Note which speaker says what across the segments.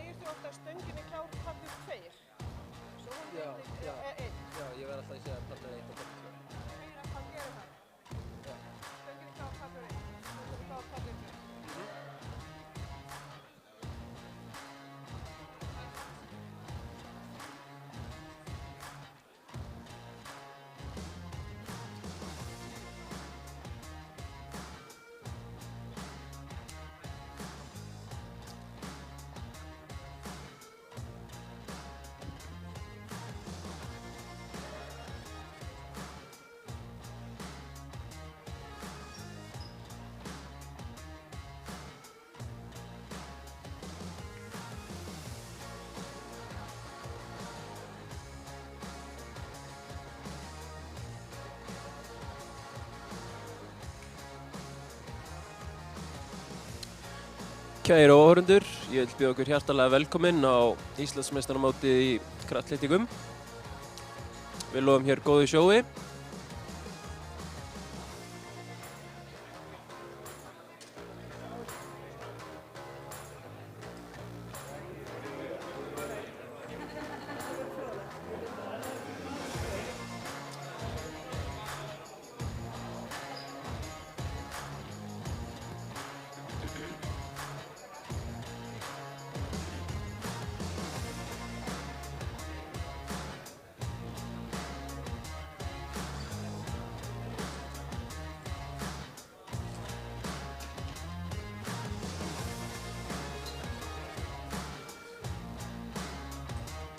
Speaker 1: segir þú alltaf stönginni klár pallur 2. Svo hún veitir 1.
Speaker 2: Já, ég verð alltaf að segja pallur 1 og pallur 2.
Speaker 1: Meira hvað gerir það?
Speaker 2: Já.
Speaker 1: Stönginni klár pallur 1, stönginni klár pallur 2.
Speaker 2: Kæru áhorfendur, ég vil bjóða okkur hjartalega velkominn á Íslandsmeistaramótið í kraftlyftingum. Við lofum hér góðu sjói.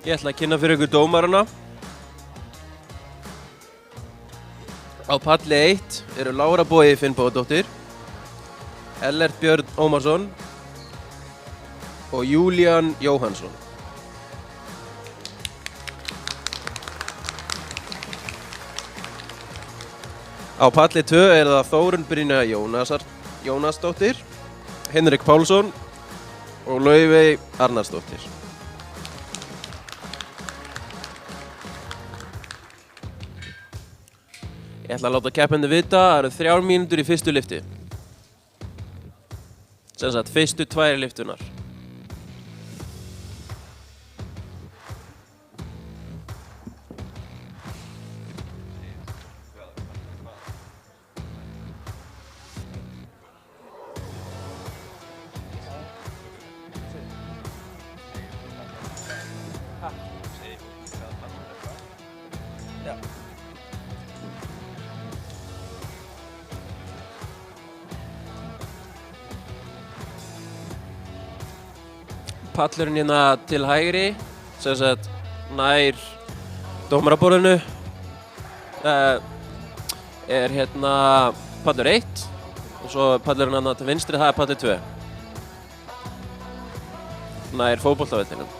Speaker 2: Ég ætla að kynna fyrir ykkur dómarana. Á palli 1 eru Lára Bogi Finnbogadóttir, Ellert Björn Ómarsson og Júlían Jóhannsson. Á palli 2 er það Þórunn Brynja Jónasdóttir, Henrik Pálsson og Laufey Arnarsdóttir. Ég ætla að láta keppendur vita að það eru 3 mínútur í fyrstu lyfti. Sem sagt, fyrstu 2 lyftunar. Pallurinn hérna til hægri, sem sagt nær dómaraborðinu, er hérna pallur 1 og svo pallurinn hérna til vinstri, það er pallur 2. Nær fótboltavellinum.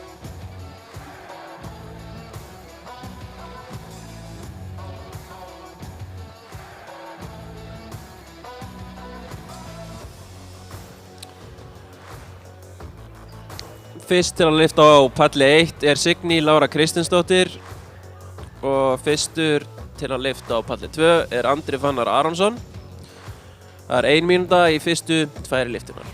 Speaker 2: Fyrst til að lyfta á palli 1 er Signý Lára Kristinsdóttir og fyrstur til að lyfta á palli 2 er Andri Fannar Aronsson. Það er 1 mínúta í fyrstu 2 lyftunar.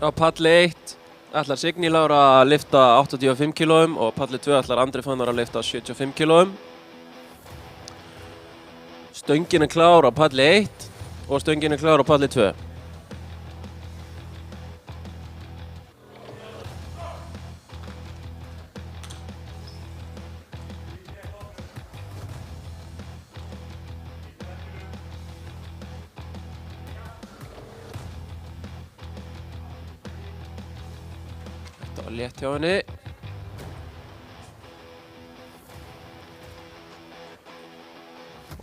Speaker 2: Á palli 1 ætlar Signý Lára að lyfta 85 kg og palli 2 ætlar Andri Fannar að lyfta 75 kg. Stöngin er klár á palli 1 og stöngin er klár á palli 2. létt hjá henni.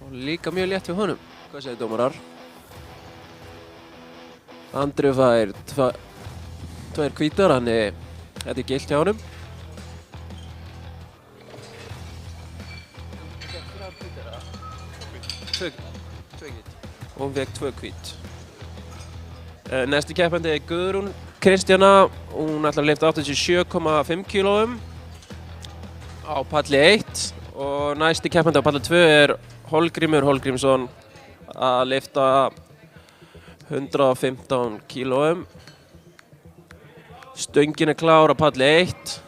Speaker 2: Og líka mjög létt hjá honum. Hvað segir dómarar? Andri fær tvær hvítar, þetta er gilt hjá honum. Tvö hvít. Og hún fékk 2 hvít. Næsti keppandi er Guðrún Kristjana. Hún ætlar að lyfta 87,5 kílóum á palli 1. Og næsti keppandi á palli 2 er Hólgrímur Hólgrímsson að lyfta 115 kílóum. Stöngin er klár á palli 1.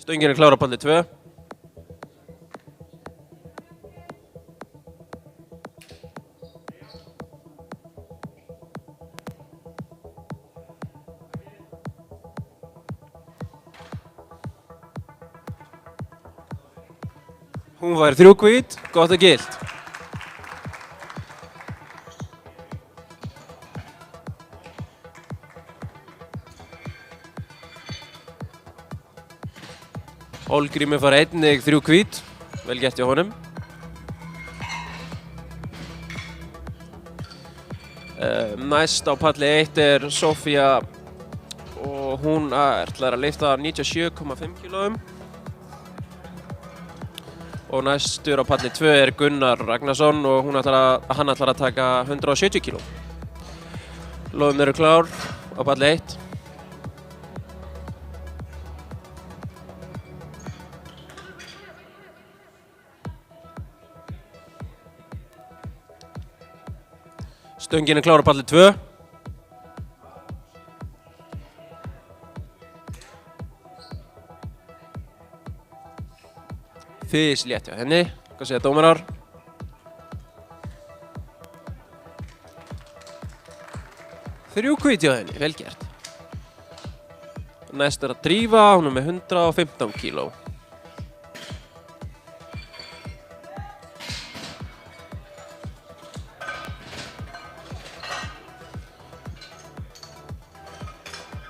Speaker 2: Stöngin er klár á palli 2. Hún fær 3 hvít, gott og gilt. Hólgrímur fær einnig 3 hvít, vel gert hjá honum. Næst á palli 1 er Sofía og hún ætlar að lyfta 97,5 kílóum. Og næstur á palli 2 er Gunnar Ragnarsson og hann ætlar að taka 170 kíló. Lóðin eru klár á palli 1. Stöngin er klár á palli 2. Fys létt hjá henni. Hvað segja dómarar? Þrjú hvít hjá henni, vel gert. Næst er að Drífa, hún er með 115 kíló.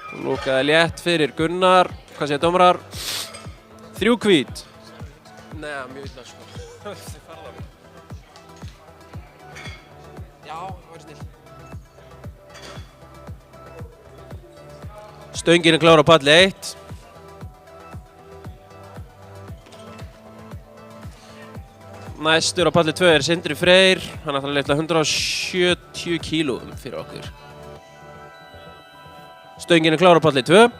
Speaker 2: Hún lúkaði létt fyrir Gunnar. Hvað segja dómarar? Þrjú hvít. Nei, mjög illa sko. Þið farða á mig. Já, það var snill. Stöngin er klár á palli 1. Næstur á palli 2 er Sindri Freyr. Hann ætlar að lyfta 170 kílóum fyrir okkur. Stöngin er klár á palli 2.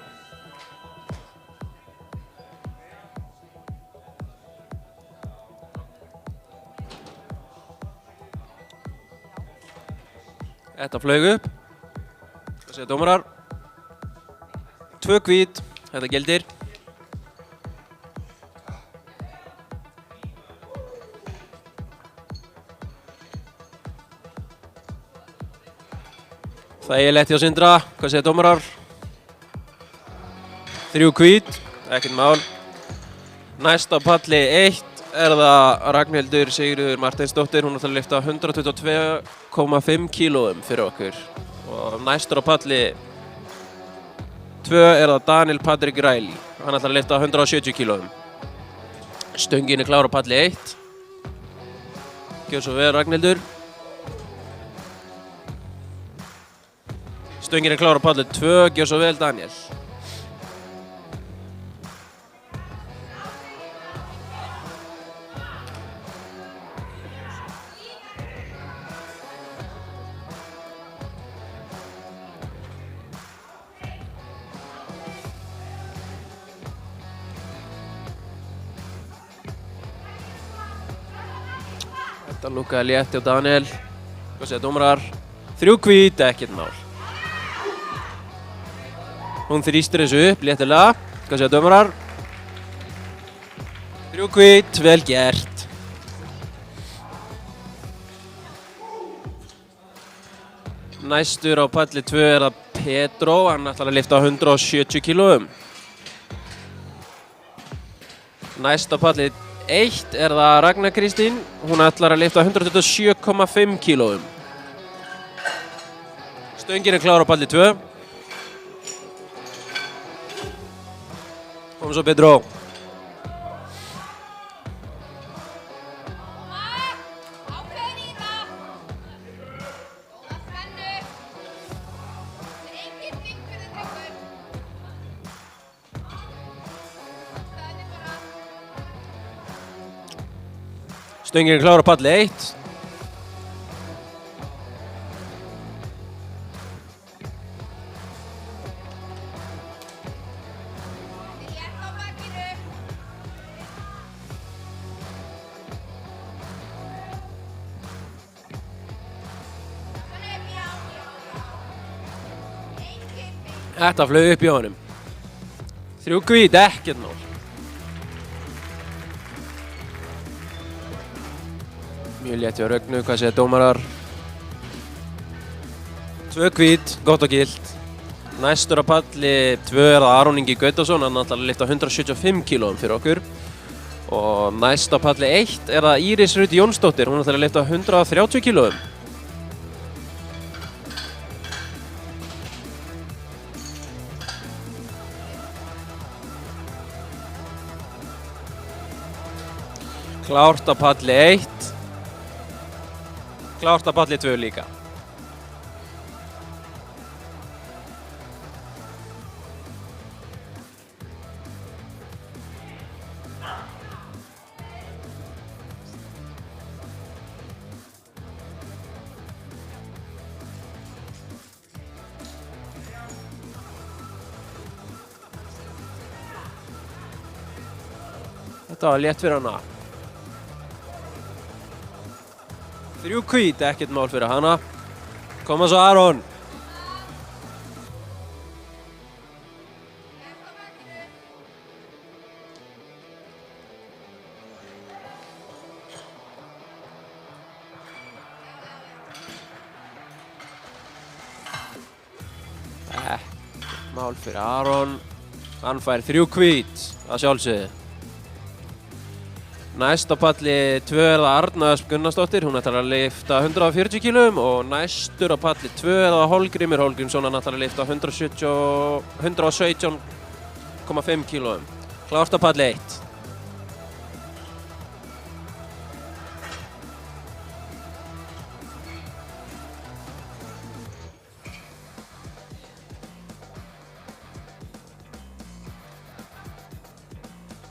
Speaker 2: Þetta flaug upp. Hvað segja dómarar? 2 hvít, þetta gildir. Þægilegt hjá Sindra. Hvað segja dómarar? 3 hvít, ekkert mál. Næst á palli 1 er það Ragnhildur Sigríður Marteinsdóttir. Hún ætlar að lyfta 122,5 kílóum fyrir okkur. Og næstur á palli 2 er það Daniel Patrik Ræli. Hann ætlar að lyfta 170 kílóum. Stöngin er klár á palli 1. Gjör svo vel, Ragnhildur. Stöngin er klár á palli 2. Gjör svo vel, Daniel. Þetta lúkaði létt hjá Daniel. Hvað segja dómarar? 3 hvít, ekkert mál. Hún þrýstir þessu upp léttilega. Hvað segja dómarar? 3 hvít, vel gert. Næstur á palli 2 er það Pedro. Hann ætlar að lyfta 170 kílóum. Næst á palli 1 er það Ragnar Kristín. Hún ætlar að lyfta 127,5 kílóum. Stöngin er klár á palli 2. Komum svo Pedro. Stöngin er klár á palli 1. Þetta flög upp í honum. 3 hvít, ekkert mál. Mjög létt hjá Rögnu, hvað segja dómarar? 2 hvít, gott og gilt. Næstur á palli 2 er það Aron Ingi Gautason, hann ætlar að lyfta 175 kílóum fyrir okkur. Og næst á palli 1 er það Íris Rut Jónsdóttir, hún ætlar að lyfta 130 kílóum. Klárt á palli 1. Klárt á palli 2 líka. Þetta var létt fyrir hana. 3 hvít, ekkert mál fyrir hana. Koma svo Aron. Ekkert mál fyrir Aron. Hann fær 3 hvít, að sjálfsögðu. Næst á palli 2 er það Arna Ösp Gunnarsdóttir, hún ætlar að lyfta 140 kílóum og næstur á palli 2 er það Hólgrímur Hólgrímsson, hann ætlar að lyfta 117,5 kílóum. Klárt á palli 1.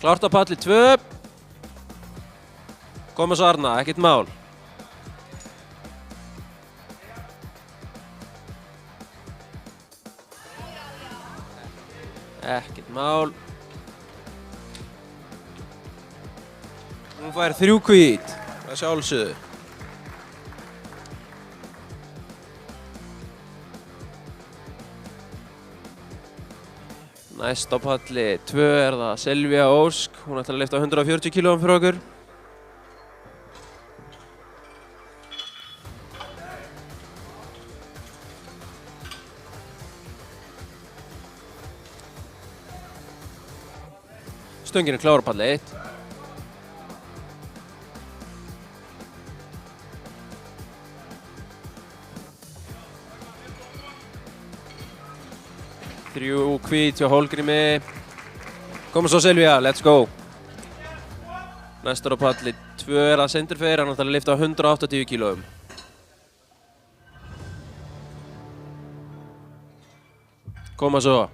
Speaker 2: Klárt á palli 2. Koma svo Arna, ekkert mál. Ekkert mál. Hún fær 3 hvít, að sjálfsögðu. Næst á palli 2 er það Silvía Ósk, hún ætlar að lyfta 140 kílóum fyrir okkur. Stöngin er klár á palli 1. Þrjú hvít hjá Hólgrími. Koma svo Silvía, let's go. Næstur á palli 2 er það Sinterfer, hann ætlar að lyfta 180 kílóum. Koma svo.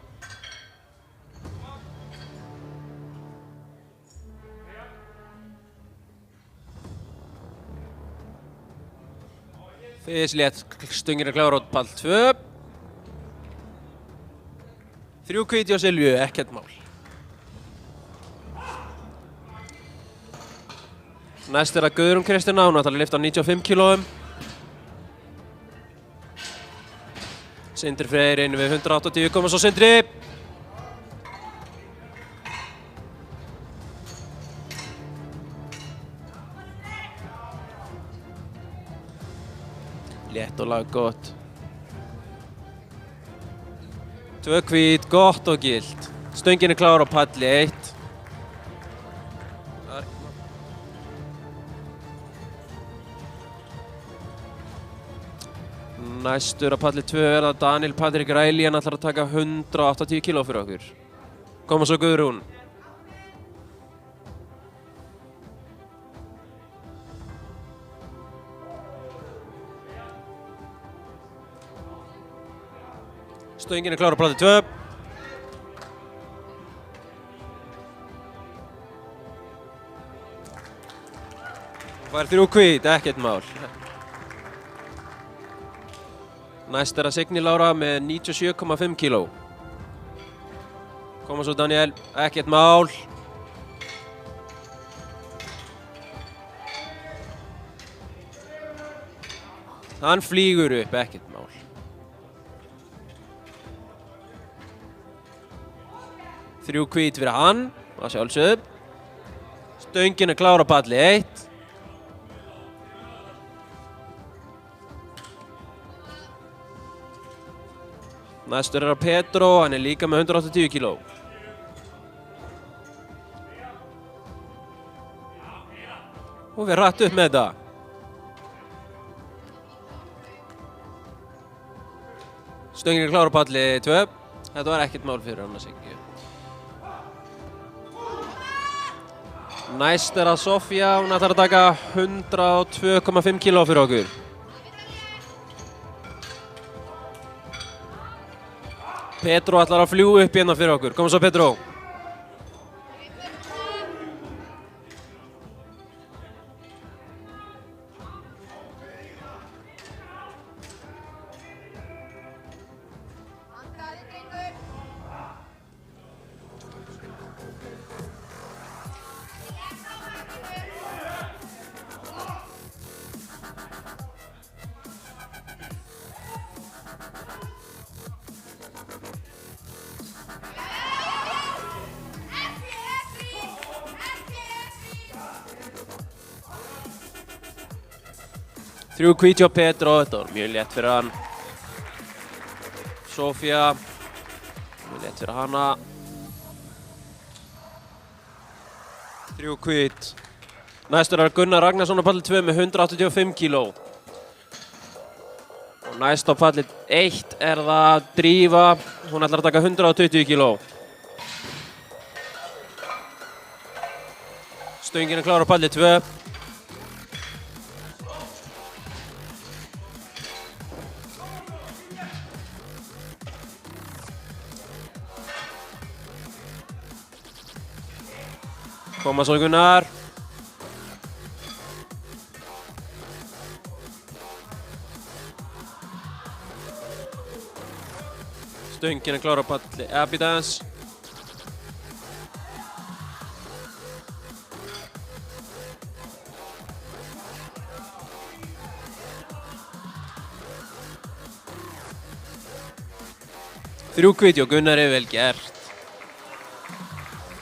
Speaker 2: Fislétt, stöngin er klár á pall 2. 3 hvít hjá Silvíu, ekkert mál. Næst er það Guðrún Kristína, hún ætlar að lyfta 95 kílóum. Sindri Freyr inn við 180, koma svo Sindri. Létt og lag gott. 2 hvít, gott og gilt. Stöngin er klár á palli 1. Næstur á palli 2 er það Daniel Patrik Ræli, hann ætlar að taka 180 kíló fyrir okkur. Koma svo Guðrún. Stöngin er klár á palli 2. Fær 3 hvít, ekkert mál. Næst er að Signý Lára með 97,5 kíló. Koma svo Daniel, ekkert mál. Hann flýgur upp, ekkert mál. Þrjú hvít fyrir hann, að sjálfsögðu. Stöngin er klár á palli 1. Næstur er að Petro, hann er líka með 180 kíló. Og við rætt upp með þetta. Stöngin er klár á palli 2. Þetta var ekkert mál fyrir hann að Siggi. Næst er að Sofía, hún ætlar að taka 102,5 kíló fyrir okkur. Petro ætlar að fljúga upp hérna fyrir okkur. Koma svo Petro. Þrjú hvít hjá Petro, þetta var mjög létt fyrir hann. Sofía, mjög létt fyrir hana. Þrjú hvít. Næstur er Gunnar Ragnarsson á palli 2 með 185 kíló. Og næst á palli 1 er það Drífa, hún ætlar að taka 120 kíló. Stöngin er klár á palli 2. Koma svo Gunnar. Stöngin er klár á palli Abidance. Þrjú hvít og Gunnar er vel gert.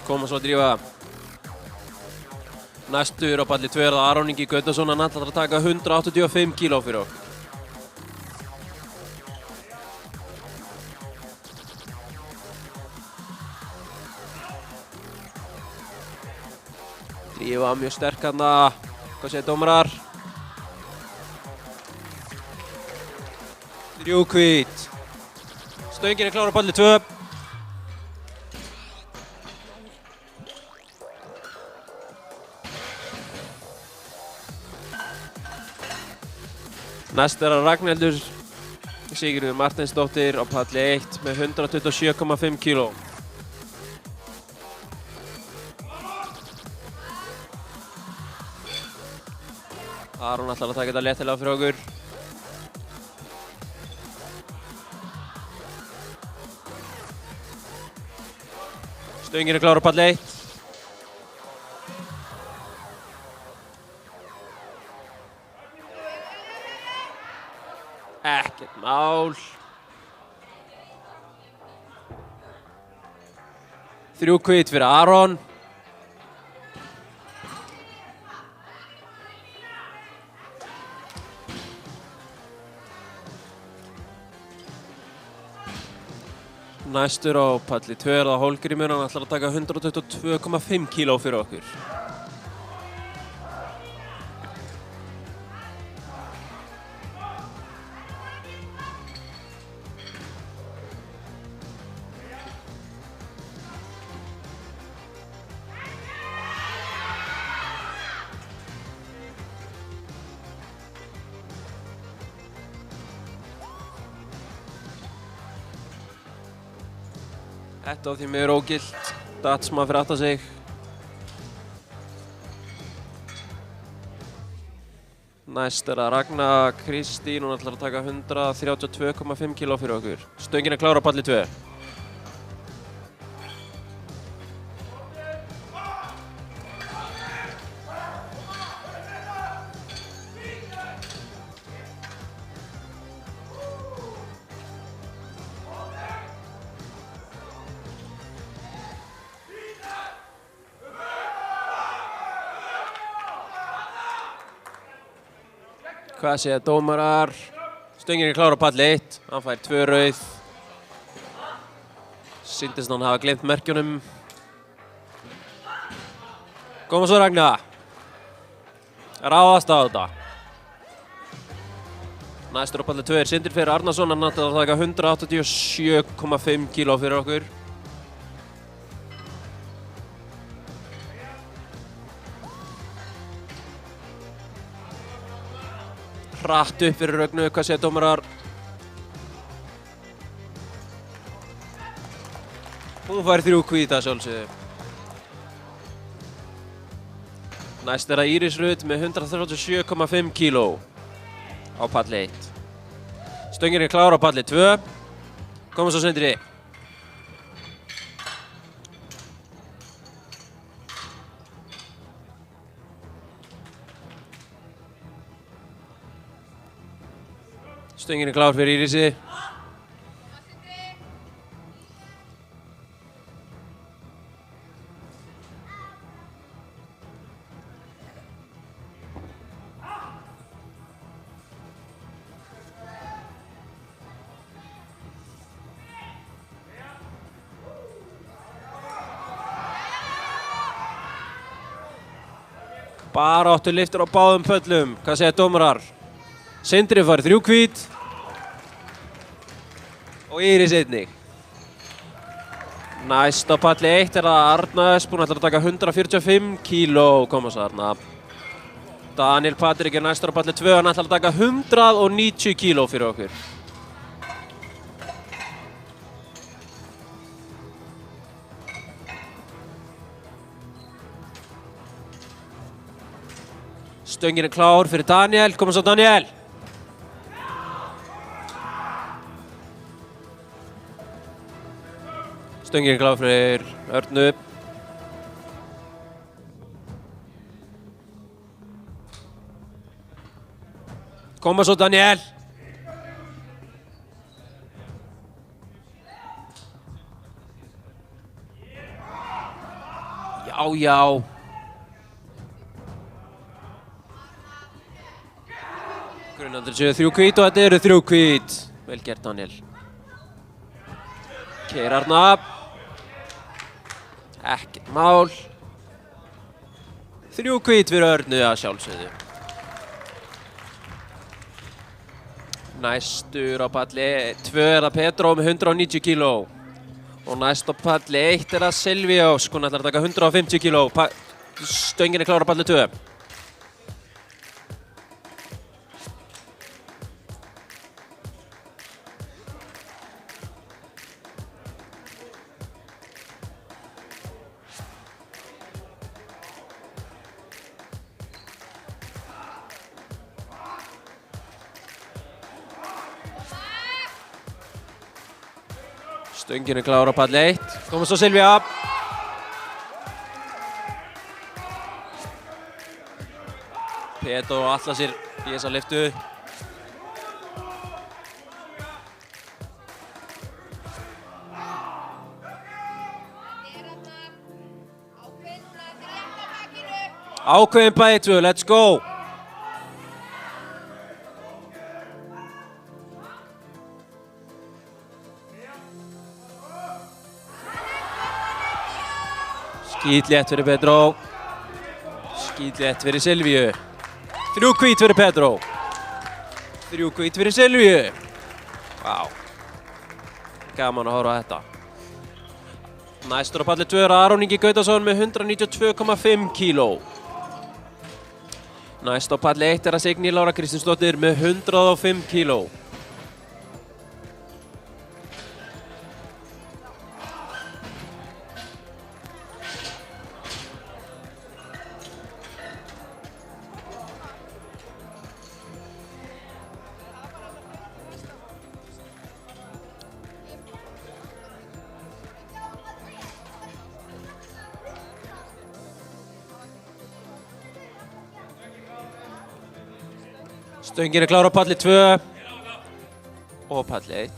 Speaker 2: Koma svo að Drífa. Næstur á palli 2 er það Aron Ingi Gautason, hann ætlar að taka 185 kíló fyrir okkur. Drífa mjög sterk þarna. Hvað segir dómarar? Þrjú hvít. Stöngin er klár á palli 2. Næst er að Ragnhildur Sigríður Marteinsdóttir á palli 1 með 127,5 kíló. Aron ætlar að taka þetta léttilega fyrir okkur. Stöngin er klár á palli 1. Ekkert mál. Þrjú hvít fyrir Aron. Næstur á palli 2 er það Hólgrímur, hann ætlar að taka 122,5 kíló fyrir okkur. Þetta á því miður ógilt. Datsma fyrir aftan sig. Næst það Ragna Kristín, hún ætlar að taka 132,5 kg fyrir okkur. Stöngin klár á palli 2. Hvað segja dómarar? Stöngin klár á palli 1, hann fær 2 rauð. Sýndist hann hafa gleymt merkjunum. Koma svo Ragna. Ráðast á þetta. Næstur á palli 2 Sindri Freyr Arnarsson, hann ætlar að taka 187,5 kg fyrir okkur. Hratt upp fyrir Rögnu, hvað segja dómarar? Hún fær 3 hvíta sjálfsögðu. Næst það Íris Rut með 137,5 kg á palli 1. Stöngin klár á palli 2. Koma svo Sindri. Stöngin klár fyrir Írisi. Baráttu lyftur á báðum pöllum. Hvað segja dómarar? Sindri fær 3 hvít. Og Íris einnig. Næst á palli 1 það Arna Ösp, hún ætlar að taka 145 kg, koma svo Arna. Daniel Patrik næstur á palli 2, hann ætlar að taka 190 kg fyrir okkur. Stöngin klár fyrir Daniel, koma svo Daniel. Stöngin klár fyrir Örnu. Koma svo Daniel. Já. Grunandur séu 3 hvít og þetta eru 3 hvít. Vel gert Daniel. Keyrir Arna. Ekkert mál. 3 hvít fyrir Örnu að sjálfsögðu. Næstur á palli 2 það Petró með 190 kg. Og næst á palli 1 það Silvía Ósk, hún ætlar að taka 150 kg. Stöngin klár á palli 2. Stöngin klár á palli 1. Koma svo Silvía. Petró allar sér í þessa lyftu. Ákveðin bæði 2, let's go. Skítlétt fyrir Petró. Skítlétt fyrir Silvíu. 3 hvít fyrir Petró. 3 hvít fyrir Silvíu. Vá. Gaman að horfa á þetta. Næstur á palli 2 Aron Ingi Gautason með 192,5 kg. Næst á palli 1 það Signý Lára Kristinsdóttir með 105 kg. Stöngin er klár á palli 2 og palli 1.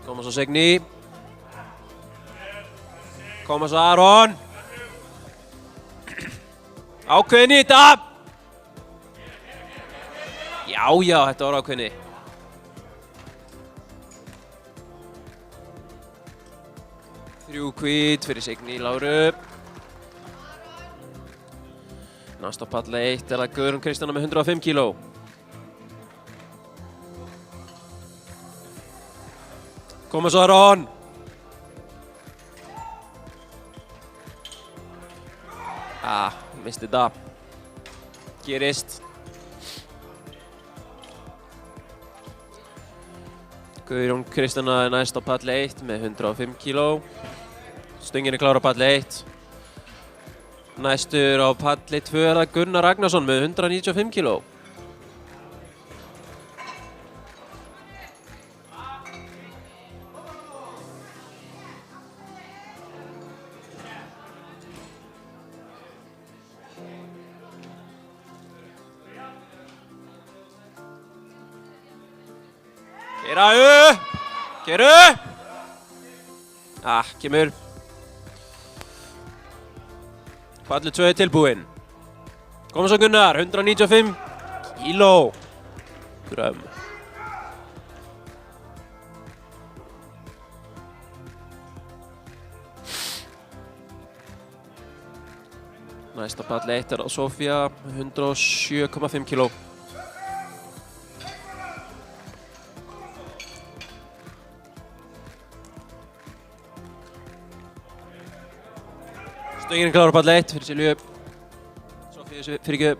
Speaker 2: Tómas og Signý. Tómas og Aron. Ákveðin í þetta. Já, þetta var ákveðinni. Þrjú hvít fyrir Signý Láru. Næst á palli 1 er það Guðrún Kristjána með 105 kíló. Tómas og Aron. Misti þetta. Gerist. Guðrún Kristjána er næst á palli 1 með 105 kíló. Stöngin er klár á palli 1. Næstur á palli 2 er það Gunnar Ragnarsson með 195 kíló. Keru! Kemur. Palli 2 er tilbúinn. Koma svo Gunnar, 195 kíló. Dröm. Næsta palli 1 er á Sofía, 107,5 kíló. Stöngin er klár á palli 1 fyrir Silju. Sofíu fyrir ekki.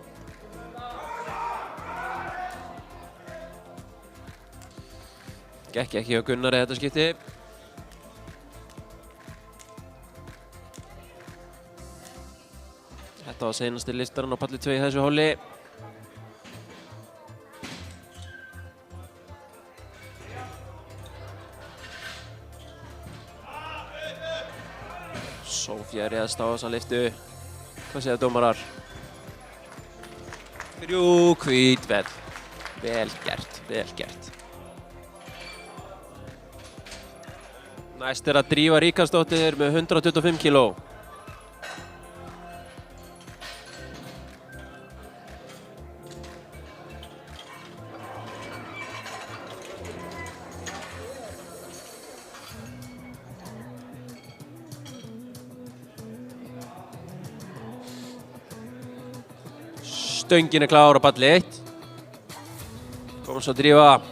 Speaker 2: Gekk ekki hjá Gunnari þetta skipti. Þetta var seinasti listarinn á palli 2 í þessu hóli. Sofía réðst á þessa lyftu. Hvað segja dómarar? 3 hvít, vel gert, vel gert. Næst er að Drífa Ríkharðsdóttir með 125 kíló. Stöngin er klár á palli 1. Komum svo að Drífa.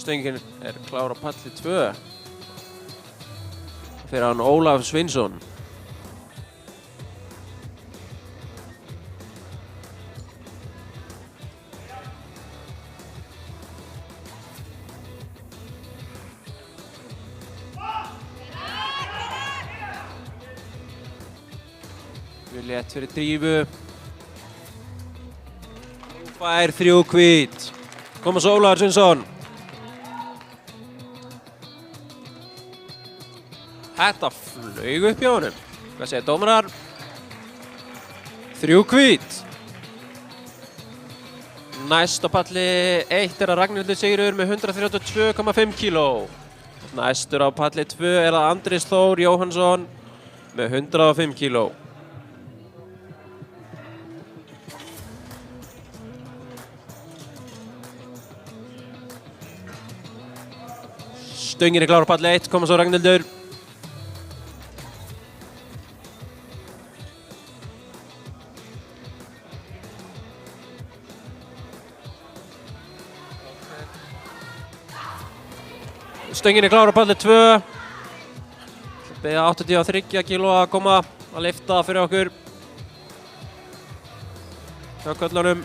Speaker 2: Stöngin er klár á palli 2. Fyrir hann Ólaf Svinsson. Létt fyrir Drífu. Hún fær 3 hvít. Koma svo Ólafur Svinsson. Þetta flaug upp hjá honum. Hvað segir dómarar? 3 hvít. Næst á palli 1 er að Ragnhildur Sigríður með 132,5 kíló. Næstur á palli 2 er að Andrés Þór Jóhannsson með 105 kíló. Stöngin er klár á palli 1, koma svo Ragnhildur. Stöngin er klár á palli 2. Beða 83 kíló að koma að lyfta fyrir okkur. Hjá köllunum.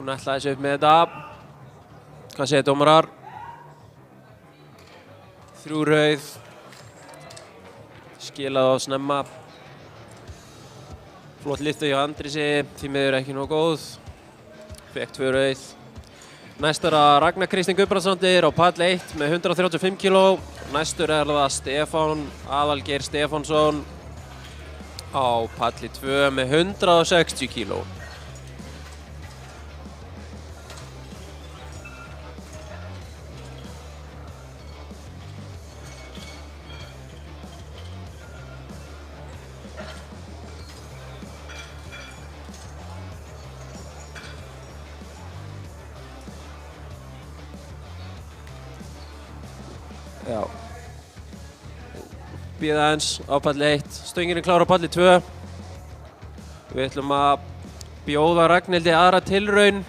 Speaker 2: Hún ætlaði sig upp með þetta. Hvað segir dómarar? 3 rauð. Skilaði á snemma. Flott lyfta hjá Andrisi, því miður ekki nógu góð. Fekk 2 rauð. Næstur að Ragnar Kristinn Guðbrandsdóttir á pall 1 með 135 kg. Næstur er það Stefán Aðalgeir Stefánsson á palli 2 með 160 kg. Já. Bíða aðeins á palli 1. Stöngin er klár á palli 2. Við ætlum að bjóða Ragnhildi aðra tilraun.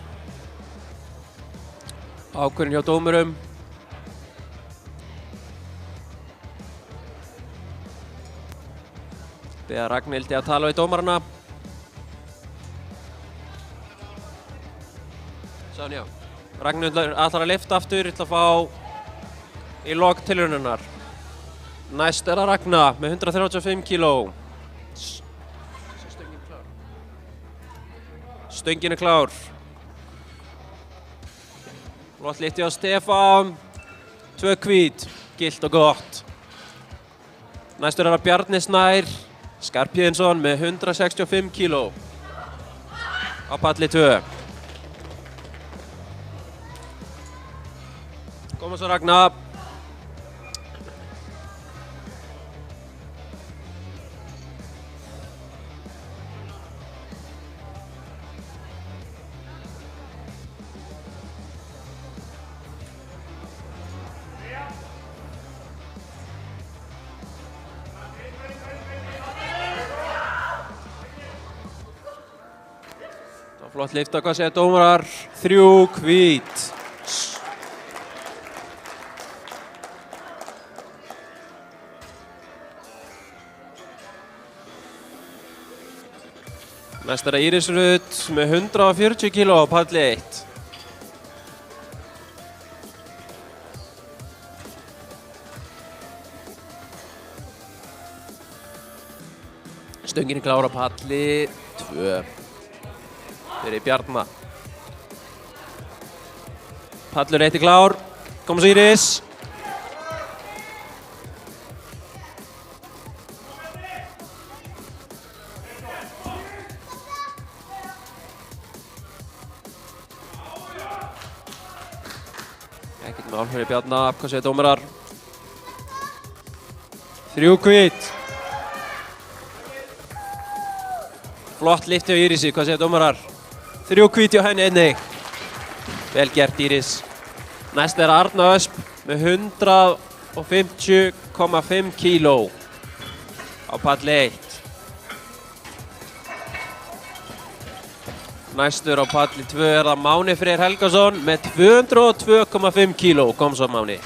Speaker 2: Ákvörðun hjá dómurum. Biðja Ragnhildi að tala við dómarana. Svona já. Ragnhildi ætlar að lyfta aftur, ætla að fá í lok tilraunarinnar. Næst er að Ragna með 135 kg. Stöngin er klár. Flott lyfti á Stefán. 2 hvít, gilt og gott. Næstur er að Bjarni Snær Skarphéðinsson með 165 kg á palli 2. Koma svo Ragna. Flott lyfta, hvað segja dómarar? 3 hvít. Næst er að Íris Rut með 140 kg á palli 1. Stöngin er klár á palli 2. Fyrir Bjarna. Pallur 1 er klár. Koma svo Íris. Ekkert mál fyrir Bjarna. Hvað segja dómarar? 3 hvít. Flott lyfti á Írisi. Hvað segja dómarar? 3 hvít hjá henni einnig. Vel gert Íris. Næst er Arna Ösp með 150,5 kg á palli 1. Næstur á palli 2 er það Máni Freyr Helgason með 202,5 kg. Kom svo Máni.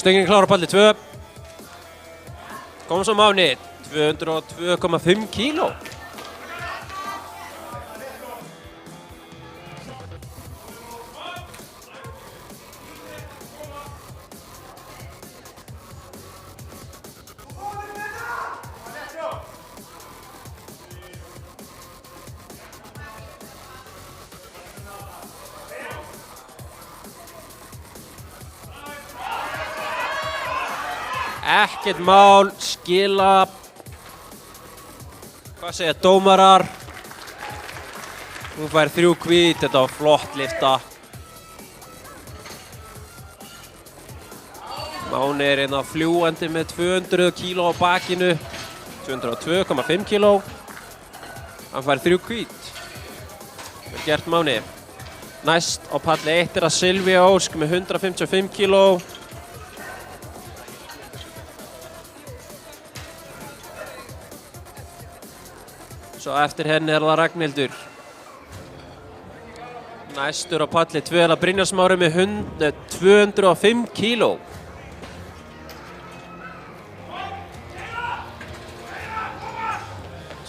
Speaker 2: Stöngin er klár á palli 2. Kom svo Máni. 202,5 kg. Ekkert mál, skila. Hvað segja dómarar? Hún fær 3 hvít, þetta var flott lyfta. Máni er hérna fljúandi með 200 kg á bakinu. 202,5 kg. Hann fær 3 hvít. Vel gert Máni. Næst á palli 1 er að Silvía Ósk með 155 kg. Svo eftir henni er það Ragnhildur. Næstur á palli 2 er það Brynjar Smári með 205 kíló.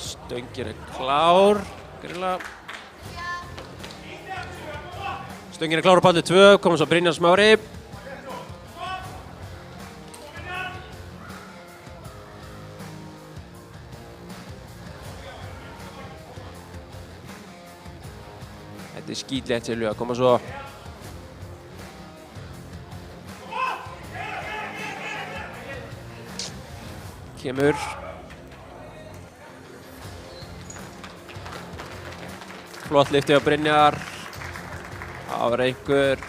Speaker 2: Stöngin er klár. Stöngin er klár á palli 2, komum svo Brynjar Smári. Þetta er skítlétt Silvíu að koma svo. Kemur. Flott lyfti á Brynjar. Það var einhver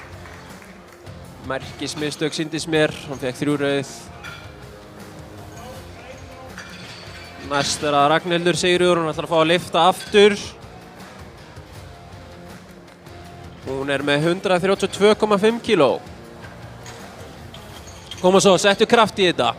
Speaker 2: merkismistök sýndist mér. Hann fékk 3 rauð. Næst er það Ragnhildur Sigríður. Hún ætlar að fá að lyfta aftur. Hún er með 132,5 kíló. Koma svo, settu kraft í þetta.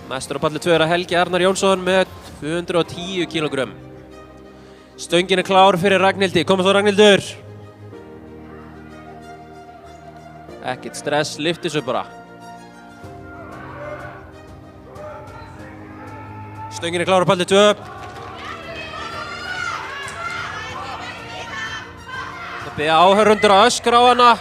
Speaker 2: Næstur á palli 2 er að Helgi Arnar Jónsson með 210 kílógrömm. Stöngin er klár fyrir Ragnhildi. Koma svo Ragnhildur. Ekkert stress, lyfti svo bara. Stöngin er klár á palli 2. Það byrja áhörundur að öskra á hana.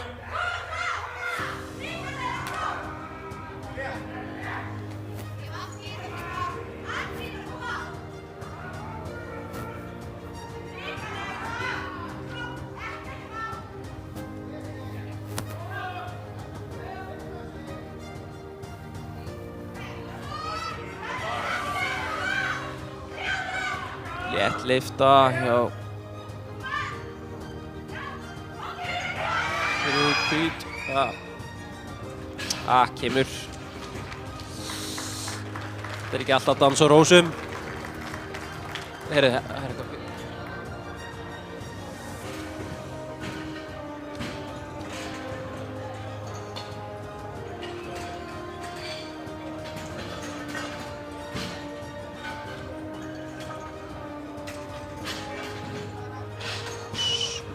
Speaker 2: Létt lyfta hjá Hvít. Kemur. Þetta er ekki alltaf dans á rósum. Heyrðu, það er eitthvað.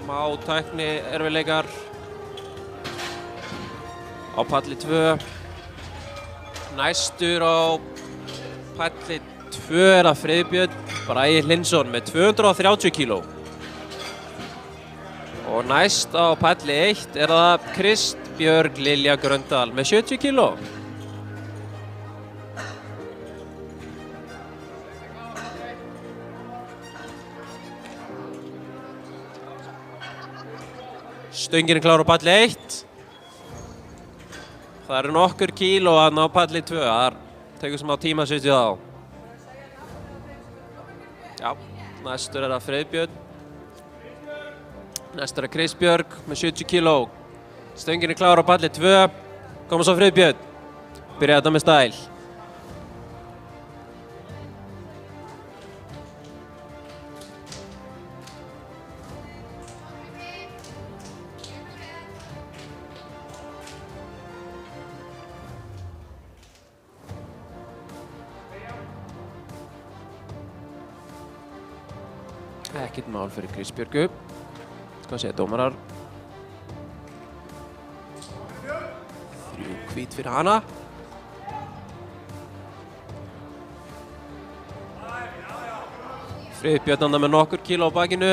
Speaker 2: Smá tækni erfiðleikar á palli 2. Næstur á palli 2 er það Friðbjörn Bragi Hlynsson með 230 kíló. Og næst á palli 1 er það Kristbjörg Lilja Gröndal með 70 kíló. Stöngin er klár á palli 1. Það eru nokkur kíló að ná palli 2. Það tekur smá tíma að setja það á. Já, næstur er það Friðbjörn. Næstur er Kristbjörg með 70 kíló. Stöngin er klár á palli 2. Koma svo Friðbjörn. Byrja þetta með stæl. Ekkert mál fyrir Kristbjörgu. Hvað segja dómarar? 3 hvít fyrir hana. Friðbjörn andar með nokkur kíló á bakinu.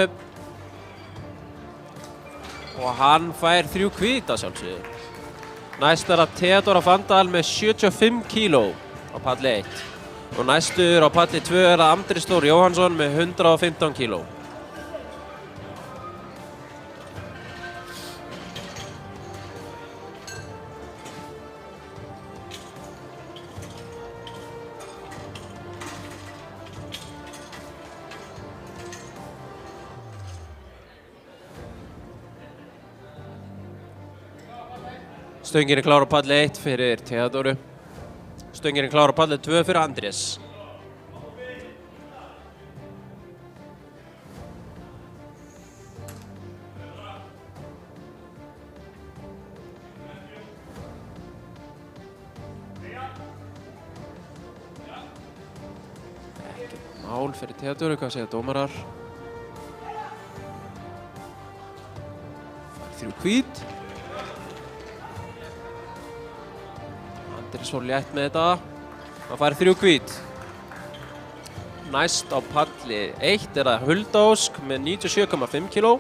Speaker 2: Og hann fær 3 hvít að sjálfsögðu. Næst er það Theodóra Fandal með 75 kíló á palli 1. Og næstur á palli 2 er það Andri Stór Jóhannsson með 115 kíló. Stöngin er klár á palli 1 fyrir Theodóru. Stöngin er klár á palli 2 fyrir Andrés. mál fyrir Theodóru, hvað segja dómarar? Fær 3 hvít. Andri svo létt með þetta. Hann fær 3 hvít. Næst á palli 1 er það Hulda Ósk með 97,5 kg.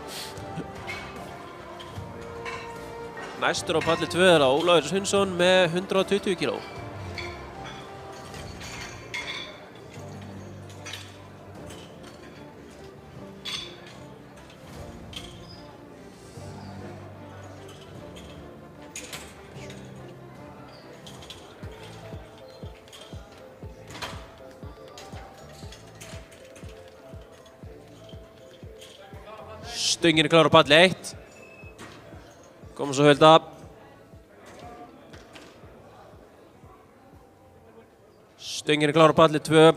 Speaker 2: Næstur á palli 2 er það Ólafur Sundsson með 120 kg. Stöngin er klár á palli 1. Komum svo Hulda. Stöngin er klár á palli 2.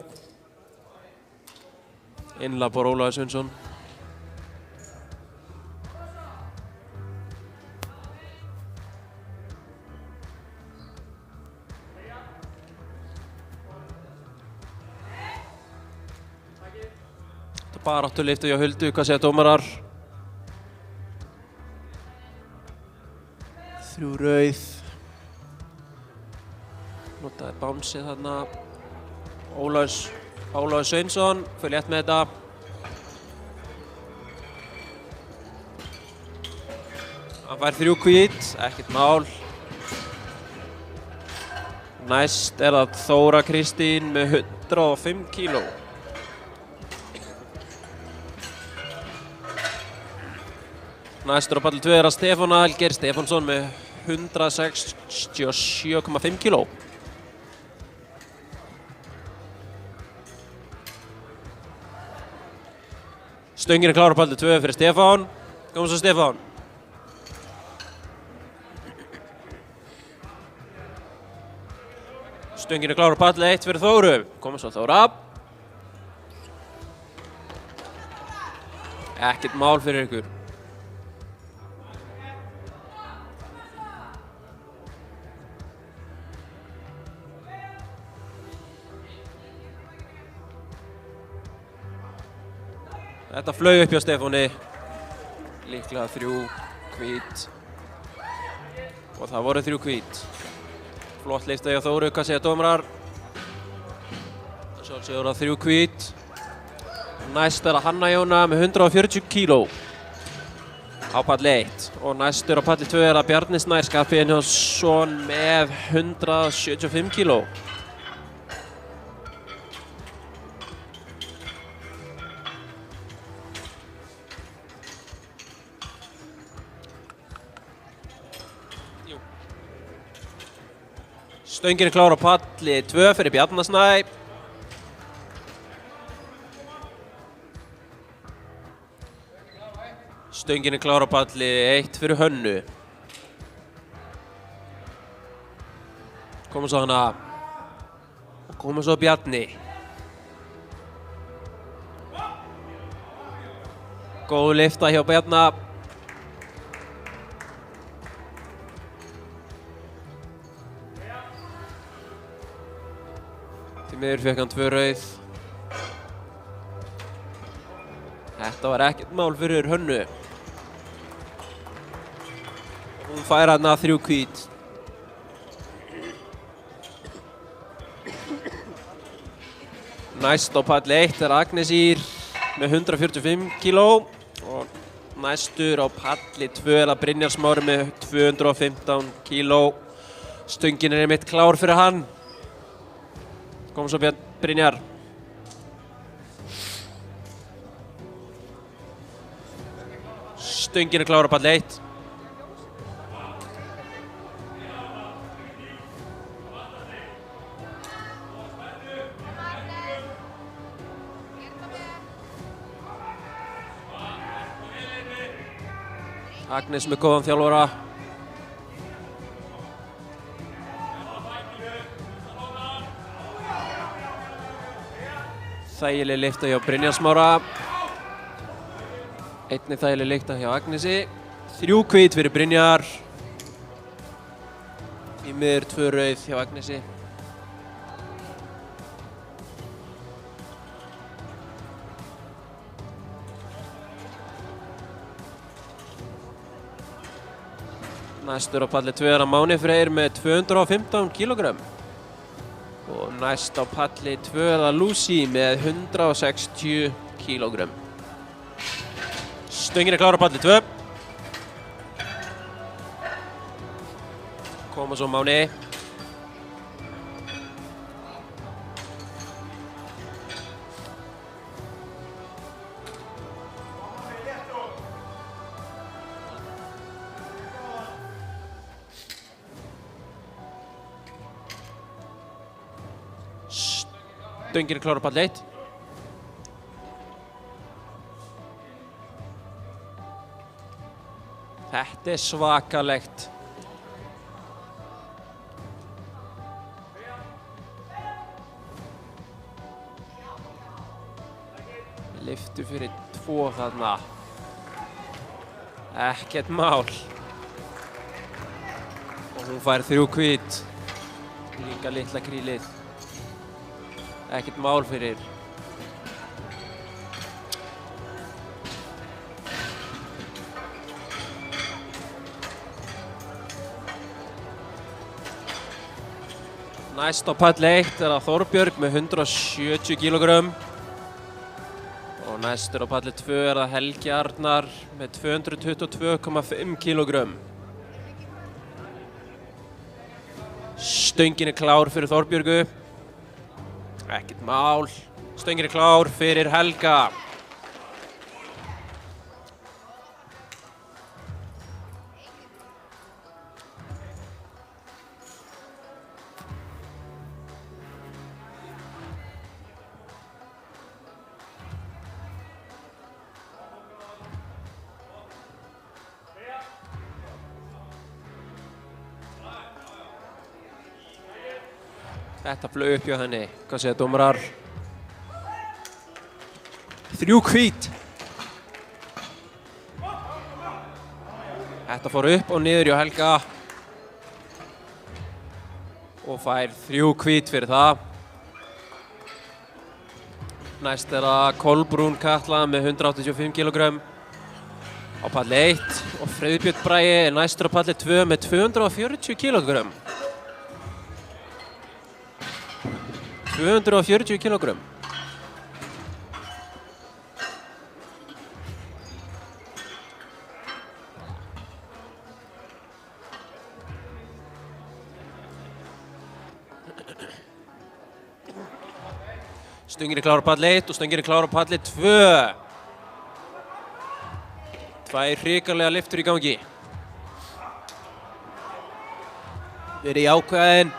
Speaker 2: Innlappar Ólafur Sundsson. Þetta baráttulyfta hjá Huldu, hvað segja dómarar? 3 rauð. Notaði bánsið þarna. Ólafur Sveinsson fyrir létt með þetta. Hann fær 3 hvít, ekkert mál. Næst er það Þóra Kristín með 105 kg. Næstur á palli 2 er það Stefán Algeir Stefánsson með 167,5 kg. Stöngin er klár á palli 2 fyrir Stefán. Komum svo Stefán. Stöngin er klár á palli 1 fyrir Þóru. Komum svo Þóra. Ekkert mál fyrir ykkur. Þetta flaug upp hjá Stefáni. Líklega 3 hvít. Og það voru 3 hvít. Flott lyfta hjá Þóru, hvað segja dómarar? Sjálfsögur það 3 hvít. Næst er það Hanna Jóna með 140 kg. Á palli 1. Og næstur á palli 2 er það Bjarni Snær Skarphéðinsson með 175 kg. Stöngin er klár á palli 2 fyrir Bjarna Snæ. Stöngin er klár á palli 1 fyrir Hönnu. Komum svo hana. Og komum svo Bjarni. Góð lyfta hjá Bjarna. Miður fekk hann 2 rauð. Þetta var ekkert mál fyrir Hönnu. Hún fær hana 3 hvít. Næst á palli 1 er Agnes Ýr með 145 kg. Og næstur á palli 2 er það Brynjar Smári með 215 kg. Stöngin er einmitt klár fyrir hann. Kom svo Brynjar. Stöngin er klár á palli 1. Agnes með góðan þjálfara. Þægileg lyfta hjá Brynjar Smára. Einnig þægileg lyfta hjá Agnesi. 3 hvít fyrir Brynjar. Í miður 2 rauð hjá Agnesi. Næstur á palli 2 er Máni Freyr með 215 kg. Og næst á palli 2 er það Lucy með 160 kg. Stöngin er klár á palli 2. Koma svo Máni. Stöngin er klár á palli 1. Þetta er svakalegt. Lyftu fyrir 2 þarna. Ekkert mál. Og hún fær 3 hvít. Líka litla krílið. Ekkert mál fyrir. Næst á palli 1 er það Þorbjörg með 170 kg. Og næstur á palli 2 er það Helgi Arnar með 222,5 kg. Stöngin er klár fyrir Þorbjörgu. Ekkert mál. Stöngin er klár fyrir Helga. Þetta flög upp hjá henni. Hvað segja dómarar? 3 hvít. Þetta fór upp og niður hjá Helga. Og fær 3 hvít fyrir það. Næst er það Kolbrún Katla með 185 kg. Á palli 1. Og Freyðbjörn Bragi er næstur á palli 2 með 240 kg. 240 kg. Stöngin er klár á palli 1 og stöngin er klár á palli 2. 2 hrikalega lyftur í gangi. Verið jákvæðin.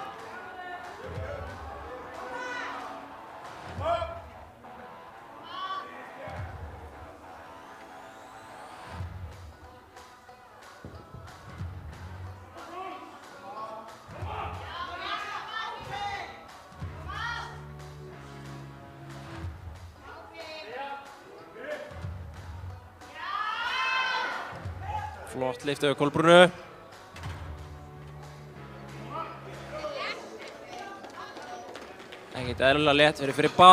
Speaker 2: Flott lyft yfir Kolbrúnu. Ekkert eðlilega létt fyrir Fribba.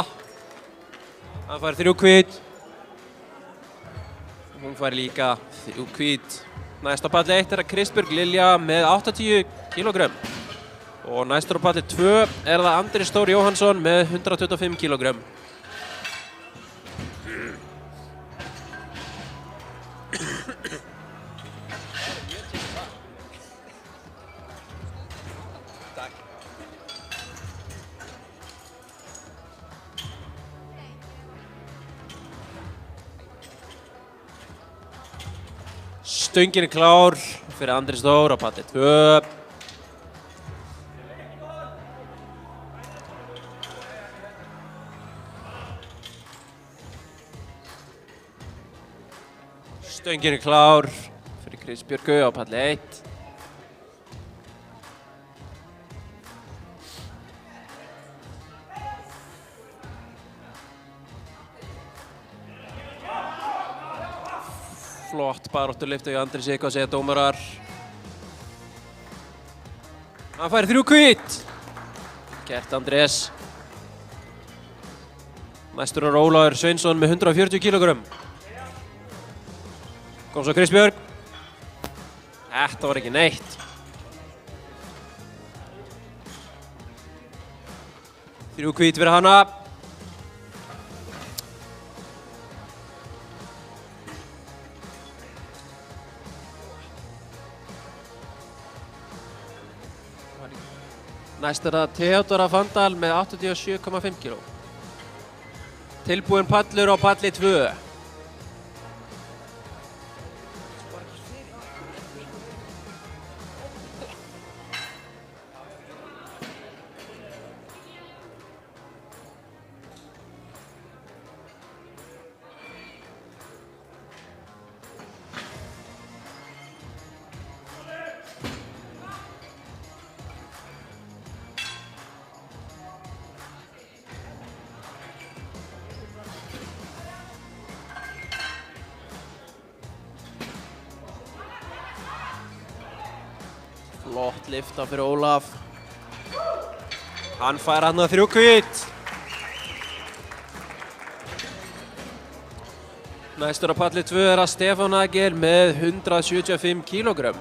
Speaker 2: Hann fær 3 hvít. Hún fær líka 3 hvít. Næst á palli 1 er það Kristbjörg Lilja með 80 kg. Og næstur á palli 2 er það Andri Stór Jóhannsson með 125 kg. Stöngin er klár fyrir Andri Stór á palli 2. Stöngin er klár fyrir Kristbjörgu á palli 1. Flott baráttulyfta hjá Andri Sig, hvað segja dómarar? Hann fær 3 hvít. Gert Andrés. Næstur er Ólafur Sveinsson með 140 kg. Kom svo Kristbjörg. Þetta var ekki neitt. Þrjú hvít fyrir hana. Næst er það Theodora Fandal með 87,5 kg. Tilbúinn pallur á palli 2. Flott lyfta fyrir Ólaf. Hann fær hann að 3 hvít. Næstur á palli 2 er að Stefán Agel með 175 kg.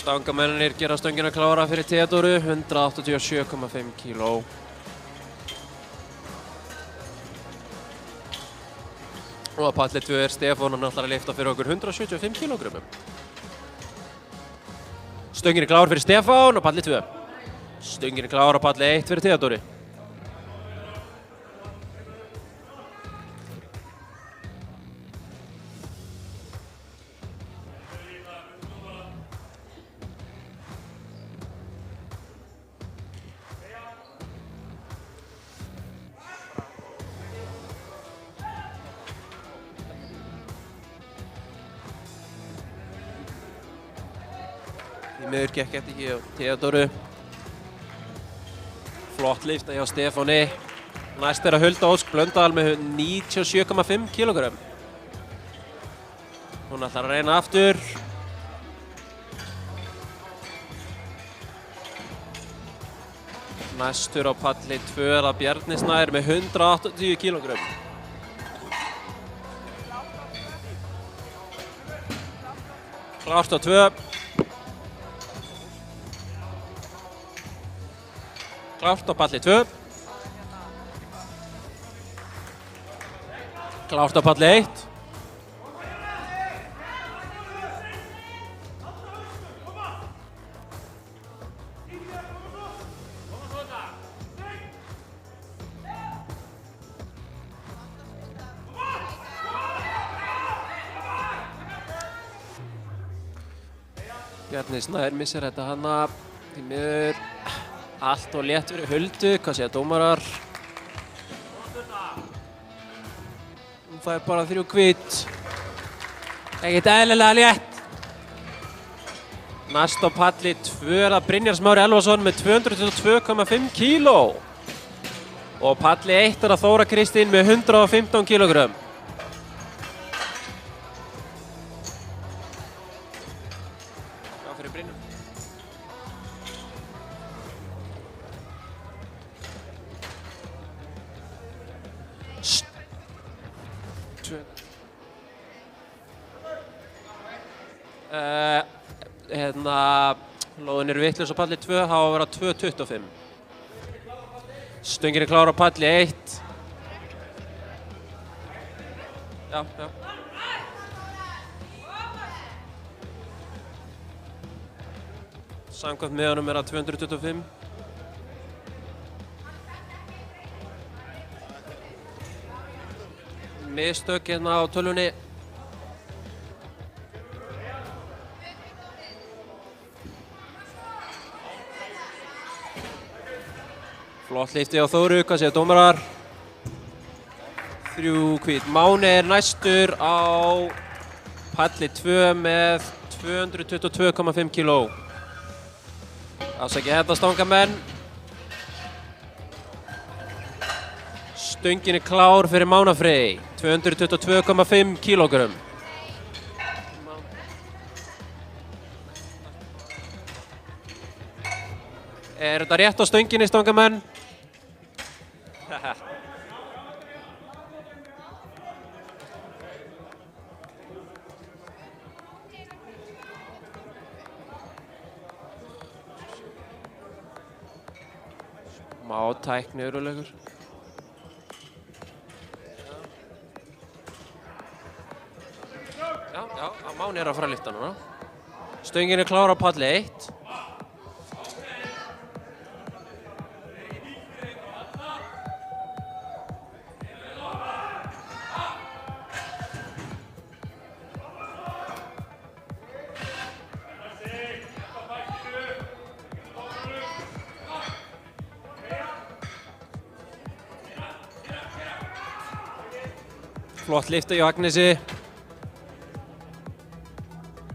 Speaker 2: Stangamennir gera stöngina klára fyrir Theodoru, 187,5 kg. Og á palli 2 er Stefán, hann ætlar að lyfta fyrir okkur 175 kg. Stöngin er klár fyrir Stefán á palli 2. Stöngin er klár á palli 1 fyrir Theodoru. Því miður gekk eftir hjá Theodoru. Flott lyfta hjá Stefáni. Næst er að Hulda Ósk Blöndal með 97,5 kg. Hún ætlar að reyna aftur. Næstur á palli 2 er að Bjarni Snær með 180 kg. Klárt á 2. Klárt á palli 2. Klárt á palli 1. Bjarni Snær missir þetta hana. Því miður allt og létt fyrir Huldu, hvað segja dómarar? Hún fær bara 3 hvít. Ekkert eðlilega létt. Næst á palli 2 er það Brynjar Smári Elvason með 222,5 kg. Og palli 1 er það Þóra Kristín með 115 kg. Já, fyrir Brynjar. Lóðin eru vitlaus á palli 2, þá á að vera 2.25. Stöngin er klár á palli 1. Já. Samkvæmt miðanum er að 225. Mistök hérna á tölvunni. Flott lyfti á Þóru, hvað segja dómarar? 3 hvít. Máni er næstur á palli 2 með 222,5 kg. Afsakið þetta stangamenn. Stöngin er klár fyrir Mána Frey, 222,5 kg. Er þetta rétt á stönginni, stangamenn? Smá tækni örulegur. Já, Máni er að fara að lyfta núna. Stöngin er klár á palli 1. Flott lyfta hjá Agnesi.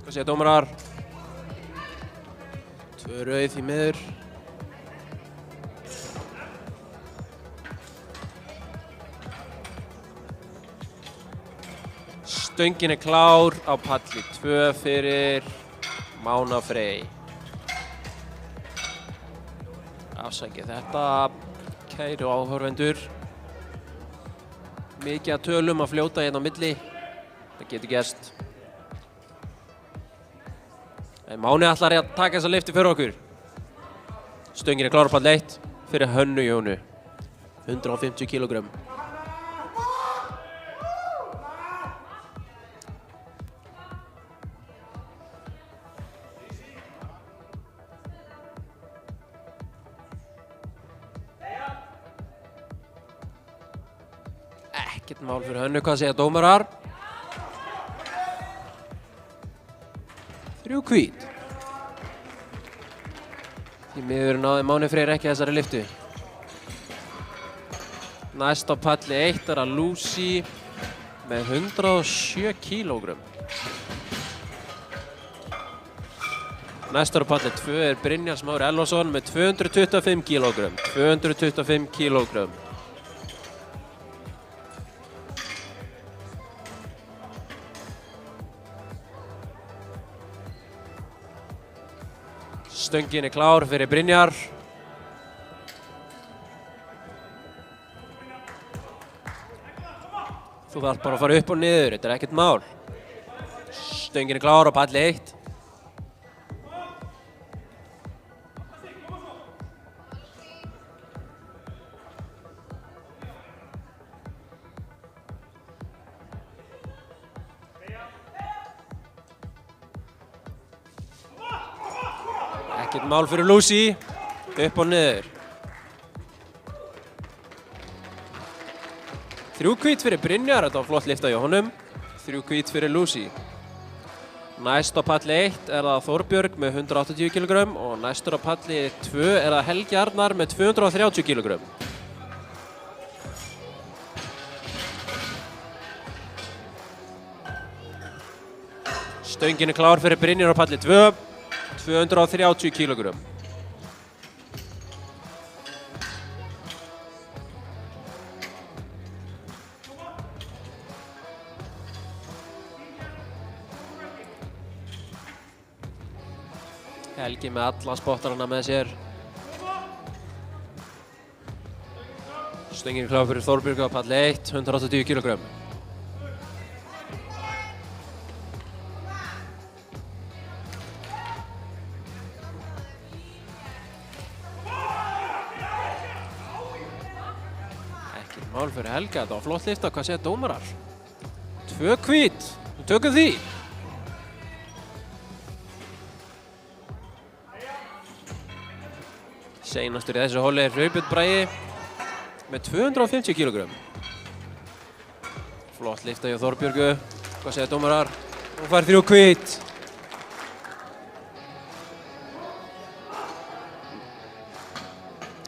Speaker 2: Hvað segja dómarar? 2 rauð því miður. Stöngin er klár á palli 2 fyrir Mána Frey. Afsakið þetta, kæru áhorfendur. Mikið að tölum að fljóta hérna á milli. Það getur gerst. En Máni ætlar að taka þessa lyfti fyrir okkur. Stöngin er klár á palli 1 fyrir Hönnu Jónu. 150 kílógrömm. Ekkert mál fyrir Hönnu, hvað segja dómarar? 3 hvít. Því miður náði Máni Freyr ekki þessari lyftu. Næst á palli 1 er að Lucy með 107 kílógrömm. Næst á palli 2 er Brynjar Smári Elvason með 225 kílógrömm. 225 kílógrömm. Stöngin er klár fyrir Brynjar. Þú þarf bara að fara upp og niður, þetta er ekkert mál. Stöngin er klár á palli 1. Ekkert mál fyrir Lucy, upp og niður. 3 hvít fyrir Brynjar, þetta var flott lyfta hjá honum. 3 hvít fyrir Lucy. Næst á palli 1 er það Þorbjörg með 180 kílógrömm og næstur á palli 2 er það Helgi Arnar með 230 kílógrömm. Stöngin er klár fyrir Brynjar á palli 2. 230 kílógrömm. Helgi með alla spottarana með sér. Stöngin er klár fyrir Þorbjörg á palli 1, 180 kílógrömm. Mál fyrir Helga, þetta var flott lyfta, hvað segja dómarar? 2 hvít, við tökum því. Seinastur í þessu holi er Hraubjörn Bragi með 250 kílógrömm. Flott lyfta hjá Þorbjörgu, hvað segja dómarar? Hún fær 3 hvít.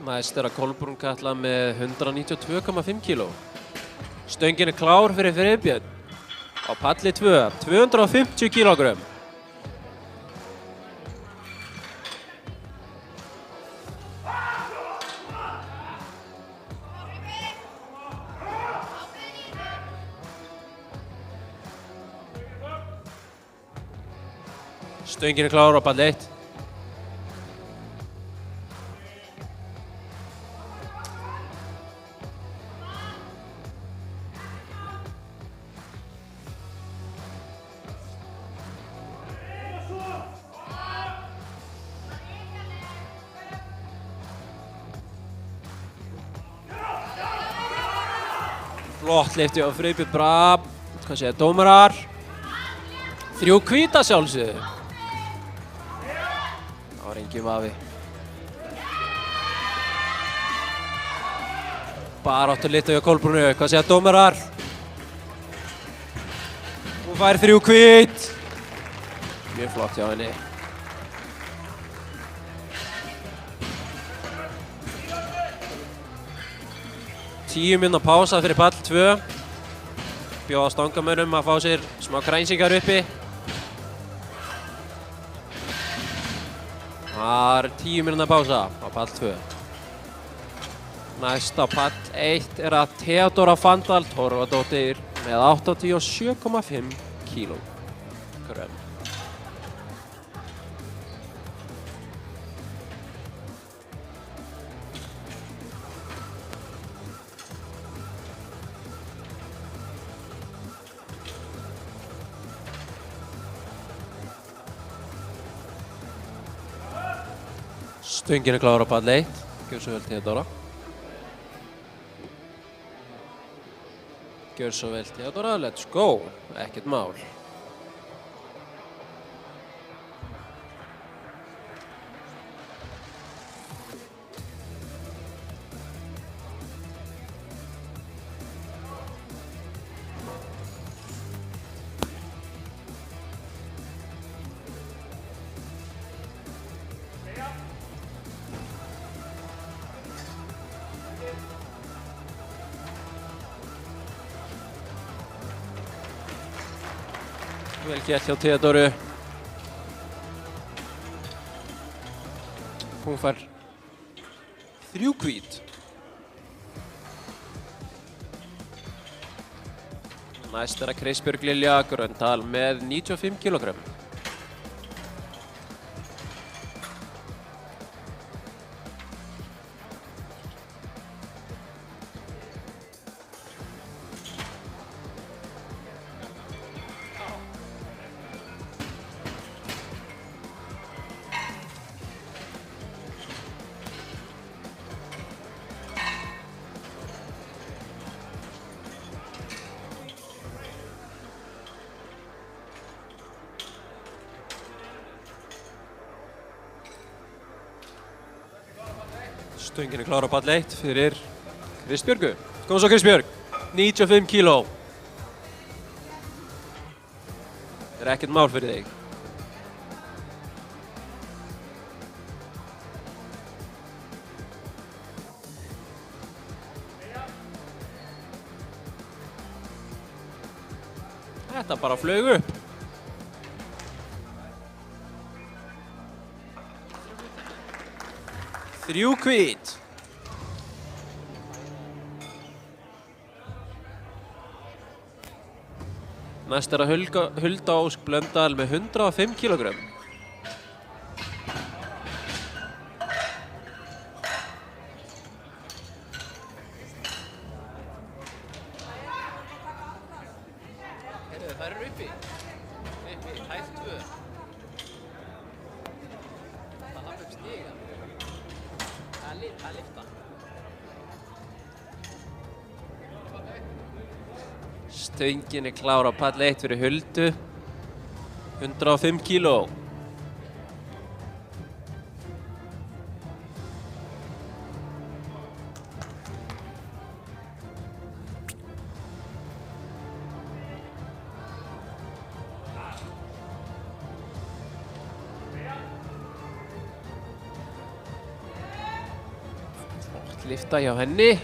Speaker 2: Næst er að Kolbrún Katla með 192,5 kíló. Stöngin er klár fyrir Friðbjörn á palli 2, 250 kílógrömm. Stöngin er klár á palli 1. Flott lyfti á Friðbjörn Brab. Hvað segja dómarar? 3 hvíta sjálfsögðu. Það var engin vafi. Baráttu lita hjá Kolbrúnu. Hvað segja dómarar? Hún fær 3 hvít. Mjög flott hjá henni. Tíu mínútna pása fyrir pall 2. Bjóða stangamönnum að fá sér smá grænsingar uppi. Það er 10 mínútna pása á pall 2. Næst á pall 1 er að Theodóra Fandal Torfadóttir með 87,5 kílógrömm. Stöngin er klár á pall 1. Gjör svo vel Theodóra. Gjör svo vel Theodóra, let's go. Ekkert mál. Vel gert hjá Theodóru. Hún fær 3 hvít. Næst er að Kristbjörg Lilja Gröndal með 95 kílógrömm. Stöngin er klár á pall 1 fyrir Kristbjörgu. Kom svo Kristbjörg, 95 kíló. Það er ekkert mál fyrir þig. Þetta bara flaug upp. Þrjú hvít. Næst er að Hulda Ósk Blöndal með 105 kílógrömm. Heyrðu, þær eru uppi. Uppi, hæð 2. Það hafði upp stiga. Það lyfta. Stöngin er klár á pall 1 fyrir Huldu. 105 kíló. Lyfta hjá henni.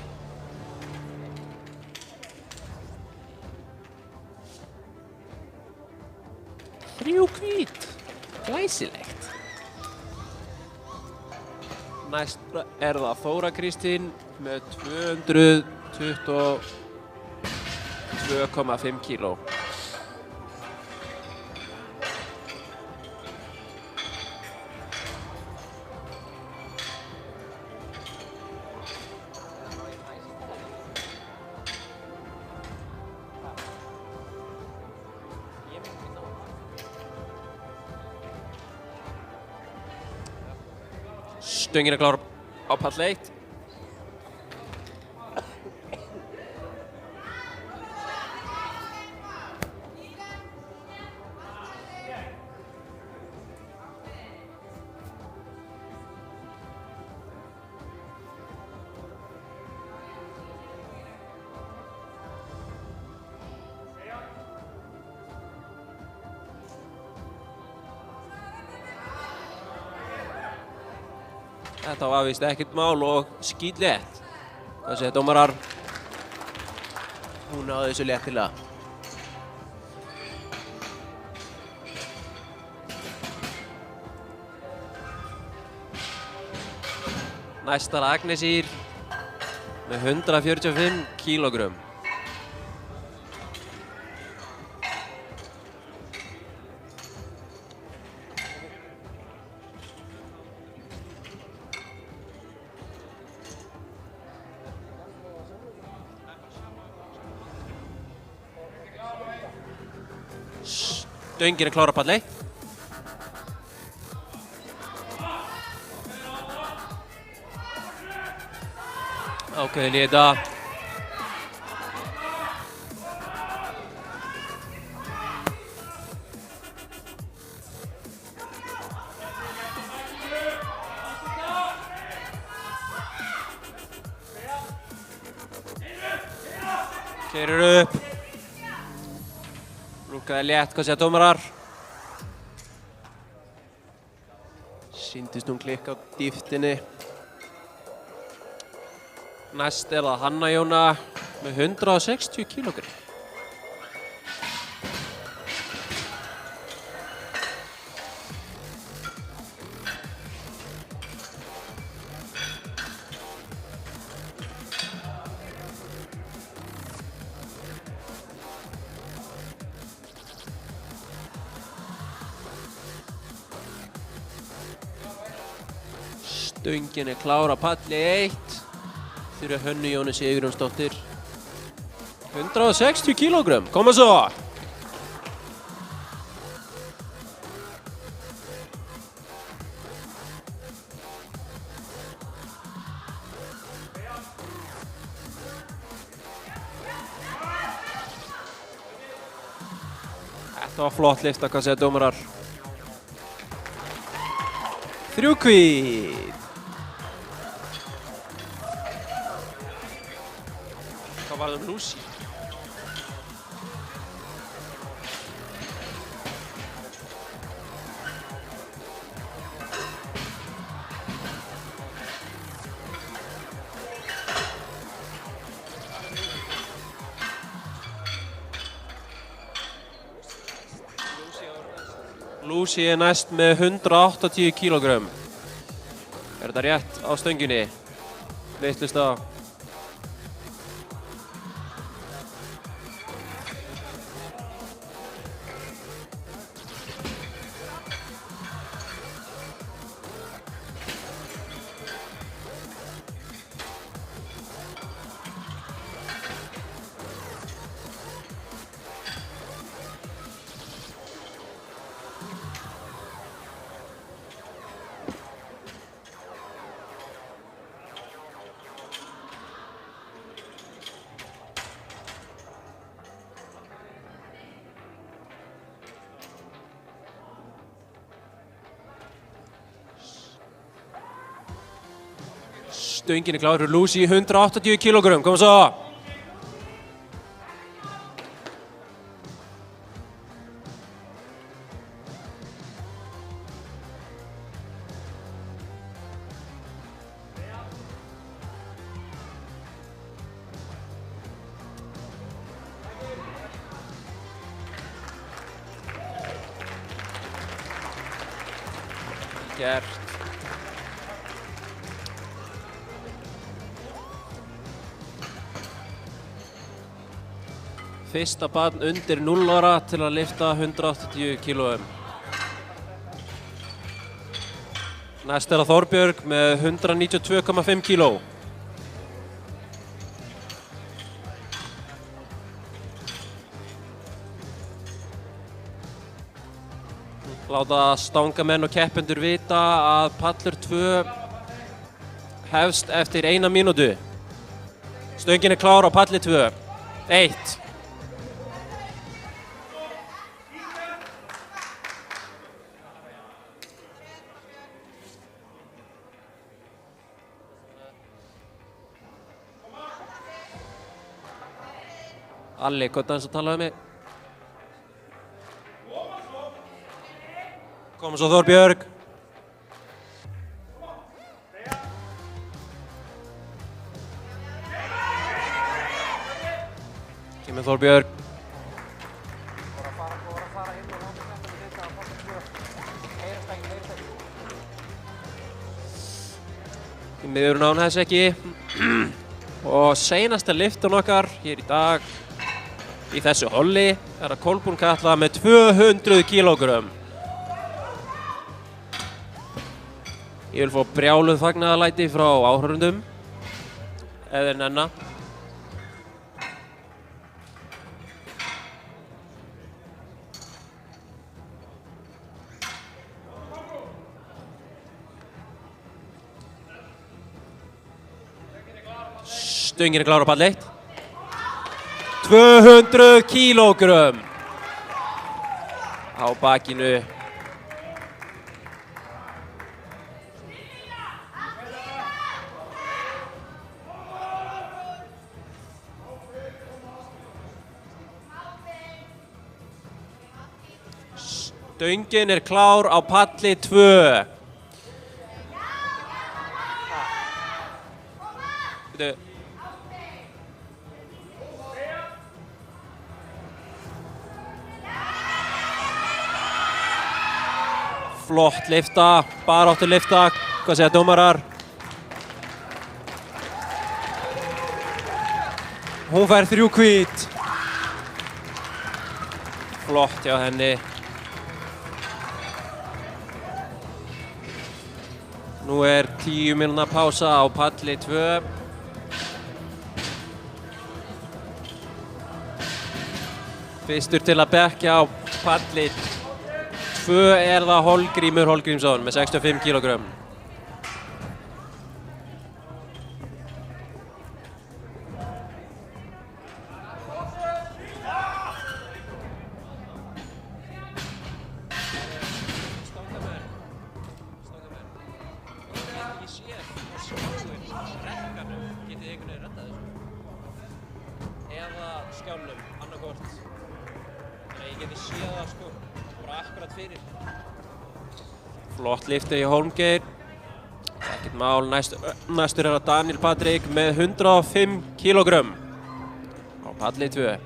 Speaker 2: Þrjú hvít. Glæsilegt. Næst er það Þóra Kristín með 222,5 kíló. Stöngin er klár á pall 1. Þetta var víst ekkert mál og skítlétt. Hvað segir dómarar? Hún náði þessu léttilega. Næsta er Agnes Ýr með 145 kílógrömm. Stöngin er klár á palli. Ákveðin í þetta. Keyrir upp. Lúkkaði létt, hvað segja dómarar? Sýndist hún klikka á dýftinni. Næst er það Hanna Jóna með 160 kílógrömm. Stöngin er klár á palli 1 fyrir Hönnu Jónu Sigurjónsdóttir. 160 kílógrömm, koma svo! Þetta var flott lyfta, hvað segja dómarar? 3 hvít. Hvað varð Lucy? Lucy er næst með 180 kílógrömm. Er þetta rétt á stönginni? Vitlaust á. Stöngin er klár fyrir Lucy, 180 kílógrömm, koma svo! Gert. Fyrsta barn undir 0 ára til að lyfta 180 kílóum. Næst er það Þorbjörg með 192,5 kíló. Láta stangamenn og keppendur vita að pallur 2 hefst eftir 1 mínútu. Stöngin er klár á palli 2. 1. Alli, hvað dans að tala um mig? Koma svo Þorbjörg. með Þórbjörg. Í miður náði þess ekki. Og seinasta lyftan okkar hér í dag í þessu holli er að Kolbrún Katla með 200 kílógrömm. Ég vil fá brjáluð fagnaðarlæti frá áhorfendum ef þeir nenna. Stöngin er klár á pall 1. 200 kílógrömm á bakinu. Stöngin er klár á palli 2. Flott lyfta, baráttu lyfta, hvað segja dómarar? Hún fær 3 hvít. Flott hjá henni. Nú er 10 mínútna pása á palli 2. Fyrstur til að bekkja á palli 2 er það Hólmgrímur Hólmgrímsson með 65 kílógrömm. Flott lyfti í Hólmgeir. Ekkert mál, næstur er að Daniel Patrik með 105 kílógrömm á palli 2.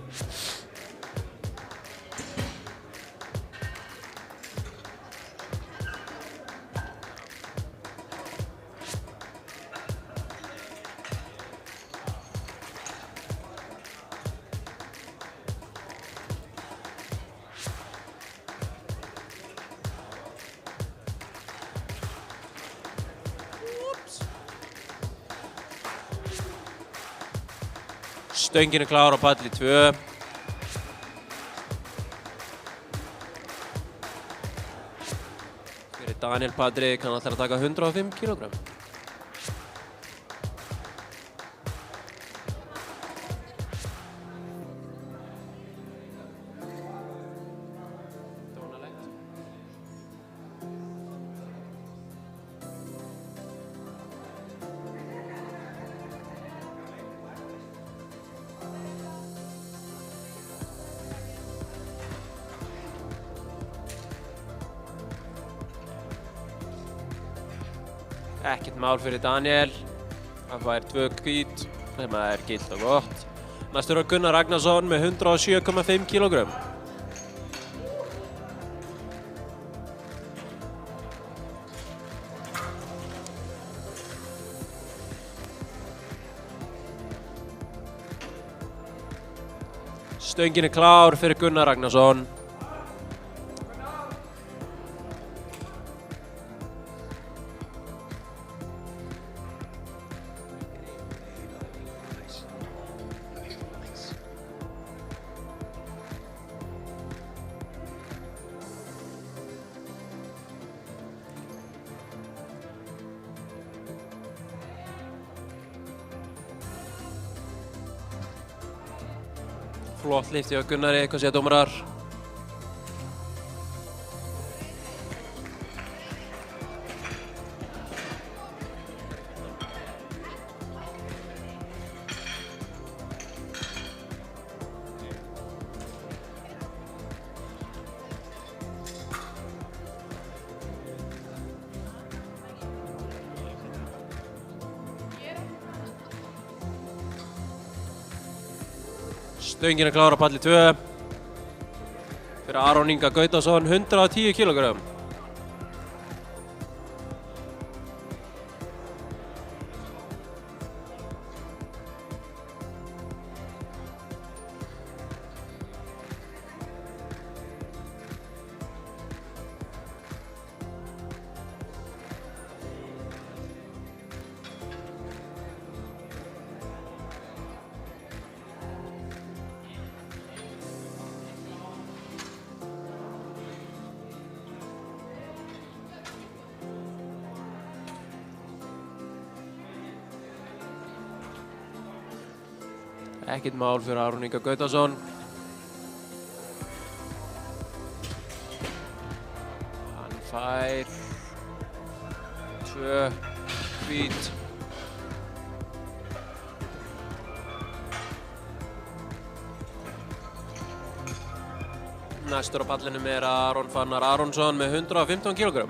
Speaker 2: Stöngin er klár á palli 2. Fyrir Daniel Patrik, hann ætlar að taka 105 kílógrömm. Ekkert mál fyrir Daniel. Hann fær 2 hvít, sem er gilt og gott. Næstur er Gunnar Ragnarsson með 107,5 kílógrömm. Stöngin er klár fyrir Gunnar Ragnarsson. Flott lyfti hjá Gunnari, hvað segja dómarar? Stöngin er klár á palli 2. Fyrir Aron Inga Gautason, 110 kg. Ekkert mál fyrir Aron Inga Gautason. Hann fær 2 hvít. Næstur á pallinum er Aron Fannar Aronsson með 115 kg.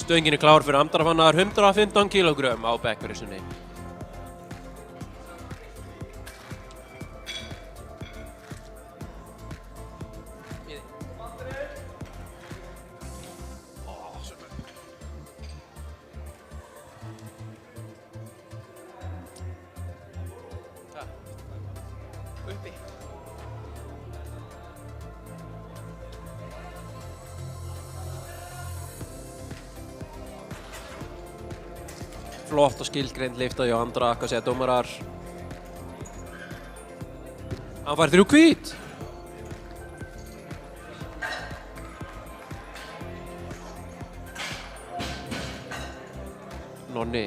Speaker 2: Stöngin er klár fyrir Andra Fannar, 115 kg á backpressunni. Uppi. Flott og skilgreind lyfta hjá Andra, hvað segja dómarar? Hann fær 3 hvít. Nonni.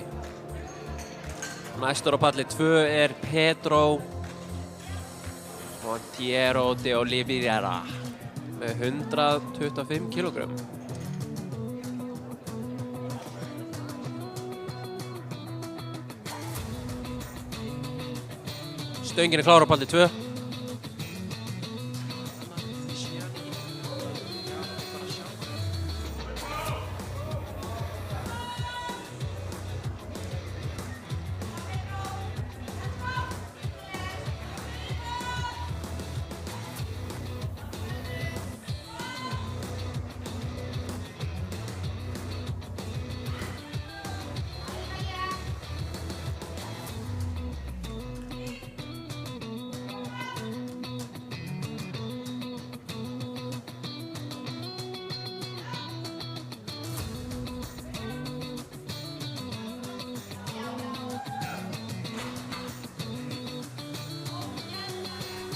Speaker 2: Næstur á palli 2 er Pedro Monteiro de Oliveira með 125 kg. Stöngin er klár á palli 2.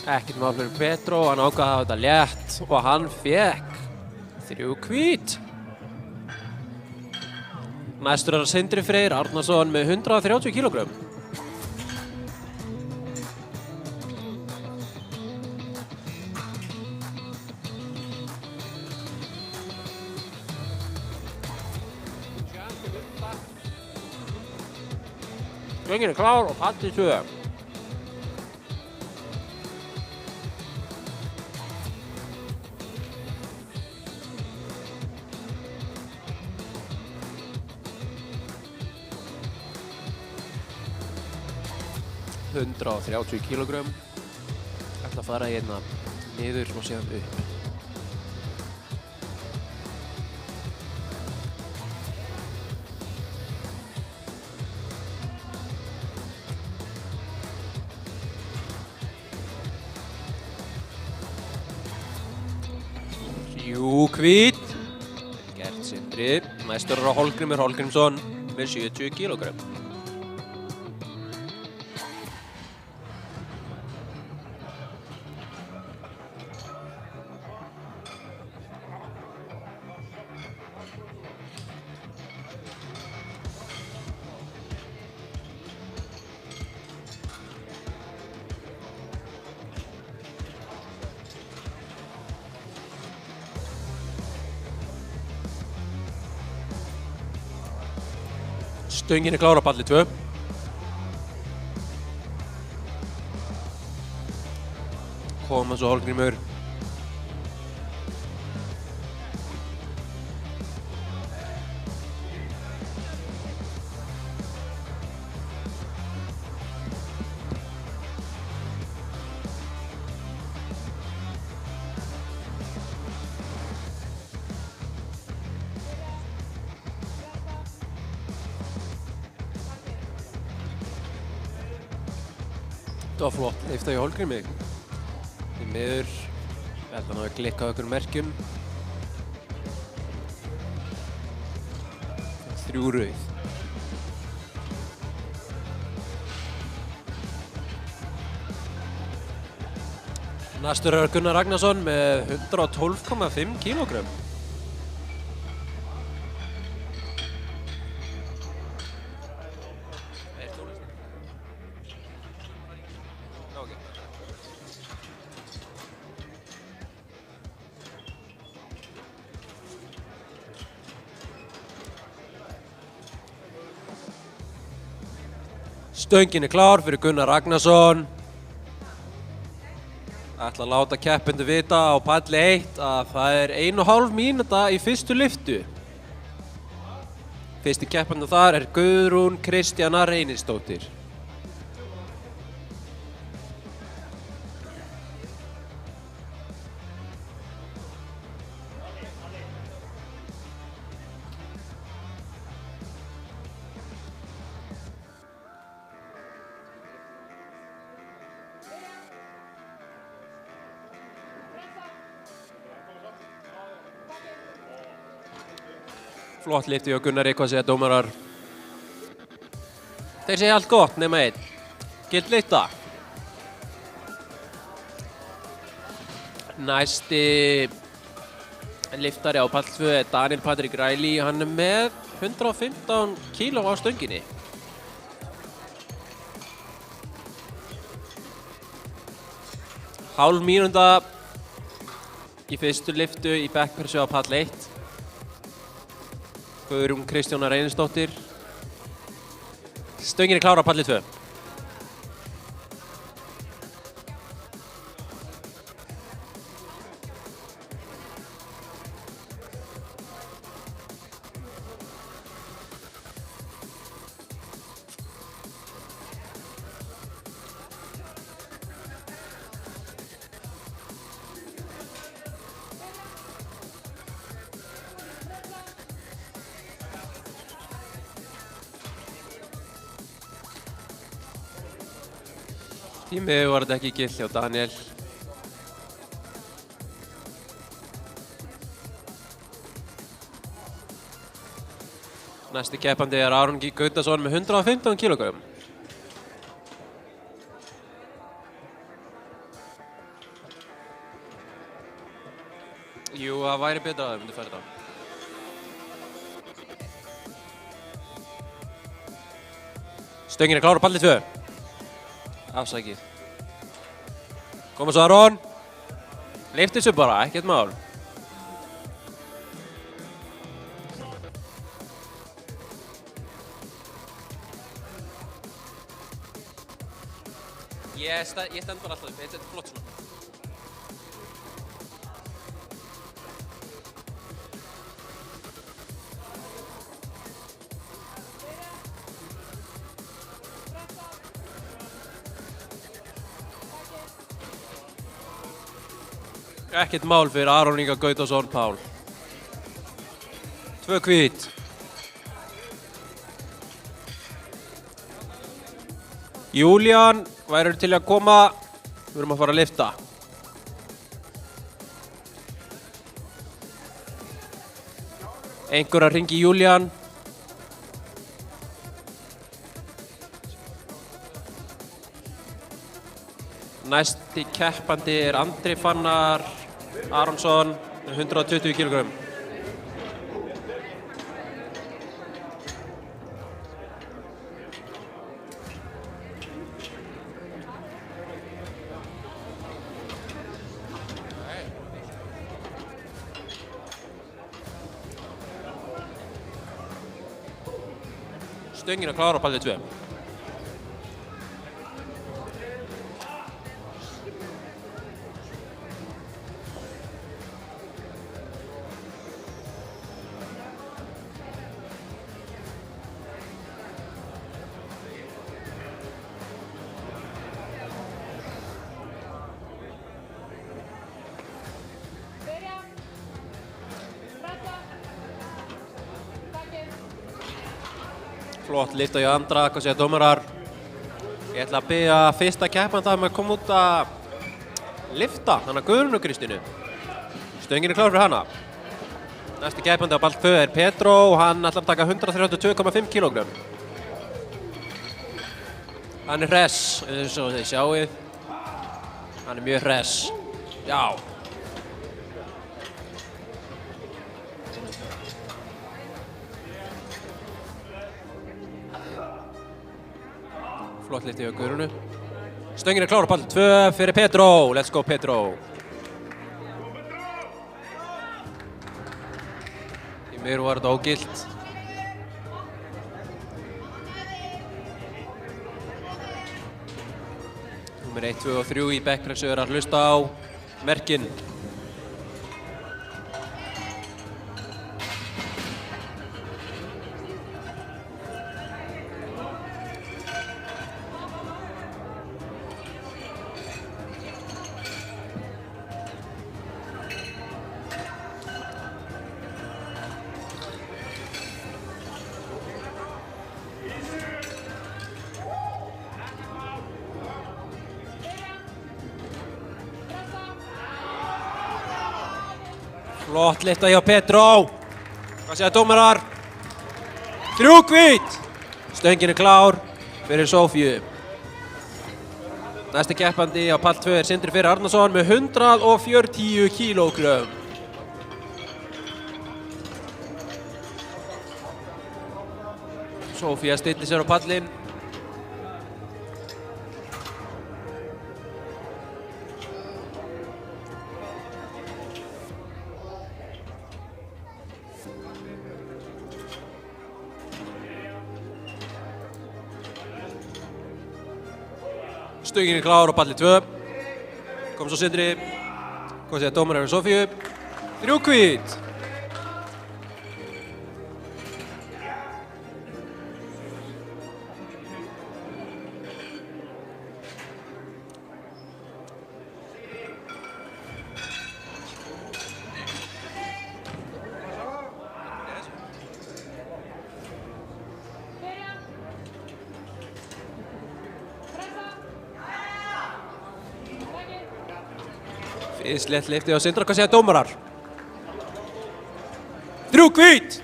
Speaker 2: Ekkert mál fyrir Pedro, hann ákvað að hafa þetta létt og hann fékk 3 hvít. Næstur er Sindri Freyr Arnarsson með 130 kg. Stöngin er klár og palli 2. Hundra og 30 kg. Ætla að fara hérna niður og síðan upp. Jú, hvít. Gert Sindri. Næstur er á Hólgrímur Hólgrímsson með 70 kg. Stöngin er klár á palli 2. Koma svo Hólmgrímur. Það var flott lyfta í Hólmgrími. Því miður, ég held að hann hafi klikkað okkur merkjum. 3 rauð. Næstur er Gunnar Ragnarsson með 112,5 kílógrömm. Stöngin er klár fyrir Gunnar Ragnarsson. Ætla að láta keppendur vita á palli 1 að það er 1,5 mínúta í fyrstu lyftu. Fyrsti keppendur þar er Guðrún Kristjana Reynisdóttir. Flott lyfti og Gunnar, hvað segja dómarar? Þeir segja allt gott nema einn. Gild lyfta. Næsti lyftari á pall 2 er Daniel Patrik Ræli. Hann er með 115 kíló á stönginni. Hálf mínúta í fyrstu lyftu í backpressu á pall 1. Guðrún Kristjana Reynisdóttir. Stöngin er klár á palli 2. Því miður var þetta ekki gilt hjá Daniel. Næsti keppandi er Aron G. Gautason með 115 kílógrömm. Jú, það væri betra að það myndi færa þetta. Stöngin er klár á palli 2. Afsakið. Koma svo Aron. Lyfti þessu bara, ekkert mál. Ég stend bara alltaf upp, þetta er flott svona. Ekkert mál fyrir Aron Inga Gautason Pál. 2 hvít. Júlían værirðu til að koma. Við erum að fara að lyfta. Einhver að hringi Júlían. Næsti keppandi er Andri Fannar Aronsson, 120 kílógrömm. Stöngin er klár á palli 2. Flott lyfta hjá Andra, hvað segja dómarar? Ég ætla að biðja fyrsta keppanda að koma út að lyfta, hana Guðrúnu Kristínu. Stöngin klár fyrir hana. Næsti keppandi á ball 2 er Pedro og hann ætlar að taka 132,5 kg. Hann er hress, eins og þið sjáið. Hann er mjög hress. Já. Flott lyfti hjá Guðrúnu. Stöngin klár á ball 2 fyrir Pedro. Let's go Pedro. Í mér var þetta ógilt. Númer 1, 2 og 3 í backpressu er að hlusta á merkin. Flott lyfta hjá Pedro. Hvað segja dómarar? 3 hvít. Stöngin er klár fyrir Sofíu. Næsti keppandi á pall 2 er Sindri Freyr Arnarsson með 140 kg. Sofía stillir sér á pallinn. Stöngin er klár á palli 2. Kom svo Sindri. Hvað segja dómarar um Sofíu? 3 hvít. Slett lyfti á Sindra, hvað segja dómarar? 3 hvít!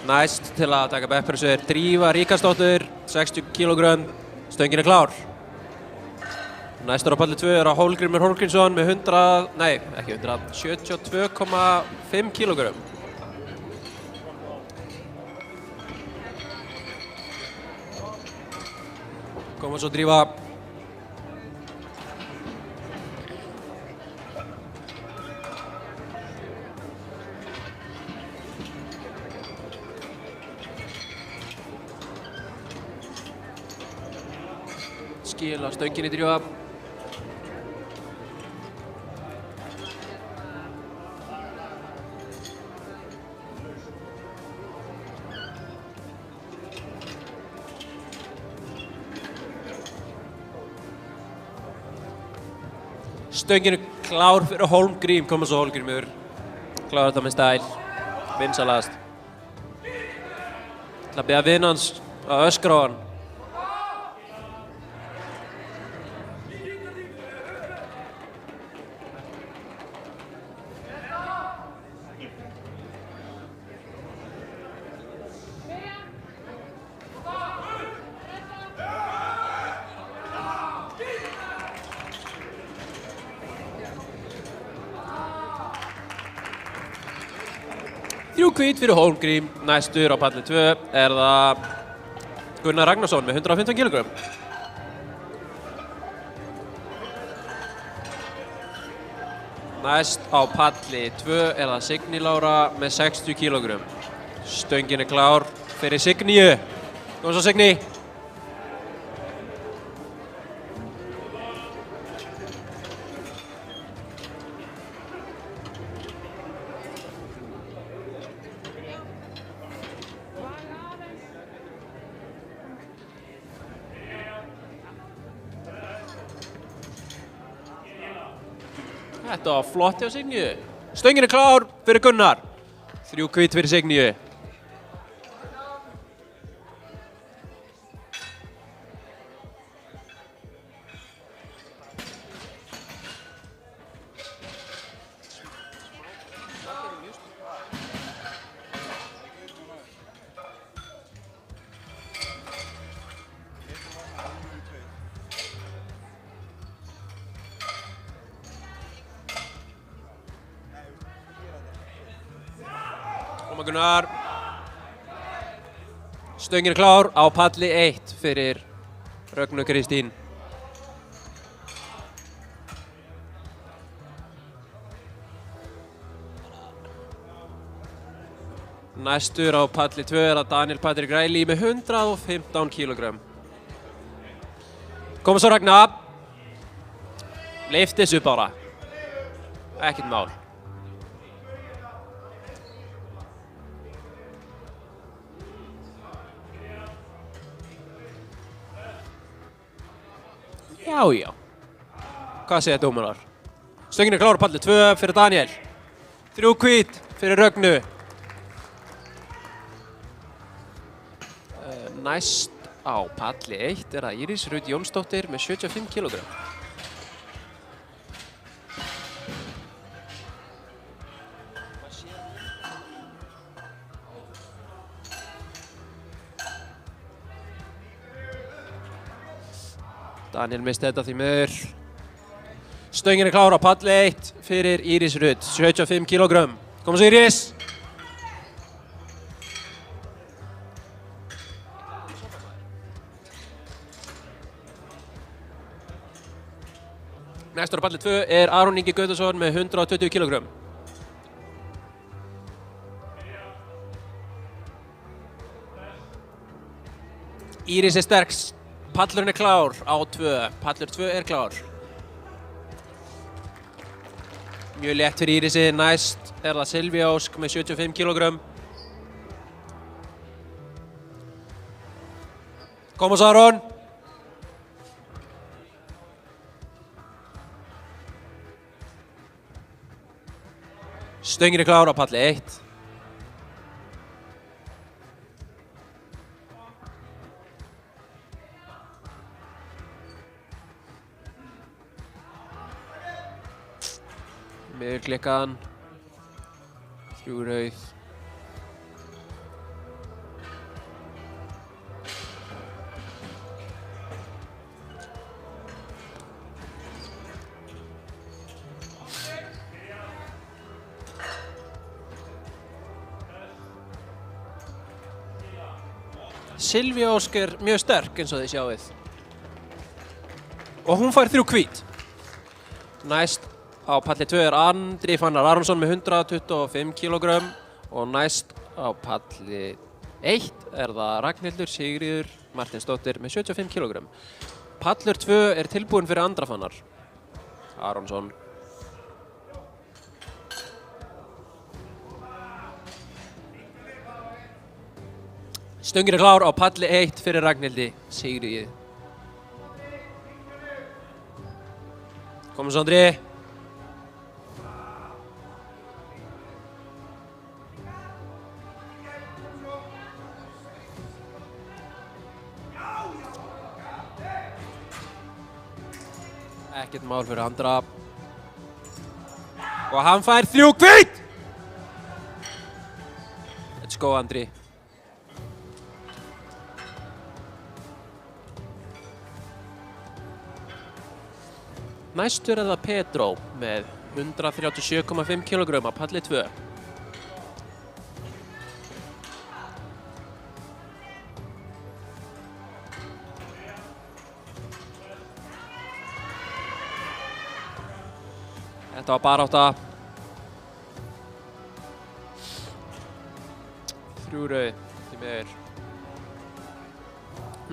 Speaker 2: Næst til að taka backpressu er Drífa Ríkharðsdóttir, 60 kg, stöngin er klár. Næstur á palli 2 er að Hólgrímur Hólgrímsson með 72,5 kg. Koma svo Drífa. Skila stöngin í Drífa. Stöngin er klár fyrir Hólmgrím, koma svo Hólmgrímur. Klára þetta með stæl, vinsalast. Það er að biðja vinn hans að öskra á hann. Hvít fyrir Hólmgrím. Næstur á palli 2 er það Gunnar Ragnarsson með 115 kg. Næst á palli 2 er það Signý Lára með 60 kg. Stöngin er klár fyrir Signíu. Kom svo Signý. Þetta var flott hjá Signíu. Stöngin er klár fyrir Gunnar. 3 hvít fyrir Signíu. Gunnar. Stöngin er klár á palli 1 fyrir Rögnu Kristín. Næstur á palli 2 er að Daniel Patrik Ræli með 115 kg. Koma svo Ragna. Lyft þessu bara. Ekkert mál. Já, já. Hvað segja dómarar? Stöngin er klár á palli 2 fyrir Daniel. 3 hvít fyrir Rögnu. Næst á palli 1 er að Íris Rut Jónsdóttir með 75 kg. Daniel misti þetta því miður. Stöngin er klár á palli 1 fyrir Íris Rut, 75 kg. Koma svo Íris! Næstur á palli 2 er Aron Ingi Gautasson með 120 kg. Íris er sterk. Pallurinn er klár á 2. Pallur 2 er klár. Mjög létt fyrir Írisi. Næst er það Silvía Ósk með 75 kg. Koma svo Aron. Stöngin er klár á palli 1. Miðurklikkan. 3 rauð. Silvía Ósk er mjög sterk eins og þið sjáið. Og hún fær 3 hvít. Næst á palli 2 er Andri Fannar Aronsson með 125 kg. Og næst á palli 1 er það Ragnhildur Sigríður Martinsdóttir með 75 kg. Pallur 2 er tilbúinn fyrir Andra Fannar Aronsson. Stöngin er klár á palli 1 fyrir Ragnhildi Sigríði. Koma svo Andri. Ekkert mál fyrir Andra. Og hann fær 3 hvít! Let's go Andri. Næstur er það Pedro með 137,5 kg á palli 2. Þetta var barátta. 3 rauð því miður.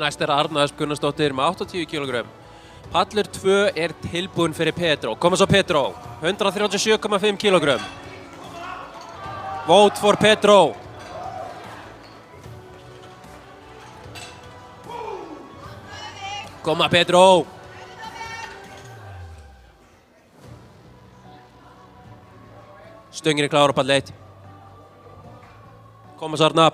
Speaker 2: Næst er Arna Ösp Gunnarsdóttir með 80 kg. Pallur 2 er tilbúinn fyrir Pedro. Koma svo Pedro. 137,5 kg. Vote for Pedro. Koma Pedro. Stöngin er klár á palli 1. Koma svo Arna.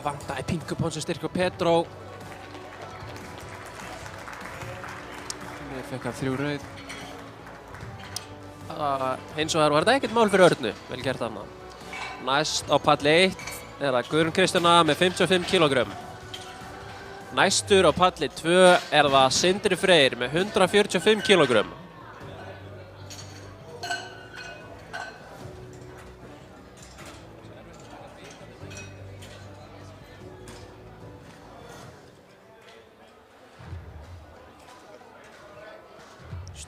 Speaker 2: vantaði Pinkupons styrk á Pedro. Mér fekk hann 3 rauð. Hins vegar var þetta ekkert mál fyrir Örnu, vel gert þarna. Næst á palli 1 er það Guðrún Kristjána með 55 kg. Næstur á palli 2 er það Sindri Freyr með 145 kg.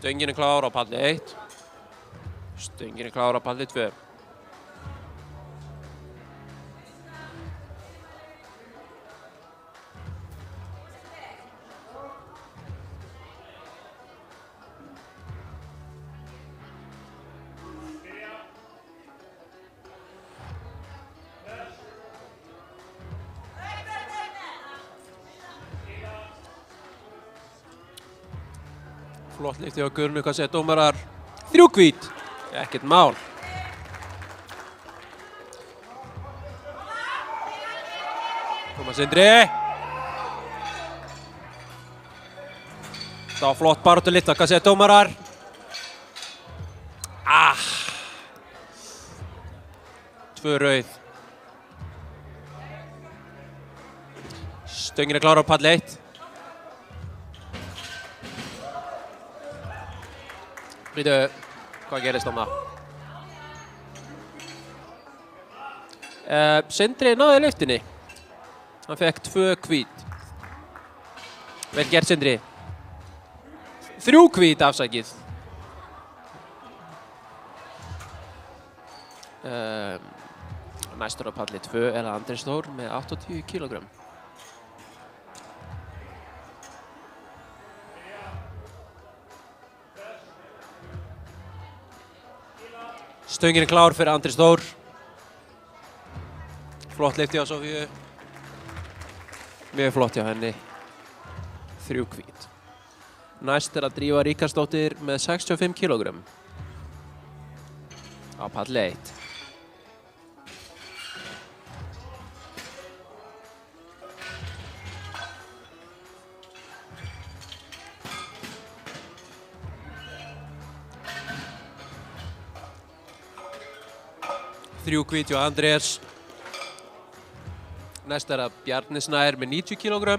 Speaker 2: Stöngin er klár á palli 1. Stöngin er klár á palli 2. Flott lyfti á Guðrúnu, hvað segja dómarar? 3 hvít, ekkert mál. Koma Sindri. Það var flott baráttu lyfta, hvað segja dómarar? Ah! 2 rauð. Stöngin er klára á palli 1. Býtu, hvað gerist þarna? Sindri náði lyftinni. Hann fekk 2 hvít. Vel gert Sindri. 3 hvít afsakið. Næstur á palli 2 er það Andrés Þór með 80 kg. Stöngin er klár fyrir Andrés Þór. Flott lyfti á Sofíu. Mjög flott hjá henni. 3 hvít. Næst er að Drífa Ríkharðsdóttir með 65 kg. Á palli 1. Þrjú hvít hjá Andrés. Næst er að Bjarni Snær með 90 kg.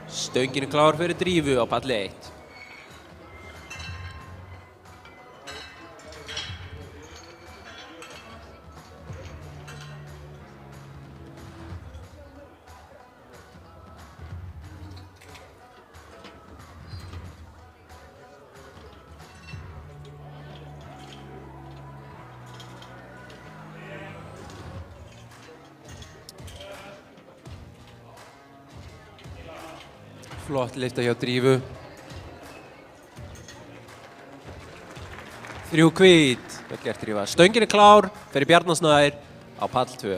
Speaker 2: Stöngin er klár fyrir Drífu á palli 1. Flott lyfta hjá Drífu. 3 hvít. Vel gert Drífa. Stöngin er klár fyrir Bjarni Snær á pall 2.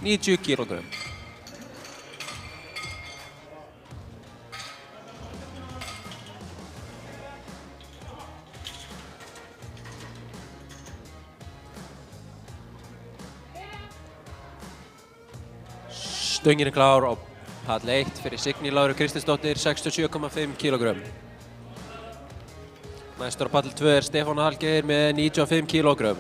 Speaker 2: 90 kg. Stöngin er klár á pall 1 fyrir Signý Láru Kristinsdóttir, 67,5 kg. Næstur á pall 2 er Stefán Hallgeir með 95 kg.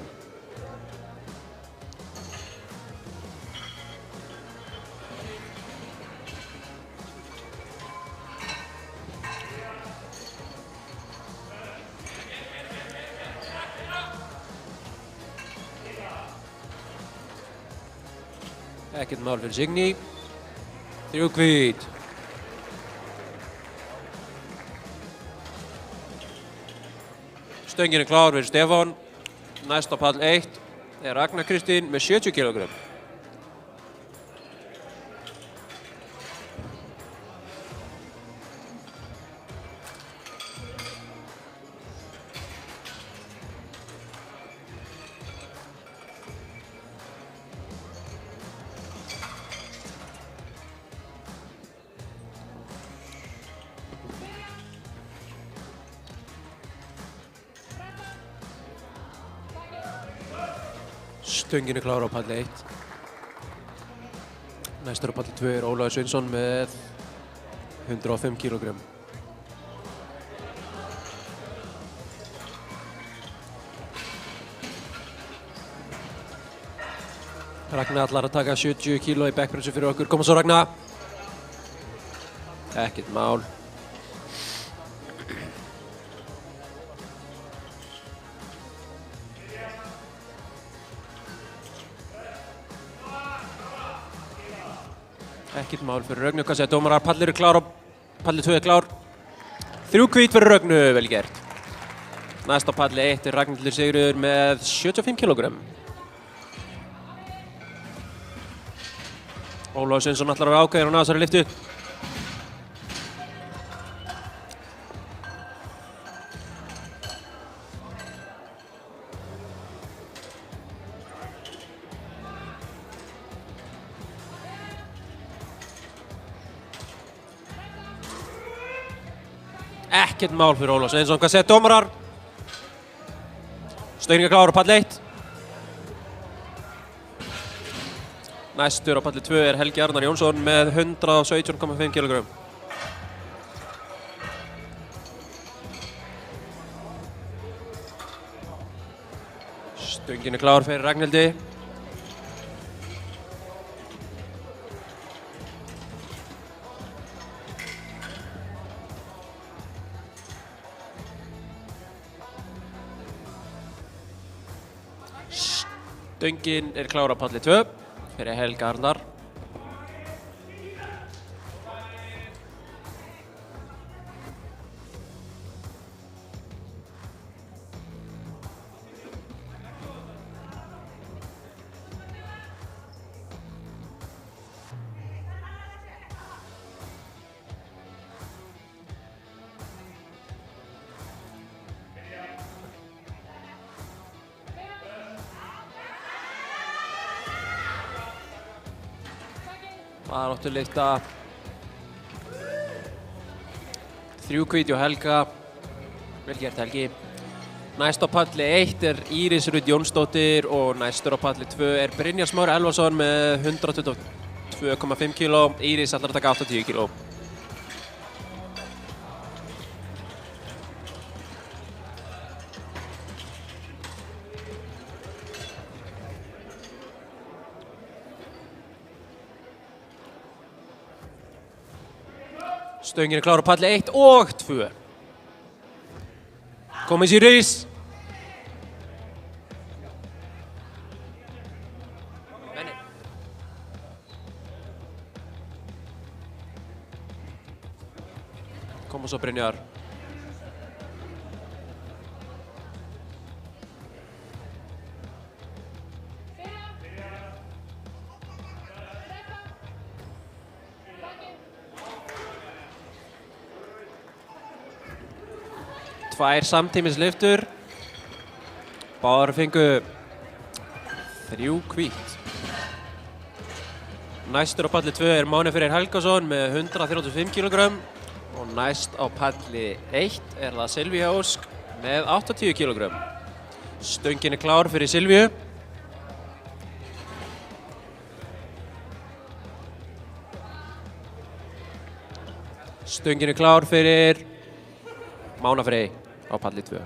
Speaker 2: Ekkert mál fyrir Signý. 3 hvít. Stöngin er klár fyrir Stefán. Næst á pall 1 er Ragnar Kristín með 70 kg. Stöngin er klár á palli 1. Næstur á palli 2 er Ólafur Sveinsson með 105 kg. Ragnar ætlar að taka 70 kg í backpressu fyrir okkur. Koma svo Ragnar. Ekkert mál. Ekkert mál fyrir Rögnu. Hvað segja dómarar? Palli eru klár og palli 2 er klár. 3 hvít fyrir Rögnu, vel gert. Næst á palli 1 er Ragnhildur Sigríður með 75 kg. Ólafur Sveinsson ætlar að vera ákveðinn á þessari lyftu. Ekkert mál fyrir Ólafur Sveinsson. Hvað segja dómarar? Stöngin er klár á palli 1. Næstur á palli 2 er Helgi Arnar Jónsson með 117,5 kg. Stöngin er klár fyrir Ragnhildi. Stöngin er klár á palli 2 fyrir Helga Arnar. Baráttulyfta. 3 hvít hjá Helga. Vel gert Helgi. Næst á palli 1 er Íris Rut Jónsdóttir og næstur á palli 2 er Brynjar Smári Elvarsson með 122,5 kg. Íris ætlar að taka 80 kg. Stöngin er klár á palli 1 og 2. Komið sér Íris. Koma svo Brynjar. Tvær samtímislyftur. Báðar fengu 3 hvít. Næstur á palli 2 er Máni Freyr Helgason með 135 kg. Og næst á palli 1 er það Silvíu Ósk með 80 kg. Stöngin er klár fyrir Silvíu. Stöngin er klár fyrir Mána Frey á palli 2.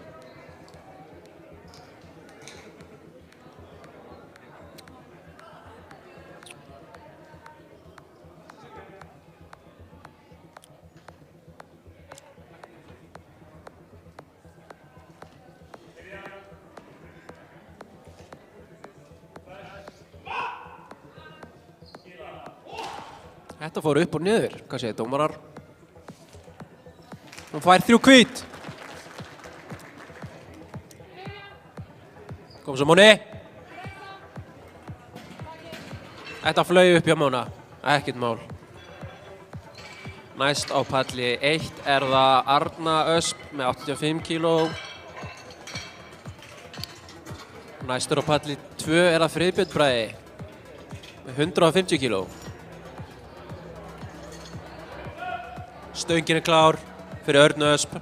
Speaker 2: Þetta fór upp og niður. Hvað segir dómarar? Hún fær 3 hvít. Kom svo Máni. Þetta flaug upp hjá Mána. Ekkert mál. Næst á palli 1 er það Arna Ösp með 85 kg. Næstur á palli 2 er það Friðbjörn Bragi með 150 kg. Stöngin er klár fyrir Örnu Ösp.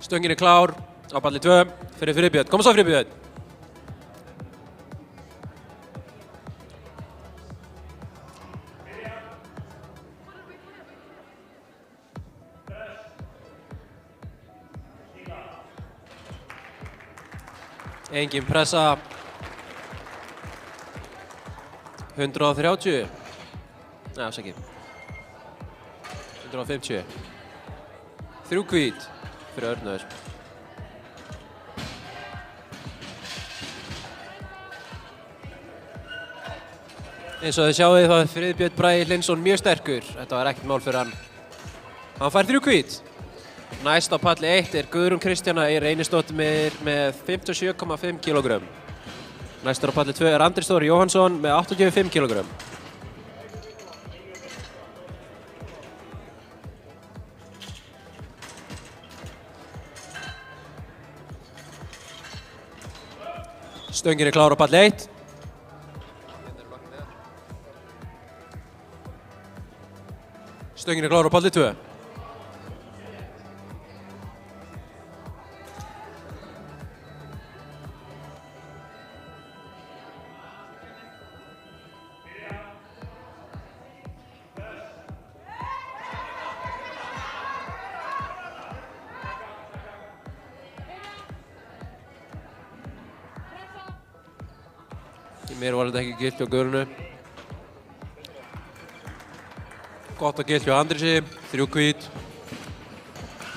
Speaker 2: Stöngin er klár á palli 2 fyrir Friðbjörn. Kom svo Friðbjörn. Engin pressa. 130. Nei, afsakið. 150. 3 hvít fyrir Örnur. Eins og þið sjáið þá er Friðbjörn Bragi Hlynsson mjög sterkur. Þetta var ekkert mál fyrir hann. Hann fær 3 hvít. Næst á palli 1 er Guðrún Kristjana Einarsdóttir með 57,5 kg. Næstur á palli 2 er Andri Þór Jóhannsson með 85 kg. Stöngin er klár á palli 1. Stöngin er klár á palli 2. Mér var þetta ekki gilt hjá Guðrúnu. Gott og gilt hjá Andrisi, 3 hvít.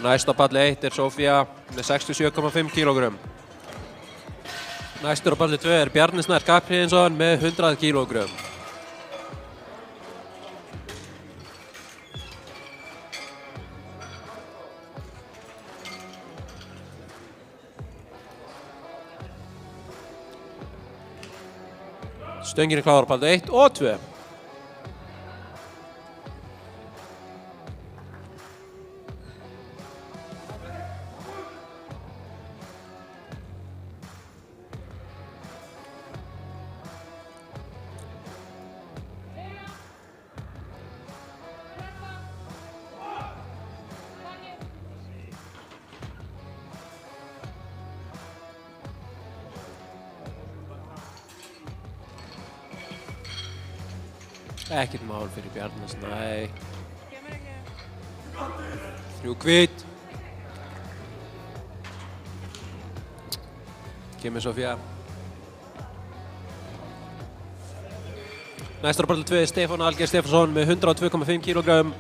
Speaker 2: Næst á palli 1 er Sofía með 67,5 kg. Næstur á palli 2 er Bjarni Snær Skarphéðinsson með 100 kg. Stöngin er klár á palli 1 og 2. Ekkert mál fyrir Bjarni Snæ. 3 hvít. Kemur Sofía. Næstur á palli 2 er Stefán Algeir Stefánsson með 102,5 kg.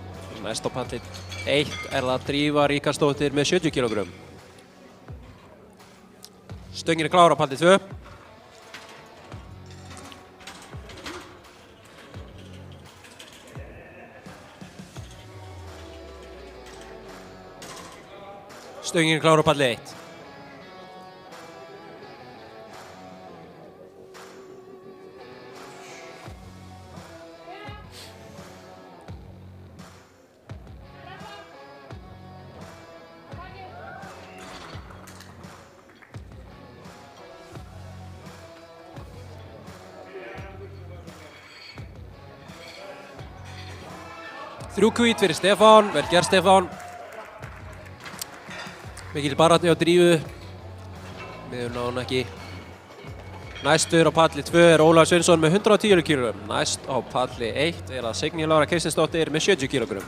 Speaker 2: Næst á palli 1 er það Drífa Ríkharðsdóttir með 70 kg. Stöngin er klár á palli 2. Stöngin er klár á palli 1. Þrjú hvít fyrir Stefán, vel gert Stefán. Mikil baráttu á Drífu. Miður náði hún ekki. Næstur á palli 2 er Ólafur Sveinsson með 110 kg. Næst á palli 1 er það Signý Lára Kristinsdóttir með 70 kg.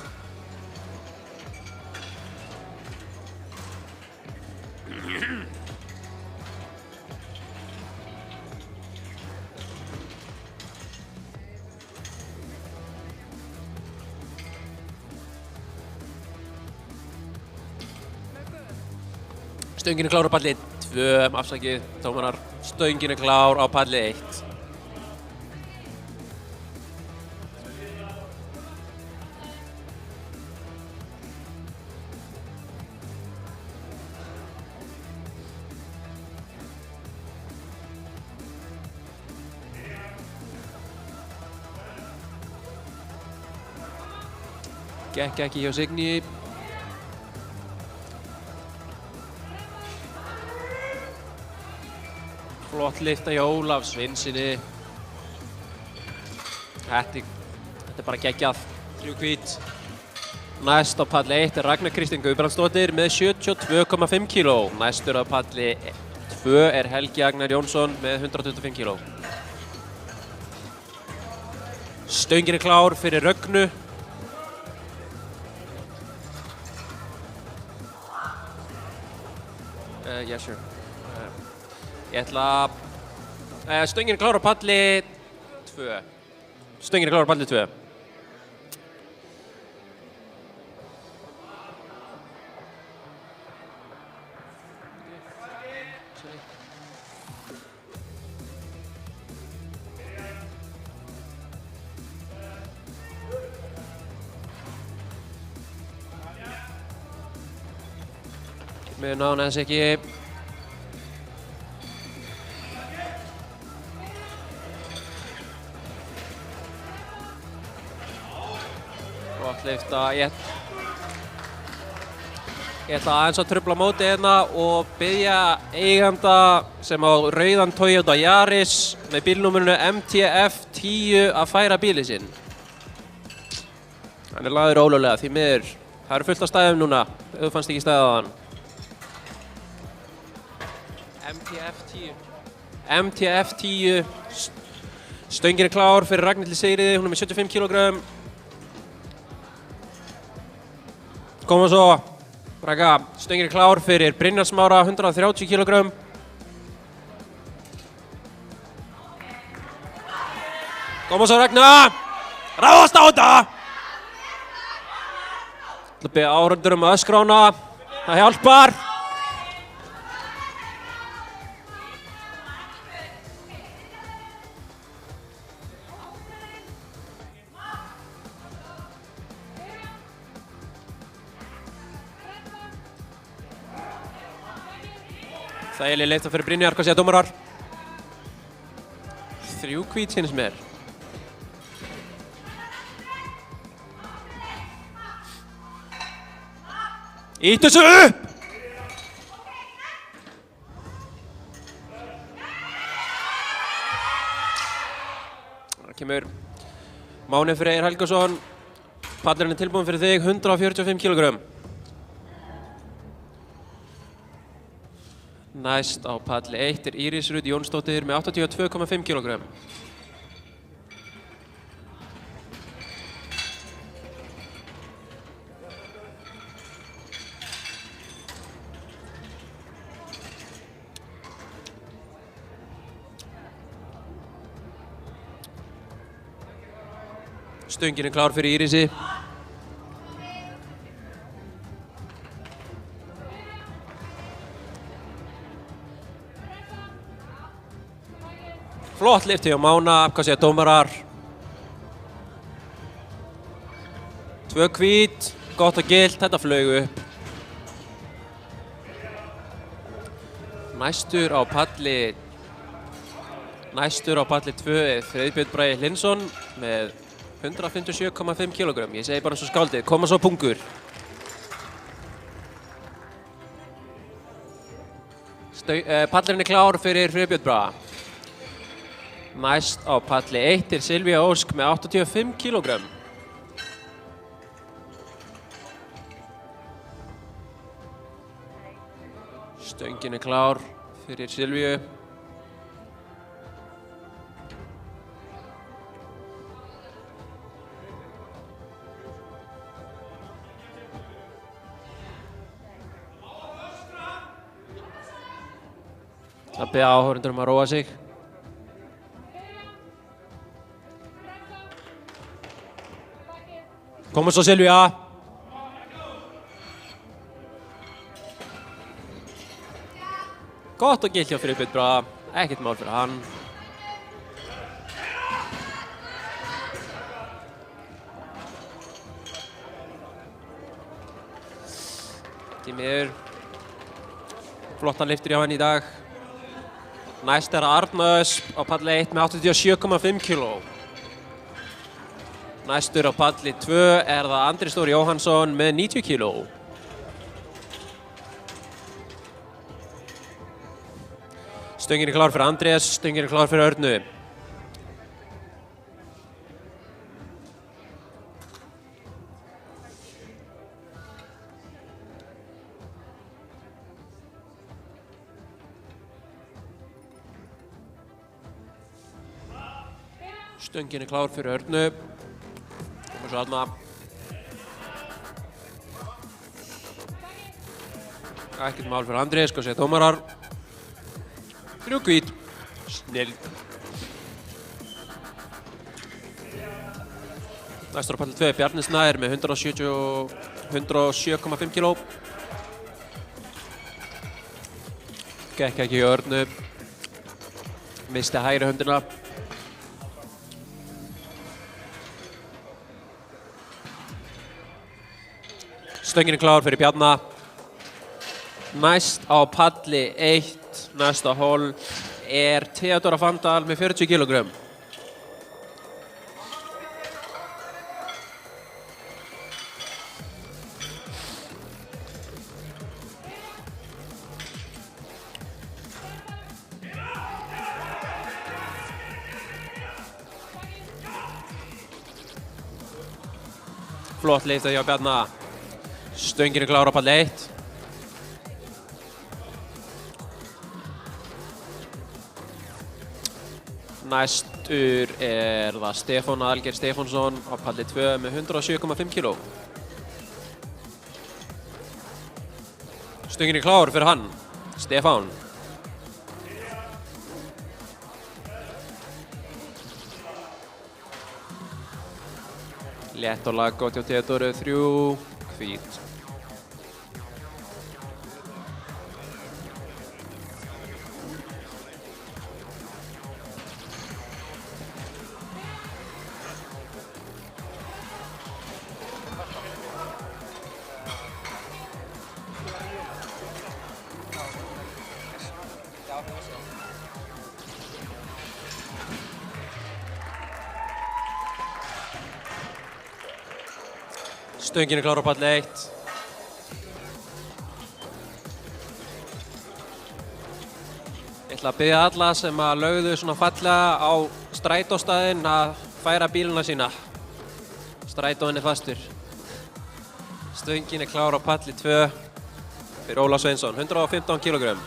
Speaker 2: Stöngin er klár á palli 2, afsakið, dómarar. Stöngin er klár á palli 1. Gekk ekki hjá Signý. Flott lyfta hjá Ólaf Sveinsinni. Þetta er bara geggjað. 3 hvít. Næst á palli 1 er Ragnar Kristín Guðbrandsdóttir með 72,5 kg. Næstur á palli 2 er Helgi Agnar Jónsson með 125 kg. Stöngin er klár fyrir Rögnu. Yes, sure. Ég ætla að... Stöngin er klár á palli 2. Stöngin er klár á palli 2. Við náum þess ekki. Gott lyfta. Ég ætla aðeins að trufla mótið hérna og biðja eiganda sem á rauðan Toyota Yaris með bílnúmerinu MTF10 að færa bílinn sinn. Hann er lagður ólöglega því miður. Það eru fullt af stæðum núna, ef þú fannst ekki stæðið á hann. MTF10. Stöngin er klár fyrir Ragnhildi Sigriði, hún er með 75 kg. Koma svo, Ragga. Stöngin er klár fyrir Brynjar Smára, 130 kg. Koma svo, Ragna. Ráðast á þetta! Það er beðið áhorfendur að öskra á hana. Það hjálpar. Þægileg leifta fyrir Brynjar, hvað segja dómarar? 3 hvít hins mér. Ítt þessu upp! Það kemur Máni Freyr Helgason. Pallurinn er tilbúinn fyrir þig, 145 kg. Næst á palli 1 er Íris Rut Jónsdóttir með 82,5 kg. Stöngin er klár fyrir Írisi. Flott lyfti hjá Mána, hvað segja dómarar? 2 hvít, gott og gilt, þetta flaug upp. Næstur á palli 2 er Friðbjörn Bragi Hlynsson með 157,5 kg. Ég segi bara eins og skáldið, koma svo pungur. Pallurinn er klár fyrir Friðbjörn Braga. Næst á palli 1 er Silvía Ósk með 85 kg. Stöngin er klár fyrir Silvíu. Það beða áhorfendur að róa sig. Koma svo Silvía. Gott og gilt hjá Friðbjörn Braga, ekkert mál fyrir hann. Því miður. Flottan lyftur hjá henni í dag. Næst er Arna Ösp á palli 1 með 87,5 kg. Næstur á palli 2 er það Andri Stór Jóhannsson með 90 kg. Stöngin er klár fyrir Andrés, stöngin er klár fyrir Örnu. Stöngin klár fyrir Örnu. Og svo þarna. Ekkert mál fyrir Andri, sko segja dómarar. 3 hvít. Snill. Næstur á palli 2 Bjarni Snær með 107,5 kg. Gekk ekki í Örnu. Misti hægri höndina. Stöngin klár fyrir Bjarna. Næst á palli 1, næsta hol, Theodóra Fandal með 40 kg. Flott lyfta hjá Bjarna. Stöngin klár á palli 1. Næstur það Stefán Aðalgeir Stefánsson á palli 2 með 107,5 kg. Stöngin klár fyrir hann, Stefán. Létt og laggott hjá Theodóru, 3 hvít. Stöngin klár á palli 1. Ég ætla að biðja alla sem að lögðu svona fallega á strætóstaðinn að færa bíluna sína. Strætóinn fastur. Stöngin klár á palli 2 fyrir Ólaf Sveinsson, 115 kg.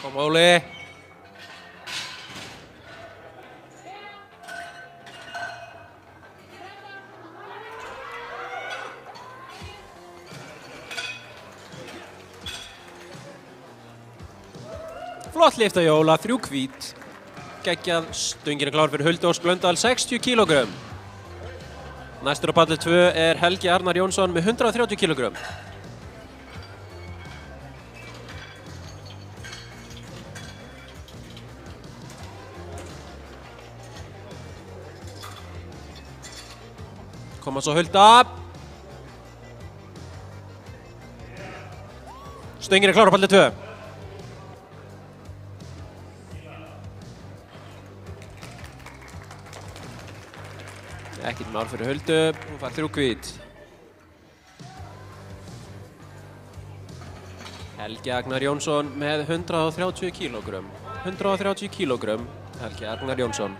Speaker 2: Kom Óli. Flott lyfta hjá Óla, 3 hvít. Geggjað. Stöngin klár fyrir Huldu Ósk Blöndal, 60 kg. Næstur á palli 2 Helgi Arnar Jónsson með 130 kg. Koma svo Hulda. Stöngin klár á palli 2. Ekkert mál fyrir Huldu, hún fær 3 hvít. Helgi Agnar Jónsson með 130 kg. 130 kg, Helgi Agnar Jónsson.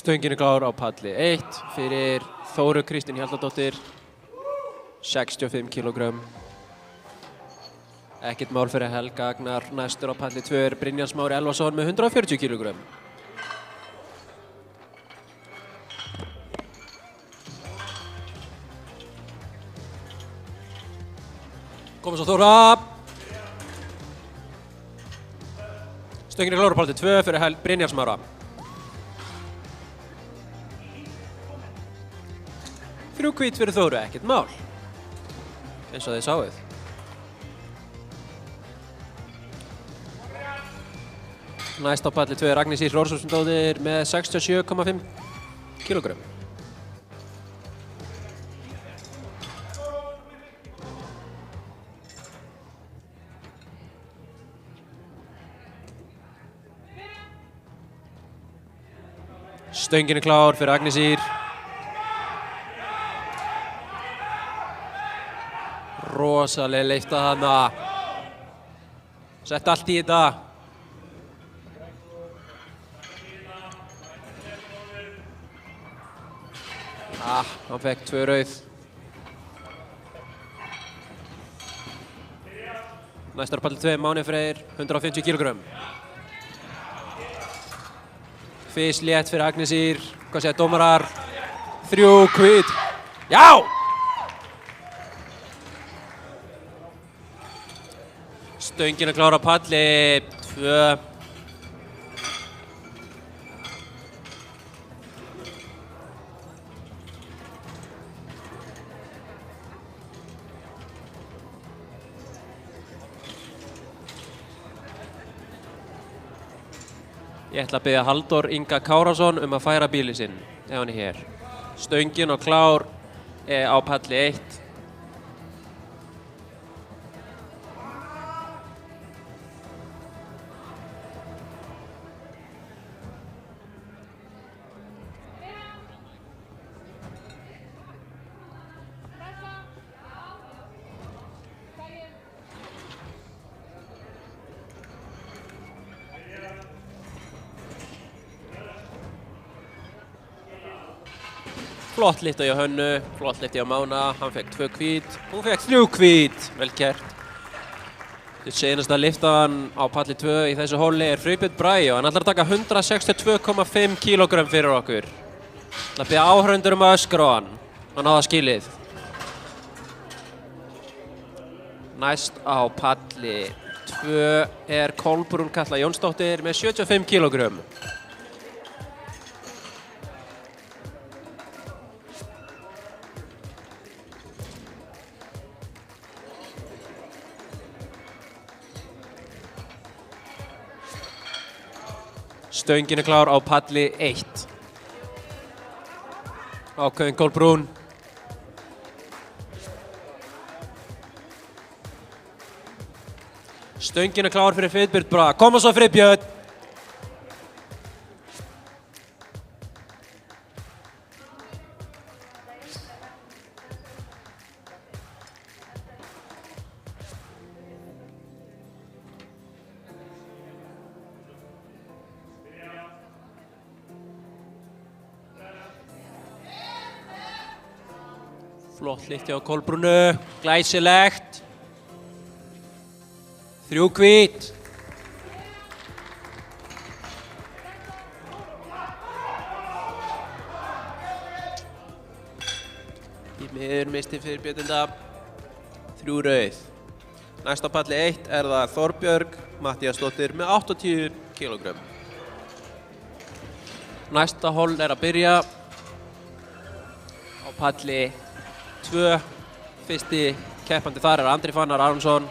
Speaker 2: Stöngin klár á palli 1 fyrir Þóru Kristín Hjaltadóttir, 65 kg. Ekkert mál fyrir Helga Agnar. Næstur á palli 2 Brynjar Smári Elvason með 140 kg. Koma svo Þóra. Stöngin klár á palli 2 fyrir Brynjar Smára. 3 hvít fyrir Þóru, ekkert mál. Eins og þið sáuð. Næst á palli 2 Ragnhís Ýr Rórsdóttir með 67,5 kg. Stöngin klár fyrir Agnesír. Rosalega leifta þarna. Sett allt í þetta. Hann fekk 2 rauð. Næstar palli 2, Máni Freyr, 150 kg. Fyrst létt fyrir Agnesír. Hvað segja dómarar? 3 hvít. Já! Stöngin að klára palli 2. Ég ætla að biðja Halldór Inga Kárason að færa bílinn sinn, ef hann hér. Stöngin og klár á palli 1. Flott lyfta hjá Hönnu, flott lyfta hjá Mána, hann fekk 2 hvít, hún fekk 3 hvít, vel gert. Seinasta lyftan á palli 2 í þessu hóli Freybjörn Bragi og hann ætlar að taka 162,5 kg fyrir okkur. Það ætla að biðja áhorfendur að öskra á hann á það skilið. Næst á palli 2 Kolbrún Katla Jónsdóttir með 75 kg. Stöngin klár á palli 1. Ákveðin Kolbrún. Stöngin klár fyrir Freybjörn Bragi. Koma svo Freybjörn. Flott lyfti á Kolbrúnu, glæsilegt. 3 hvít. Í miður misti fyrir Björnunda 3 rauð. Næst á palli 1 það Þorbjörg Matthíasdóttir með 80 kg. Næsta hól að byrja á palli 2. Fyrsti keppandi þar Andri Fannar Aronsson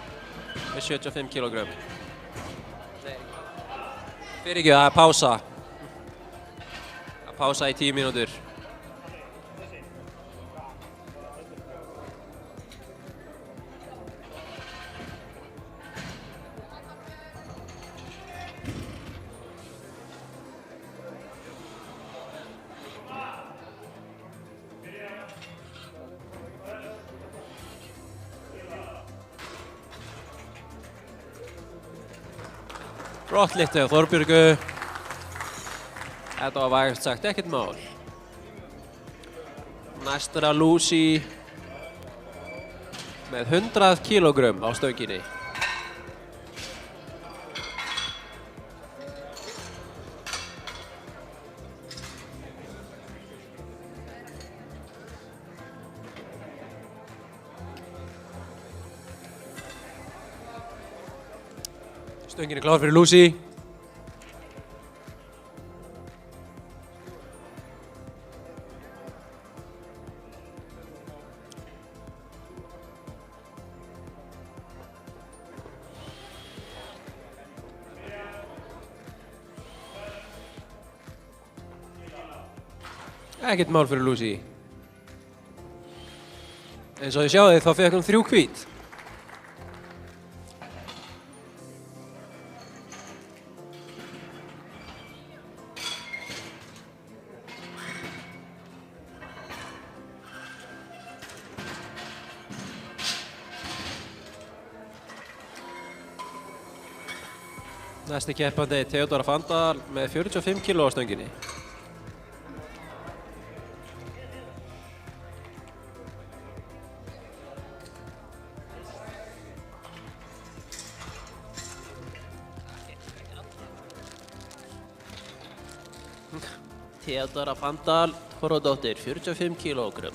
Speaker 2: með 75 kg. Fyrirgefðu, það pása. Pása í 10 mínútur. Flott lyfti á Þorbjörgu. Þetta var vægast sagt ekkert mál. Næst Lucy með 100 kg á stönginni. Stöngin klár fyrir Lucy. Ekkert mál fyrir Lucy. Eins og þið sjáðu þá fekk hún 3 hvít. Næsti keppandi er Theodora Fandal með 45 kg á stönginni. Theodora Fandal, Þórodóttir, 45 kg.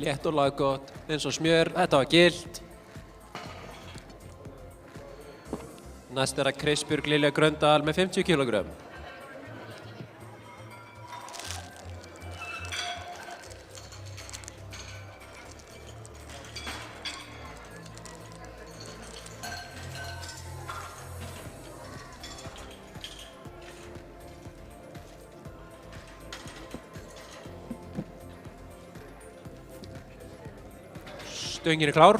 Speaker 2: Létt og laggott, eins og smjör, þetta var gilt. Næst er að Kristbjörg Lilja Gröndal með 50 kg. Stöngin er klár.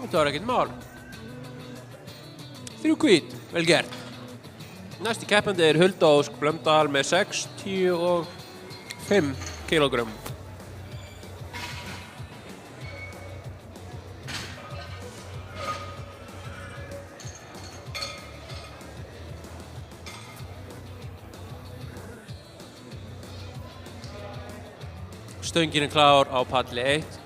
Speaker 2: Þetta var ekkert mál. 3 hvít, vel gert. Næsti keppandi er Hulda Ósk Blöndal með 65 kg. Stöngin er klár á palli 1.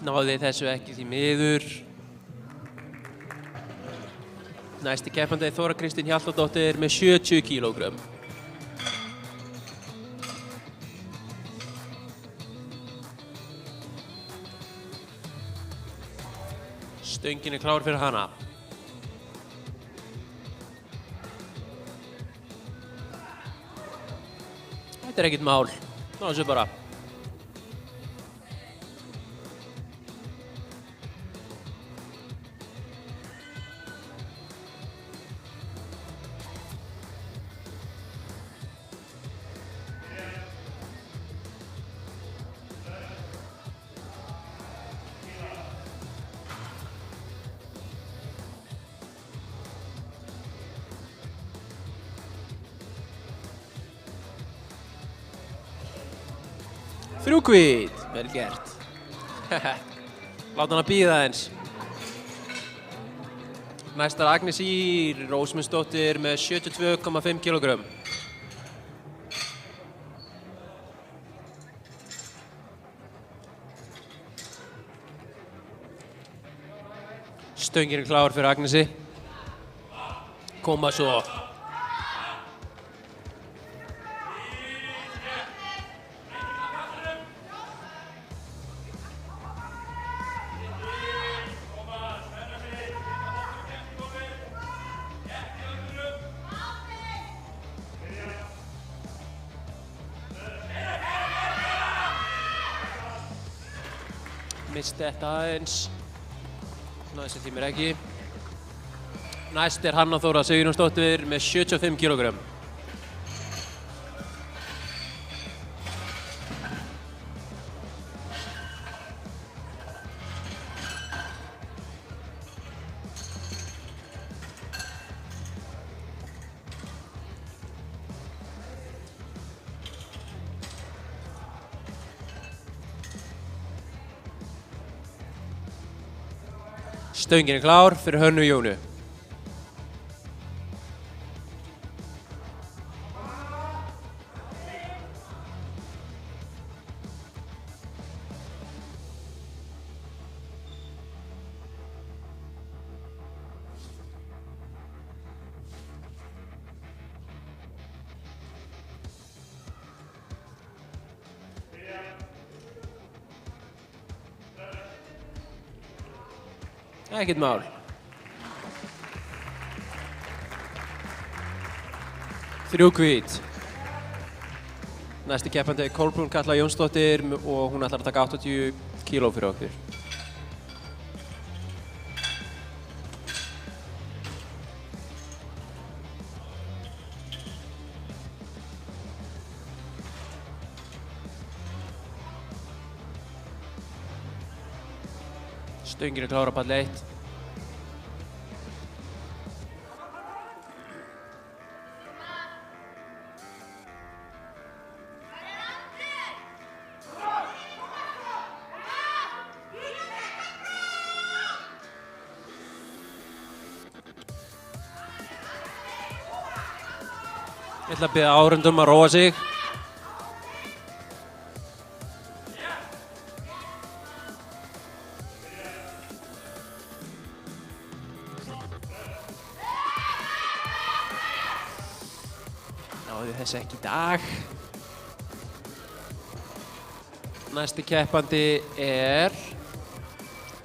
Speaker 2: Náði þessu ekki því miður. Næsti keppandi er Þóra Kristín Hjaltadóttir með 70 kg. Stöngin er klár fyrir hana. Þetta er ekkert mál. Náðu þessu bara. Þrjú hvít, vel gert. Láta hana bíða eins. Næst er Agnes Ýr Rósmundsdóttir með 72,5 kg. Stöngin er klár fyrir Agnesi. Koma svo. Misti þetta aðeins. Næst tímir ekki. Næst er Hanna Þóra Sigurjónsdóttir með 75 kg. Stöngin er klár fyrir Hönnu Jónu. Ekkert mál. Þrjú hvít. Næsti keppandi er Kolbrún Katla Jónsdóttir og hún ætlar að taka 80 kíló fyrir okkur. Stöngin er klár á palli 1. Ég ætla að biðja áhorfendum að róa sig. Náðu þess ekki í dag. Næsti keppandi er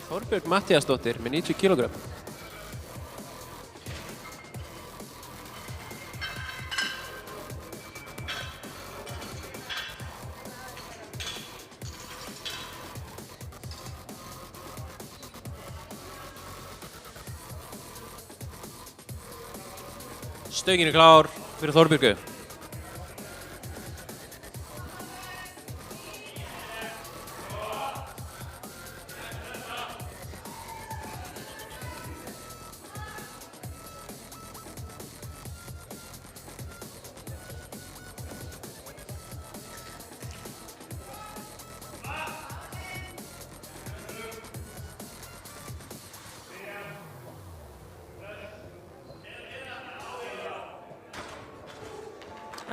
Speaker 2: Þorbjörg Matthíasdóttir með 90 kílógrömm. Stöngin er klár fyrir Þorbjörgu.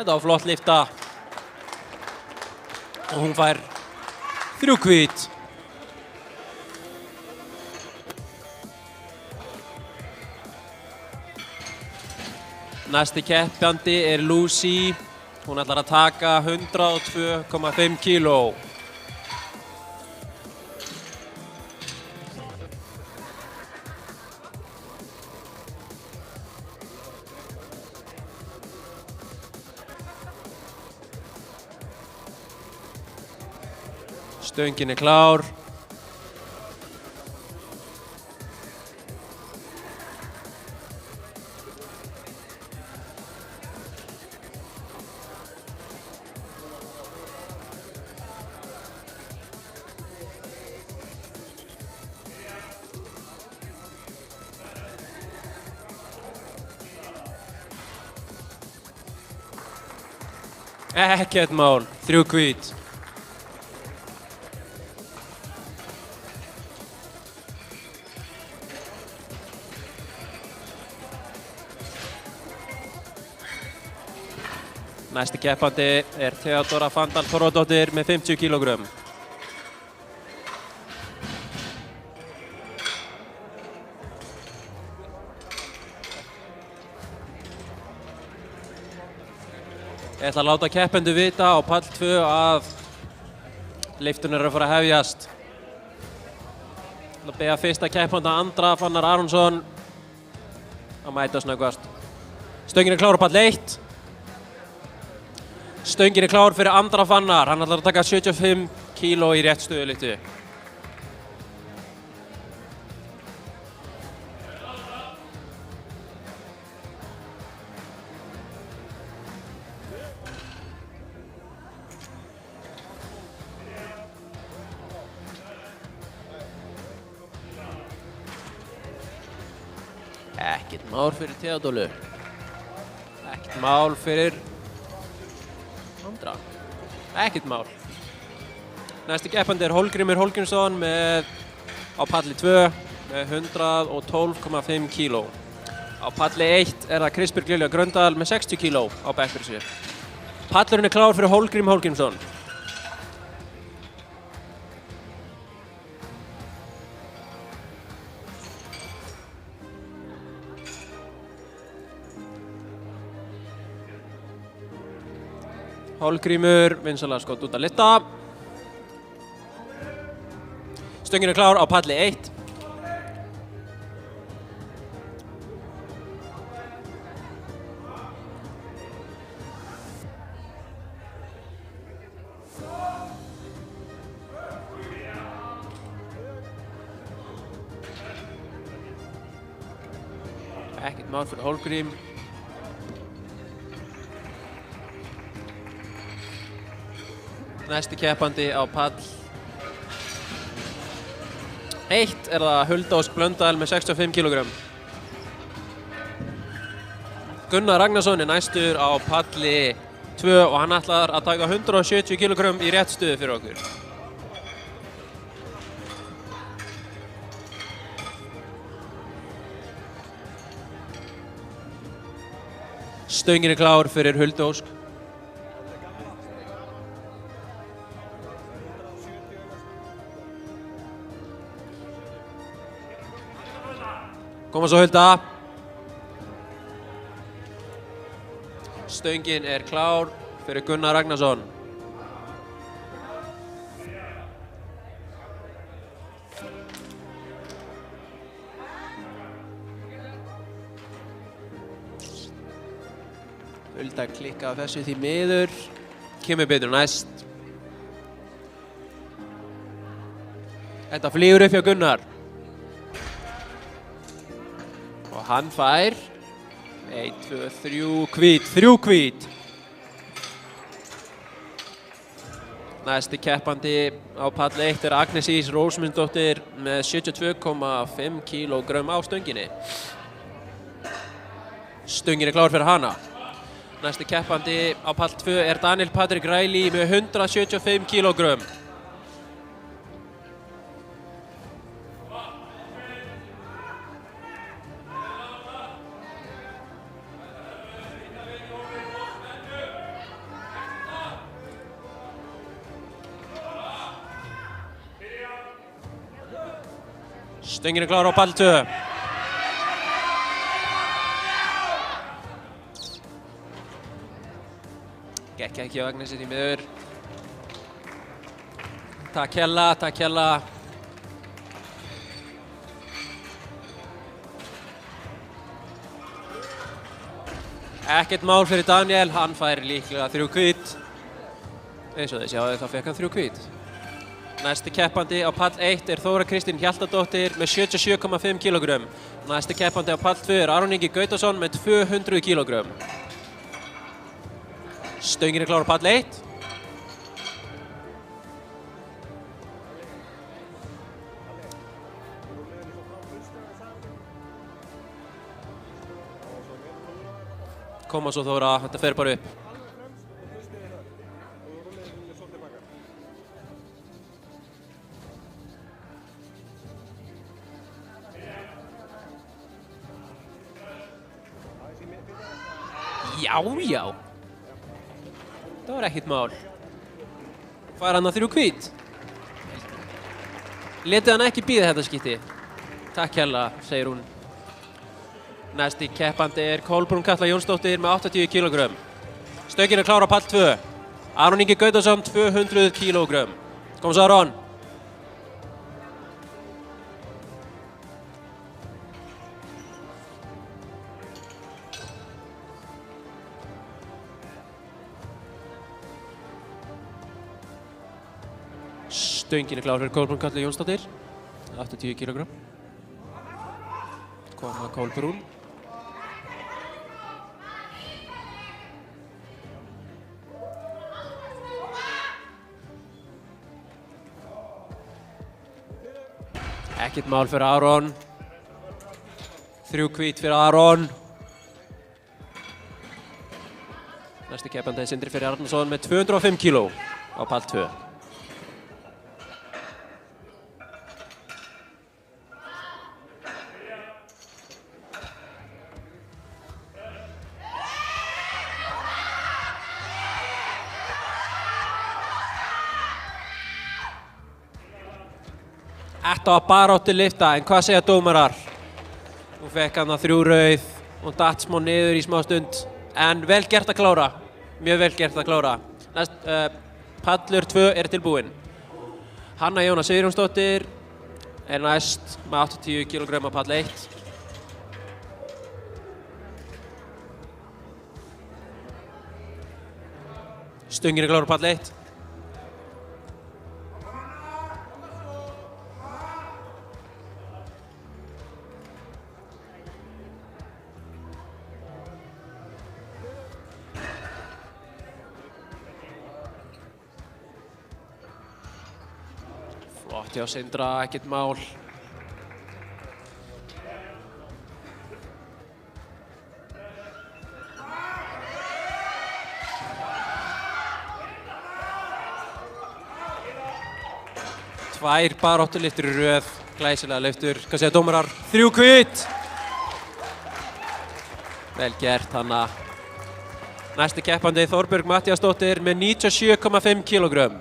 Speaker 2: Þetta var flott lyfta og hún fær 3 hvít. Næsti keppandi er Lucy. Hún ætlar að taka 102,5 kíló. Stöngin er klár. Ekkert mál, 3 hvít. Næsti keppandi er Theodóra Fandal Þorvaldóttir með 50 kílógrömm. Ég ætla að láta keppendur vita á pall 2 að lyftun er að fara að hefjast. Ég ætla að biðja fyrsta keppanda Andra Fannar Aronsson að mæta snöggvast. Stöngin er klár á pall 1. Stöngin er klár fyrir Andra Fannar. Hann ætlar að taka 75 kíló í rétt stöðulyftu. Ekkert mál fyrir Theodóru. Ekkert mál fyrir Andra. Ekkert mál. Næsti keppandi er Hólgrímur Hólgrímsson á palli 2 með 112,5 kíló. Á palli 1 er það Kristbjörg Lilja Gröndal með 60 kíló á bekkur sér. Pallurinn er klár fyrir Hólgrím Hólgrímsson. Hólgrímur vinsamlega skott út að lyfta. Stöngin er klár á palli 1. Ekkert mál fyrir Hólmgrím. Næsti keppandi á pall 1 er það Hulda Ósk Blöndal með 65 kg. Gunnar Ragnarsson er næstur á palli 2 og hann ætlar að taka 170 kg í rétt stöðu fyrir okkur. Stöngin er klár fyrir Huldu Ósk. Koma svo Hulda. Stöngin er klár fyrir Gunnar Ragnarsson. Hulda klikka á þessu því miður. Kemur betur næst. Þetta flýgur upp hjá Gunnar. Og hann fær 1, 2, 3 hvít, 3 hvít. Næsti keppandi á pall 1 er Agnes Ís Rósmundsdóttir með 72,5 kg á stönginni. Stöngin er klár fyrir hana. Næsti keppandi á pall 2 er Daniel Patrik Ræli með 175 kg. Stöngin er klár á pall 2. Gekk ekki á Agnesi því miður. Takk Hjalla, takk Hjalla. Ekkert mál fyrir Daniel, hann fær líklega 3 hvít. Eins og þið sjáðu þá fekk hann 3 hvít. Næsti keppandi á pall 1 er Þóra Kristín Hjaltadóttir með 77,5 kg. Næsti keppandi á pall 2 er Aron Ingi Gautason með 200 kg. Stöngin er klár á pall 1. Koma svo Þóra, þetta fer bara upp. Já, já. Það var ekkert mál. Fær hann að 3 hvít. Letið hann ekki bíða þetta skipti. Takk Hjalla, segir hún. Næsti keppandi er Kolbrún Katla Jónsdóttir með 80 kg. Stöngin er klár á pall 2. Aron Ingi Gautason 200 kg. Kom svo Aron. Stöngin er klár fyrir Kolbrún Katla Jónsdóttir. 80 kg. Koma Kolbrún. Ekkert mál fyrir Aron. 3 hvít fyrir Aron. Næsti keppandi er Sindri Freyr Arnarsson með 205 kg á pall 2. Þetta var baráttu lyfta, en hvað segja dómarar? Nú fekk hann að 3 rauð og datt smá niður í smá stund. En vel gert að klára. Mjög vel gert að klára. Pallur 2 er tilbúinn. Hanna Jóna Sigurjónsdóttir er næst með 80 kg á pall 1. Stöngin er klár á pall 1. Gott hjá Sindra, ekkert mál. Tvær baráttulyftur í röð, glæsilega lyftur. Hvað segja dómarar? 3 hvítt! Vel gert, Hanna. Næsti keppandi Þorbjörg Matthíasdóttir með 97,5 kílógrömm.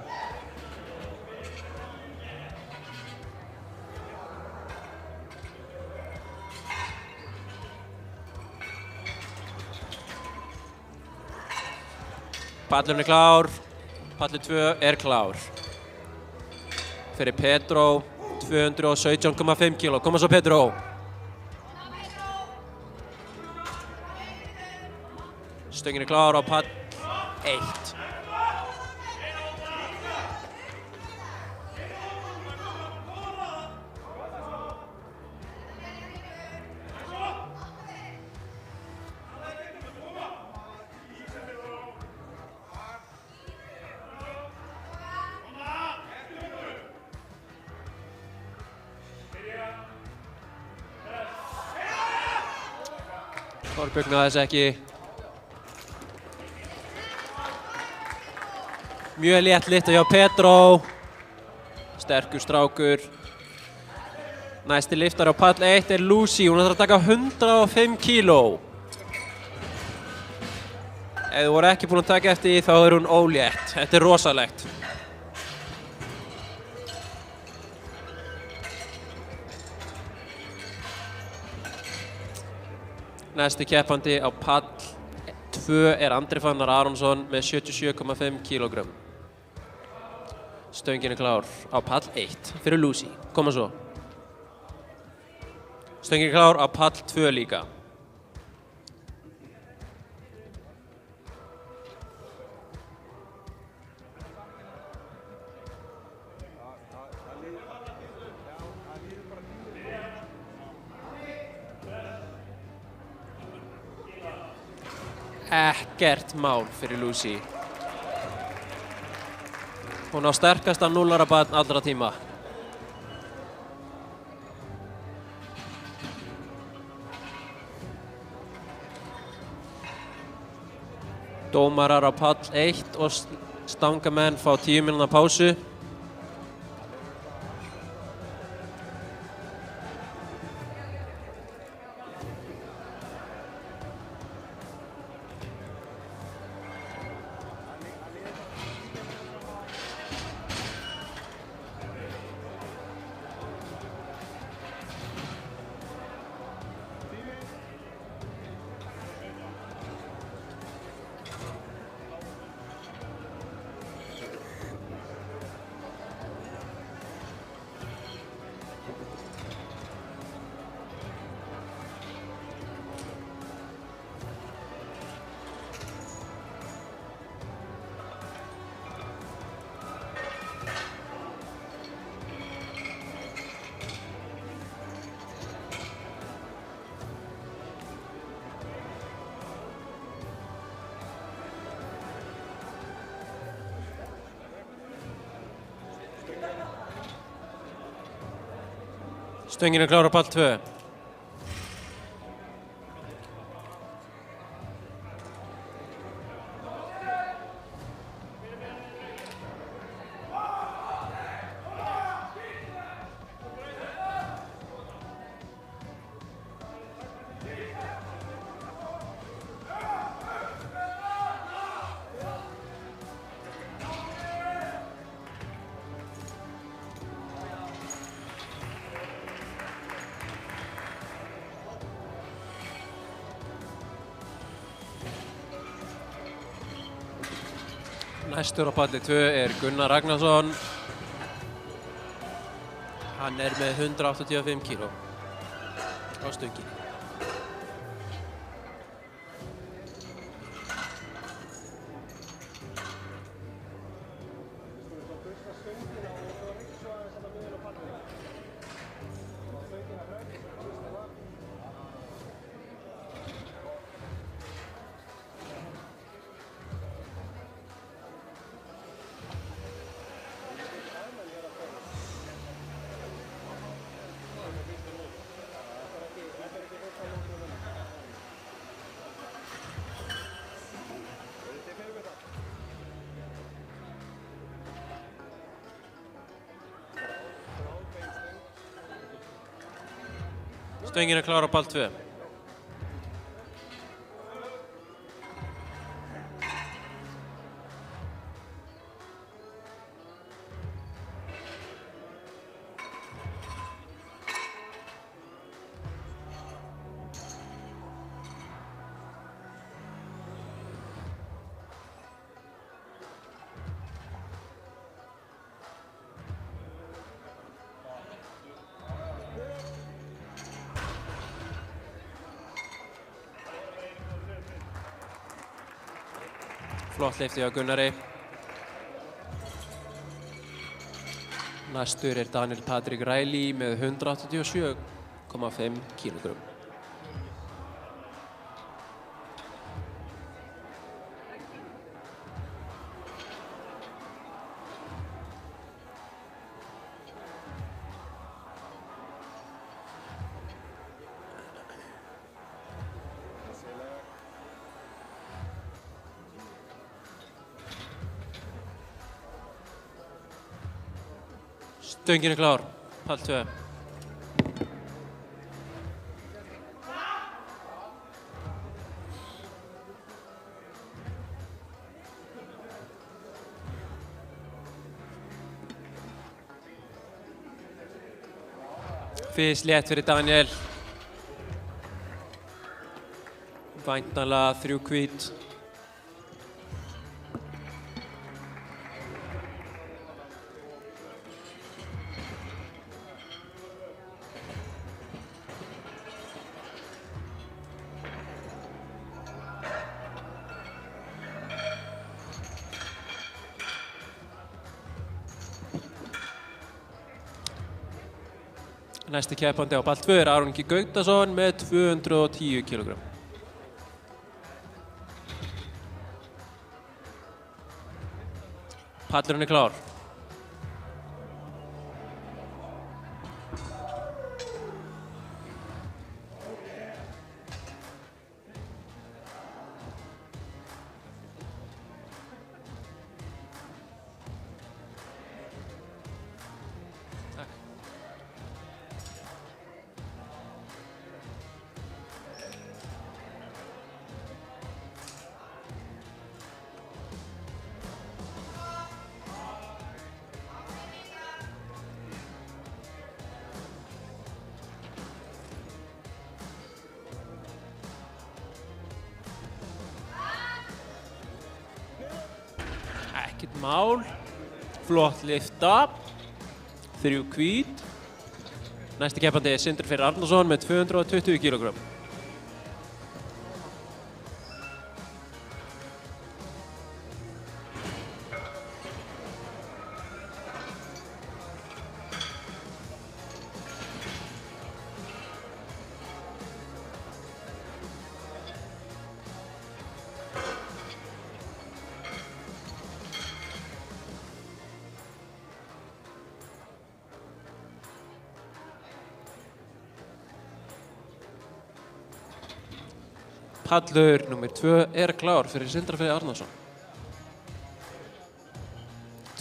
Speaker 2: Pallurinn er klár. Pallur 2 er klár. Fyrir Pedro, 217,5 kíló. Koma svo Pedro. Stöngin er klár á pall 1. Þorbjörg náði þess ekki. Mjög létt lyfta hjá Pedro. Sterkur strákur. Næsti lyftar á pall 1 er Lucy. Hún ætlar að taka 105 kíló. Ef þið voru ekki búin að taka eftir því þá er hún ólétt. Þetta er rosalegt. Næsti keppandi á pall 2 er Andri Fannar Aronsson með 77,5 kílógrömm. Stöngin er klár á pall 1 fyrir Lucy. Koma svo. Stöngin er klár á pall 2 líka. Ekkert mál fyrir Lucy. Hún á sterkasta núllarabarn allra tíma. Dómarar á pall 1 og stangamenn fá 10 mínútna pásu. Stöngin er klár á pall 2. Næstur á palli 2 er Gunnar Ragnarsson. Hann er með 185 kíló á stöngin. Stöngin er klár á pall 2. Flott lyfti á Gunnari. Næstur er Daniel Patrik Riley með 187,5 kg. Stöngin er klár, pall 2. Fyrst létt fyrir Daniel. Væntanlega 3 hvít. Næsti keppandi á pall 2 er Aron Ingi Gautason með 210 kg. Pallurinn er klár. Ekkert mál. Flott lyfta. 3 hvít. Næsti keppandi er Sindri Freyr Arnarsson með 220 kg. Pallur nr. 2 er klár fyrir Sindra Freyr Arnarsson.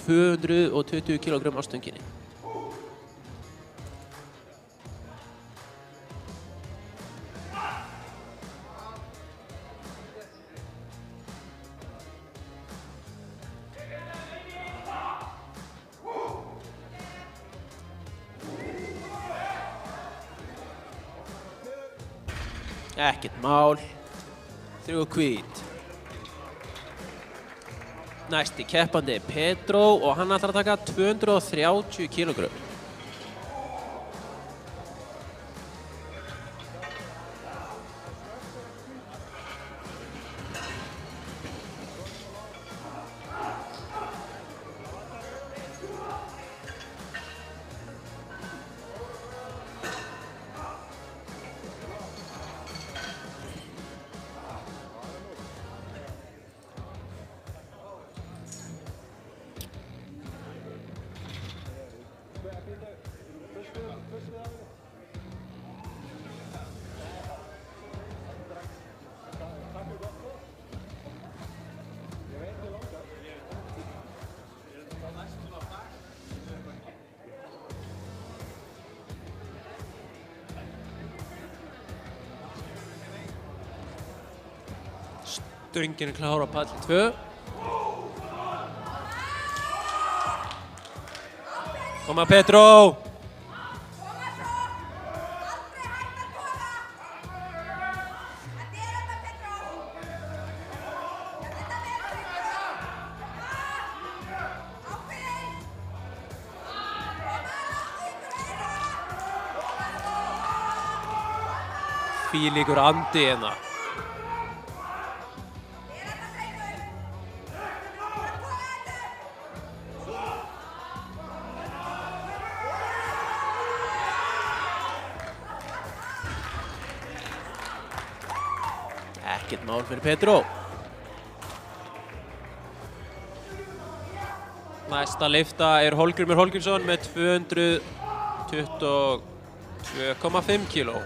Speaker 2: 220 kg á stönginni. Ekkert mál. 3 hvít. Næsti keppandi er Pedro og hann ætlar að taka 230 kg. Stöngin klár á pall 2. Koma Petró! Fílíkur andi hérna. Ekkert mál fyrir Petró. Næsta lyfta er Hólmgrímur Hólmgrímsson með 222,5 kíló.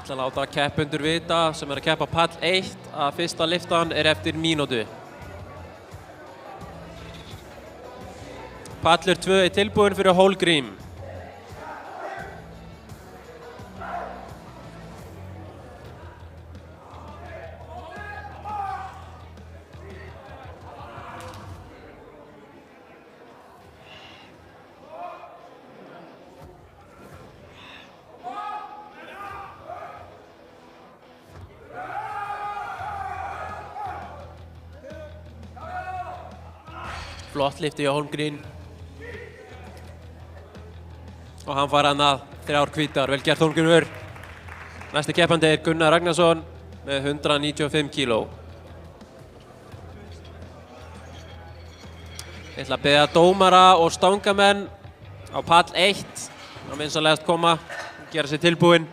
Speaker 2: Ég ætla að láta keppendur vita sem er að keppa pall 1 að fyrsta lyftan er eftir mínútu. Pallur 2 er tilbúinn fyrir Hólmgrím. Flott lyfti hjá Hólmgrím. Og hann fær hann að 3 hvítar. Vel gert Hólmgrímur. Næsti keppandi er Gunnar Ragnarsson með 195 kíló. Ég ætla að biðja dómara og stangamenn á pall 1 að vinsamlegast koma og gera sig tilbúin.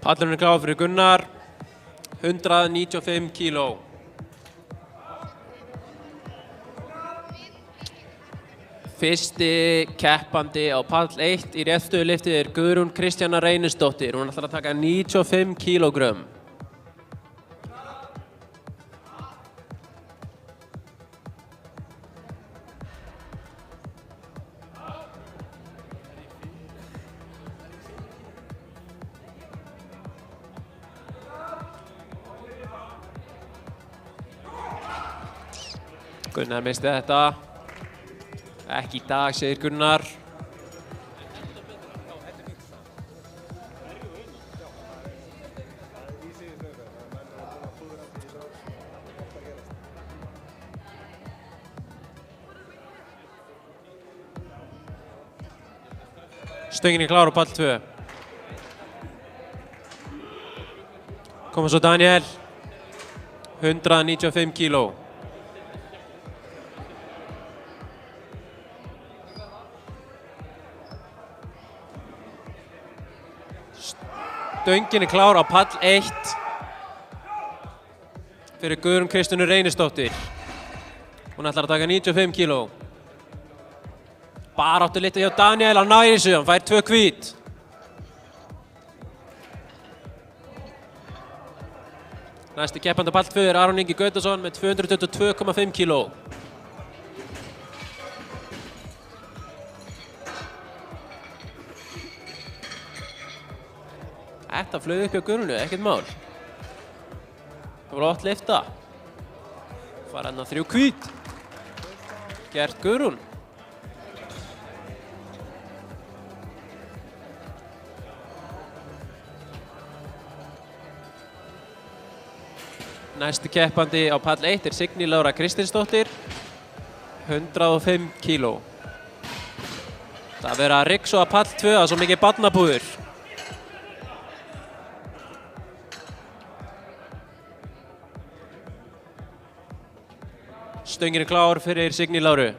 Speaker 2: Pallurinn er klár fyrir Gunnar, 195 kíló. Fyrsti keppandi á pall 1 í réttstöðulyfti er Guðrún Kristjana Reynisdóttir. Hún ætlar að taka 95 kílógrömm. Gunnar misti þetta. Ekki í dag, segir Gunnar. Stöngin er klár á pall 2. Koma svo Daniel, 195 kíló. Stöngin er klár á pall 1 fyrir Guðrún Kristjánu Reynisdóttir. Hún ætlar að taka 95 kíló. Baráttu litið hjá Daniel, hann nær þessu, hann fær 2 hvít. Næsti keppandi á pall 2 er Aron Ingi Gautason með 222,5 kíló. Þetta flög upp hjá Guðrúnu, ekkert mál. Flott lyfta. Fara hérna 3 hvít. Gert Guðrún. Næsti keppandi á pall 1 er Signý Lára Kristinsdóttir. 105 kíló. Það verður að ryksu að pall 2 að svo mikið barnabúður. Stöngin er klár fyrir Signý Láru.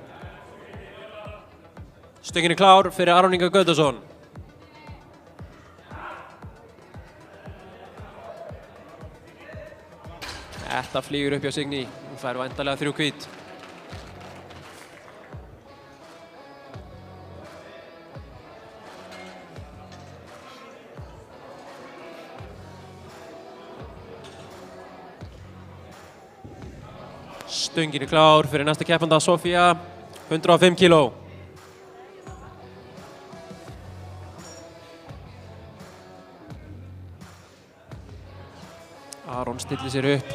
Speaker 2: Stöngin er klár fyrir Aron Inga Gautason. Þetta flýgur upp hjá Signý. Hún fær væntanlega 3 hvít. Stöngin er klár fyrir næsta keppanda Sofía, 105 kíló. Aron stillir sér upp.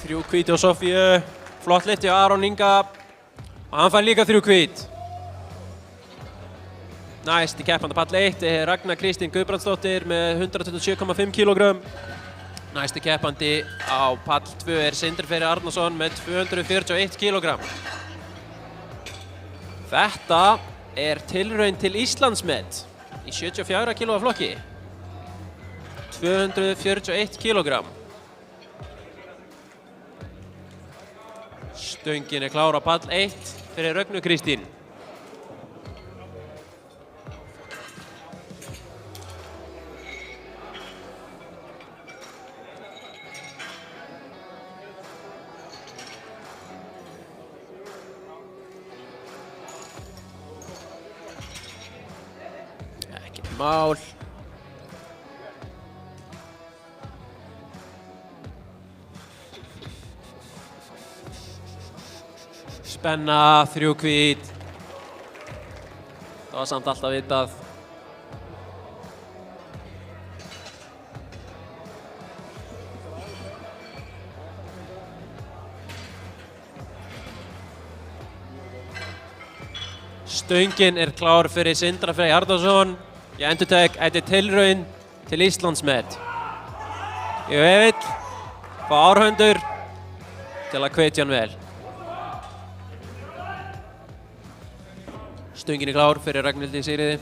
Speaker 2: Þrjú hvít á Sofíu, flott lyfti á Aron Inga og hann fær líka 3 hvít. Næsti keppandi pall 1 er Ragnar Kristín Guðbrandsdóttir með 127,5 kílógrömm. Næsti keppandi á pall 2 er Sindri Freyr Arnarsson með 241 kílógramm. Þetta er tilraun til Íslandsmet í 74 kílóa flokki. 241 kílógramm. Stöngin er klár á pall 1 fyrir Rögnu Kristín. Mál. Spenna, 3 hvít. Það var samt alltaf vitað. Stöngin er klár fyrir Sindra Frey Arnarsson. Ég endurtek, þetta er tilraun til Íslandsmet. Ég vil fá árhundur til að hvetja hann vel. Stöngin er klár fyrir Ragnhildi Sigríði.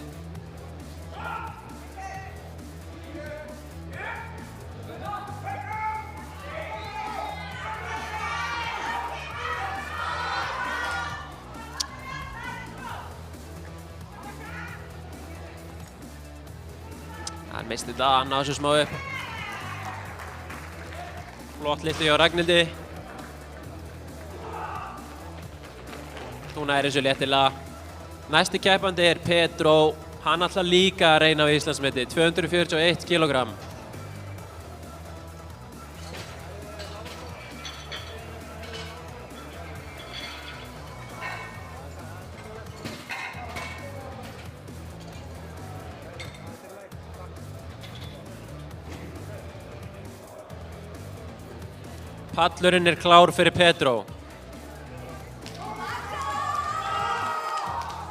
Speaker 2: Hann misti þetta, hann náði svo smá upp. Flott lyfti hjá Ragnhildi. Núna er þessu léttilega. Næsti keppandi er Pedro. Hann ætlar líka að reyna á Íslandsmeti, 241 kílógramm. Pallurinn er klár fyrir Pedro.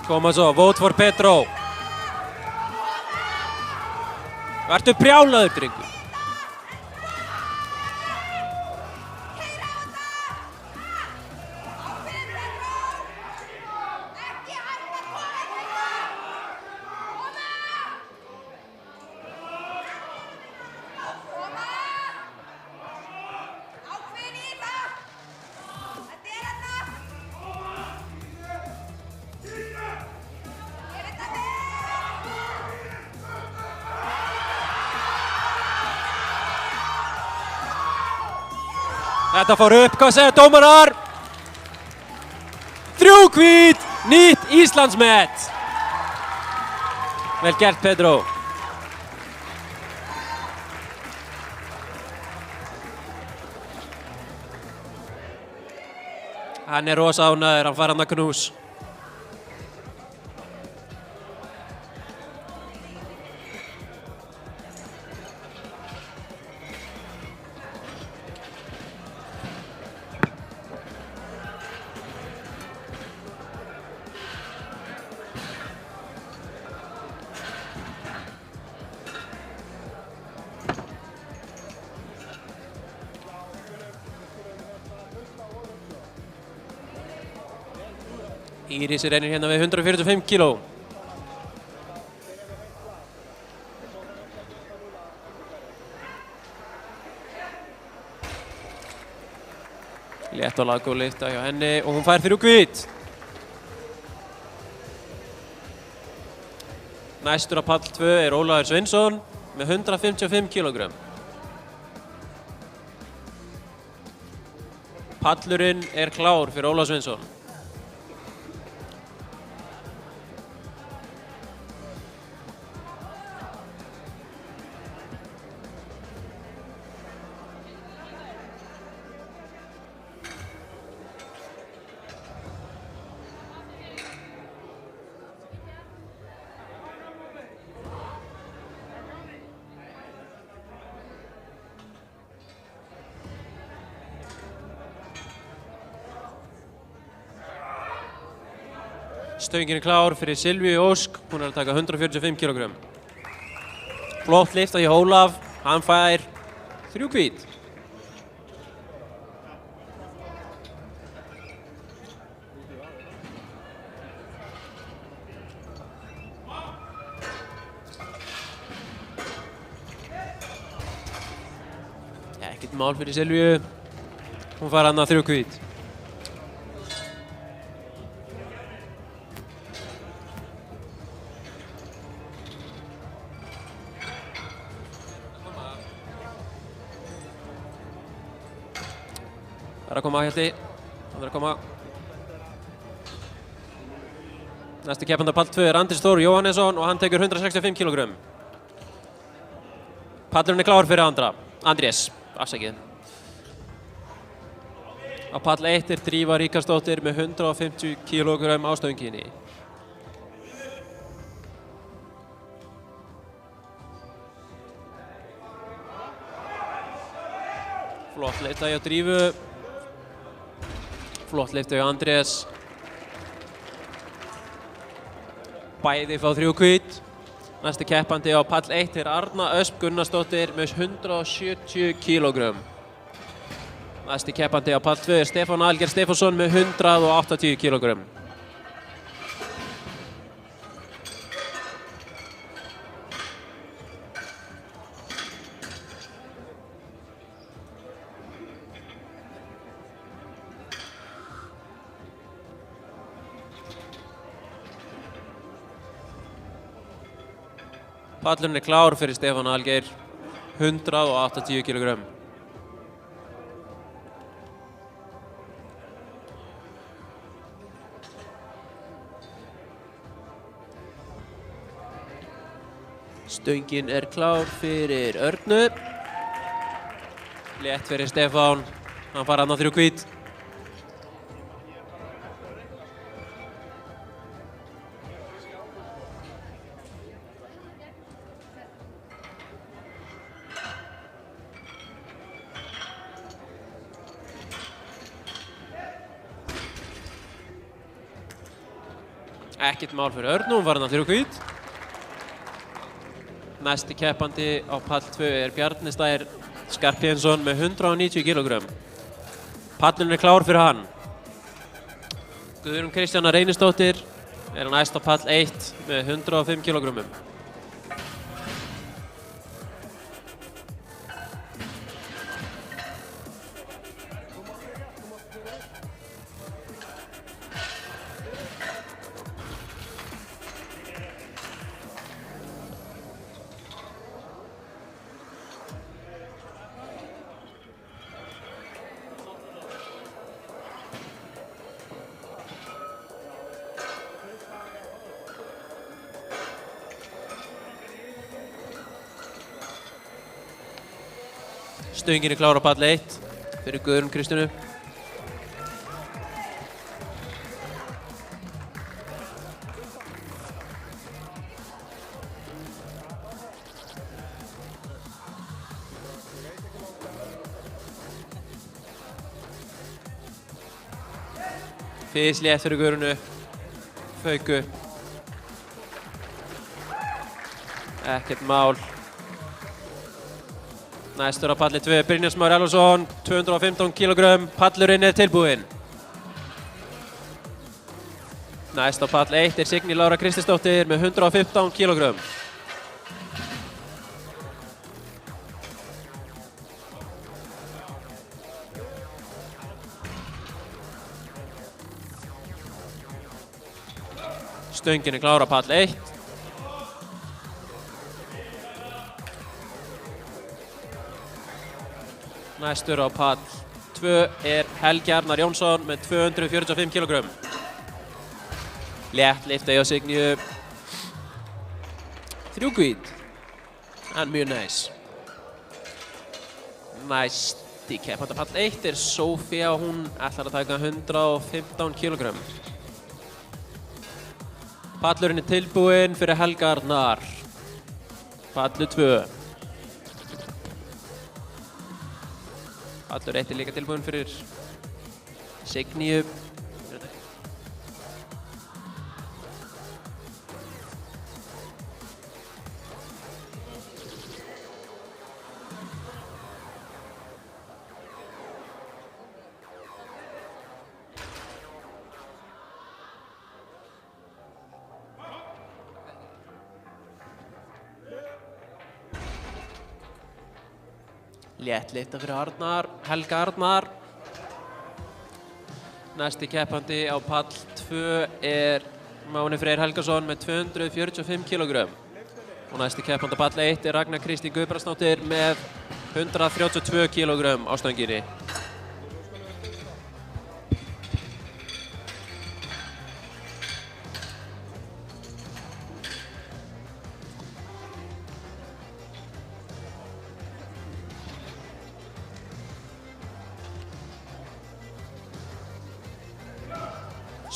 Speaker 2: Koma svo, vote for Pedro. Vertu brjálaður, drengur. Þetta fór upp, hvað segja dómarar? 3 hvít, nýtt Íslandsmet. Vel gert, Pedro. Hann er rosa ánægður, hann fær hann að knús. Íris reynir hérna við 145 kíló. Létt og laggóð lyfta hjá henni og hún fær 3 hvít. Næstur á pall 2 er Ólafur Sveinsson með 155 kílógrömm. Pallurinn er klár fyrir Ólafur Sveinsson. Stöngin er klár fyrir Silvíu Ósk, hún er að taka 145 kílógrömm. Flott lyfta hjá Ólaf, hann fær 3 hvít. Ekkert mál fyrir Silvíu, hún fær hann að 3 hvít. Það er að koma Hjalti, hann er að koma. Næsti keppandi á pall 2 er Andrés Þór Jóhannesson og hann tekur 165 kílógrömm. Pallurinn er klár fyrir Andrés, afsakið. Á pall 1 er Drífa Ríkharðsdóttir með 150 kílógrömm á stönginni. Flott lyfta hjá Drífu. Flott lyfta hjá Andrés. Bæði fá 3 hvít. Næsti keppandi á pall 1 er Arna Ösp Gunnarsdóttir með 170 kílógrömm. Næsti keppandi á pall 2 er Stefán Alger Stefánsson með 180 kílógrömm. Pallurinn er klár fyrir Stefán Algeir, 180 kílógrömm. Stöngin er klár fyrir Örnu. Létt fyrir Stefán, hann fær hann á 3 hvít. Ekkert mál fyrir Örnu, hún var hann á 3 hvít. Næsti keppandi á pall 2 er Bjarni Stær Skarphéðinsson með 190 kílógrömm. Pallurinn er klár fyrir hann. Guðrún Kristjána Reynisdóttir er næst á pall 1 með 105 kílógrömmum. Stöngin er klár á pall 1 fyrir Guðrún Kristjánu. Fis létt fyrir Guðrúnu. Fauku. Ekkert mál. Næstur á palli 2, Brynjar Smári Elvarsson, 215 kg, pallurinn er tilbúinn. Næst á pall 1 er Signý Lára Kristinsdóttir með 115 kg. Stöngin er klár á pall 1. Næstur á pall 2 er Helgi Arnar Jónsson með 245 kg. Létt lyfta hjá Signíu. 3 hvít. En mjög næs. Næsti keppandi á pall 1 er Sofía. Hún ætlar að taka 115 kg. Pallurinn er tilbúinn fyrir Helga Arnar. Pallur 2. Pallur 1 er líka tilbúinn fyrir Signíu. Létt lyfta fyrir Arnar, Helga Arnar. Næsti keppandi á pall 2 er Máni Freyr Helgason með 245 kg. Og næsti keppandi á pall 1 er Ragnar Kristín Guðbrandsdóttir með 132 kg á stönginni.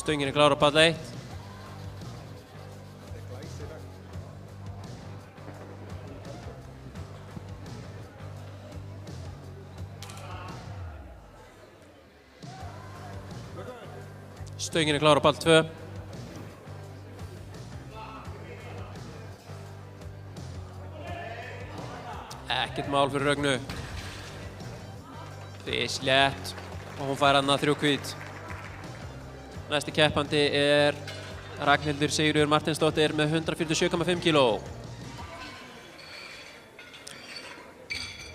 Speaker 2: Stöngin er klár á pall 1. Stöngin er klár á pall 2. Ekkert mál fyrir Rögnu. Fis létt og hún fær annað 3 hvít. Næsti keppandi er Ragnhildur Sigríður Martinsdóttir með 147,5 kg.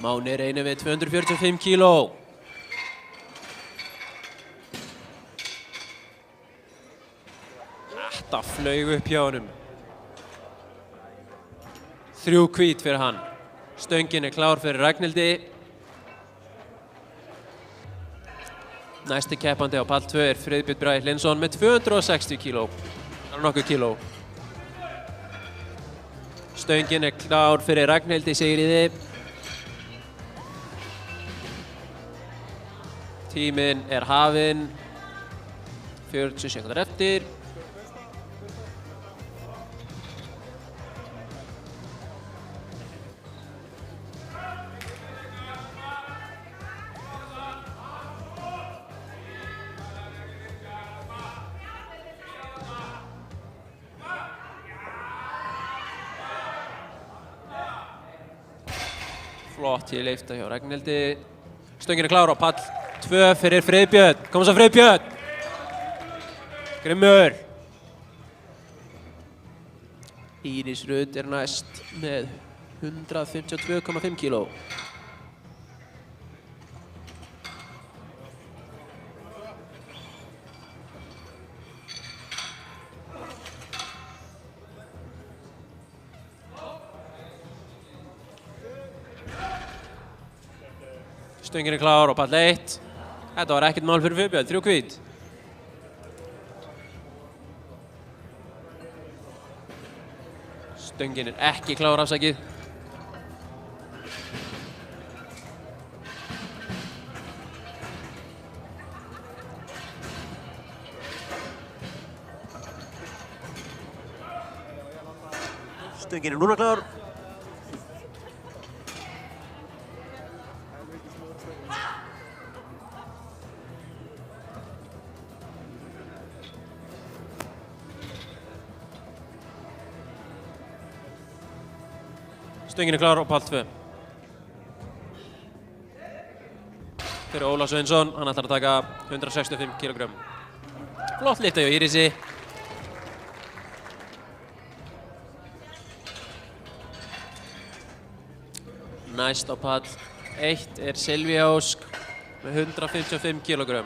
Speaker 2: Máni er einu við 245 kg. Þetta flaug upp hjá honum. 3 hvít fyrir hann. Stöngin er klár fyrir Ragnhildi. Næsti keppandi á pall 2 er Friðbjörn Bragi Hlynsson með 260 kg. Það er nokkuð kíló. Stöngin er klár fyrir Ragnhildi Sigríði. Tíminn er hafinn. 40 sekúndur eftir. Flott í lyfta hjá Ragnhildi. Stöngin er klár á pall 2 fyrir Friðbjörn. Kom svo Friðbjörn. Grimmur. Íris Rut er næst með 152,5 kg. Stöngin er klár á pall 1. Þetta var ekkert mál fyrir Friðbjörn, 3 hvít. Stöngin er ekki klár afsakið. Stöngin er núna klár. Stöngin er klár á pall 2. Fyrir Óla Sveinsson, hann ætlar að taka 165 kg. Flott lyfta hjá Írisi. Næst á pall 1 er Silvía Ósk með 155 kg.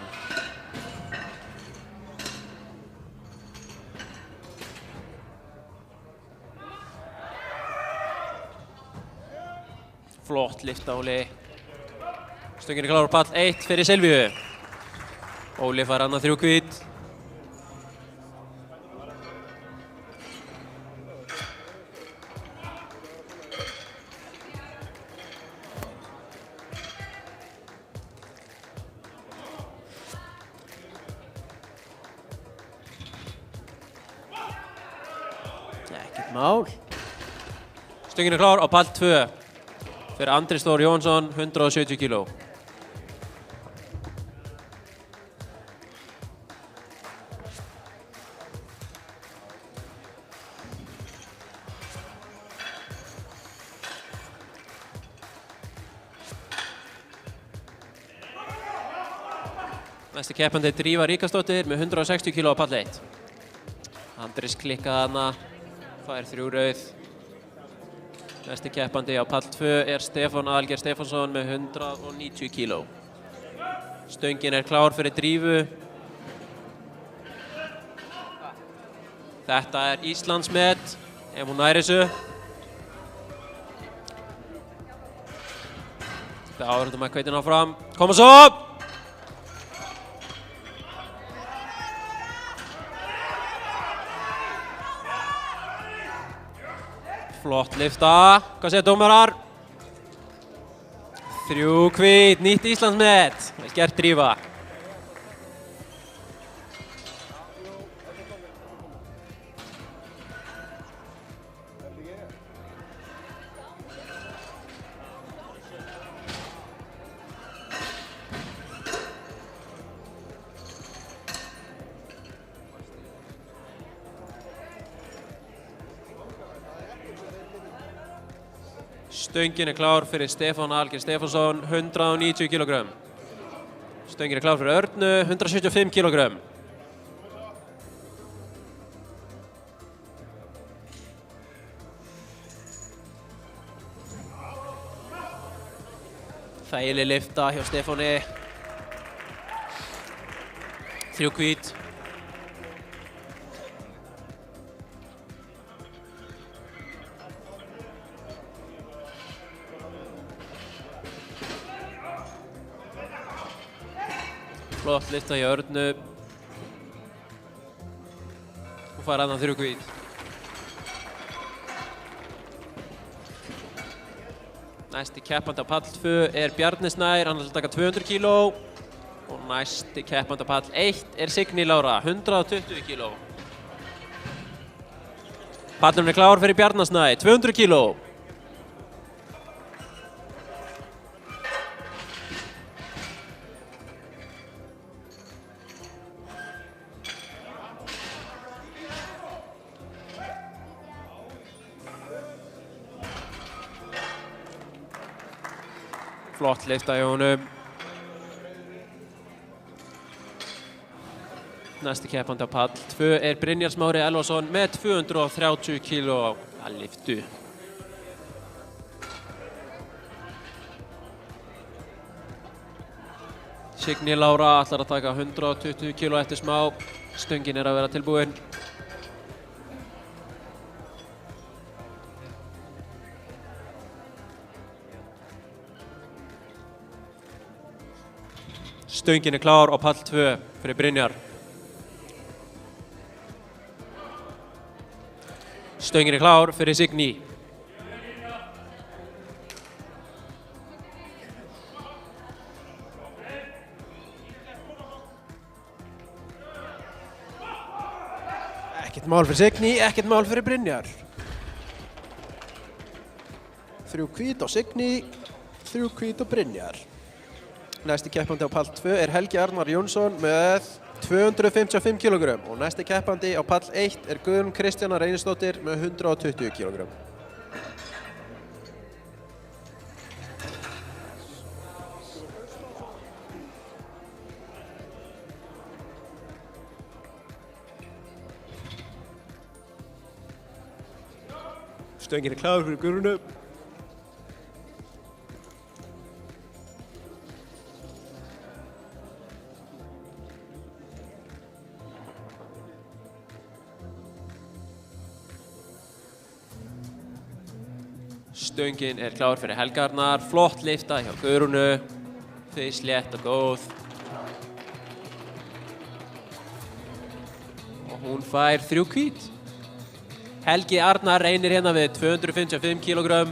Speaker 2: Flott lyfta, Óli. Stöngin er klár á pall 1 fyrir Silvíu. Óli fær annað 3 hvít. Ekkert mál. Stöngin er klár á pall 2 fyrir Andri Þór Jónsson, 170 kg. Næsti keppandi er Drífa Ríkharðsdóttir með 160 kg á pall 1. Andris klikkaði hana, fær 3 rauð. Næsti keppandi á pall 2 er Stefán Aðalgeir Stefánsson með 190 kg. Stöngin er klár fyrir Drífu. Þetta er Íslandsmet, ef hún nær þessu. Þetta áhverjum að hveitin áfram. Koma svo! Flott lyfta. Hvað segja dómarar? 3 hvít, nýtt Íslandsmet. Vel gert, Drífa. Stöngin er klár fyrir Stefán Aðalgeir Stefánsson, 190 kg. Stöngin er klár fyrir Örnu, 175 kg. Þægileg lyfta hjá Stefáni. 3 hvít. Flott lyfta hjá Örnu. Hún fær annan 3 hvít. Næsti keppandi á pall 2 er Bjarni Snær, hann ætlar að taka 200 kg. Og næsti keppandi á pall 1 er Signý Lára, 120 kg. Pallurinn er klár fyrir Bjarni Snær, 200 kg. Flott lyfta hjá honum. Næsti keppandi á pall 2 er Brynjar Smári Elvason með 230 kg að lyftu. Signý Lára ætlar að taka 120 kg eftir smá. Stöngin er að vera tilbúin. Stöngin er klár á pall 2 fyrir Brynjar. Stöngin er klár fyrir Signý. Ekkert mál fyrir Signý, ekkert mál fyrir Brynjar. 3 hvít á Signý, 3 hvít á Brynjar. Næsti keppandi á pall 2 er Helgi Arnar Jónsson með 255 kg og næsti keppandi á pall 1 er Guðrún Kristjana Reynisdóttir með 120 kg. Stöngin er klár fyrir Guðrúnu. Stöngin er klár fyrir Helga Arnar. Flott lyfta hjá Guðrúnu. Fyrst létt og góð. Og hún fær 3 hvít. Helgi Arnar reynir hérna við 255 kg.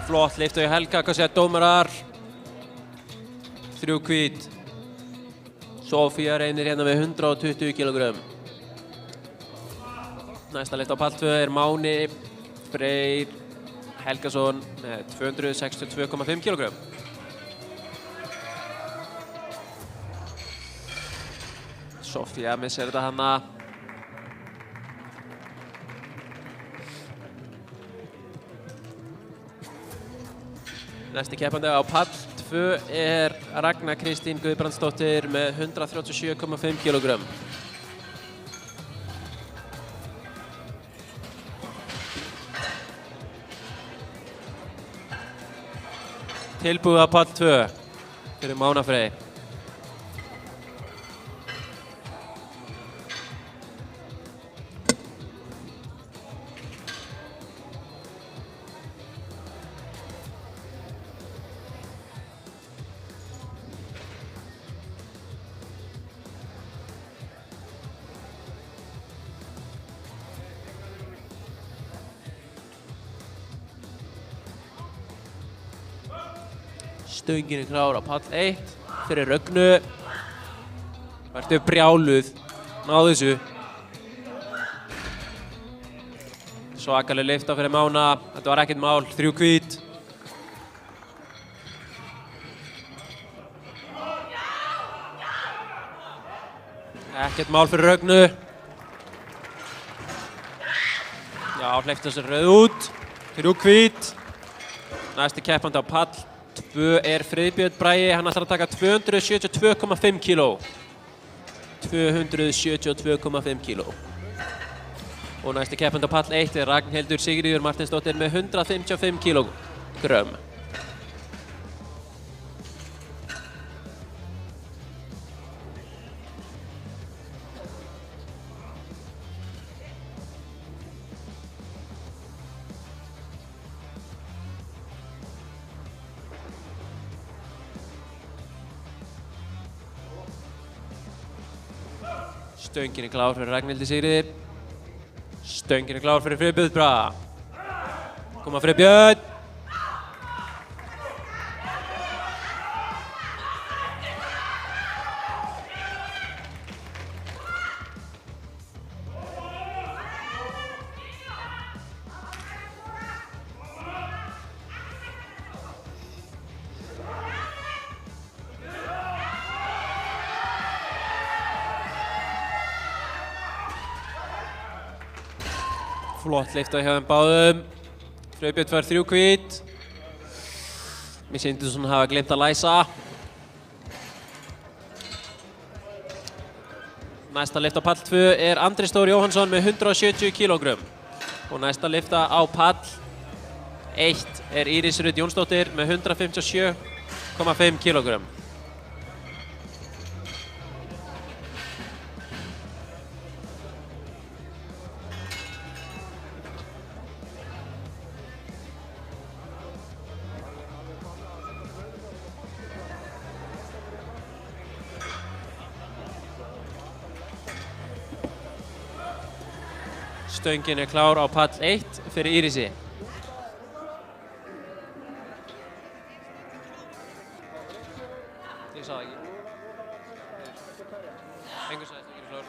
Speaker 2: Flott lyfta hjá Helga, hvað segja dómarar? 3 hvít. Sofía reynir hérna við 120 kg. Næsta lyfta á pall 2 er Máni Freyr Helgason með 262,5 kg. Sofía missir þetta hana. Næsti keppandi á pall 2 er Ragna Kristín Guðbrandsdóttir með 137,5 kg. Tilbúið á pall 2 fyrir Mána Frey. Stöngin er klár á pall 1 fyrir Rögnu. Vertu brjáluð. Náðu þessu. Svakaleg lyfta fyrir Mána. Þetta var ekkert mál. 3 hvít. Ekkert mál fyrir Rögnu. Já, hleypti þessu rauð út. 3 hvít. Næsti keppandi á pall 2 er Friðbjörn Bragi, hann ætlar að taka 272,5 kg. 272,5 kg. Og næsti keppandi á pall 1 er Ragnhildur Sigríður Martinsdóttir með 155 kg. Stöngin er klár fyrir Ragnhildi Sigríði. Stöngin er klár fyrir Friðbjörn Braga. Koma Friðbjörn. Flott lyfta hjá þeim báðum. Friðbjörn fær 3 hvít. Mér sýndist hún hafa gleymt að læsa. Næsta lyfta á pall 2 er Andri Stór Jóhannsson með 170 kg. Og næsta lyfta á pall 1 er Íris Rut Jónsdóttir með 157,5 kg. Stöngin er klár á pall 1 fyrir Írisi. Ég sá það ekki. Engur sagði stöngin er klár.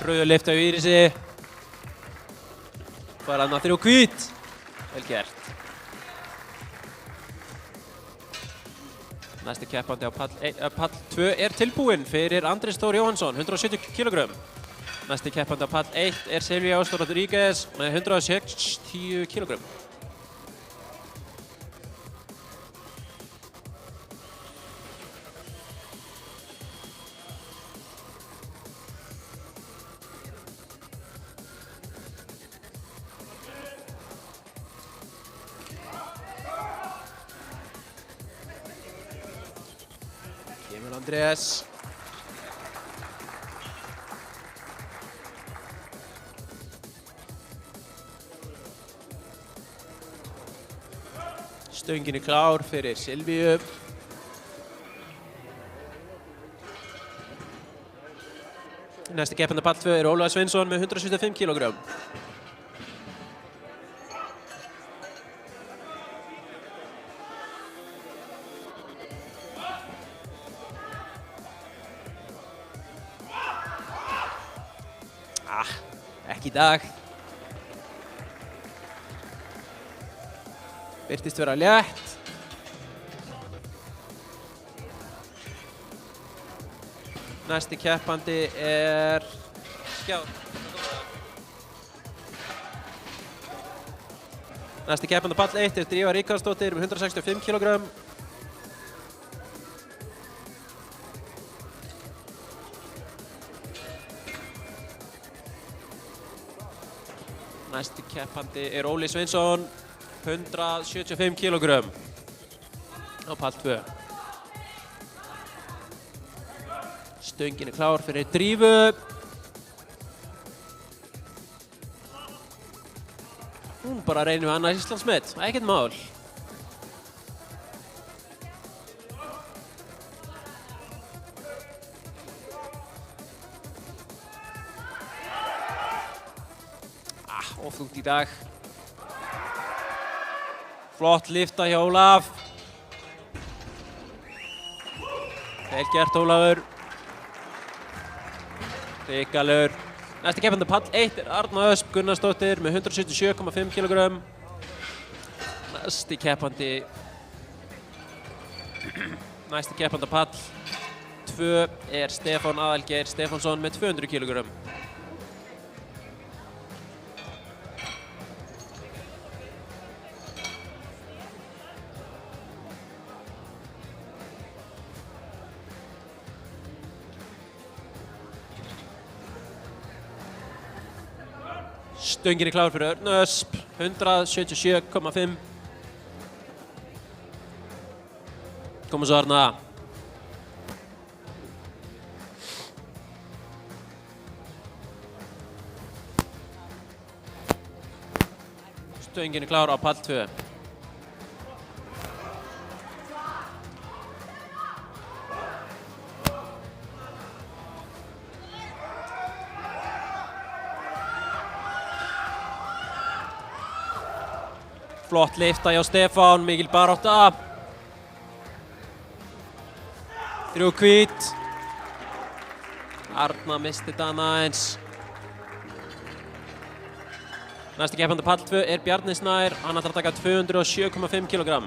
Speaker 2: Rauður lyfta í Írisi. Bara hann að 3 hvít. Vel gert. Næsti keppandi á pall 2 er tilbúinn fyrir Andrés Þór Jóhannsson, 170 kg. Næsti keppandi á pall 1 er Silvía Ósdór Rodríguez með 160 kg. Kemur Andrés. Stöngin er klár fyrir Silvíu. Næsti keppandi á pall 2 er Ólafur Sveinsson með 175 kg. Ekki í dag. Virtist vera létt. Næsti keppandi er Skjár. Næsti keppandi á pall 1 er Drífa Ríkharðsdóttir með 165 kg. Næsti keppandi er Óli Sveinsson, 175 kg á pall 2. Stöngin er klár fyrir Drífu. Hún bara reynir við annað Íslandsmet, ekkert mál. Of þungt í dag. Flott lyfta hjá Ólaf. Vel gert Ólafur. Hrikalegur. Næsti keppandi á pall 1 er Arna Ösp Gunnarsdóttir með 177,5 kg. Næsti keppandi á pall 2 er Stefán Aðalgeir Stefánsson með 200 kg. Stöngin er klár fyrir Örn Ösp, 177,5. Koma svo Arna. Stöngin er klár á pall 2. Flott lyfta hjá Stefán, mikil barátta. 3 hvít. Arna misti þetta aðeins. Næsti keppandi á pall 2 er Bjarni Snær, hann ætlar að taka 207,5 kg.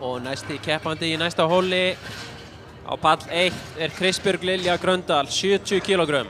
Speaker 2: Og næsti keppandi í næsta hóli á pall 1 er Kristbjörg Lilja Gröndal, 70 kg.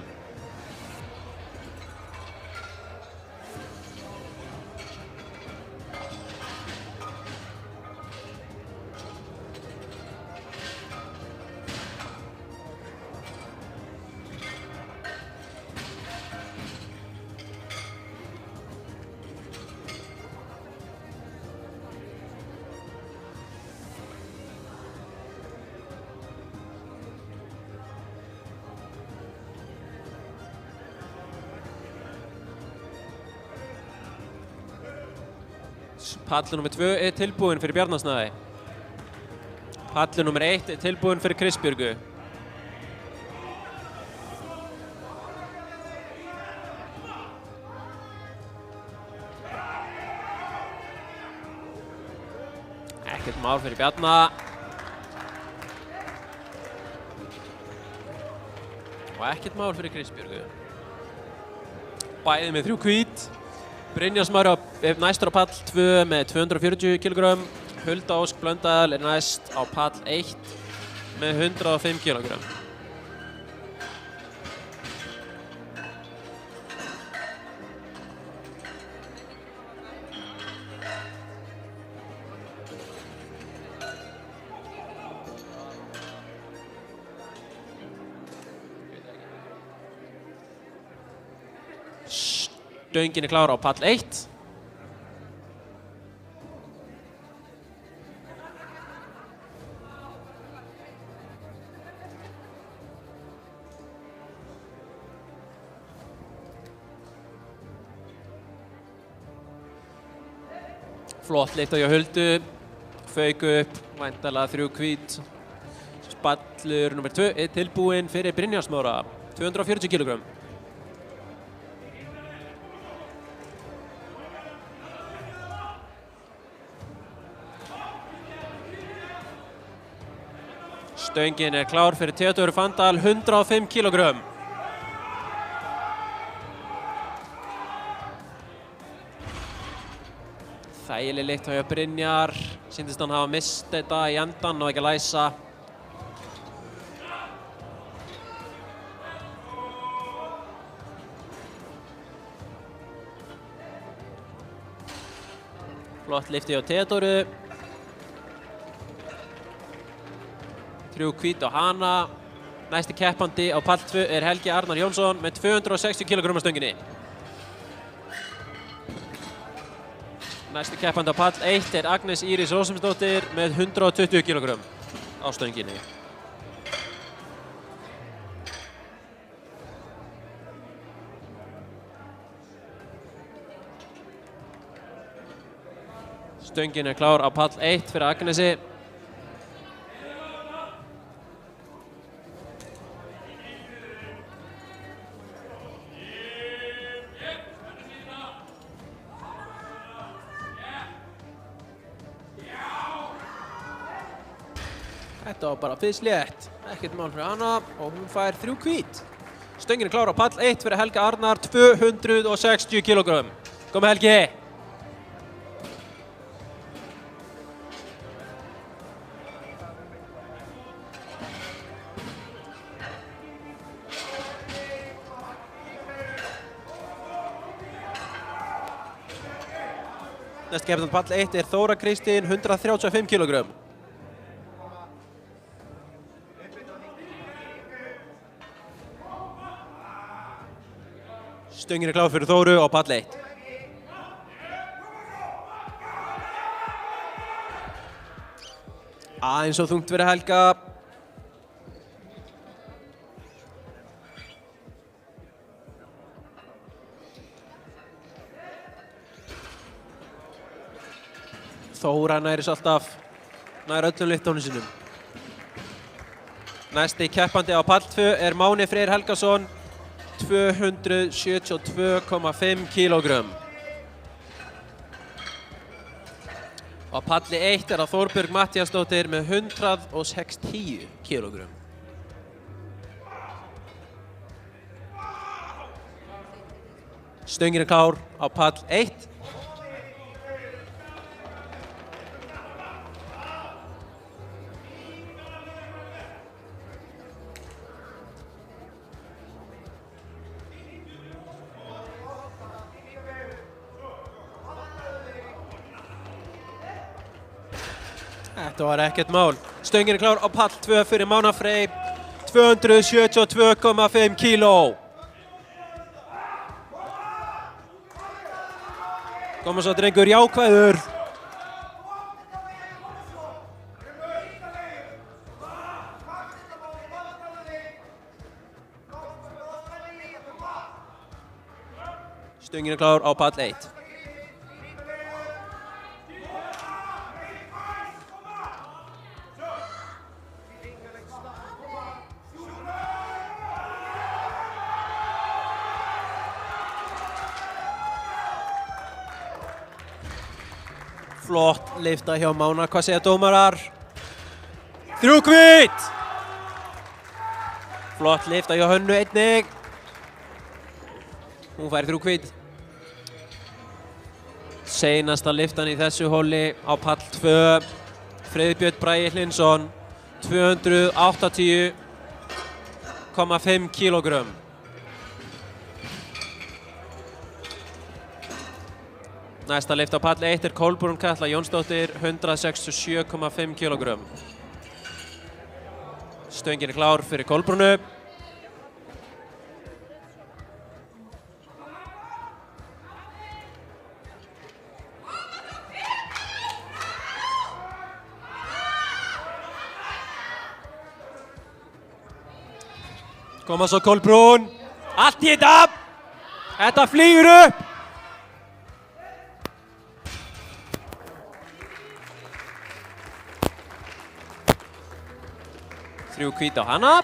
Speaker 2: Pallur nr. 2 er tilbúinn fyrir Bjarnasnæði. Pallur nr. 1 er tilbúinn fyrir Kristbjörgu. Ekkert mál fyrir Bjarna. Og ekkert mál fyrir Kristbjörgu. Bæði með 3 hvít. Brynjar Smári er næstur á pall 2 með 240 kg. Hulda Ósk Blöndal er næst á pall 1 með 105 kg. Stöngin er klár á pall 1. Flott lyft hjá Huldu. Fauk upp, væntanlega 3 hvít. Spallur nr. 2 er tilbúinn fyrir Brynjar Smára. 240 kg. Stöngin er klár fyrir Theodóru Fandal, 105 kg. Þægileg lykt hjá Brynjar. Sýndist hann hafa misst þetta í endan og ekki að læsa. Flott lyfti hjá Theodóru. 3 hvít á hana. Næsti keppandi á pall 2 er Helgi Arnar Jónsson með 260 kg á stönginni. Næsti keppandi á pall 1 er Agnes Íris Rósumsdóttir með 120 kg á stönginni. Stöngin er klár á pall 1 fyrir Agnesi. Þetta var bara fyrstlétt, ekkert mál fyrir hana og hún fær 3 hvít. Stöngin er klár á pall 1 fyrir Helga Arnar, 260 kg. Kom Helgi! Næsti keppandi á pall 1 er Þóra Kristín, 135 kg. Stöngin er klár fyrir Þóru á pall 1. Aðeins og þungt fyrir Helga. Þóra næris alltaf nær öllum lyftunum sínum. Næsti keppandi á pall 2 er Máni Freyr Helgason, 272,5 kg. Á palli 1 er það Þórbjörg Matthíasdóttir með 160 kg. Stöngin er klár á pall 1. Þetta var ekkert mál. Stöngin er klár á pall 2 fyrir Mána Frey, 272,5 kg. Koma svo drengur jákvæður. Stöngin er klár á pall 1. Flott lyfta hjá Mána, hvað segja dómarar? 3 hvít! Flott lifta hjá Hönnu einnig. Hún fær 3 hvít. Seinasta liftan í þessu hóli á pall 2. Friðbjörn Bragi Hlynsson, 280,5 kílógrömm. Næsta lift á pall 1 er Kolbrún Katla Jónsdóttir, 167,5 kílógrömm. Stöngin er klár fyrir Kolbrúnu. Koma svo Kolbrún. Allt í þetta. Þetta flýgur upp. Þrjú hvít á hana.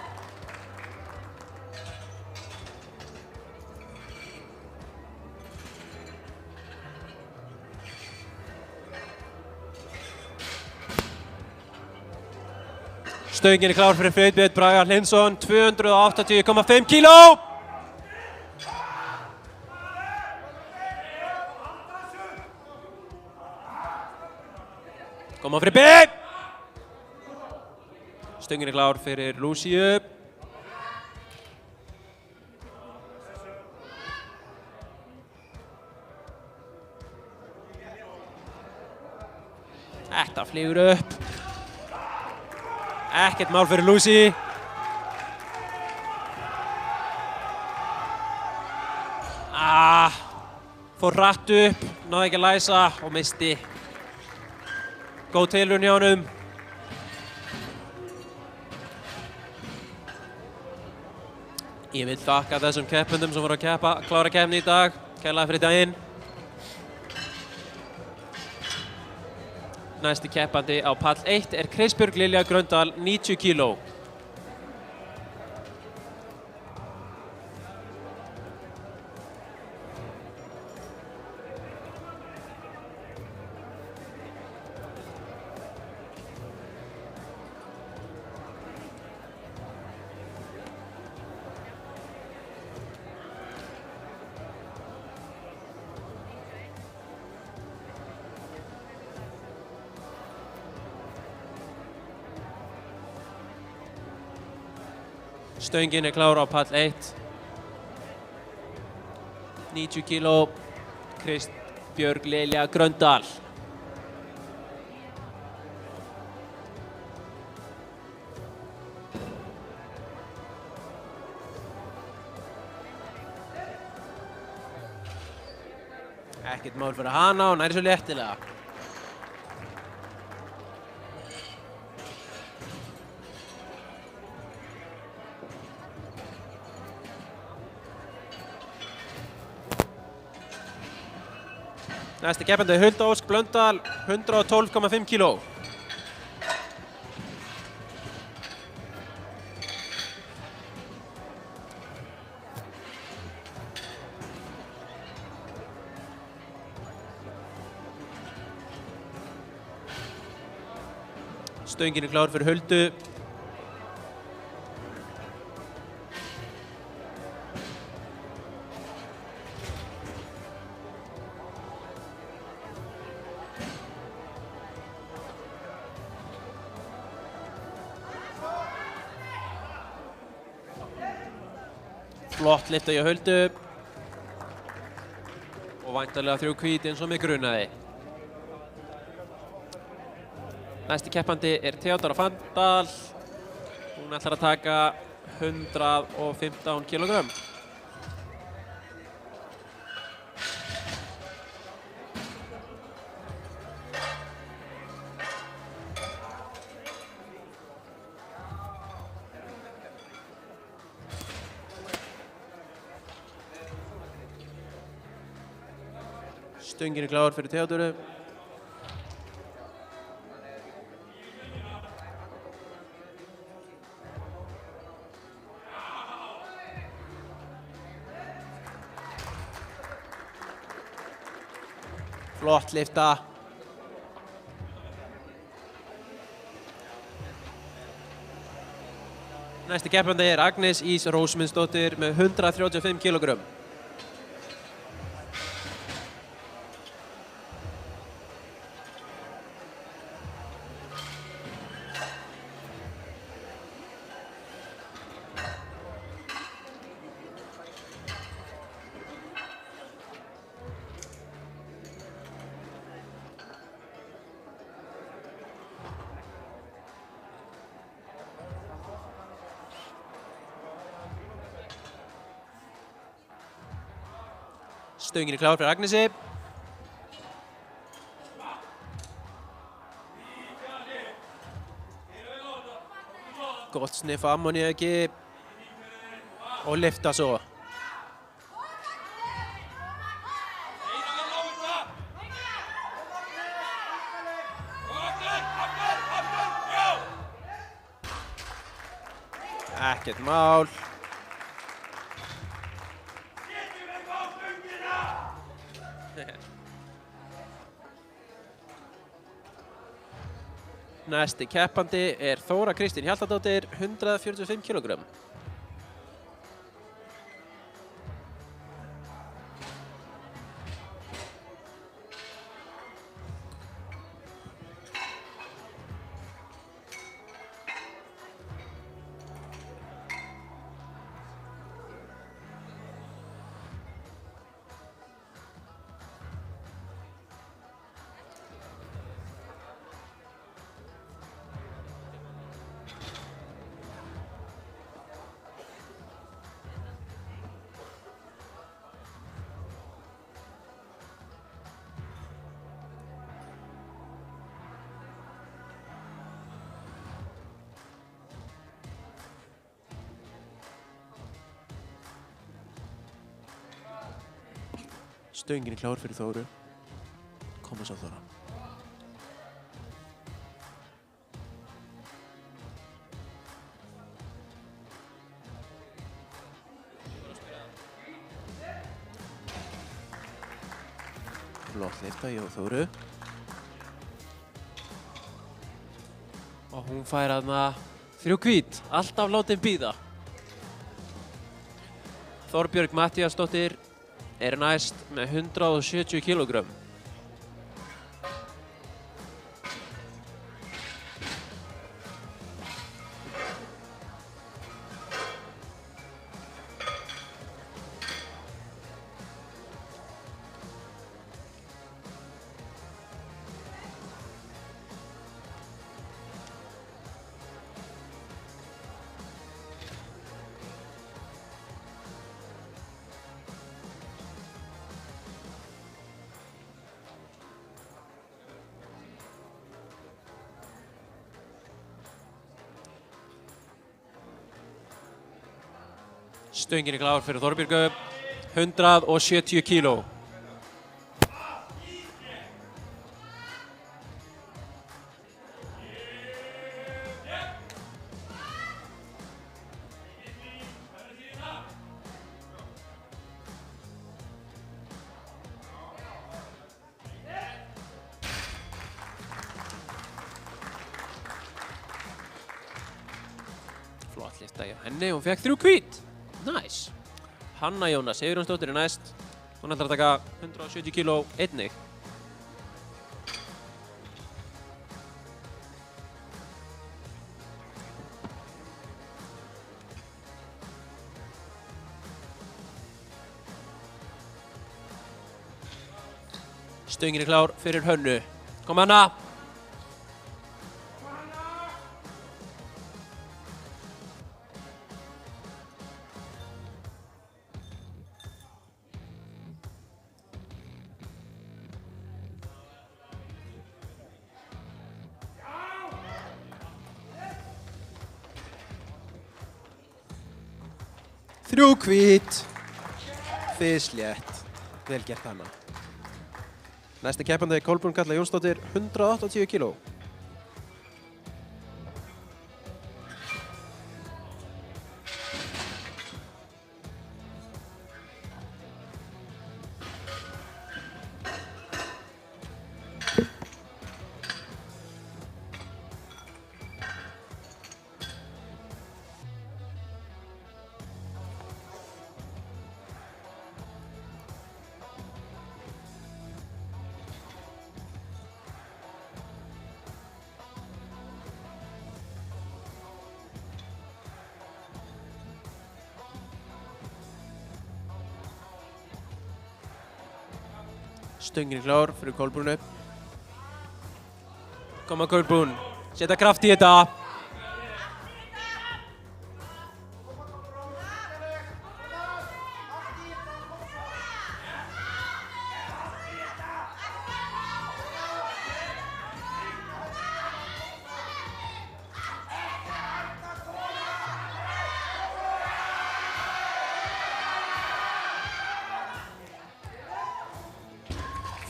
Speaker 2: Stöngin er klár fyrir Friðbjörn Bragi Hlynsson, 280,5 kíló. Koma Friðbjörn. Stöngin er klár fyrir Lúsíu. Þetta flýgur upp. Ekkert mál fyrir Lucy. Fór hratt upp, náði ekki að læsa og misti. Góð tilraun hjá honum. Ég vil þakka þessum keppendum sem voru að klára keppni í dag. Kærlega fyrir daginn. Næsti keppandi á pall 1 er Kristbjörg Lilja Gröndal, 90 kíló. Stöngin er klár á pall 1. 90 kíló, Kristbjörg Lilja Gröndal. Ekkert mál fyrir hana og næri svo léttilega. Næsti keppandi er Hulda Ósk Blöndal, 112,5 kíló. Stöngin er klár fyrir Huldu. Flott lifta hjá Huldu og væntanlega 3 hvít eins og mig grunaði. Næsti keppandi er Theodóra Fandal. Hún ætlar að taka 115 kílógrömm. Stöngin er klár fyrir Theodóru. Flott lifta. Næsti keppandi er Agnes Ís Rósmundsdóttir með 135 kg. Stöngin er klár fyrir Agnesi. Gott sniff af ammoníaki og lyfta svo. Ekkert mál. Næsti keppandi er Þóra Kristín Hjaltadóttir, 145 kg. Stöngin er klár fyrir Þóru. Koma svo Þóra. Flott lyfta hjá Þóru. Og hún fær þarna 3 hvít, alltaf látin bíða. Þorbjörg Matthíasdóttir er næst með 170 kg. Stöngin er klár fyrir Þorbjörgu, 170 kg. Flott lyfta hjá henni, hún fekk 3 hvít. Nice. Hanna Jóna Sigurjónsdóttir er næst. Hún ætlar að taka 170 kg einnig. Stöngin er klár fyrir Hönnu. Kom Hanna. Þrjú hvít. Fislétt. Vel gert Hanna. Næsti keppandi er Kolbrún Katla Jónsdóttir, 180 kg. Stöngin er klár fyrir Kolbrúnu. Koma Kolbrún, setja kraft í þetta.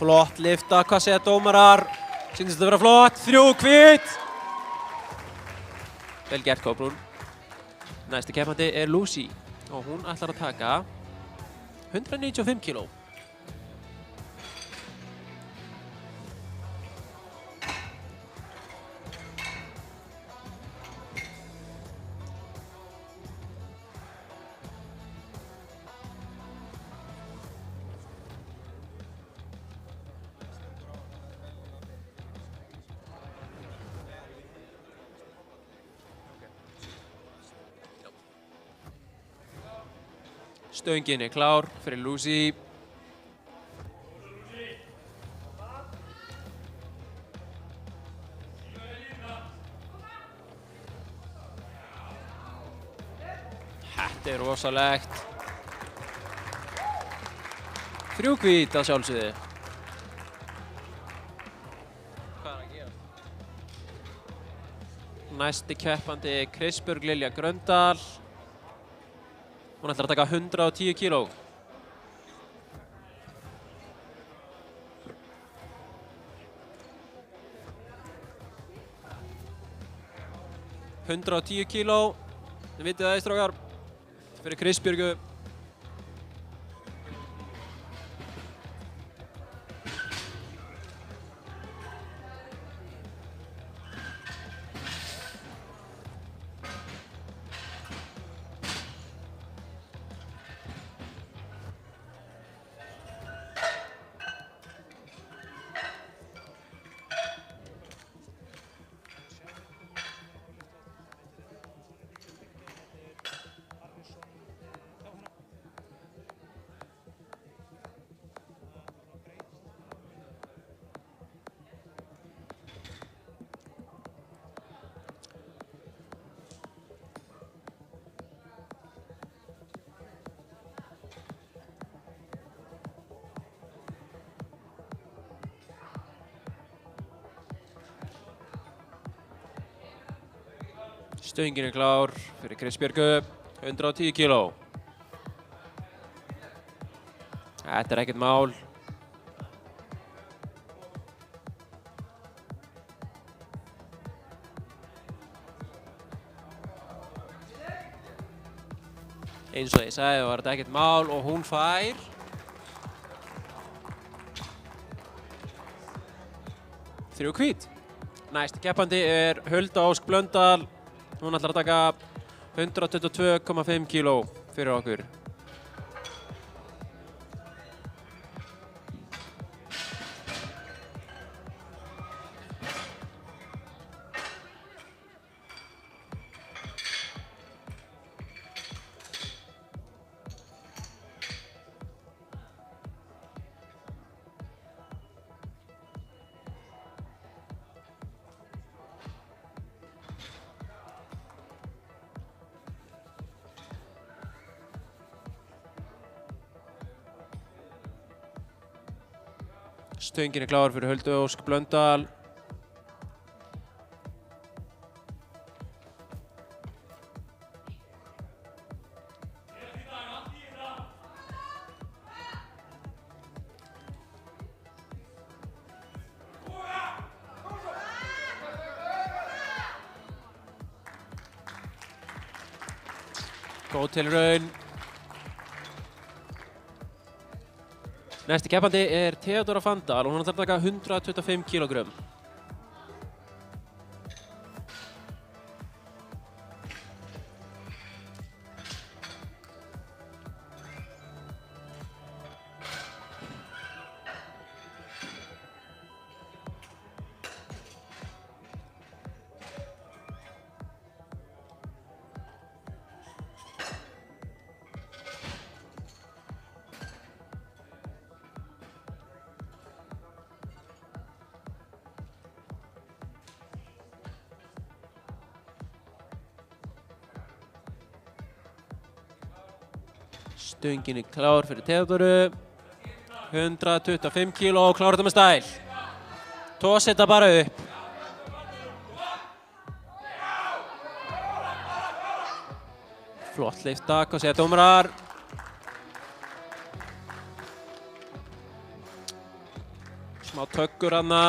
Speaker 2: Flott lyfta, hvað segja dómarar? Sýndist þetta vera flott, 3 hvít! Vel gert Kolbrún. Næsti keppandi er Lucy og hún ætlar að taka 195 kíló. Stöngin er klár fyrir Lucy. Þetta er rosalegt. 3 hvít að sjálfsögðu. Hvað er að gera? Næsti keppandi er Kristbjörg Lilja Gröndal. Hún ætlar að taka 110 kíló. $110 kíló. Þið vitið það, strákar. Fyrir Kristbjörgu. Stöngin er klár fyrir Kristbjörgu, 110 kíló. Þetta er ekkert mál. Eins og ég sagði var þetta ekkert mál og hún fær 3 hvít. Næsti keppandi er Hulda Ósk Blöndal. Hún ætlar að taka 122,5 kíló fyrir okkur. Stöngin er klár fyrir Huldu Ósk Blöndal. Góð tilraun. Næsti keppandi er Theodora Fandal og hún ætlar að taka 125 kílógrömm. Stöngin klár fyrir Theodóru. 125 kíló og klára þetta með stæl. Tósi þetta bara upp. Flott lyfta, hvað segja dómarar? Smá töggur hana.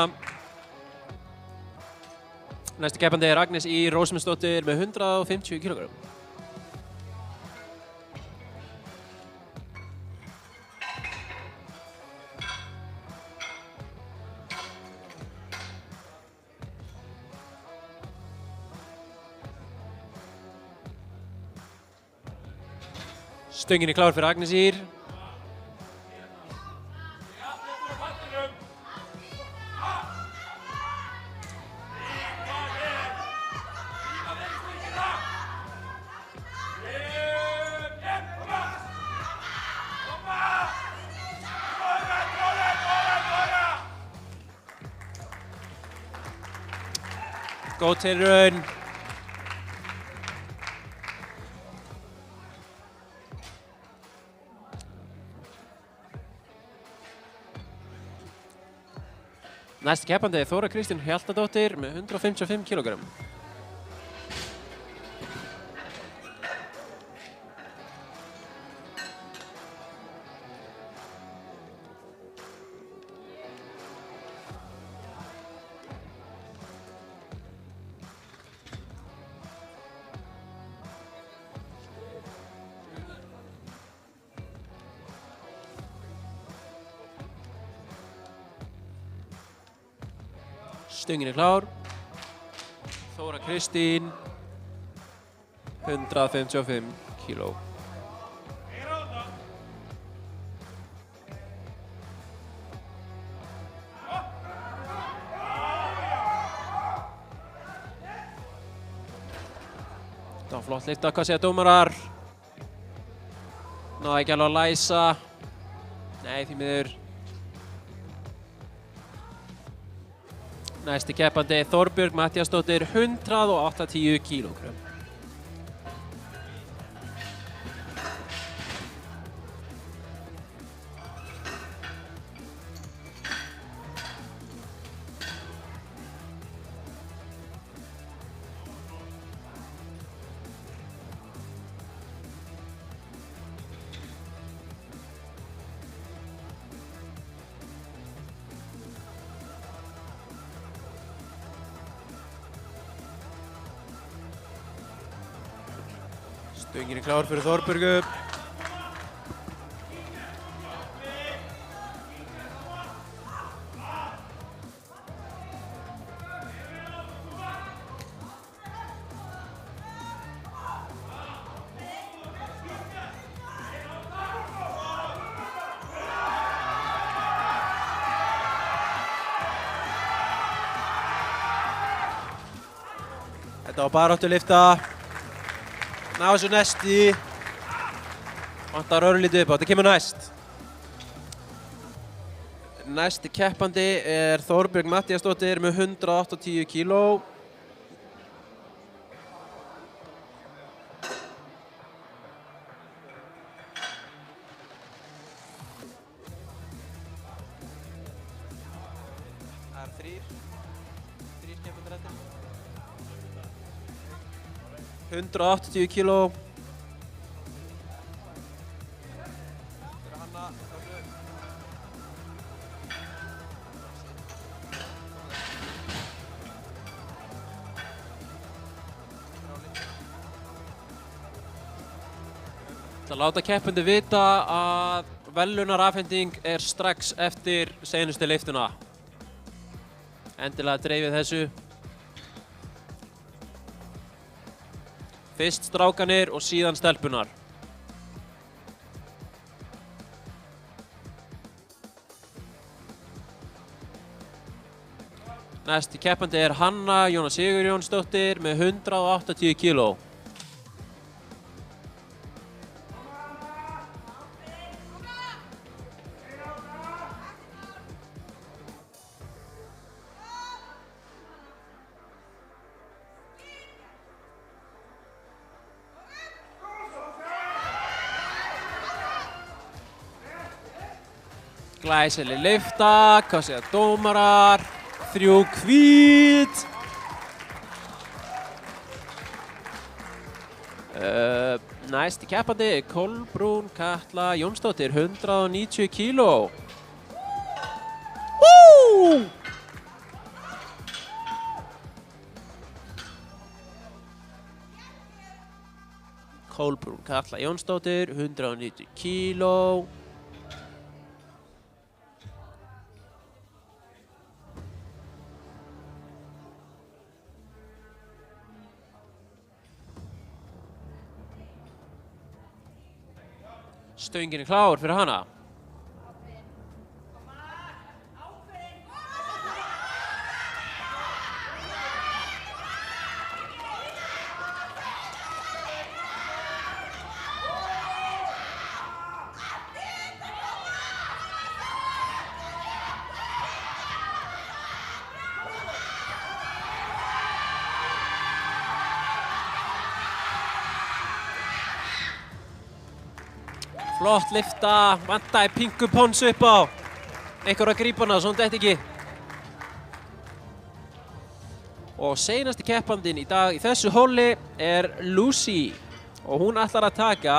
Speaker 2: Næsti keppandi er Agnes Ýr Rósmundsdóttir með 150 kg. Stöngin klár fyrir Agnes Ýr. Góð tilraun. Næsti keppandi er Þóra Kristín Hjaltadóttir með 155 kg. Stöngin klár. Þóra Kristín, 155 kg. Það var flott lyfta, hvað segja dómarar? Náði ekki alveg að læsa. Nei, því miður. Næsti keppandi er Þorbjörg Matthíasdóttir, 180 kg. Stöngin klár fyrir Þorbjörgu. Þetta var baráttulyfta. Ná þessu næsti. Vantar örlítið upp á, þetta kemur næst. Næsti keppandi er Þorbjörg Matthíasdóttir með 180 kg. Það er þrír keppendur eftir. 180 kg. Það láta keppendur vita að verðlaunarafhending er strax eftir seinustu lyftuna. Endilega dreifið þessu. Fyrst strákanir og síðan stelpunar. Næsti keppandi er Hanna Jóna Sigurjónsdóttir með 180 kg. Glæsileg lyfta, hvað segja dómarar? 3 hvít. Næsti keppandi, Kolbrún Katla Jónsdóttir, 190 kíló. Woo! Kolbrún Katla Jónsdóttir, 190 kíló. Stöngin er klár fyrir hana. Flott lyfta, vantaði pinku ponsu upp á. Einhver að grípa hana, svona þetta ekki. Og seinasti keppandinn í dag í þessu hóli er Lucy. Og hún ætlar að taka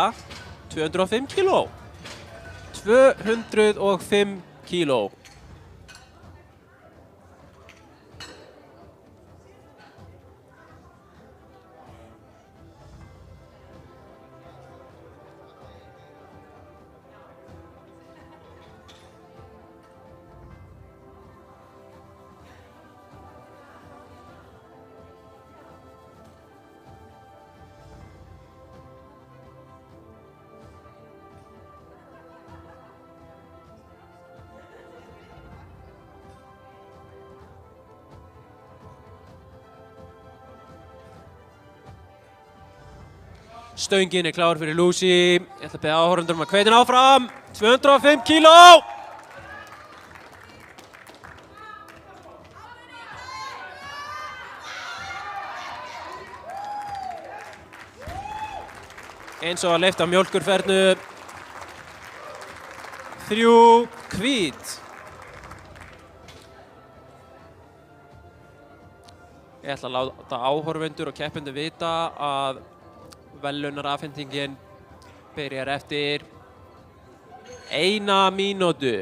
Speaker 2: 205 kíló. 205 kíló. Stöngin er klár fyrir Lucy. Ég ætla að beða áhorfendur að hvetja hana áfram. 205 kíló! Eins og að lyfta mjólkurfernu. 3 hvít. Ég ætla að láta áhorfendur og keppendur vita að verðlaunarafhendingin byrjar eftir 1 mínútu.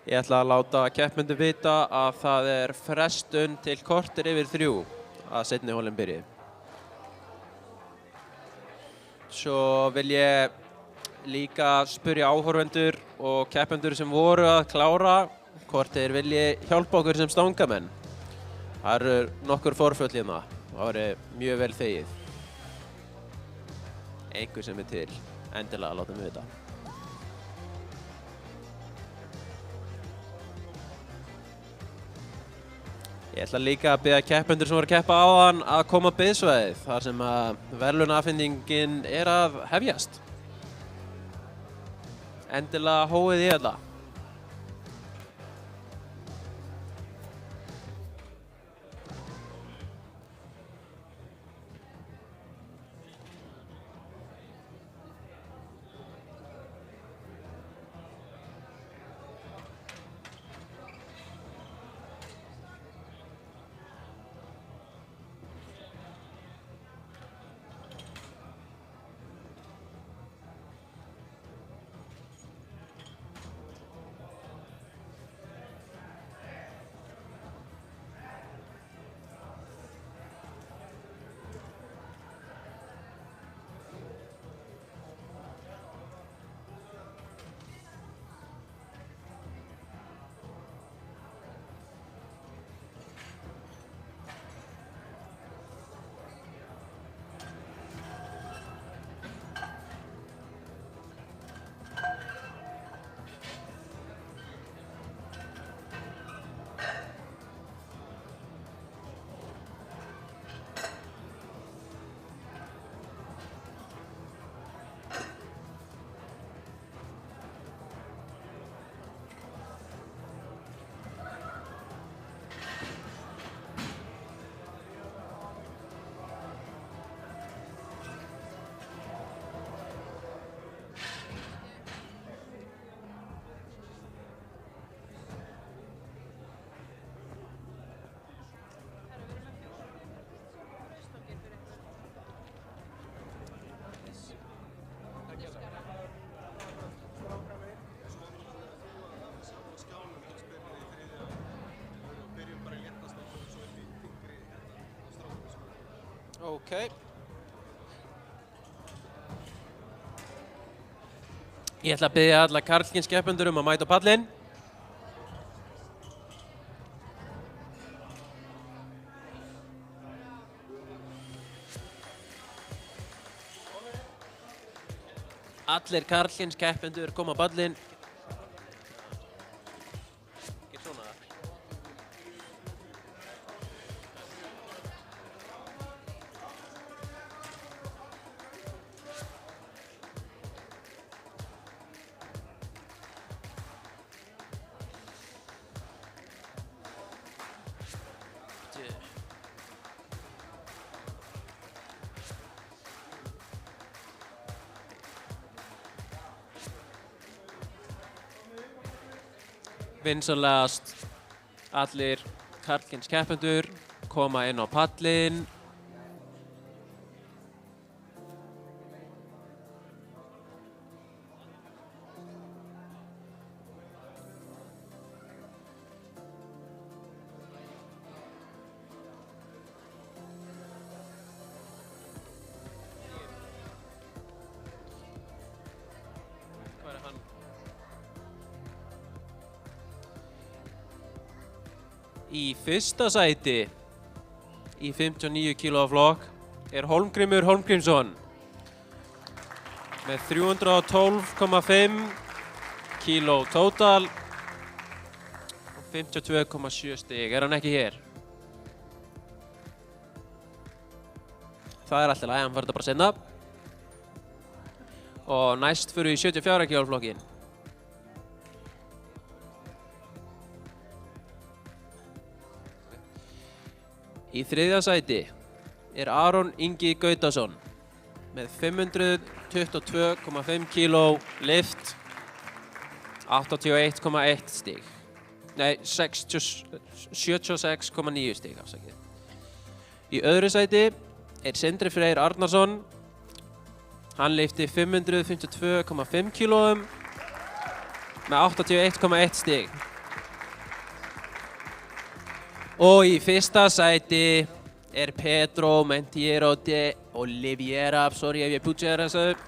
Speaker 2: Ég ætla að láta keppendur vita að það er frestun til korter yfir 3 að seinni hólinn byrji. Svo vil ég líka spyrja áhorfendur og keppendur sem voru að klára hvort þeir vilji hjálpa okkur sem stangamenn. Það eru nokkur forföll hérna. Það væri mjög vel þegið. Einhver sem er til, endilega láta mig vita. Ég ætla líka að biðja keppendur sem voru að keppa áðan að koma á biðsvæðið þar sem að verðlaunaafhendingin er að hefjast. Endilega hóið í þetta. Okay. Ég ætla að biðja alla karlkyns keppendur að mæta á pallinn. Allir karlkyns keppendur koma á pallinn. Vinsamlegast allir karlkyns keppendur koma inn á pallinn. Hvað er hann? Í fyrsta sæti í 59 kílóa flokk er Hólmgrímur Hólmgrímsson með 312,5 kíló tótal og 52,7 stig. Er hann ekki hér? Það er alltaf læg, hann fær þetta bara seinna. Og næst fyrir í 74 kílóa flokkin. Í þriðja sæti er Aron Ingi Gautason með 522,5 kíló lift, 81,1 stig. Nei, 76,9 stig, afsakið. Í öðru sæti er Sindri Freyr Arnarsson. Hann lyfti 552,5 kílóum með 81,1 stig. Og í fyrsta sæti er Pedro Mentiero de Oliveira, sorry ef ég bútsér þessu.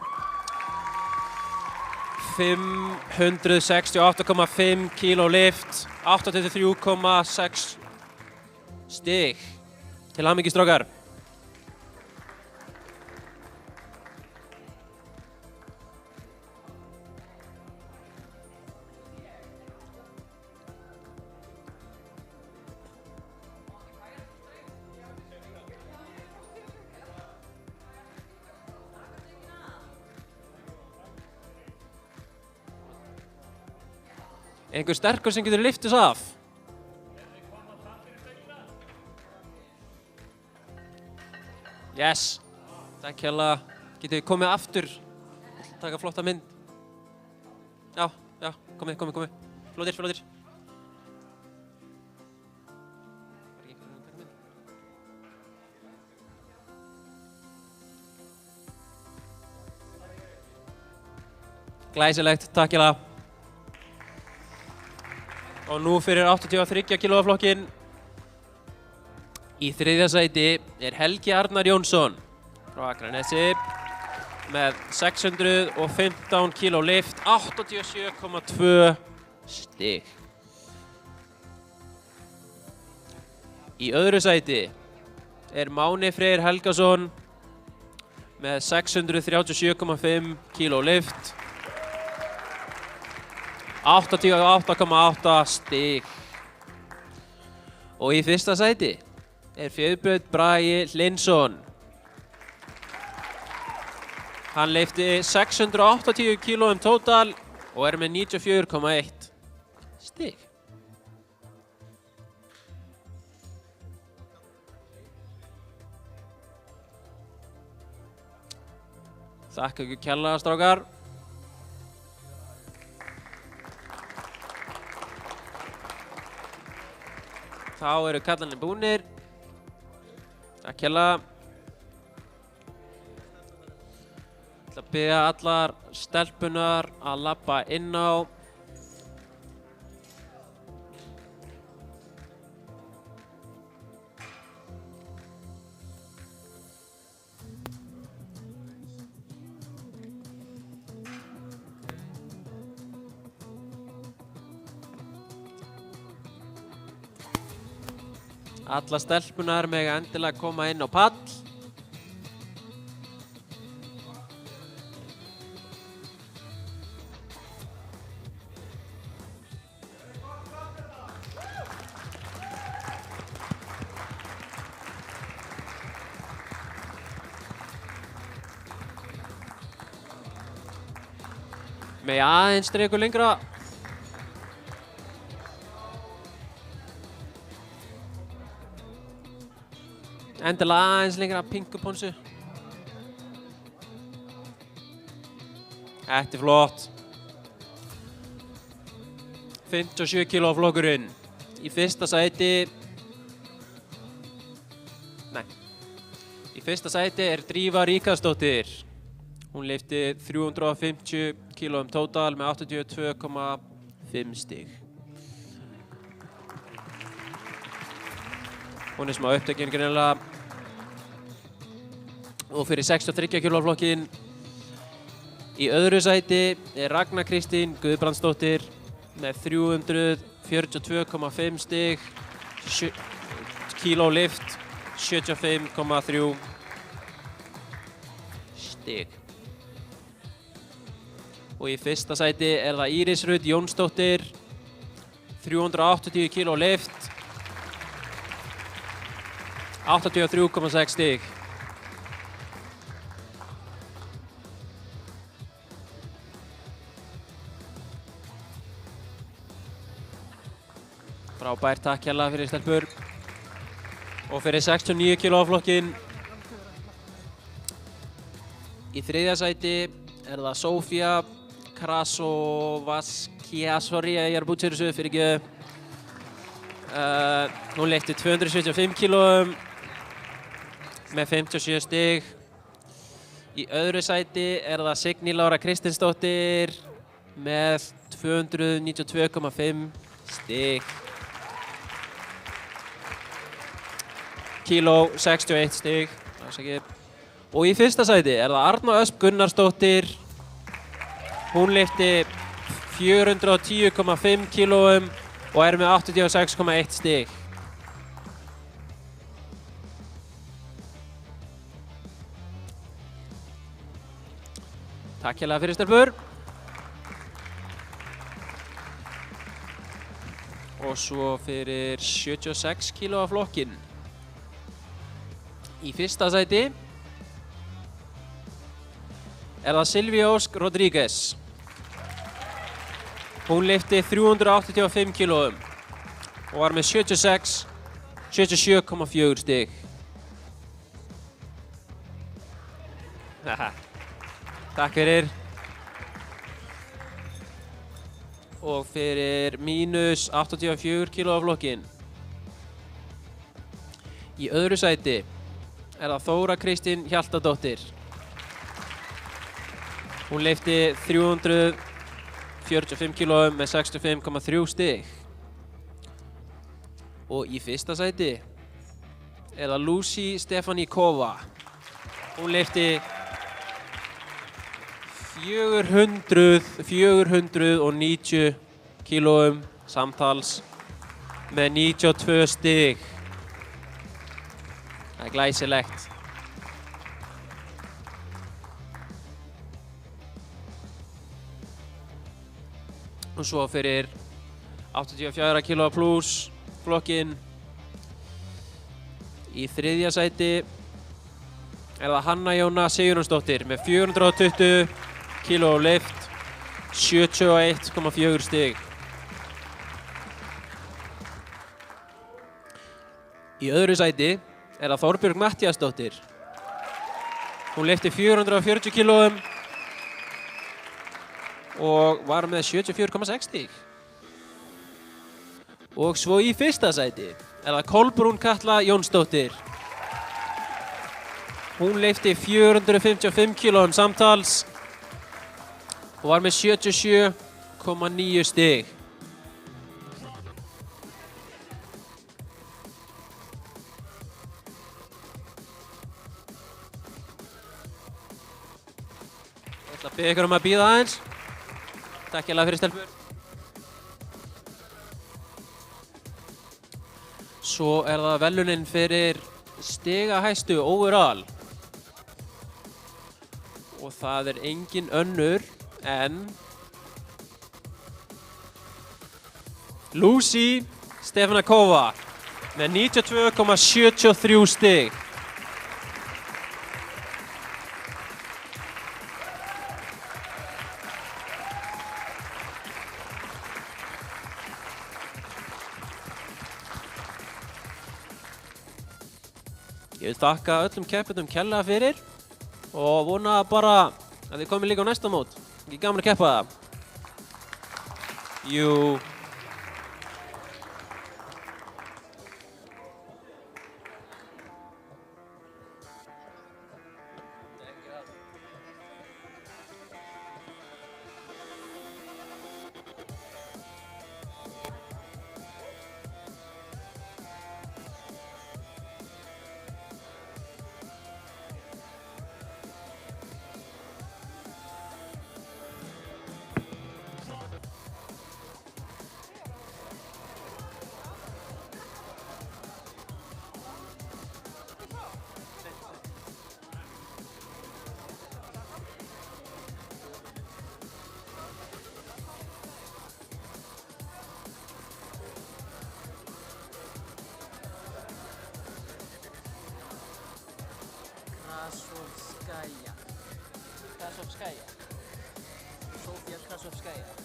Speaker 2: 568,5 kíló lift, 83,6 stig. Til hamingju strákar. Einhver sterkur sem getur lyft þessu af? Yes. Takk hérlega. Getið þið komið aftur? Taka flotta mynd. Já, komið. Flottir. Glæsilegt, takk hérlega. Og nú fyrir 83 kílóa flokkinn. Í þriðja sæti er Helgi Arnar Jónsson frá Akranesi með 615 kíló lift, 87,2 stig. Í öðru sæti er Máni Freyr Helgason með 637,5 kíló lift, 88,8 stig. Og í fyrsta sæti er Fjöðbjörn Bragi Hlynsson. Hann lyfti 680 kílóum tótal og er með 94,1 stig. Þakka ykkur kærlega, strákar. Þá eru kallarnir búnir. Takk hérlega. Ég ætla að biðja allar stelpunar að labba inn á. Allar stelpunar mega endilega koma inn á pall. Mega aðeins streku lengra. Endilega aðeins lengra pinkuponsu. Þetta er flott. 57 kíló flokkurinn. Í fyrsta sæti... Í fyrsta sæti er Drífa Ríkharðsdóttir. Hún lyfti 350 kílóum tótal með 82,5 stig. Hún er smá upptekinn greinilega. Og fyrir 63 kíló flokkinn í öðru sæti er Ragna Kristín Guðbrandsdóttir með 342,5 stig, kíló lift, 75,3 stig. Og í fyrsta sæti er það Íris Rut Jónsdóttir, 380 kíló lift, 83,6 stig. Frábært, takk hérlega fyrir stelpur. Og fyrir 69 kíló flokkinn í þriðja sæti er það Sofía Krasovaskja, sorry ég er búið þessu fyrir ekki. Hún lyfti 275 kílóum með 57 stig. Í öðru sæti er það Signý Lára Kristinsdóttir með 292,5 stig. kíló, 61 stig. Og í fyrsta sæti er það Arna Ösp Gunnarsdóttir. Hún lyfti 410,5 kílóum og er með 86,1 stig. Takk hérlega fyrir stelpur. Og svo fyrir 76 kílóa flokkinn. Í fyrsta sæti er það Silvía Ósk Rodríguez. Hún lyfti 385 kílóum og var með 77,4 stig. Takk fyrir. Og fyrir mínus 84 kílóa flokkinn. Í öðru sæti er það Þóra Kristín Hjaltadóttir. Hún lyfti 345 kílóum með 65,3 stig. Og í fyrsta sæti er það Lucy Stefaníkova. Hún lyfti 490 kílóum samtals með 92 stig. Það er glæsilegt. Og svo fyrir 84 kílóa plus flokkinn. Í þriðja sæti er það Hanna Jóna Sigurjónsdóttir með 420 kíló lyft, 71,4 stig. Í öðru sæti er það Þorbjörg Matthíasdóttir. Hún lyfti 440 kílóum og var með 74,6 stig. Og svo í fyrsta sæti er það Kolbrún Katla Jónsdóttir. Hún lyfti 455 kílóum samtals og var með 77,9 stig. Ég ætla að biðja ykkur að bíða aðeins. Takk hérlega fyrir stelpur. Svo er það verðlaunin fyrir stigahæstu overall. Og það er engin önnur en Lucy Stefaníkova með 92,73 stig. Ég vil þakka öllum keppendum kærlega fyrir og vona bara að þið komið líka á næsta mót. Ekki gaman að keppa það? Jú. Krasovskaja. Sofía Krasovskaja.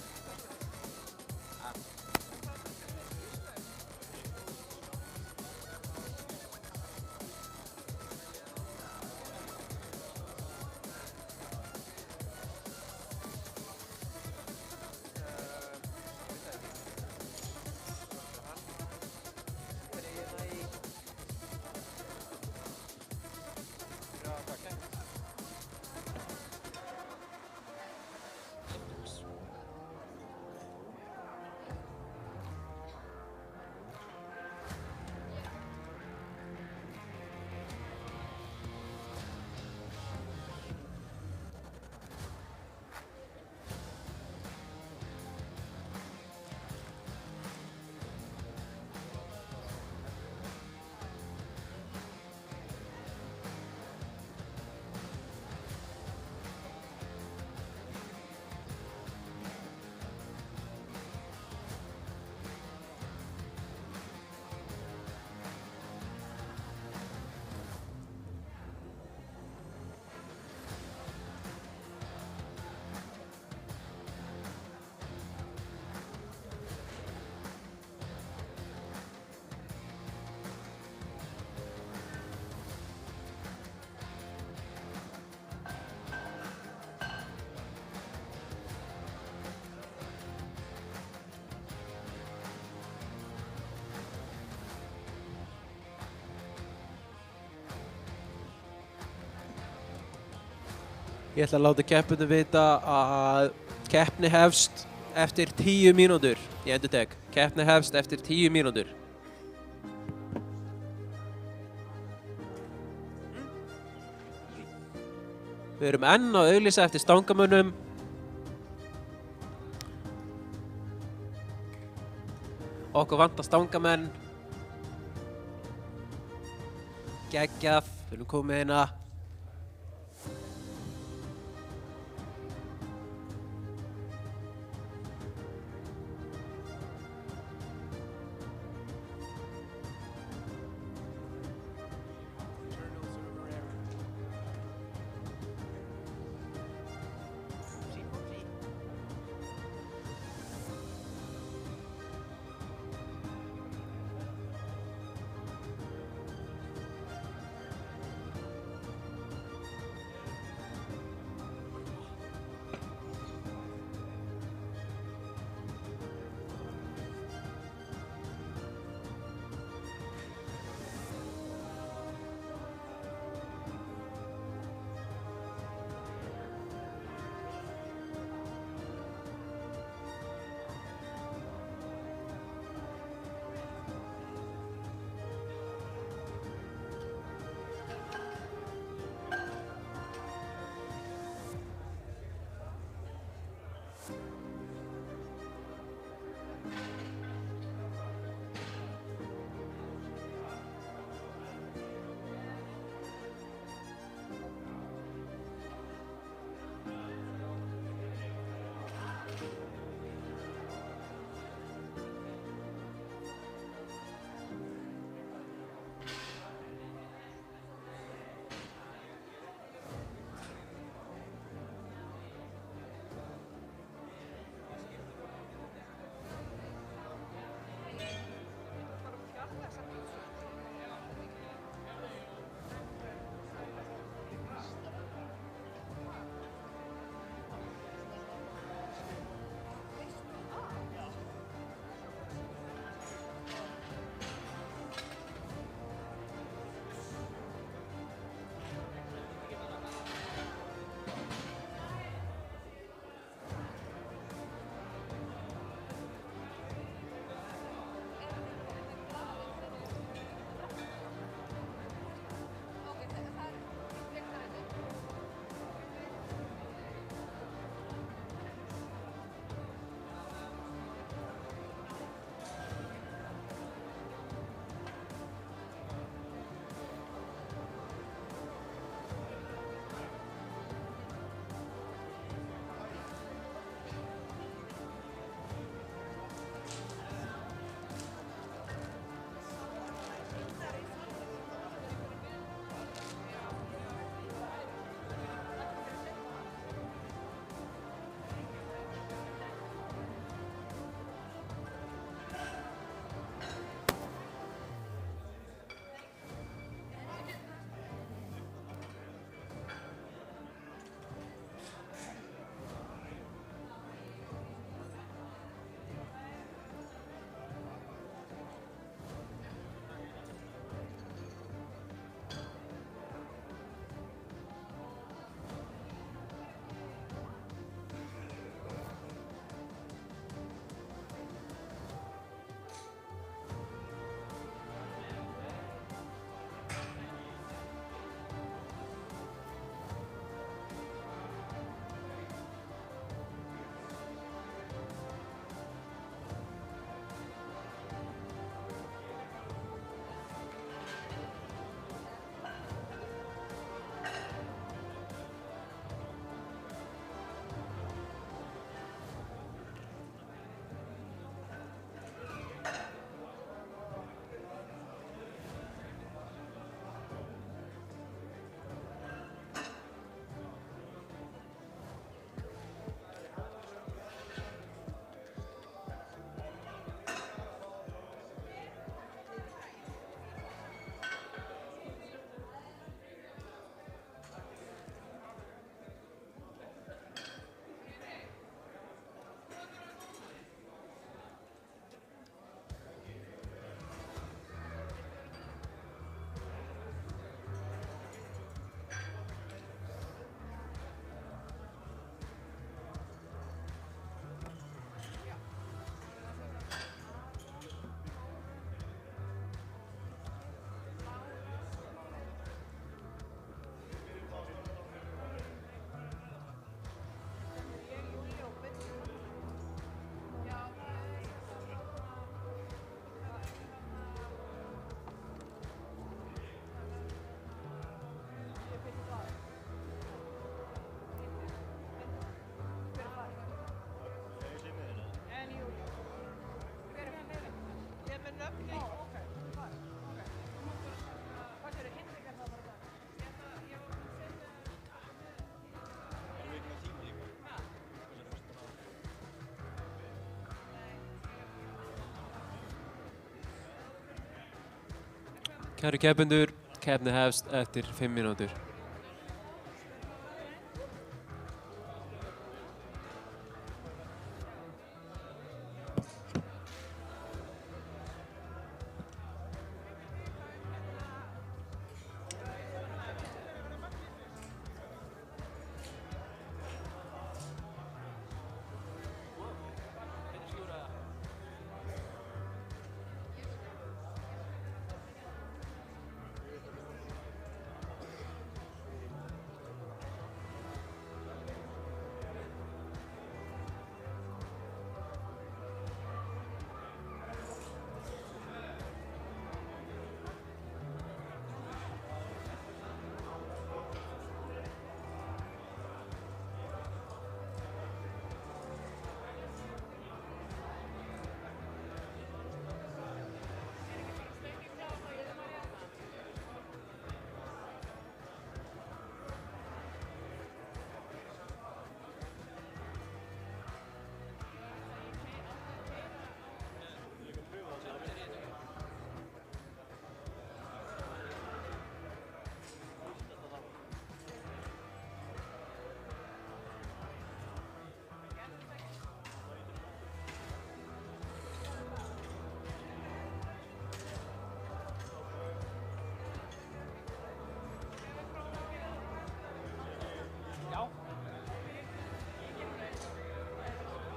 Speaker 2: Ég ætla að láta keppendum vita að keppni hefst eftir 10 mínútur. Ég endurtek, keppni hefst eftir 10 mínútur. Við erum enn að auglýsa eftir stangamönnum. Okkur vantar stangamenn. Geggjað, við erum komið hérna.
Speaker 1: nöfn í. Ó, ok. Ok. Hvað séu Hinrik er það bara það? Ég var að setja...
Speaker 3: Erum við ekki með tíma líka?
Speaker 2: Kæru keppendur, keppni hefst eftir 5 mínútur.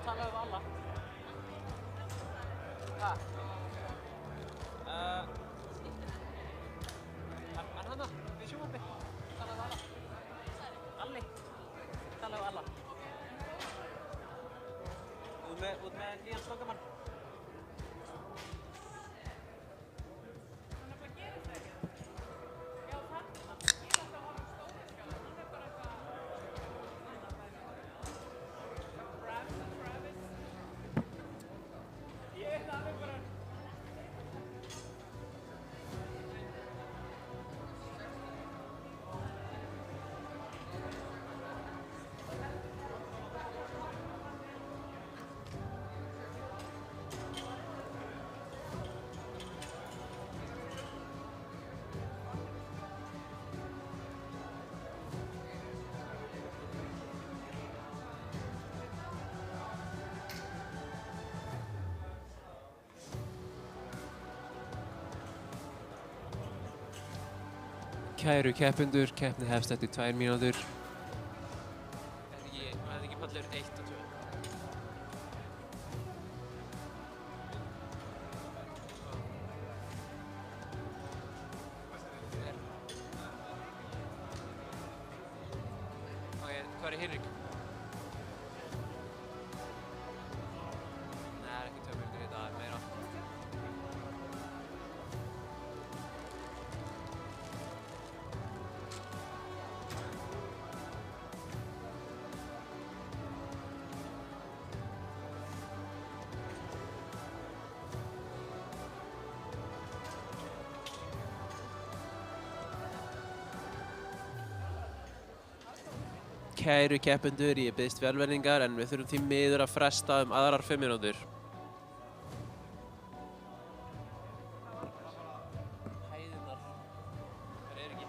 Speaker 4: Talaðu við alla. Hæ? Er hann það? Við sjónvarpi? Talaðu við alla. Alli? Talaðu við alla. Út með nýjan slókamann.
Speaker 2: Kæru keppendur, keppni hefst eftir 2 mínútur. Er ekki pallur 1 og 2? Ok, hvað er Hinrik? Nei, það er ekki 2 mínútur í dag, meira. Kæru keppendur, ég biðst velvirðingar en við þurfum því miður að fresta aðrar 5 mínútur. Hæðirnar. Það er ekki.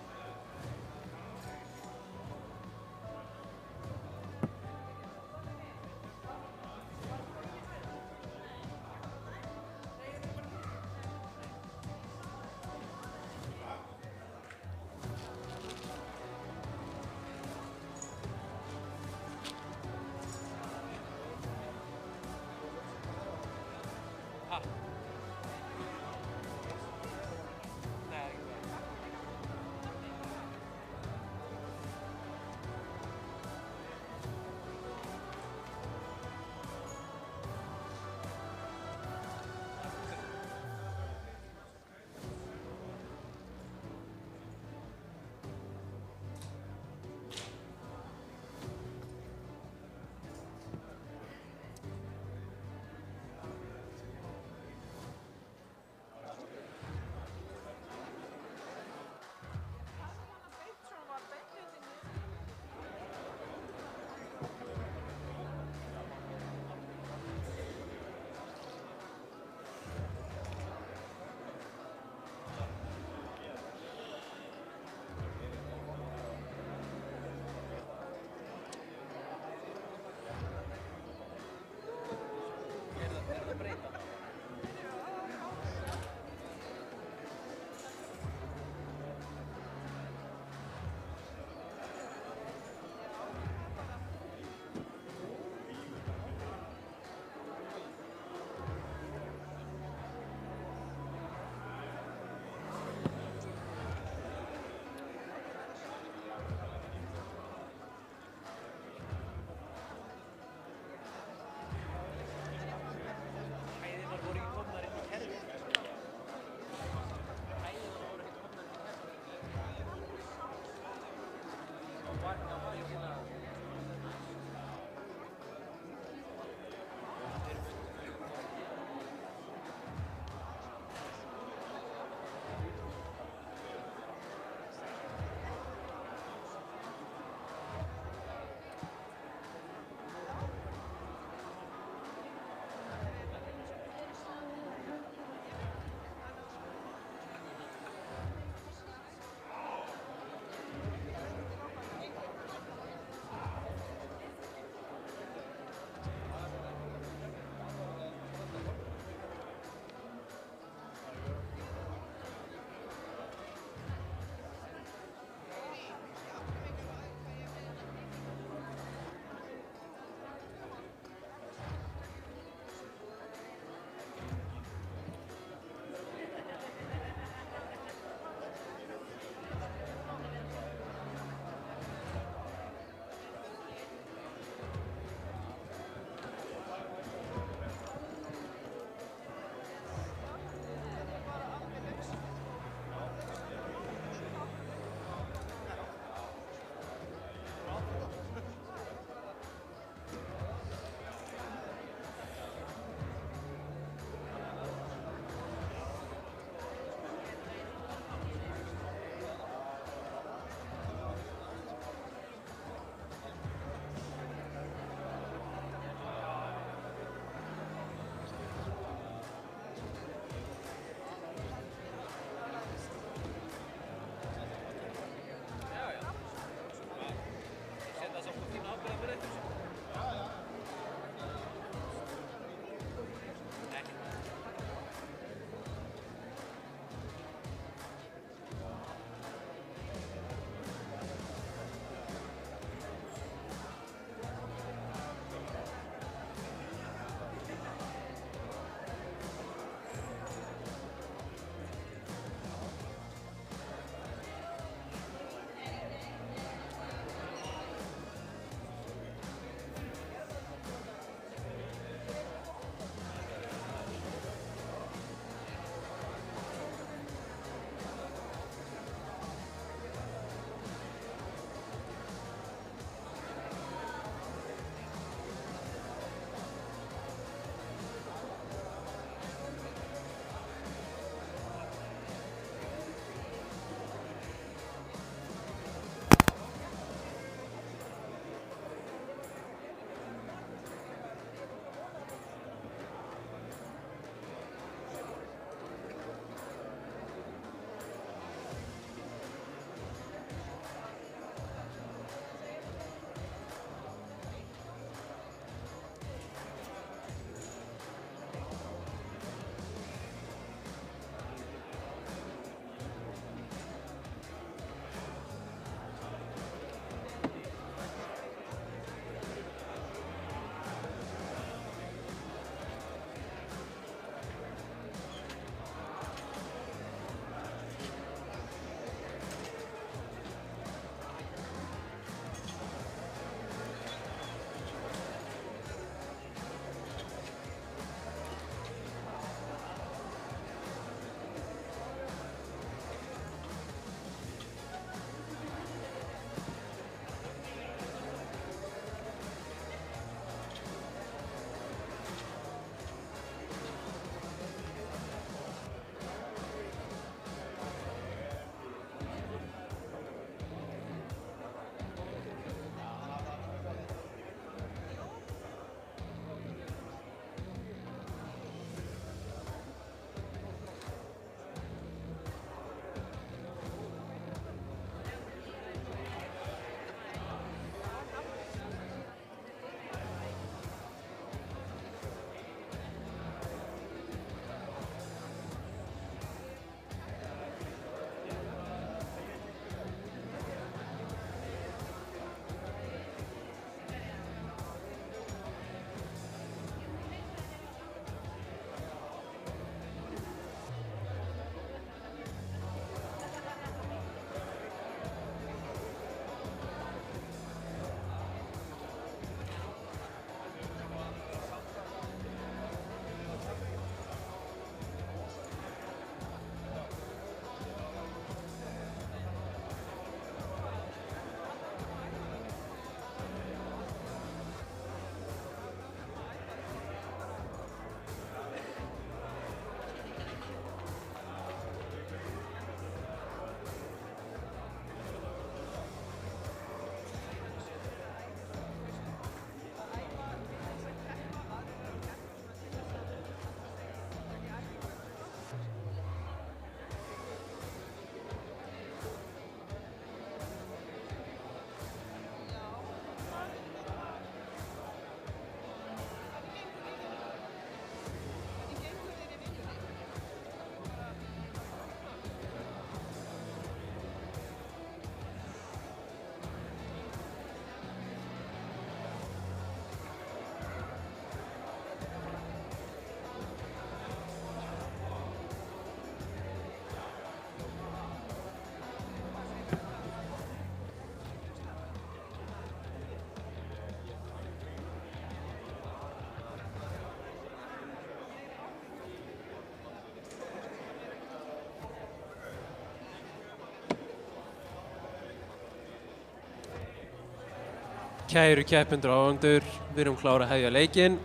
Speaker 2: Kæru keppendur og áhorfendur, við erum klára að hefja leikinn.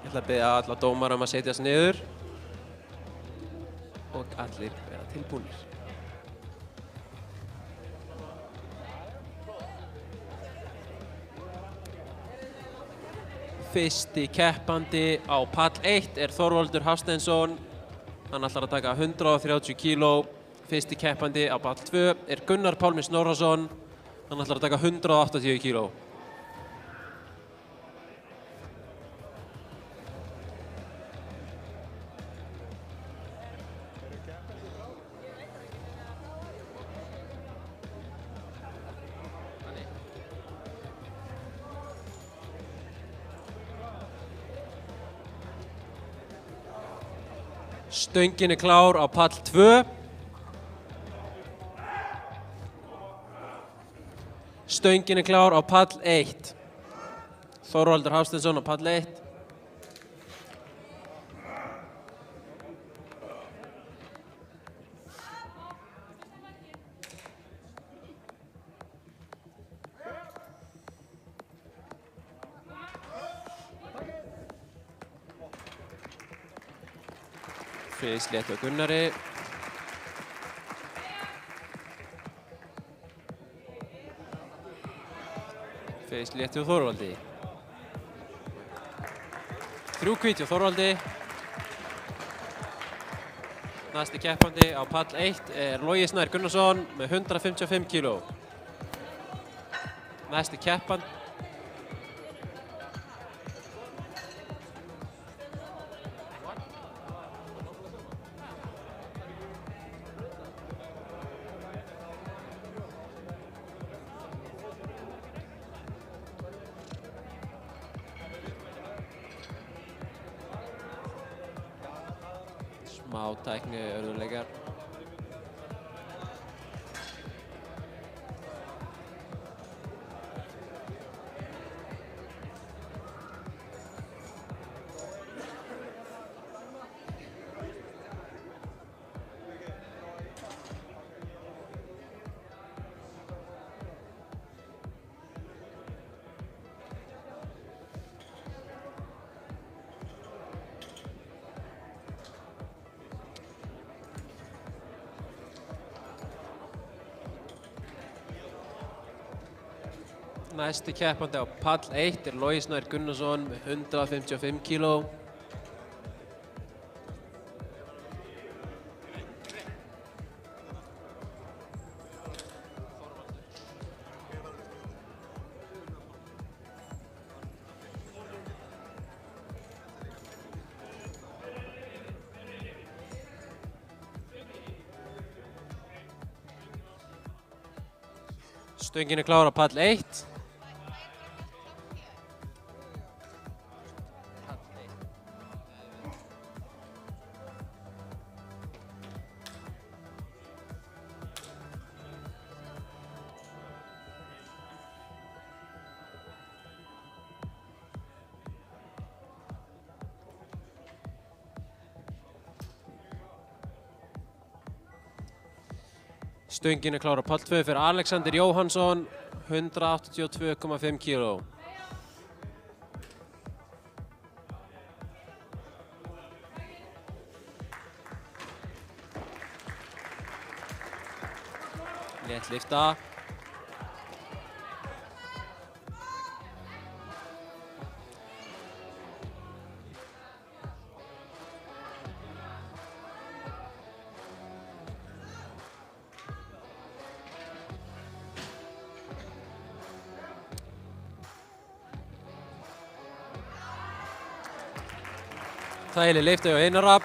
Speaker 2: Ég ætla að biðja alla dómara að setjast niður og allir vera tilbúnir. Fyrsti keppandi á pall 1 er Þorvaldur Hafsteinsson. Hann ætlar að taka 130 kíló. Fyrsti keppandi á pall 2 er Gunnar Pálmi Snorrason. Hann ætlar að taka 180 kíló. Stöngin er klár á pall 2. Stöngin er klár á pall 1. Þorvaldur Hafsteinsson á pall 1. Slétt og Gunnari. Slétt og Þorvaldi. 3 hvíti og Þorvaldi. Næsti keppandi á pall 1 er Logi Snær Gunnarsson með 155 kíló. Næsti keppandi. Smá tækni örðuleikar. Næsti keppandi á pall 1 er Logi Snær Gunnarsson með 155 kíló. Stöngin er klár á pall 1. Stöngin er klár á pall 2 fyrir Alexander Jóhannsson, 182,5 kíló. Létt lyfta. Þægileg lyfta hjá Einara.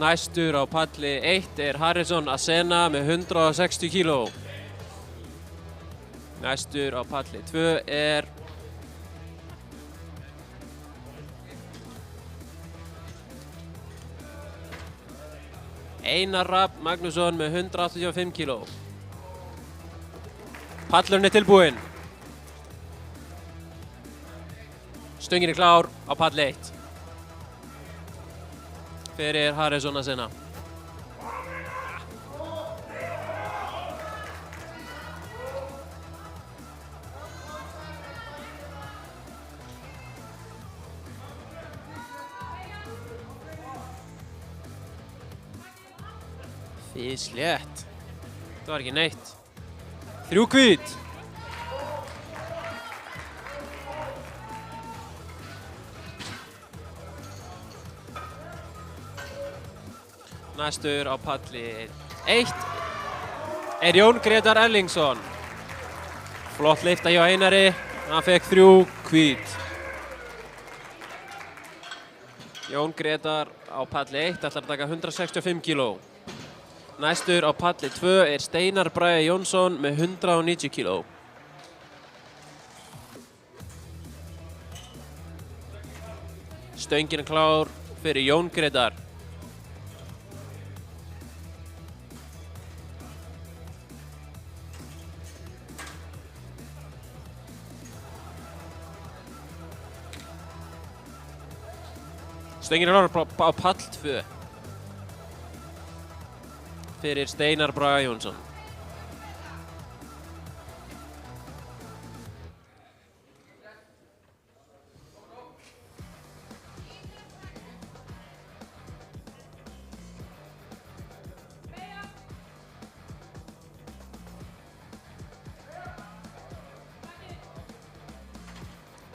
Speaker 2: Næstur á palli 1 er Harrison Asena með 160 kíló. Næstur á palli 2 er Einar Rafn Magnússon með 185 kíló. Pallurinn er tilbúinn. Stöngin er klár á palli 1. Fyrir Harrison Asena. Físlétt. Það var ekki neitt. 3 hvít. Næstur á palli 1 er Jón Grétar Erlingsson. Flott lyfta hjá Einari, hann fekk 3 hvít. Jón Grétar á palli 1 ætlar að taka 165 kíló. Næstur á palli 2 er Steinar Bragi Jónsson með 190 kíló. Stöngin er klár fyrir Jón Grétar. Stöngin er klár á pall 2 fyrir Steinar Bragi Jónsson.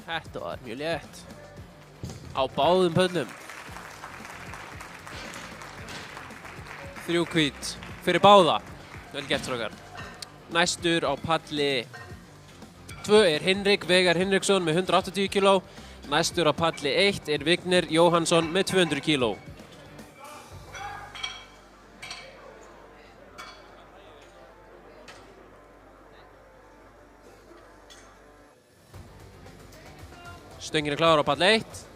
Speaker 2: Þetta var mjög létt á báðum pöllum. 3 hvít fyrir báða. Vel gert, strákar. Næstur á palli 2 er Hinrik Veigar Hinriksson með 180 kíló. Næstur á palli 1 er Vignir Jóhannsson með 200 kíló. Stöngin er klár á palli 1.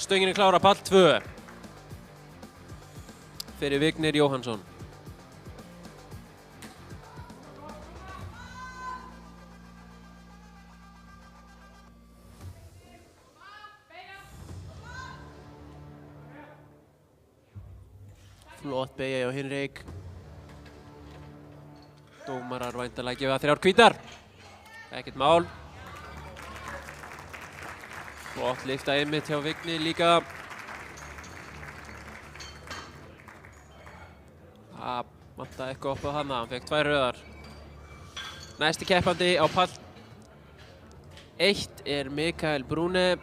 Speaker 2: Stöngin er klár á pall 2 fyrir Vignir Jóhannsson. Flott beygja hjá Hinrik. Dómarar væntanlega gefa 3 hvítar. Ekkert mál. Flott lyfta einmitt hjá Vigni líka. Það vantaði eitthvað upp á hana, hann fekk 2 rauðar. Næsti keppandi á pall 1 er Mikael Brune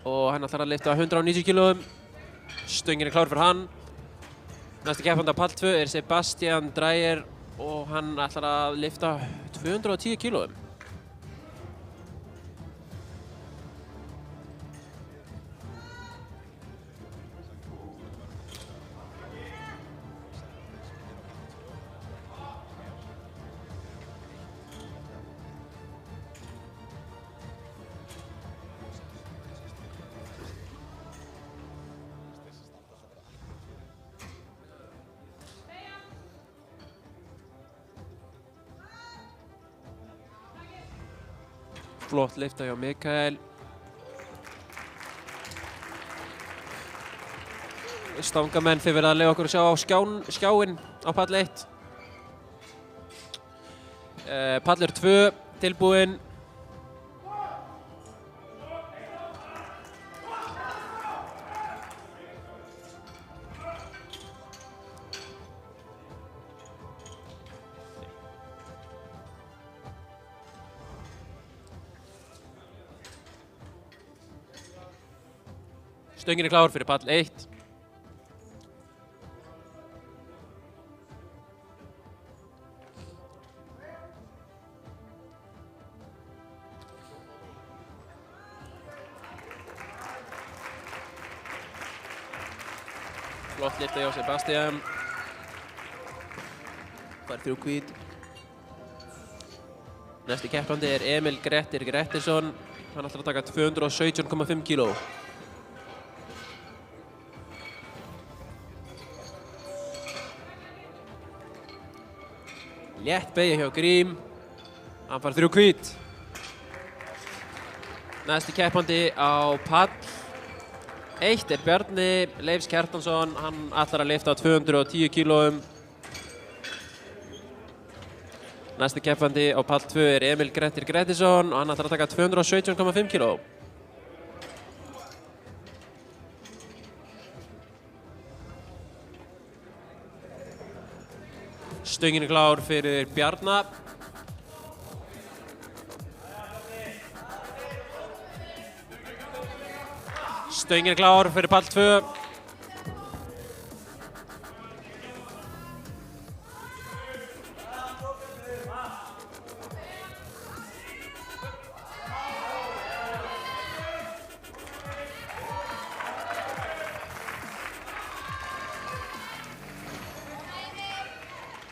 Speaker 2: og hann ætlar að lyfta 190 kílóum. Stöngin er klár fyrir hann. Næsti keppandi á pall 2 er Sebastian Dreyer og hann ætlar að lyfta 210 kílóum. Flott lyfta hjá Mikael. Stangamenn, þið verða að leyfa okkur að sjá á skjáinn á pall 1. Pallur 2 tilbúinn. Stöngin er klár fyrir pall 1. Flott lyfta hjá Sebastian. Fær 3 hvít. Næsti keppandi er Emil Grettir Grettisson. Hann ætlar að taka 217,5 kíló. Létt beygja hjá Grím. Hann fær 3 hvít. Næsti keppandi á pall 1 er Bjarni Leifs Kjartansson. Hann ætlar að lyfta 210 kílóum. Næsti keppandi á pall 2 er Emil Grettir Grettisson og hann ætlar að taka 217,5 kíló. Stöngin er klár fyrir Bjarna. Stöngin er klár fyrir pall 2.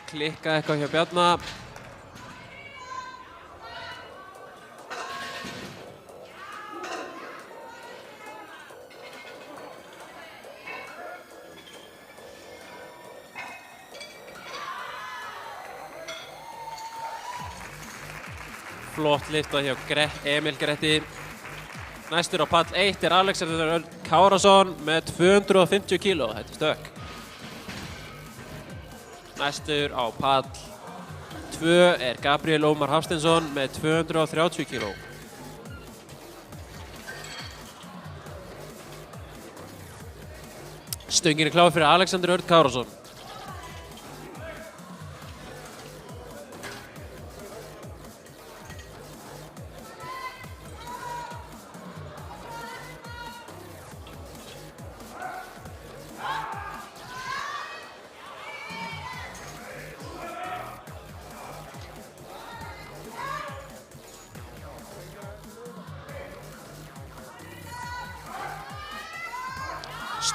Speaker 2: Klikka eitthvað hjá Bjarna. Flott lyfta hjá Emil Gretti. Næstur á pall 1 er Alexander Örn Kárason með 250 kíló. Þetta er stökk. Næstur á pall 2 er Gabriel Ómar Hafsteinsson með 230 kíló. Stöngin er klár fyrir Alexander Örn Kárason.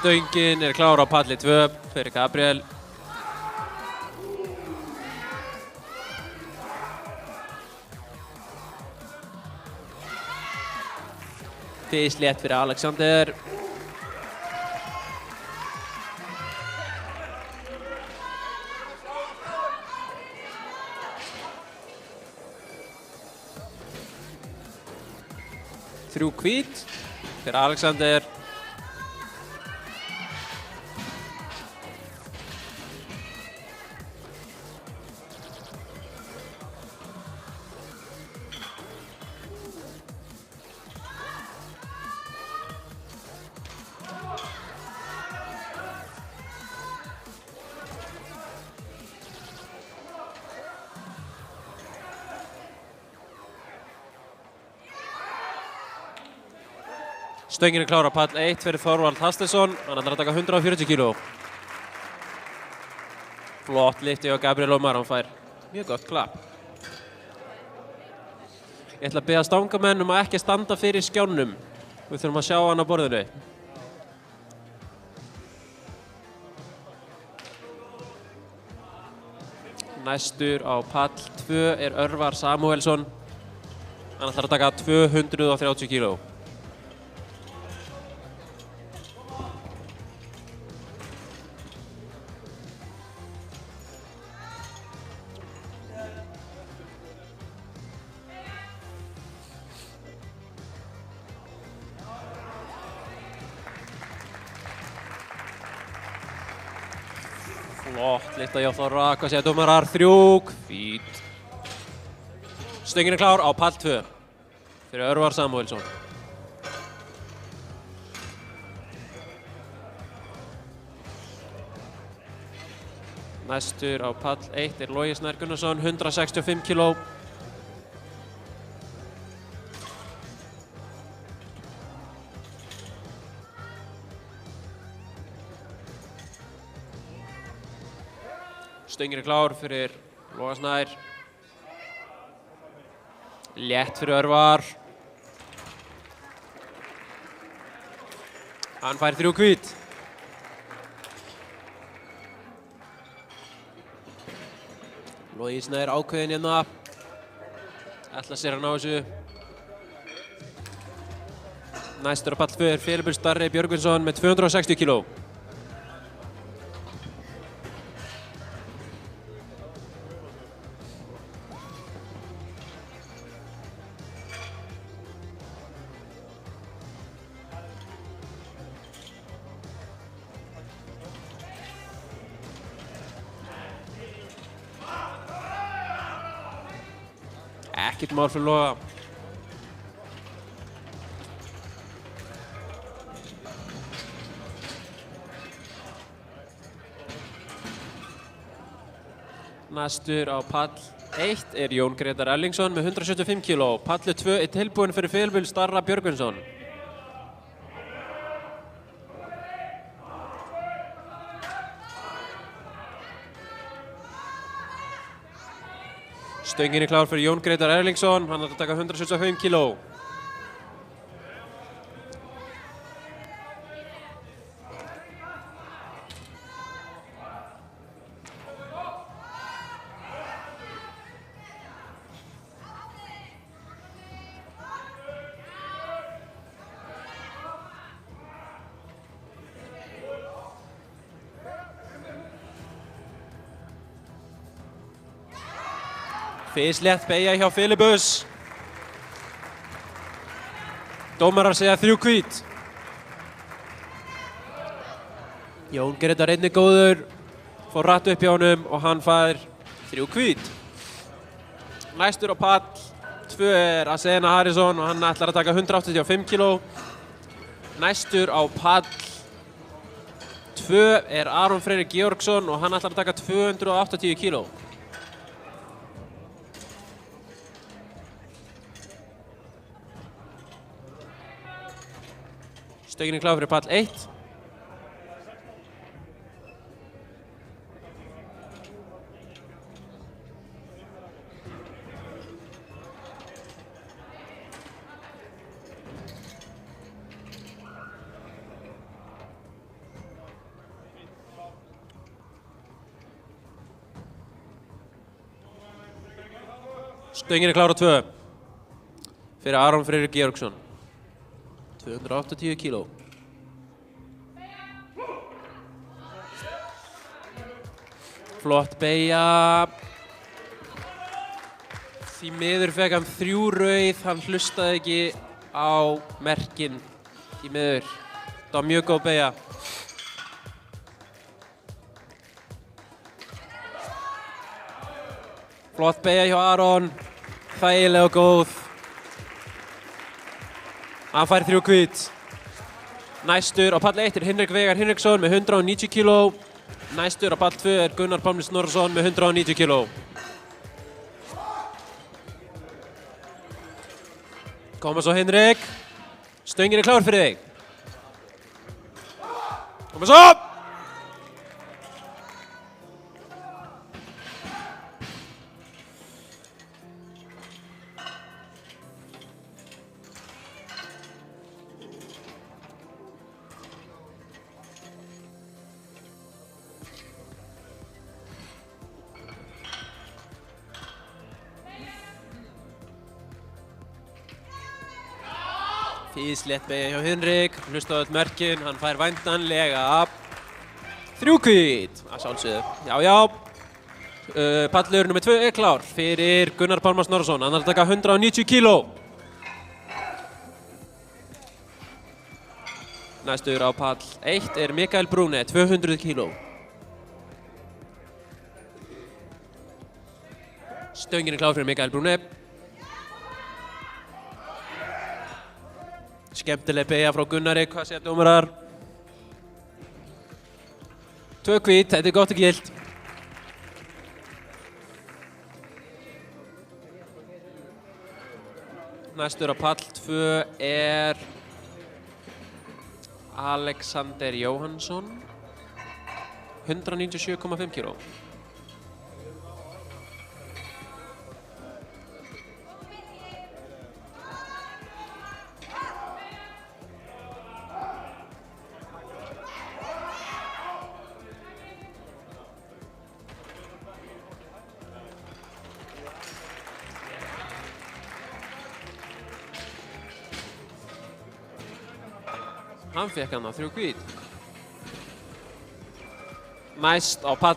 Speaker 2: Stöngin er klár á palli 2 fyrir Gabriel. Fyrst létt fyrir Alexander. Þrjú hvít fyrir Alexander. Stöngin er klár á pall 1 fyrir Þorvald Hafsteinsson. Hann ætlar að taka 140 kíló. Flott lyfti hjá Gabriel Ómar, hann fær mjög gott klapp. Ég ætla að biðja stangamenn að ekki standa fyrir skjánum. Við þurfum að sjá hann á borðinu. Næstur á pall 2 er Örvar Samúelsson. Hann ætlar að taka 230 kíló. Flott lyfta hjá Þorra, hvað segja dómarar? 3 hvít. Stöngin er klár á pall 2 fyrir Örvar Samúelsson. Næstur á pall 1 er Logi Snær Gunnarsson, 165 kíló. Stöngin er klár fyrir Loga Snær. Létt fyrir Örvar. Hann fær 3 hvít. Logi Snær ákveðinn hérna. Ætla sér að ná þessu. Næstur á pall 2 er Filipur Starri Björgvinsson með 260 kíló. Ekkert mál fyrir Loga. Næstur á pall 1 er Jón Gretar Erlingsson með 175 kíló. Palli 2 er tilbúinn fyrir Filipur Starra Björgvinsson. Stöngin er klár fyrir Jón Gretar Erlingsson, hann ætlar að taka 175 kíló. Fislétt beygja hjá Filipus. Dómarar segja 3 hvít. Jón Gretar einnig góður. Fór rætt upp hjá honum og hann fær 3 hvít. Næstur á pall 2 er Asena Harrison og hann ætlar að taka 185 kíló. Næstur á pall 2 er Aron Freyr Georgsson og hann ætlar að taka 280 kíló. Stöngin er klár fyrir pall 1. Stöngin er klár á 2 fyrir Aron Freyr Georgsson. 280 kíló. Flott beygja. Því miður fekk hann 3 rauð, hann hlustaði ekki á merkin. Því miður. Það var mjög góð beygja. Flott beygja hjá Aron. Þægilega og góð. Hann fær 3 hvít. Næstur á pall 1 er Hinrik Veigar Hinriksson með 190 kíló. Næstur á pall 2 er Gunnar Pálmi Snorrason með 190 kíló. Koma svo Hinrik. Stöngin er klár fyrir þig. Koma svo! Fislétt beygja hjá Hinrik, hlusta á öll merkin, hann fær væntanlega 3 hvít, að sjálfsögðu. Já. Pallur nr. 2 er klár fyrir Gunnar Pálma Snorrason, hann er að taka 190 kíló. Næstur á pall 1 er Mikael Brune, 200 kíló. Stöngin er klár fyrir Mikael Brune. Skemmtileg beygja frá Gunnari, hvað segja dómarar? 2 hvít, þetta er gott og gilt. Næstur á pall 2 er Alexander Jóhannsson, 197,5 kíló. Hann fekk hann 3 hvít. Næst á pall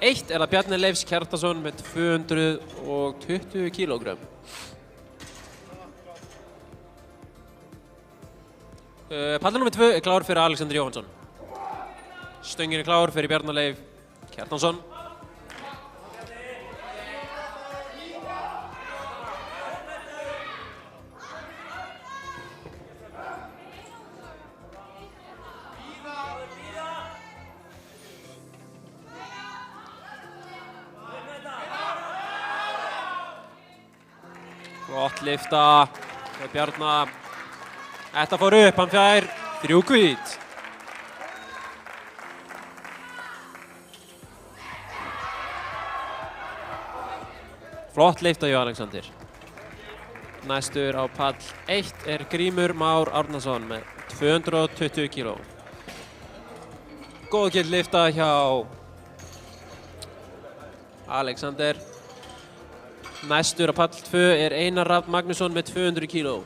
Speaker 2: 1 er það Bjarni Leifs Kjartason með 220 kílógrömm. Pallur nr. 2 er klár fyrir Alexander Jóhannsson. Stöngin er klár fyrir Bjarni Leif Kjartason. Flott lyfta hjá Bjarna. Þetta fór upp, hann fær 3 hvít. Flott lyfta hjá Alexander. Næstur á pall 1 er Grímur Már Árnason með 220 kíló. Góðgild lyfta hjá Alexander. Næstur á pall 2 er Einar Rafn Magnússon með 200 kíló.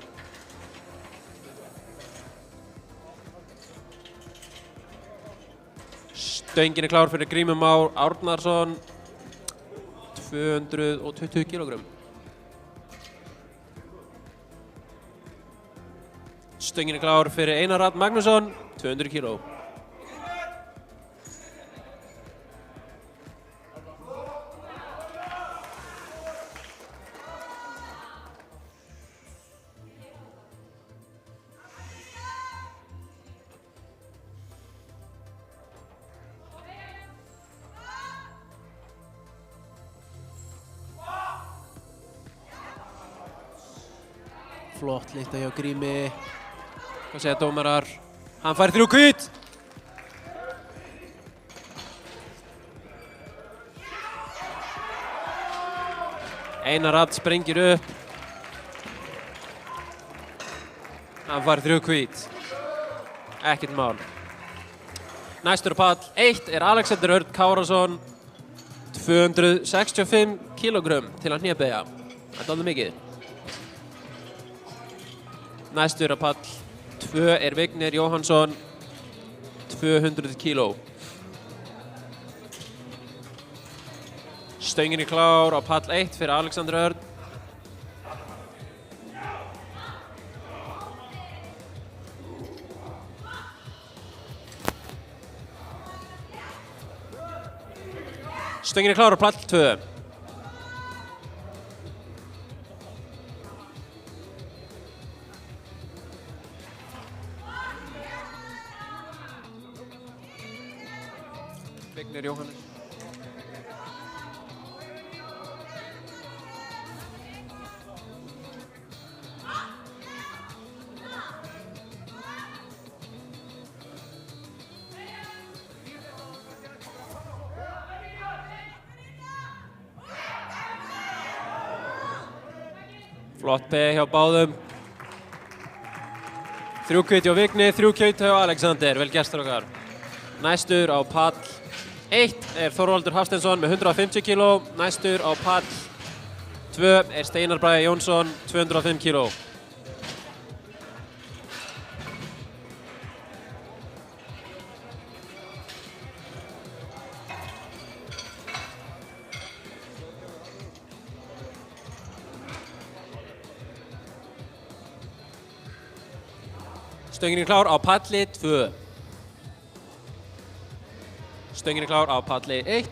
Speaker 2: Stöngin er klár fyrir Grímur Már Árnason, 220 kílógrömm. Stöngin er klár fyrir Einar Rafn Magnússon, 200 kíló. Flott lyfta hjá Grími. Hvað segja dómarar? Hann fær 3 hvít. Einar Rafn sprengir upp. Hann fær 3 hvít. Ekkert mál. Næstur á pall 1 er Alexander Örn Kárason, 265 kílógrömm til að hnébeygja. Þetta er alveg mikið. Næstur á pall 2 er Vignir Jóhannsson, 200 kíló. Stöngin er klár á pall 1 fyrir Alexander Örn. Stöngin er klár á pall 2. Vignir Jóhannes. Flott P hjá báðum. 3 hvít hjá Vigni, 3 hvít hjá Alexander. Vel gert strákar. Næstur á pall 1 er Þorvaldur Hafsteinsson með 150 kíló. Næstur á pall 2 er Steinar Bragi Jónsson, 205 kíló. Stöngin er klár á palli 2. Stöngin er klár á palli 1.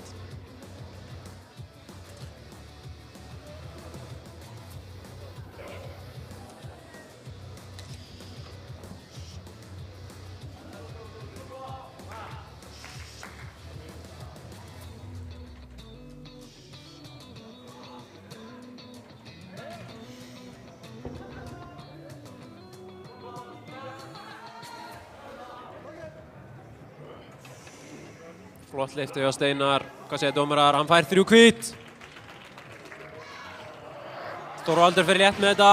Speaker 2: Flott lyftu hjá Steinar. Hvað segja dómarar? Hann fær 3 hvít. Þorvaldur fer létt með þetta.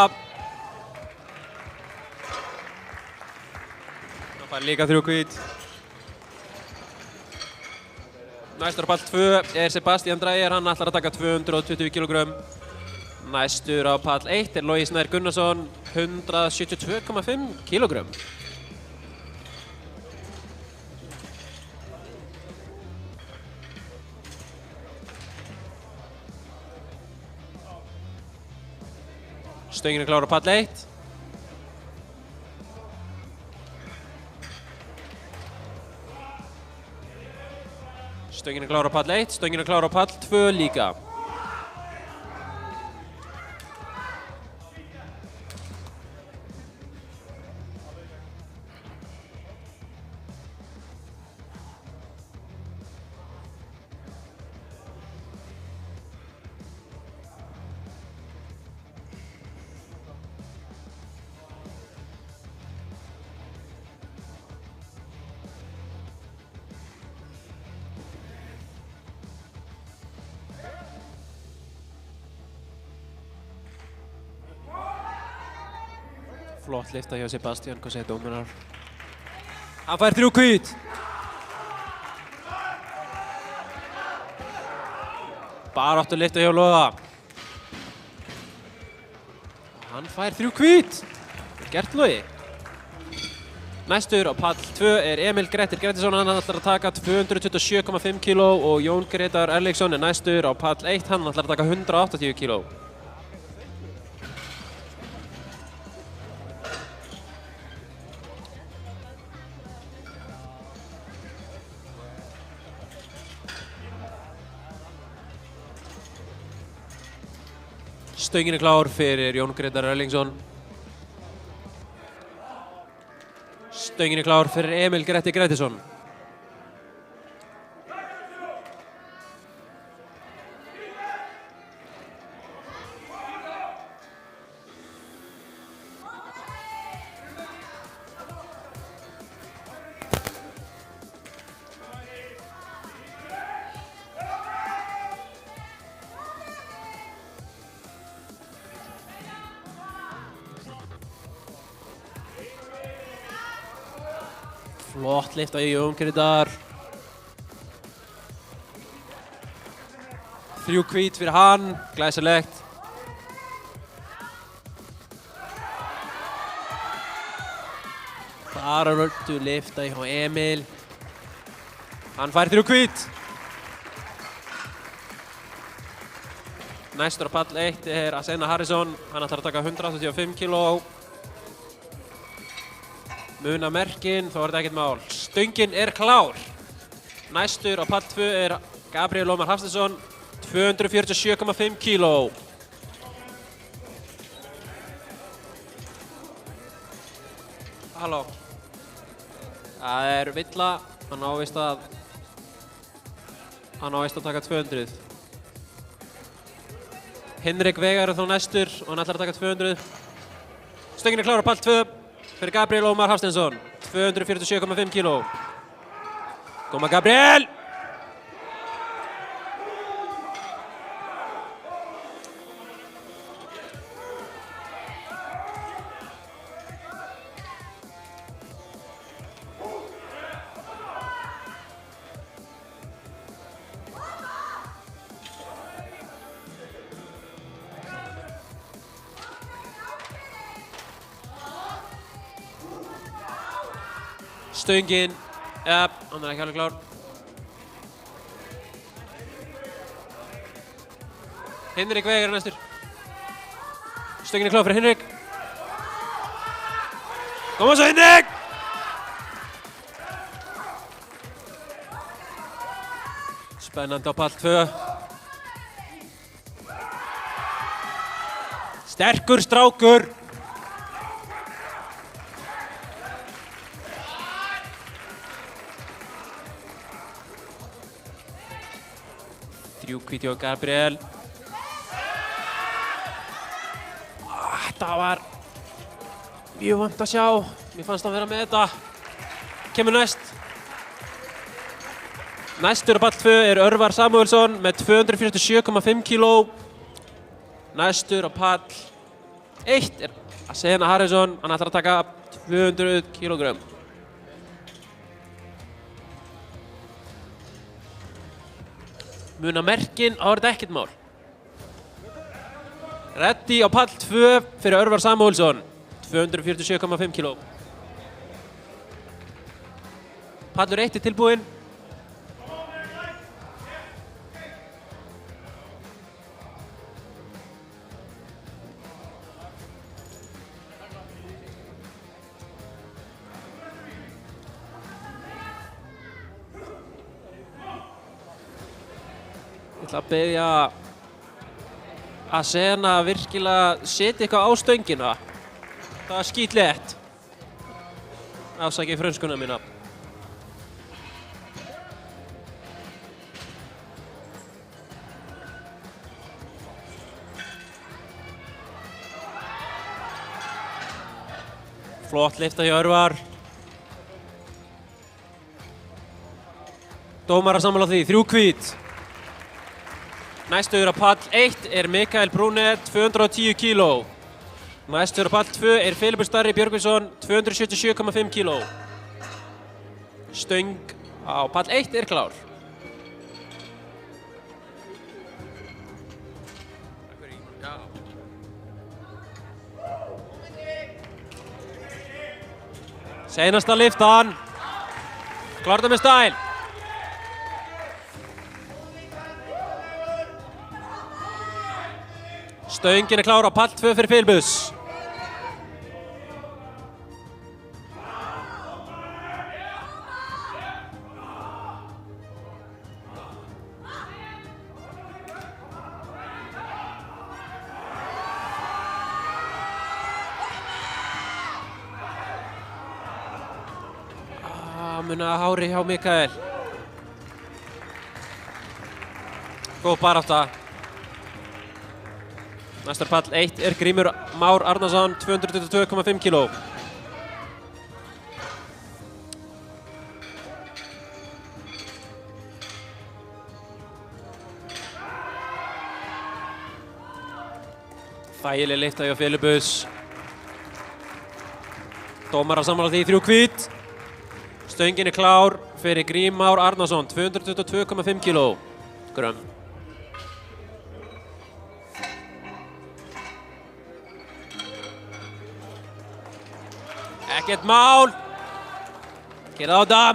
Speaker 2: Hann fær líka 3 hvít. Næstur á pall 2 er Sebastian Dreyer. Hann ætlar að taka 220 kílógrömm. Næstur á pall 1 er Logi Snær Gunnarsson, 172,5 kílógrömm. Stöngin er klár á pall 1. Stöngin er klár á pall 1, stöngin er klár á pall 2 líka. Flott lyfta hjá Sebastian, hvað segir dómarar? Hann fær 3 hvít. Baráttu lyfta hjá Loga. Hann fær 3 hvít. Gert Logi. Næstur á pall 2 er Emil Grettir Grettisson, hann ætlar að taka 227,5 kg og Jón Gretar Erliksson er næstur á pall 1, hann ætlar að taka 180 kg. Stöngin er klár fyrir Jón Gretar Erlingsson. Stöngin er klár fyrir Emil Grettir Grettisson. Flott lyfta í Jón Gretar. 3 hvít fyrir hann, glæsilegt. Baráttu lyfta hjá Emil. Hann fær 3 hvít. Næstur á pall 1 er Asena Harrison, hann ætlar að taka 185 kg. Muna merkin, þá er þetta ekkert mál. Stöngin er klár. Næstur á pall 2 er Gabriel Ómar Hafsteinsson, 247,5 kg. Halló. Það er villa, hann á víst að taka 200. Hinrik Vegar er þá næstur og hann ætlar að taka 200. Stöngin er klár á pall 2. Fyrir Gabriel Ómar Hafsteinsson, 247,5 kg. Koma Gabriel! Stöngin, hann er ekki alveg klár. Hinrik Vegar er næstur. Stöngin er klár fyrir Hinrik. Koma svo Hinrik! Spennandi á pall 2. Sterkur strákur. Hvít hjá Gabriel. Þetta var mjög vont að sjá. Mér fannst að vera með þetta. Kemur næst. Næstur á pall 2 er Örvar Samúelsson með 247,5 kg. Næstur á pall 1 er Asena Harrison. Hann ætlar að taka 200 kg. Muna merkin, þá er þetta ekkert mál. Reddi á pall 2 fyrir Örvar Samúelsson, 247,5 kg. Pallur 1 er tilbúinn. Ég ætla að biðja að Sena virkilega setja eitthvað á stöngina. Það var skítlétt. Afsakið frönskuna mína. Flott lyfta hjá Örvar. Dómar að sammála því, 3 hvít. Næstur á pall 1 er Mikael Brune, 210 kíló. Næstur á pall 2 er Filipur Starri Björgvinsson, 277,5 kíló. Stöng á pall 1 er klár. Seinasta lyftan. Klárt það með stæl. Stöngin er klár á pall 2 fyrir Filbus. Muna hári hjá Mikael. Góð barátta. Næstur pall 1 er Grímur Már Arnarsson, 222,5 kíló. Þægileg lyfta hjá Filipus. Dómar að sammála því, 3 hvít. Stöngin er klár fyrir Grím Már Arnarsson, 222,5 kíló. Grömm. Ekkert mál. Gerða á það.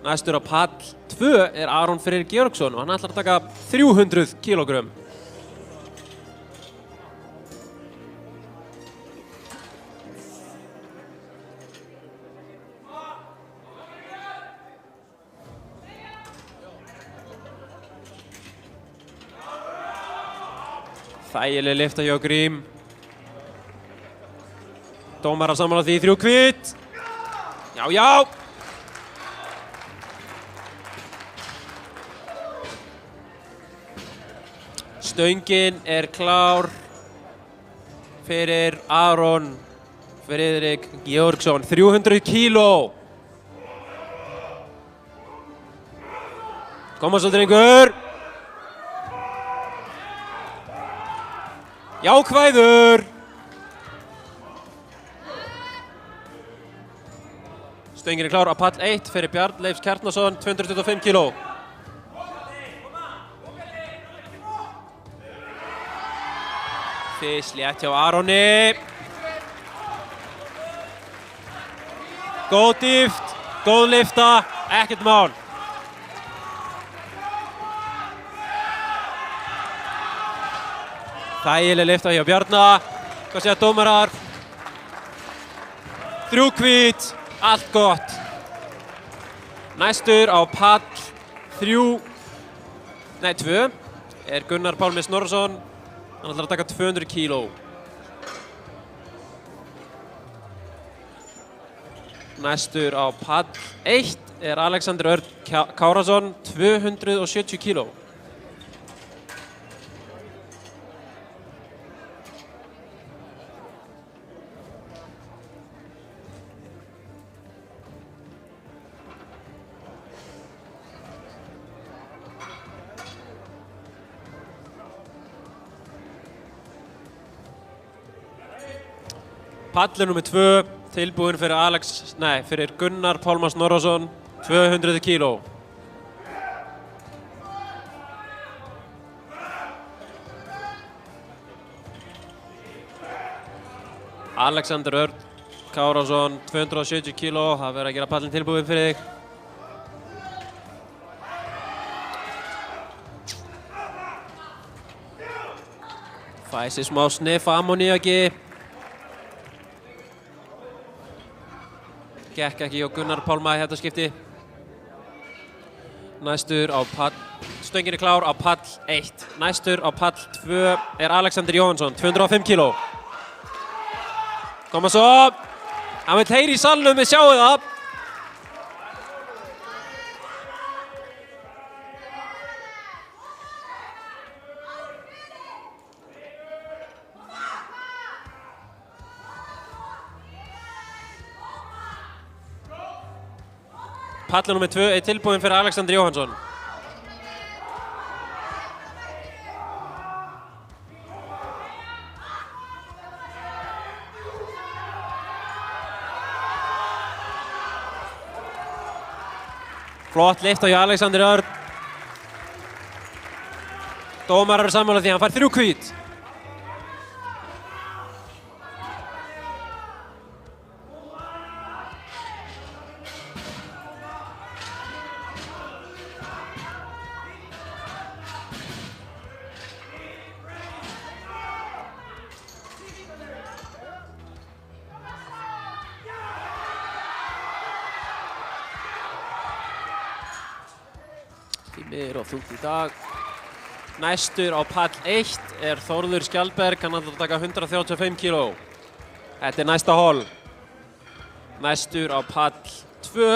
Speaker 2: Næstur á pall 2 er Aron Freyr Georgsson og hann ætlar að taka 300 kílógrömm. Þægileg lyfta hjá Grím. Dómar að sammála því, 3 hvít. Já, já. Stöngin er klár fyrir Aron Friðrik Georgsson, 300 kíló. Koma svo, drengur. Jákvæður. Stöngin er klár á pall 1 fyrir Bjarn Leifs Kjarnason, 225 kíló. Fyrst létt hjá Aroni. Góð dýft, góð lyfta, ekkert mál. Þægileg lyfta hjá Bjarna. Hvað segja dómarar? 3 hvít, allt gott. Næstur á pall 2 er Gunnar Pálmi Snorrason. Hann ætlar að taka 200 kíló. Næstur á pall 1 er Alexander Örn Kárason, 270 kíló. Pallur nummer 2, tilbúinn fyrir Gunnar Pálma Snorrason, 200 kíló. Alexander Örn Kárason, 270 kíló, það verður að gera pallin tilbúinn fyrir þig. Fæ sér smá sniff ammoníaki. Gekk ekki hjá Gunnar Pálma í þetta skipti. Næstur á pall Stöngin er klár á pall 1. Næstur á pall 2 er Alexander Jóhannsson, 205 kíló. Koma svo. Hann vill heyra í salnum, við sjáum það. Pallur nummer 2 er tilbúinn fyrir Alexander Jóhannsson. Flott lift á Alexander Örn. Dómarar eru sammála því hann fær 3 hvít. Tími er of þungt í dag. Næstur á pall 1 er Þórður Skjaldberg, hann ætlar að taka 135 kíló. Þetta er næsta hol. Næstur á pall 2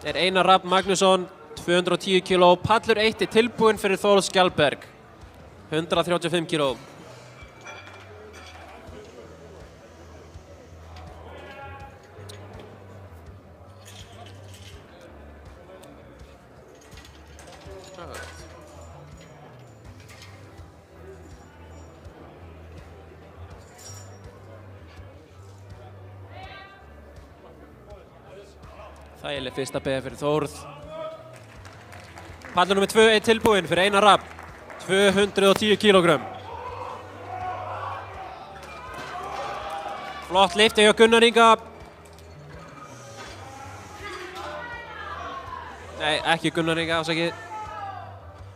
Speaker 2: er Einar Rafn Magnússon, 210 kíló. Pallur 1 er tilbúinn fyrir Þórð Skjaldberg, 135 kíló. Þægileg fyrsta beygja fyrir Þórð. Pallur nummer 2 er tilbúinn fyrir Einar Rafn, 210 kílógrömm. Flott lifti hjá Gunnar Inga. Nei, ekki Gunnar Inga, ásakið.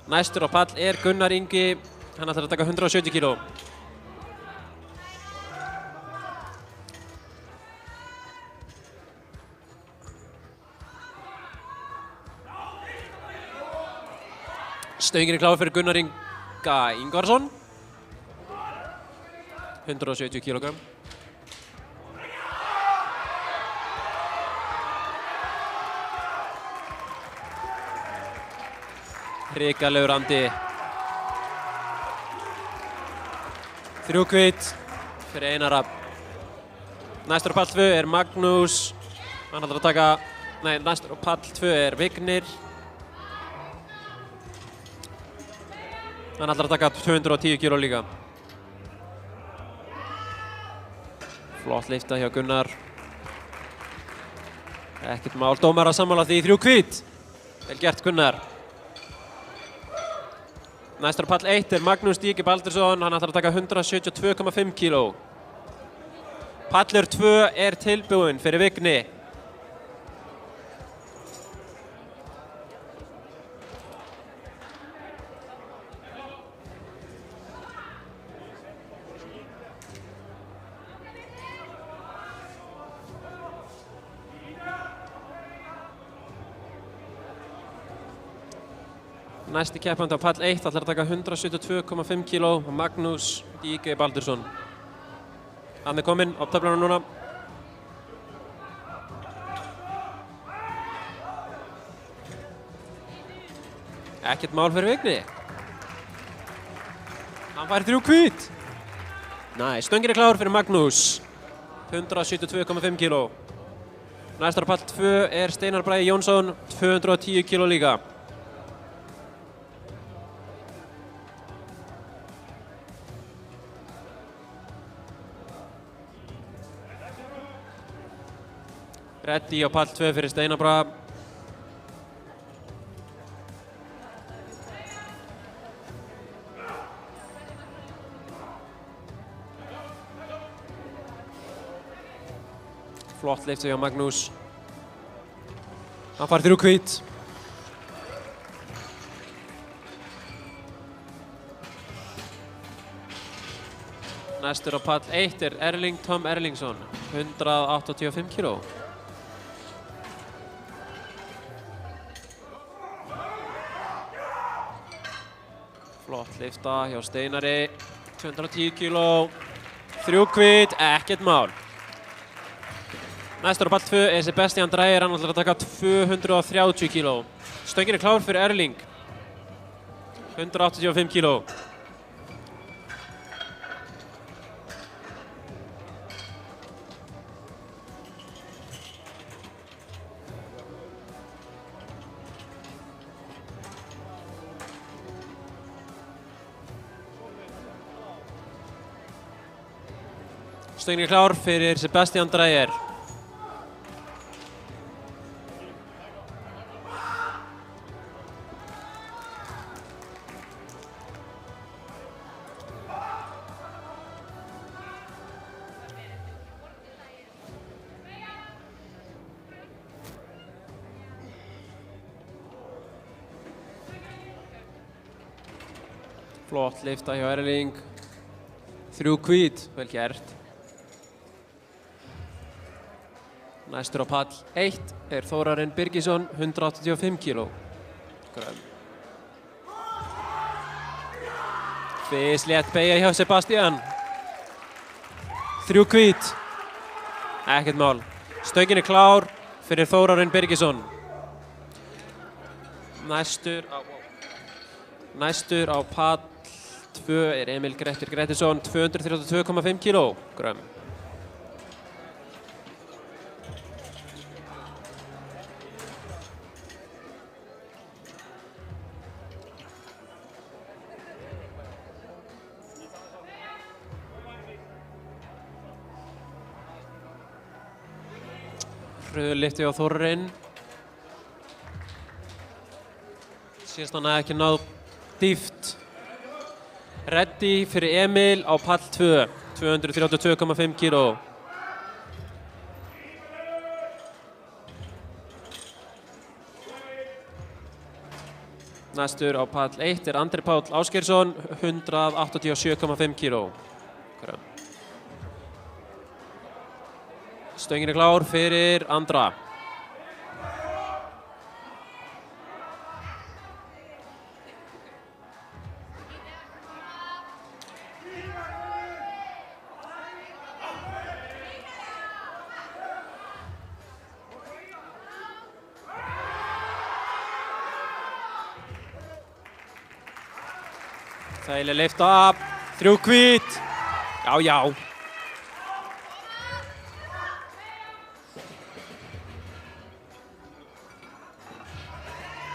Speaker 2: Næstur á pall er Gunnar Ingi, hann ætlar að taka 170 kíló. Stöngin er klár fyrir Gunnar Inga Ingvarsson, 170 kílógrömm. Hrikalegur andi. 3 hvít fyrir Einar Rafn. Næstur á pall 2 er Magnús, hann ætlar að taka, næstur á pall 2 er Vignir. Hann ætlar að taka 210 kíló líka. Flott lifta hjá Gunnar. Ekkert mál, dómarar sammála því 3 hvít. Vel gert Gunnar. Næstur á pall 1 er Magnús Stíki Baldursson, hann ætlar að taka 172,5 kíló. Pallur 2 er tilbúinn fyrir Vigni. Næsti keppandi á pall 1 ætlar að taka 172,5 kíló, Magnús Stíki Baldursson. Hann er kominn á töfluna núna. Ekkert mál fyrir Vigni. Hann fær 3 hvít. Stöngin er klár fyrir Magnús, 172,5 kíló. Næstur á pall 2 er Steinar Bragi Jónsson, 210 kíló líka. Reddi á pall 2 fyrir Steinar Braga. Flott lifti hjá Magnús. Hann fær 3 hvít. Næstur á pall 1 er Erling Tom Erlingsson, 185 kíló. lifta hjá Steinari, 210 kíló, 3 hvít, ekkert mál. Næstur á pall 2 er Sebastian Dreyer, hann ætlar að taka 230 kíló. Stöngin er klár fyrir Erling, 185 kíló. Stöngin er klár fyrir Sebastian Dreyer. Flott lifta hjá Erling, 3 hvít, vel gert. Næstur á pall 1 er Þórarinn Birgisson, 185 kíló. Fislétt beygja hjá Sebastian. 3 hvít, ekkert mál. Stöngin er klár fyrir Þórarinn Birgisson. Næstur á pall 2 er Emil Grettir Grettisson, 232,5 kíló. Hröðlifti á Þórarinn. Síðast hann ekki náð dýft. Reddi fyrir Emil á pall 2, 232,5 kíló. Næstur á pall 1 er Andri Páll Ásgeirsson, 187,5 kíló. Stöngin er klár fyrir Andra. Þægileg lifta, 3 hvít. Já.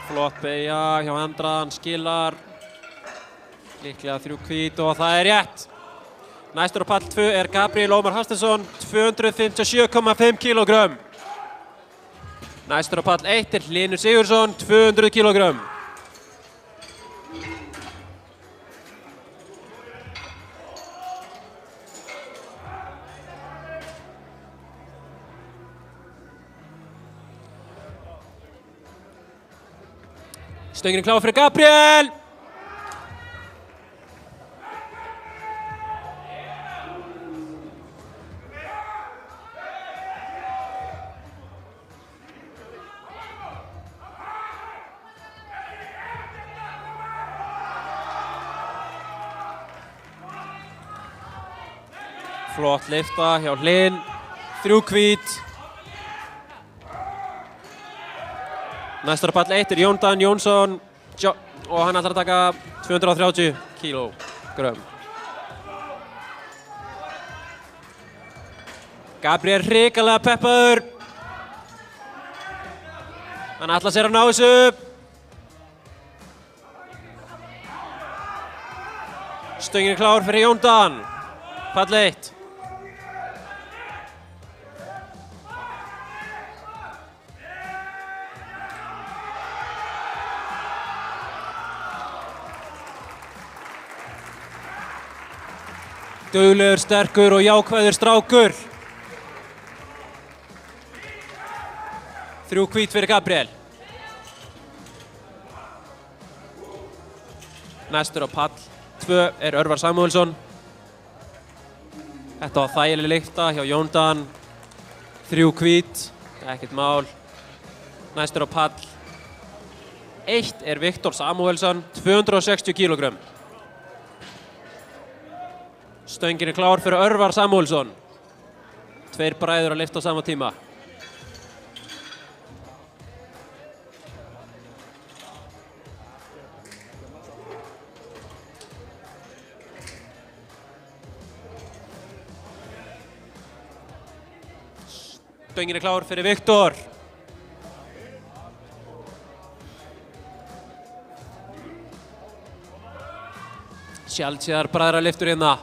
Speaker 2: Flott beygja hjá Andra, hann skilar. Líklega 3 hvít og það er rétt. Næstur á pall 2 er Gabriel Ómar Hafsteinsson, 257,5 kílógrömm. Næstur á pall 1 er Hlynur Sigurðsson, 200 kílógrömm. Stöngin er klár fyrir Gabriel. Flott lifta hjá Hlyn, 3 hvít. Næstur á pall 1 er Jón Dan Jónsson og hann ætlar að taka 230 kílógrömm. Gabriel hrikalega peppaður. Hann ætlar sér að ná þessu. Stöngin er klár fyrir Jón Dan. Pall 1. Duglegur, sterkur og jákvæður strákur. 3 hvít fyrir Gabriel. Næstur á pall 2 er Örvar Samúelsson. Þetta var þægileg lykta hjá Jón Dan. 3 hvít, ekkert mál. Næstur á pall 1 er Viktor Samúelsson, 260 kílógrömm. Stöngin er klár fyrir Örvar Samúelsson. Tveir bræður að lyfta á sama tíma. Stöngin er klár fyrir Viktor. Sjálfsíðar bræðralyftur hérna.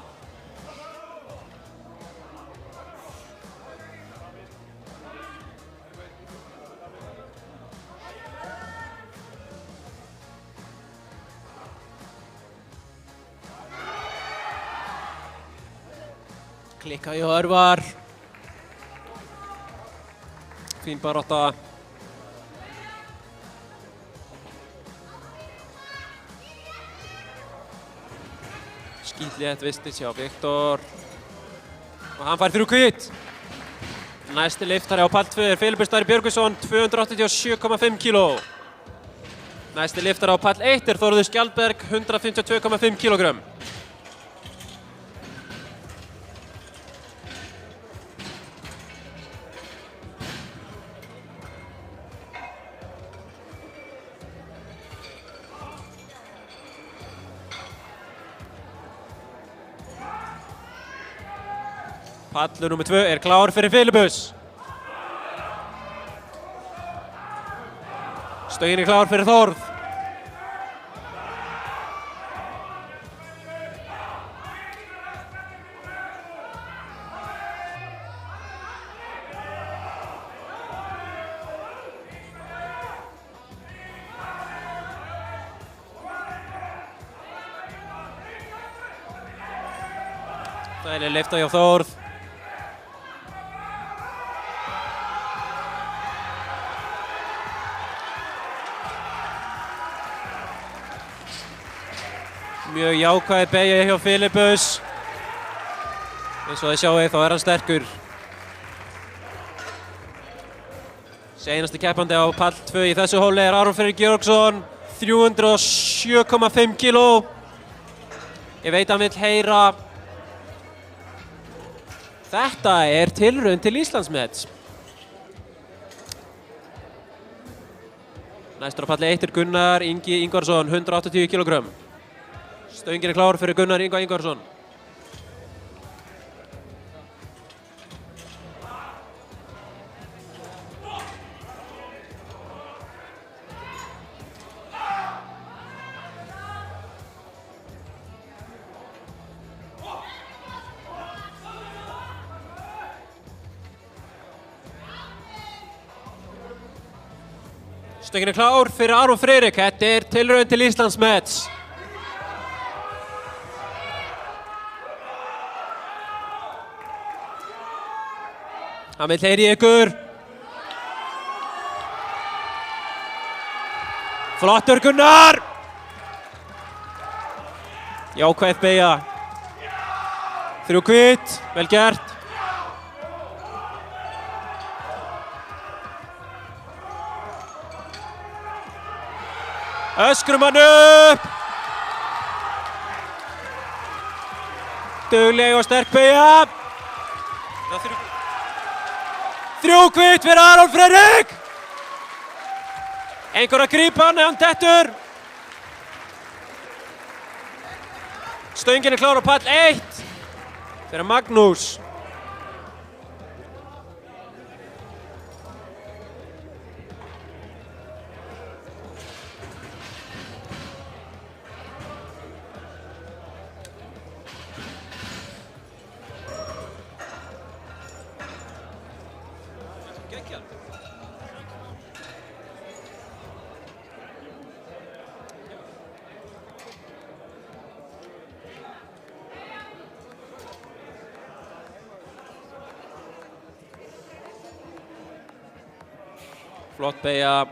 Speaker 2: Klikka hjá Örvar. Fín barátta. Skítlétt vistis hjá Viktor. Og hann fær 3 hvítt. Næsti lyftari á pall 2 er Filipur Snær Björgvinsson, 287,5 kíló. Næsti lyftari á pall 1 er Þórður Skjaldberg, 152,5 kílógrömm. Pallur nr. 2 er klár fyrir Filipus. Stöngin er klár fyrir Þórð. Það er lyfta hjá Þórð. Mjög jákvæð beygja hjá Filipus. Eins og þið sjáið þá er hann sterkur. Seinasti keppandi á pall 2 í þessu hóli er Aron Freyr Georgsson, 307,5 kíló. Ég veit að hann vill heyra. Þetta er tilraun til Íslandsmets. Næstur á palli 1 er Gunnar Ingi Ingvarsson, 180 kílógrömm. Stöngin er klár fyrir Gunnar Inga Ingvarsson. Stöngin er klár fyrir Aron Freyrik. Þetta er tilraun til Íslandsmets. Hann vill heyra í ykkur. Flottur Gunnar. Jákvæð beygja. 3 hvítt, vel gert. Öskrum hann upp. Dugleg og sterk beygja. 3 hvítt fyrir Aron Freyrik. Einhver að grípa hann ef hann dettur. Stöngin er klár á pall 1 fyrir Magnús. Flott beygja.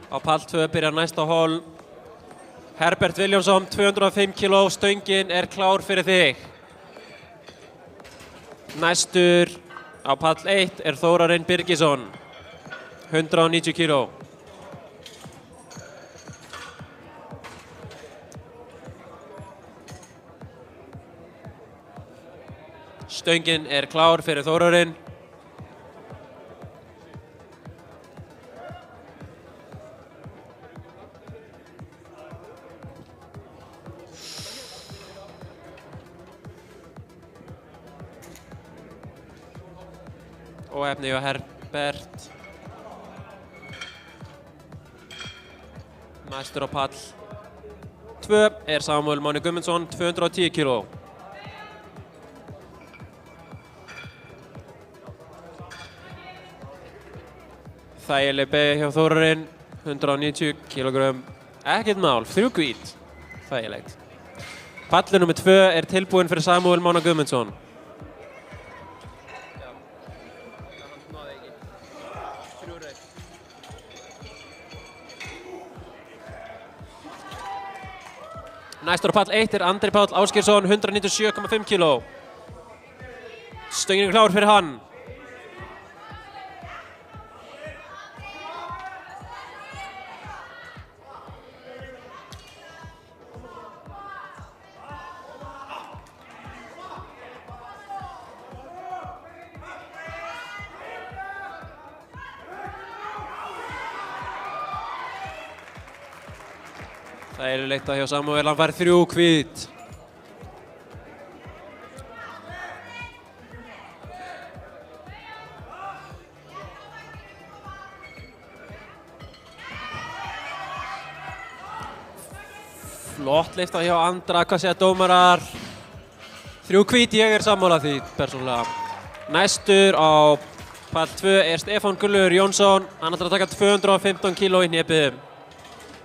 Speaker 2: Á pall 2 byrjar næsta hól. Herbert Viljámsson, 205 kíló. Stöngin er klár fyrir þig. Næstur á pall 1 er Þórarinn Birgisson, 190 kíló. Stöngin er klár fyrir Þórarinn. Óheppni hjá Herbert. Næstur á pall 2 er Samuel Máni Guðmundsson, 210 kg. Þægileg beygja hjá Þórarinn, 190 kg. Ekkert mál, 3 hvít. Þægilegt. Pallur nr. 2 er tilbúinn fyrir Samuel Mána Guðmundsson. Næstur á pall 1 er Andri Páll Ásgeirsson, 197,5 kg. Stöngin er klár fyrir hann. Það er leitt að hjá Samuel, hann fær 3 hvít. Flott leifta hjá Andra, hvað segja dómarar? 3 hvít, ég er sammála því persónulega. Næstur á pall 2 er Stefán Gullur Jónsson, hann ætlar að taka 215 kg í hnépið.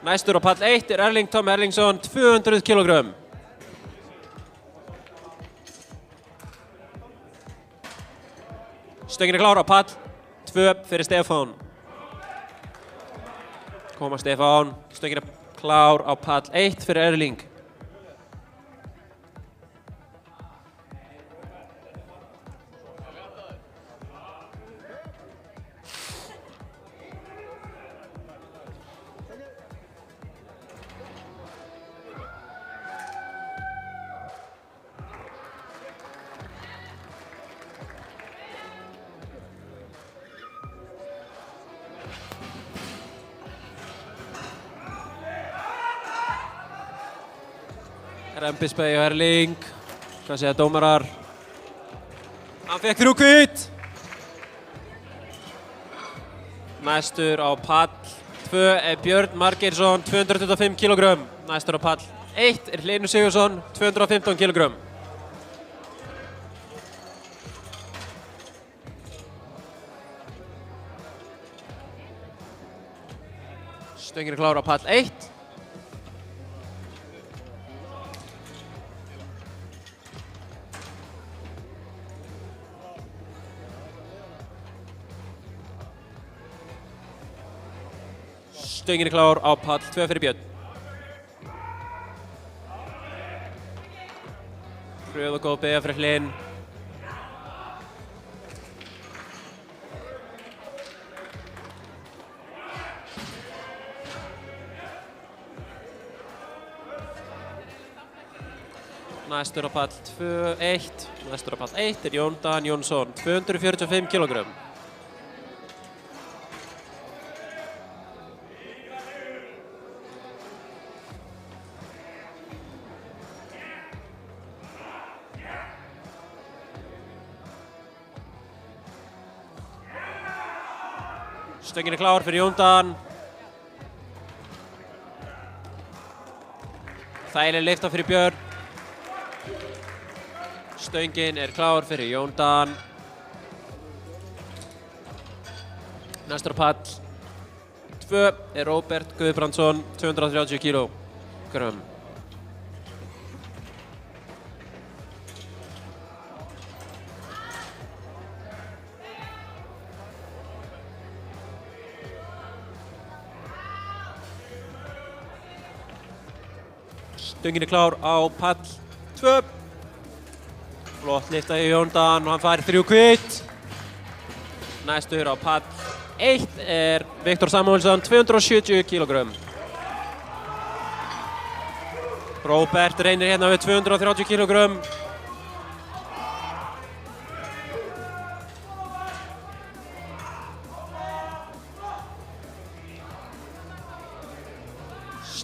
Speaker 2: Næstur á pall 1 er Erling Tom Erlingsson, 200 kg. Stöngin er klár á pall 2 fyrir Stefán. Koma Stefán, stöngin er klár á pall 1 fyrir Erling. Rembisbeig og Erling, hvað segja dómarar? Hann fekk 3 hvít. Næstur á pall 2 er Björn Margeirsson, 225 kg. Næstur á pall 1 er Hlynur Sigurðsson, 215 kg. Stöngin er klár á pall 1. Stöngin er klár á pall 2 fyrir Björn. Hröð og góð beygja fyrir Hlyn. Næstur á pall 2-1. Næstur á pall 1 er Jón Dan Jónsson, 245 kg. Stöngin er klár fyrir Jón Dan. Þægileg lyfta fyrir Björn. Stöngin er klár fyrir Jón Dan. Næstur á pall 2 er Róbert Guðbrandsson, 230 kg. Stöngin er klár á pall 2. Flott lyfta hjá Jón Dan og hann fær 3 hvít. Næstur á pall 1 er Viktor Samuelsson, 270 kg. Róbert reynir hérna við 230 kg.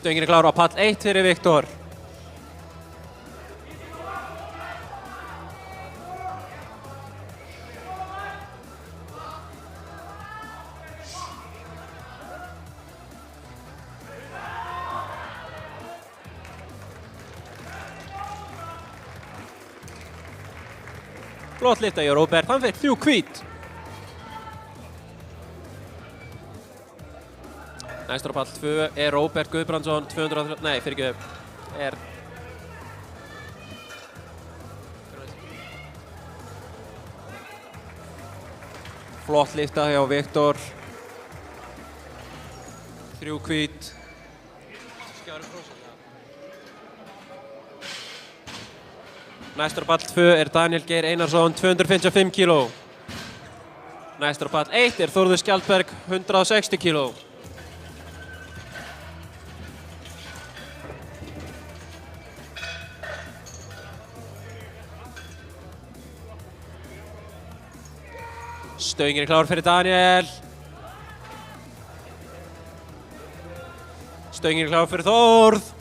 Speaker 2: Stöngin er klár á pall 1 fyrir Viktor. Flott lyfta hjá Róbert, hann fekk 3 hvít. Næstur á pall 2 er Róbert Guðbrandsson, 230, nei, fyrirgefðu, er... Flott lyfta hjá Viktor. 3 hvít. Næstur á pall 2 er Daniel Geir Einarsson, 255 kg. Næstur á pall 1 er Þórður Skjaldberg, 160 kg. Stöngin er klár fyrir Daniel. Stöngin er klár fyrir Þórð.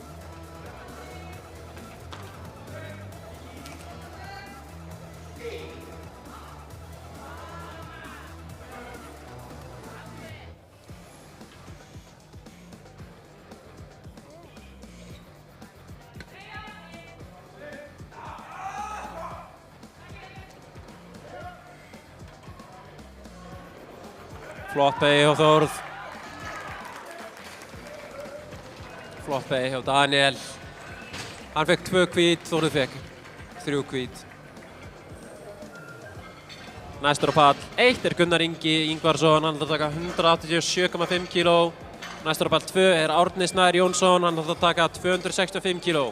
Speaker 2: Flott beygja hjá Þórð. Flott beygja hjá Daniel. Hann fekk 2 hvít, Þórður fekk 3 hvít. Næstur á pall 1 er Gunnar Ingi Ingvarsson, hann ætlar að taka 187,5 kg. Næstur á pall 2 er Árni Snær Jónsson, hann ætlar að taka 265 kg.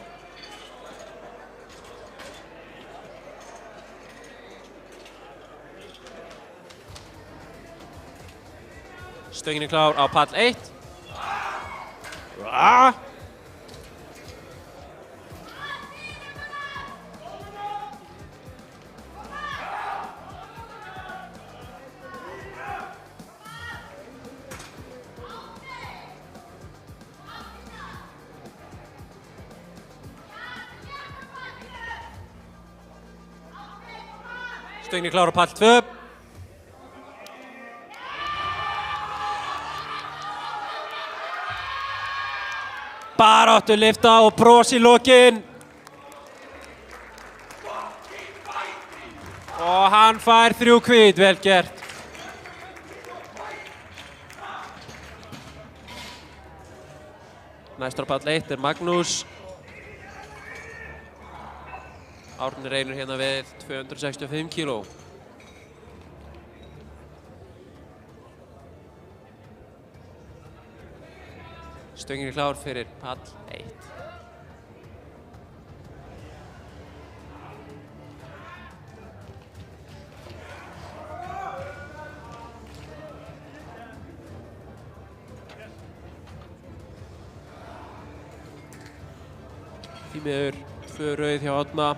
Speaker 2: Stöngin er klár á pall 1. Stöngin er klár á pall 2. Baráttu lyfta og bros í lokin. Og hann fær 3 hvít, vel gert. Næstur á pall 1 er Magnús. Árni reynir hérna við 265 kg. Stöngin er klár fyrir pall 1. Því miður 2 rauð hjá Árna.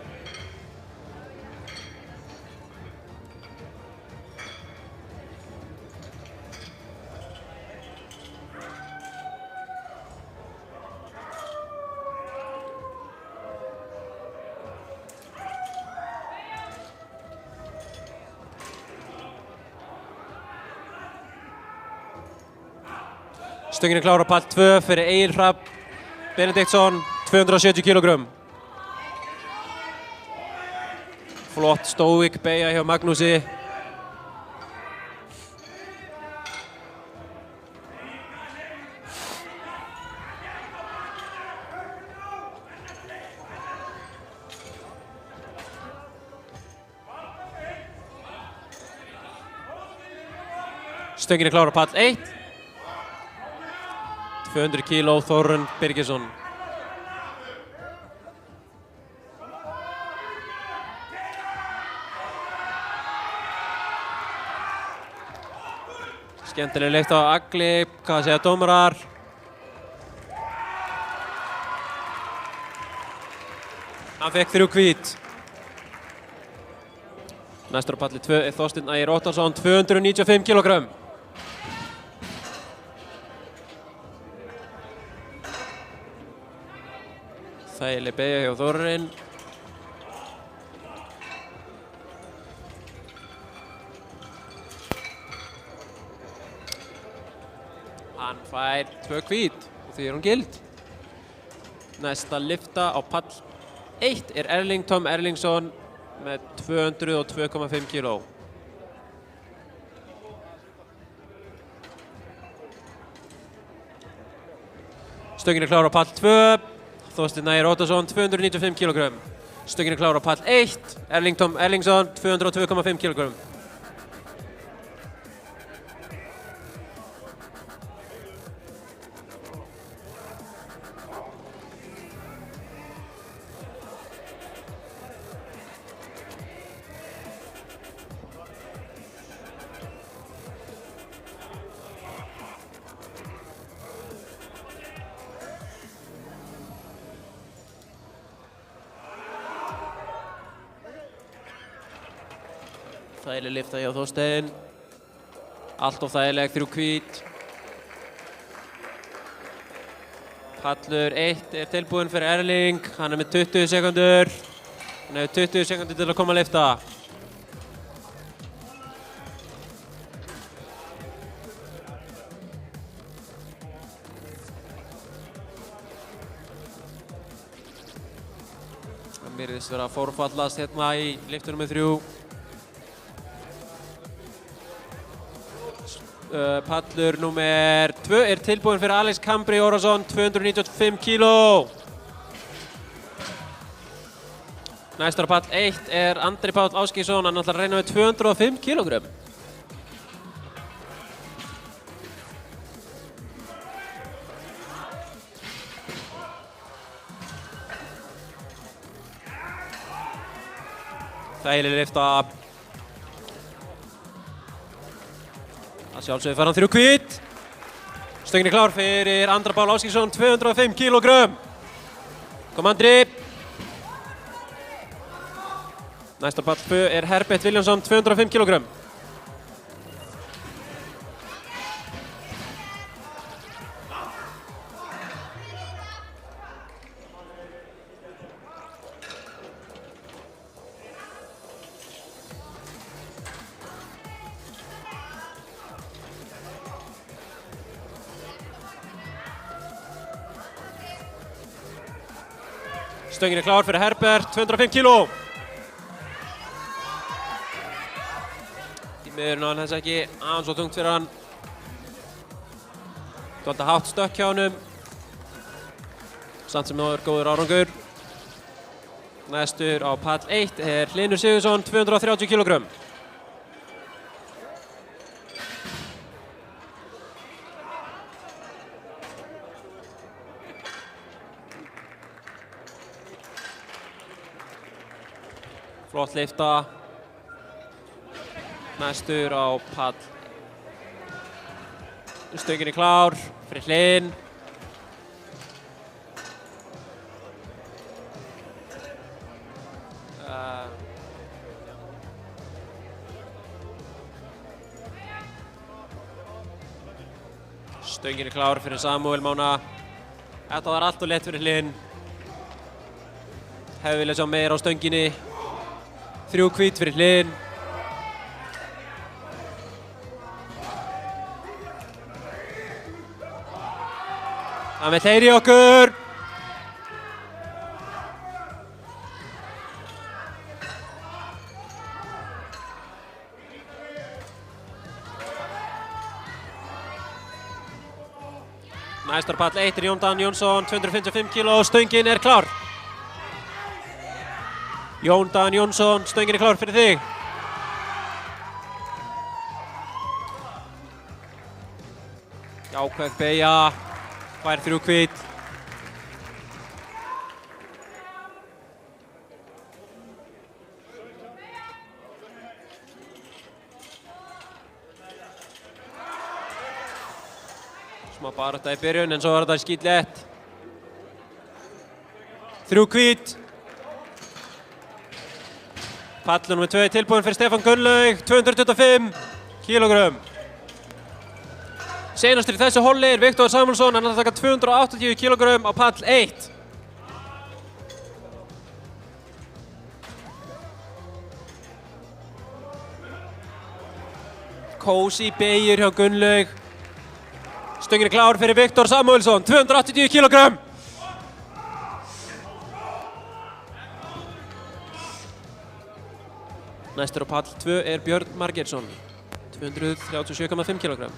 Speaker 2: Stöngin er klár á pall 2 fyrir Egil Hrafn Benediktsson, 270 kg. Flott stóik beygja hjá Magnúsi. Stöngin er klár á pall 1. 200 kg Þórunn Birgisson. Skemmtileg lykt á Agli, hvað segja dómarar? Hann fekk 3 hvít. Næstur á palli 2 er Þorsteinn Ægir Óttarsson, 295 kg. Þægileg beygja hjá Þórarinn. Hann fær 2 hvít og því hún gild. Næsta lyfta á pall 1 er Erling Tom Erlingsson með 202,5 kíló. Stöngin er klár á pall 2, Þorsteinn Ægir Óttarsson 295 kg. Stöngin er klár á pall 1, Erling Tom Erlingsson 202,5 kg. Þægileg lyfta hjá Þorsteinn. Allt of þægileg, 3 hvít. Pallur 1 er tilbúinn fyrir Erling. Hann er með 20 sekundur. Hann hefur 20 sekundur til að koma að lyfta. Það virðist vera að fórfallast hérna í lyftu númer 3. Pallur númer 2 er tilbúinn fyrir Alex Cambri Órason, 295 kíló. Næstur á pall 1 er Andri Páll Ásgeirsson, hann ætlar að reyna með 205 kílógrömm. Þægileg lyfta. Að sjálfsögðu fær hann 3 hvít. Stöngin er klár fyrir Andra Pál Ásgeirsson, 205 kílógrömm. Kom Andri. Næsta pall 2 er Herbert Viljánsson, 205 kílógrömm. Stöngin er klár fyrir Herbert, 205 kíló. Því miður náði hann þess ekki aðeins og þungt fyrir hann. Dálítið hátt stökk hjá honum. Samt sem náður góður árangur. Næstur á pall 1 er Hlynur Sigurðsson, 230 kílógrömm. Flott lyfta. Næstur á pall. Stöngin er klár fyrir Hlyn. Stöngin er klár fyrir Samúel Mána. Þetta var allt og lett fyrir Hlyn. Hefði viljað sjá meira á stönginni. 3 hvít fyrir Hlyn. Hann vill heyra í okkur. Næstur pall 1 er Jón Dan Jónsson, 255 kíló. Stöngin er klár. Jón Dan Jónsson, stöngin er klár fyrir þig. Jákvæð beygja, fær 3 hvít. Smá barátta í byrjun en svo var þetta skítlegt. 3 hvít. Pallur nummer 2 er tilbúinn fyrir Stefán Gunnlaug, 225 kílógrömm. Seinastur í þessu holli er Viktor Samuelsson, hann ætlar að taka 280 kílógrömm á pall 1. Kósi beygir hjá Gunnlaug. Stöngin er klár fyrir Viktor Samuelsson, 280 kg. Næstur á pall 2 er Björn Margeirsson, 237,5 kg.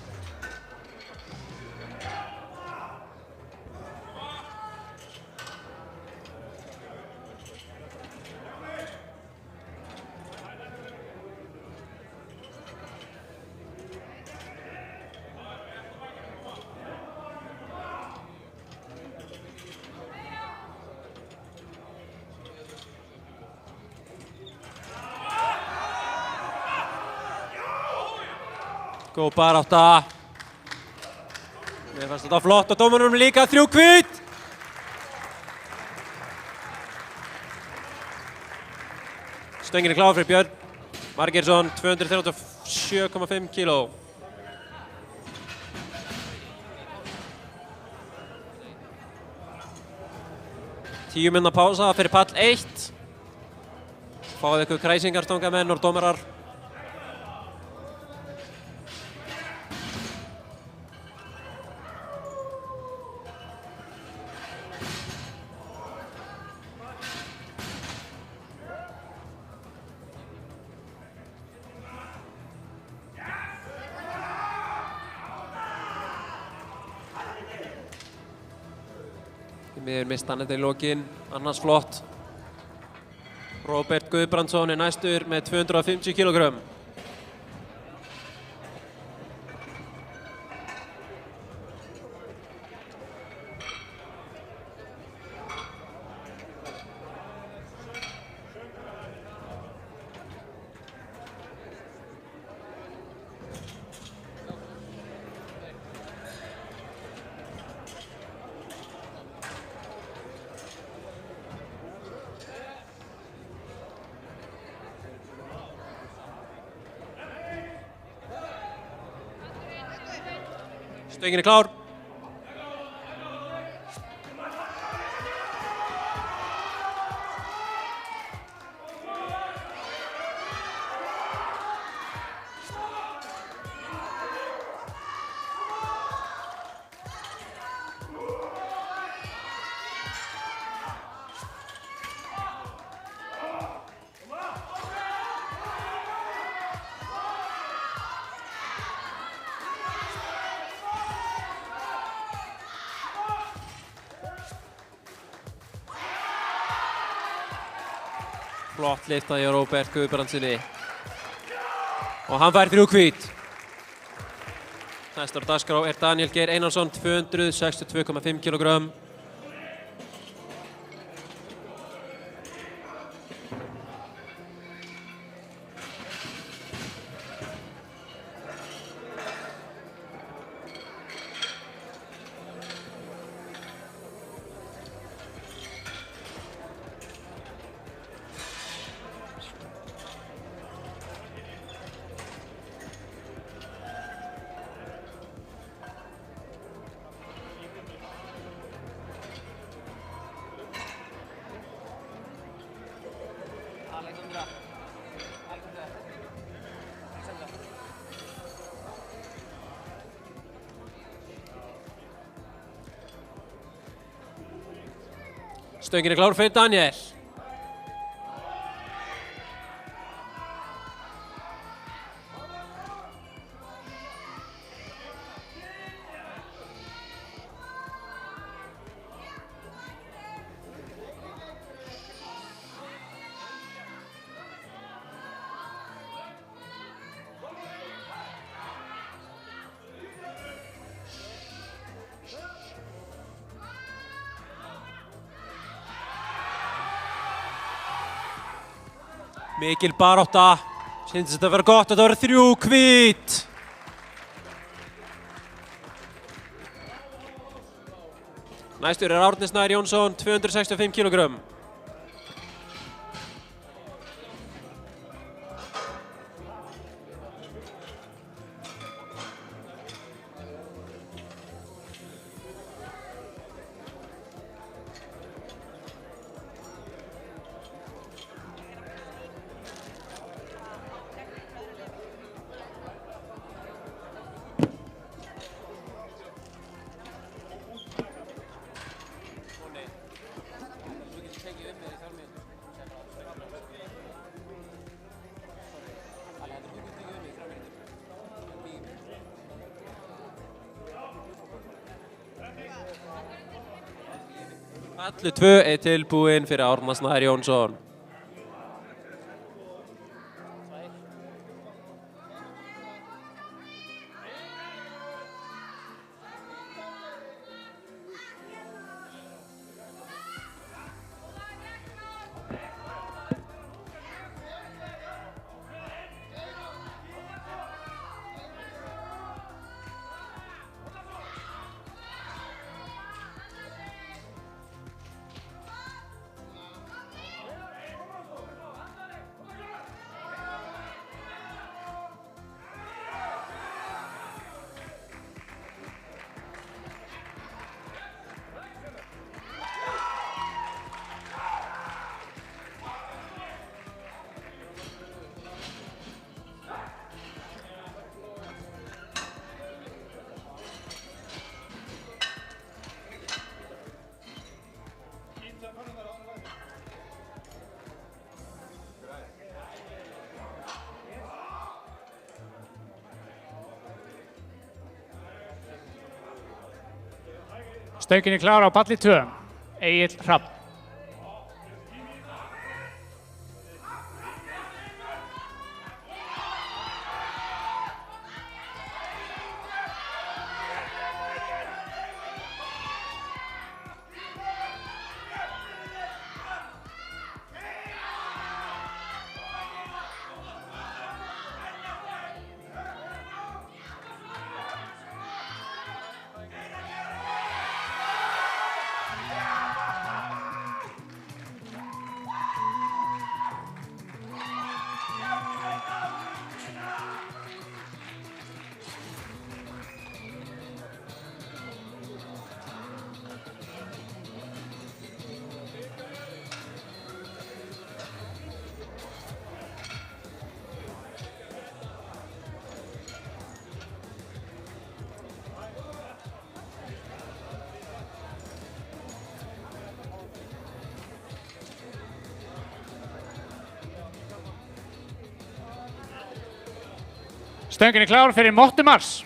Speaker 2: Góð barátta. Mér fannst þetta flott og dómarunum líka 3 hvít. Stöngin er klár fyrir Björn Margeirsson, 237,5 kg. Tíu mínútna pása fyrir pall 1. Fáðu ykkur kræsingarstangamenn og dómarar. Við erum mistan þetta í lokin, annars flott. Róbert Guðbrandsson er næstur með 250 kg. Stöngin er klár. Flott lyfta hjá Róbert Guðbrandssoni. Og hann fær 3 hvít. Næstur á dagskrá er Daniel Geir Einarsson, 262,5 kg. Stöngin er klár fyrir Daniel. Mikil barátta. Sýndist þetta vera gott, þetta verður 3 hvít. Næstur er Árni Snær Jónsson, 265 kg. Palli 2 er tilbúinn fyrir Ármann Snær Jónsson.
Speaker 4: Stöngin er klár á palli 2. Egill Hrafn. Stöngin er klár fyrir Móttumars.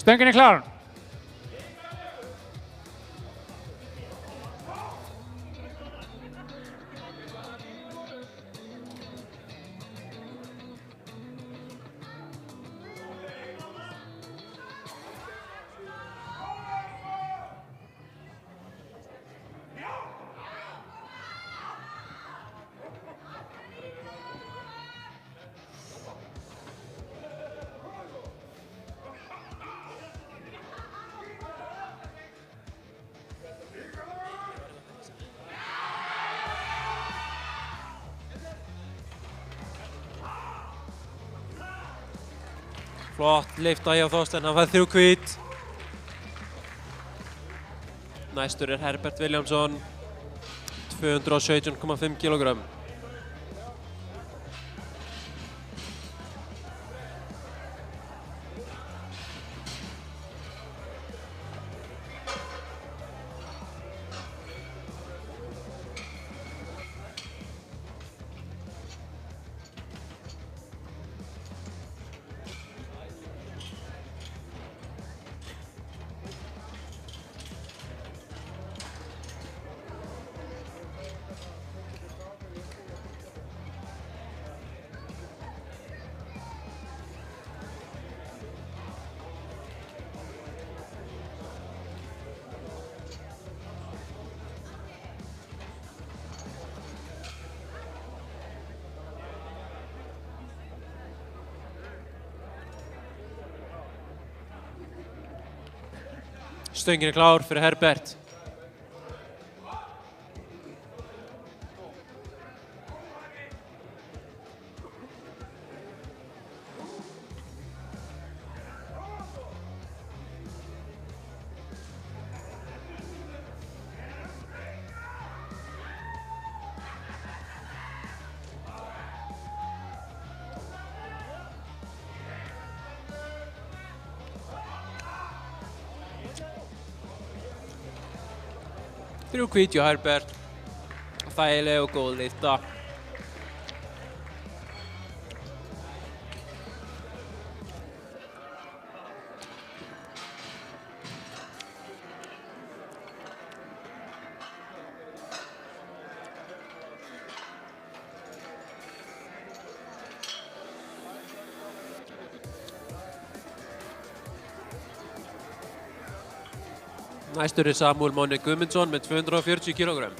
Speaker 4: Stöngin er klár.
Speaker 2: Flott lyfta hjá Þorsteinn, hann fær 3 hvít. Næstur er Herbert Viljámsson, 217,5 kg. Stöngin er klár fyrir Herbert. Þrjú hvít hjá Herbert. Þægileg og góð lyfta. Næstur er Samuel Máni Guðmundsson með 240 kg.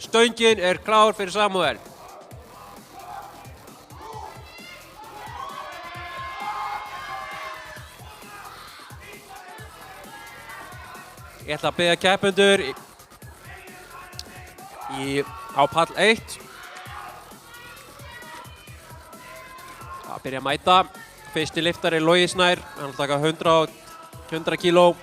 Speaker 2: Stöngin er klár fyrir Samuel. Ég ætla að biðja keppendur á pall 1 að byrja að mæta. Fyrsti liftari Logi Snær, hann vil taka 100 kg.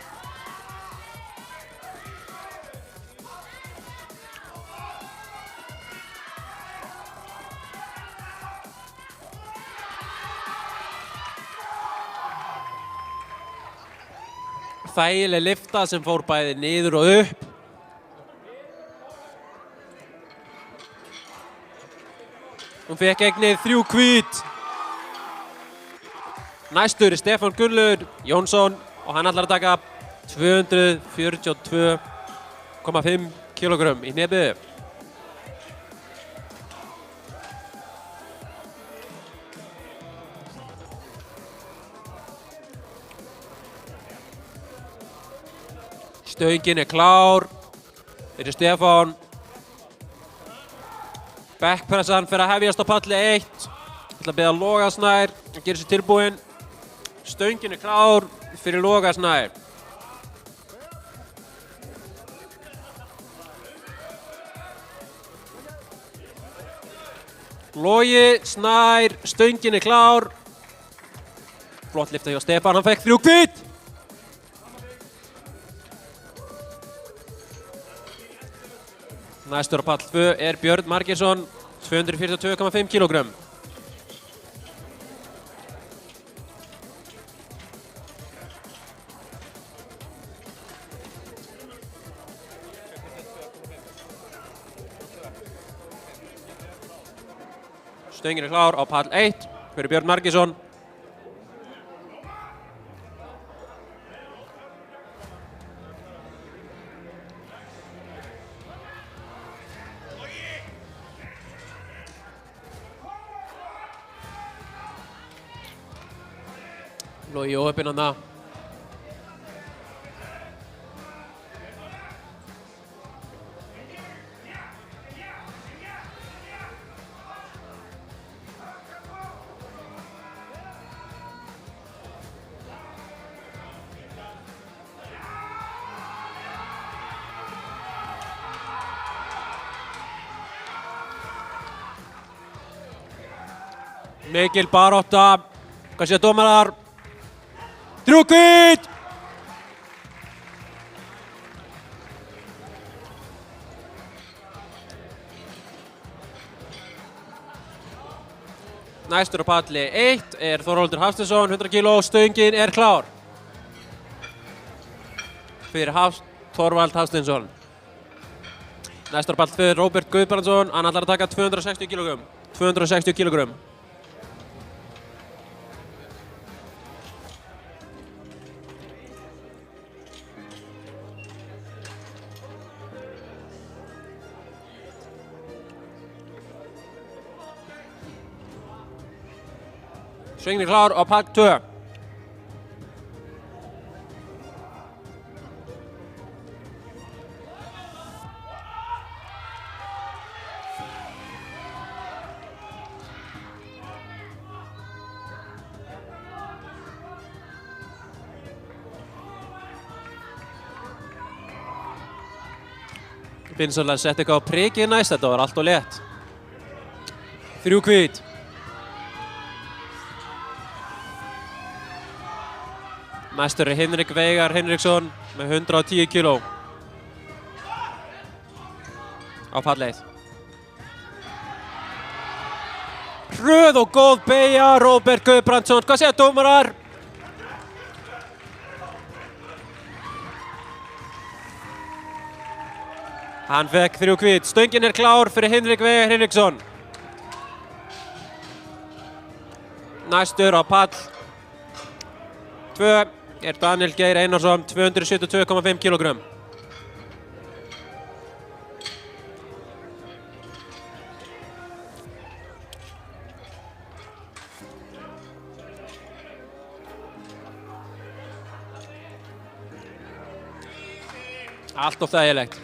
Speaker 2: Þægileg lyfta sem fór bæði niður og upp. Hún fekk eignið 3 hvít. Næstur er Stefán Gunnlaugur Jónsson og hann ætlar að taka 242,5 kg í nefið. Stöngin er klár fyrir Stefán. Backpressan fyrir að hefjast á palli 1. Ég ætla að biðja Loga Snær að gera sér tilbúinn. Stöngin er klár fyrir Loga Snær. Logi Snær, stöngin er klár. Flott lyfta hjá Stefán, hann fekk 3 hvít. Næstur á pall 2 er Björn Margeirsson, 242,5 kg. Stöngin er klár á pall 1 fyrir Björn Margeirsson. Logi óheppinn þarna. Mikil barátta. Hvað segja dómarar? 3 hvít! Næstur á palli 1 er Þorvaldur Hafsteinsson, 100 kg. Stöngin er klár fyrir Þorvald Hafsteinsson. Næstur á palli 2 er Róbert Guðbrandsson, hann ætlar að taka 260 kg. 260 kg. Stöngin klár á pall 2. Finnsson setti eitthvað á prikið næst, þetta var allt og létt. 3 hvít. Næstur er Hinrik Veigar Hinriksson með 110 kíló á pall 1. Hröð og góð beygja, Róbert Guðbrandsson. Hvað segja dómarar? Hann fekk 3 hvít. Stöngin er klár fyrir Hinrik Veigar Hinriksson. Næstur á pall 2 er Daniel Geir Einarsson, 272,5 kílógrömm. Allt of þægilegt.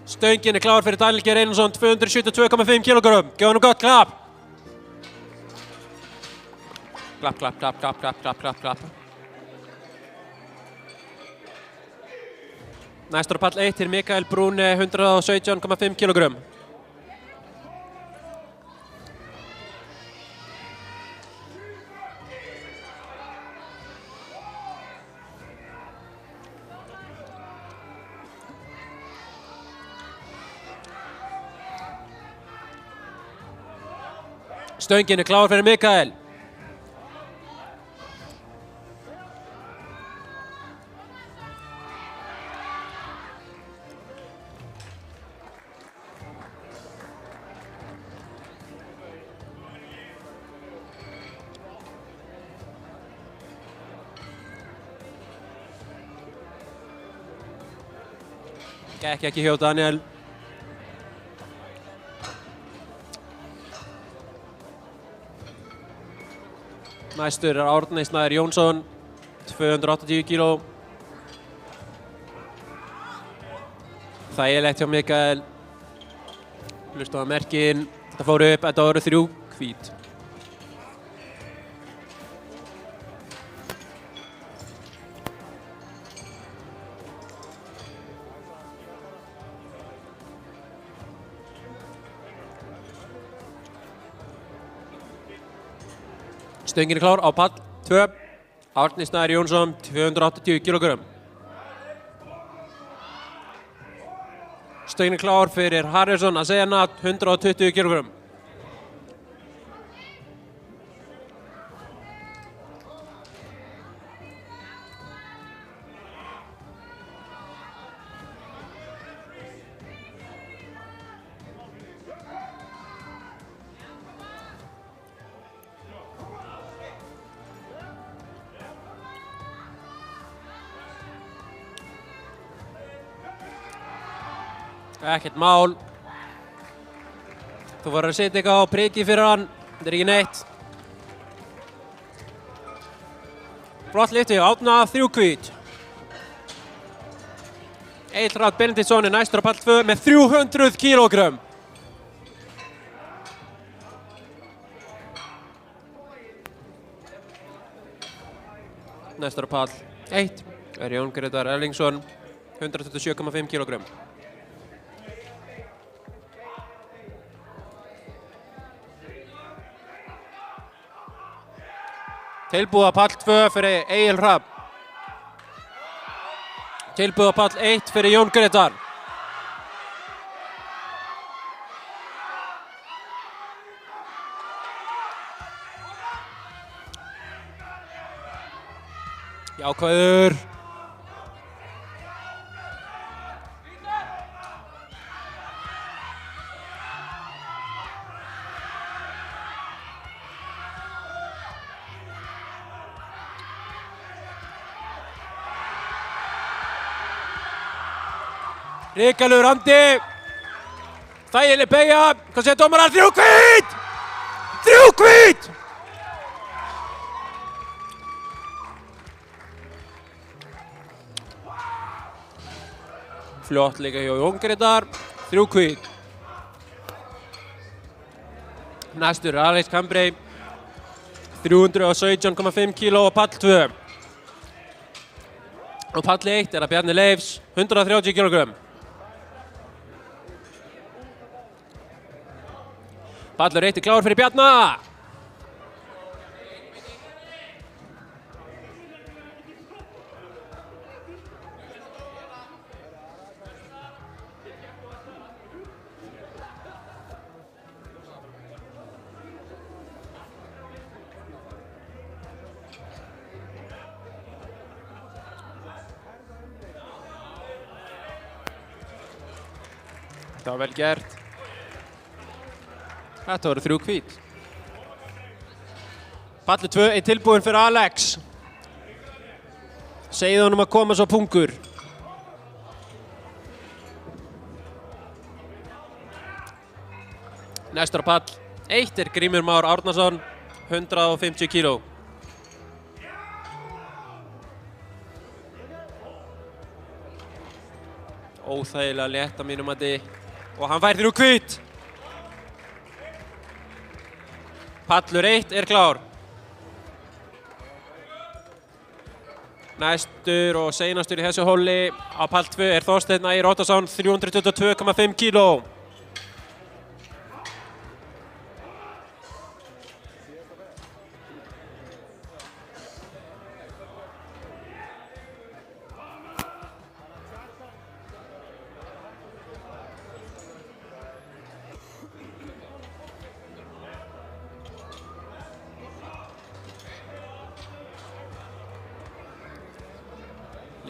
Speaker 2: Stöngin er klár fyrir Daniel Geir Einarsson, 272,5 kílógrömm. Gefum honum gott klapp. Klapp, klapp, klapp, klapp, klapp, klapp, klapp, klapp. Næstur á pall 1 er Mikael Brúne, 117,5 kílógrömm. Stöngin er klár fyrir Mikael. Gekk ekki hjá Daniel. Næstur er Árni Snær Jónsson, 280 kíló. Þægilegt hjá Mikael. Hlustu á merkin. Þetta fór upp, þetta voru 3 hvít. Stöngin er klár á pall 2. Árni Snær Jónsson, 280 kílógrömm. Stöngin er klár fyrir Harrison Asena, 120 kílógrömm. Ekkert mál. Þú voru að setja eitthvað á priki fyrir hann. Þetta er ekki neitt. Flott lyfti, Átna 3 hvít. Egill Rafn Benediktsson er næstur á pall 2 með 300 kílógrömm. Næstur á pall 1 er Jón Grétar Erlingsson, 127,5 kílógrömm. Tilbúið á pall 2 fyrir Egill Rafn. Tilbúið á pall 1 fyrir Jón Grétar. Jákvæður. Hrikalegur andi. Þægileg beygja. Hvað segir dómarar? 3 hvít! 3 hvít! Flott líka hjá Jón Grétar. 3 hvít. Næstur Alex Cambray. 317,5 kíló og pall 2. Og pall 1 er að Bjarni Leifs. 130 kílógrömm. Pallur 1 er klár fyrir Bjarna. Það var vel gert. Þetta voru 3 hvít. Pallur 2 er tilbúinn fyrir Alex. Segið honum að koma svo pungur. Næstur á pall 1 er Grímur Már Árnason, 150 kíló. Óþægilega létt að mínum mati. Og hann fær 3 hvít. Pallur 1 er klár. Næstur og seinastur í þessu hóli á pall 2 er Þorsteinn Ægir Óttarsson, 322,5 kíló.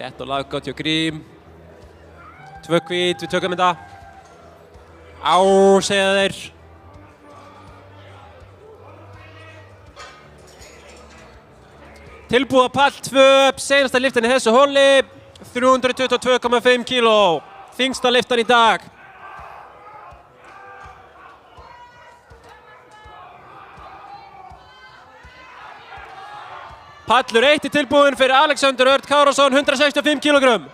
Speaker 2: Létt og laggátt hjá Grím. 2 hvít, við tökum þetta. Á, segja þeir. Tilbúið á pall 2, seinasta lyftan í þessu hóli. 322,5 kíló. Þyngsta lyftan í dag. Pallur 1 er tilbúinn fyrir Alexander Örn Kárason, 165 kílógrömm.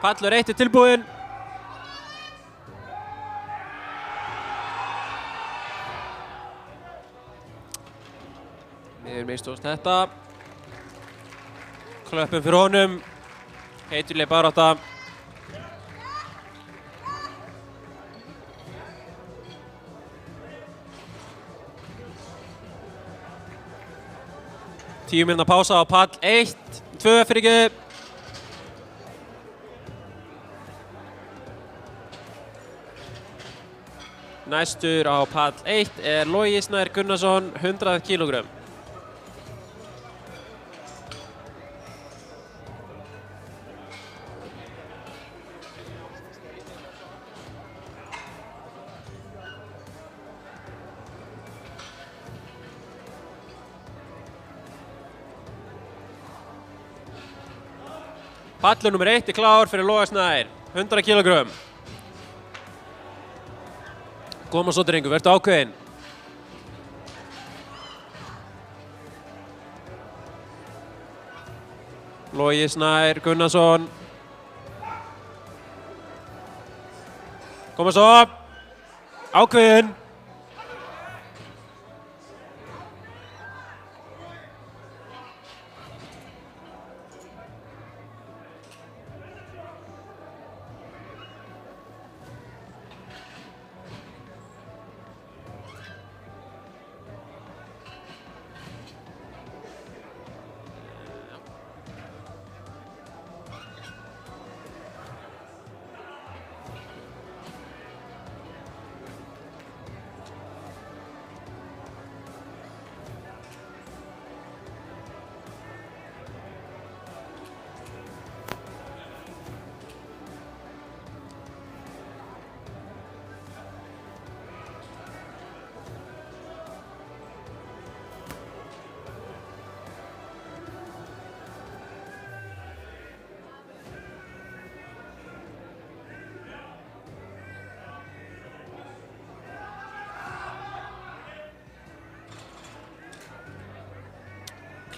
Speaker 2: Pallur 1 er tilbúinn. Við erum mistóðast þetta. Klöppum fyrir honum. Heituleg barátta. Tíu mínútna pása á pall 1, 2 fyrir ekki. Næstur á pall 1 er Logi Snær Gunnarsson, 100 kílógrömm. Pallur nummer 1 er klár fyrir Loga Snær, 100 kílógrömm. Koma svo drengur, vertu ákveðinn. Logi Snær Gunnarsson. Koma svo. Ákveðinn.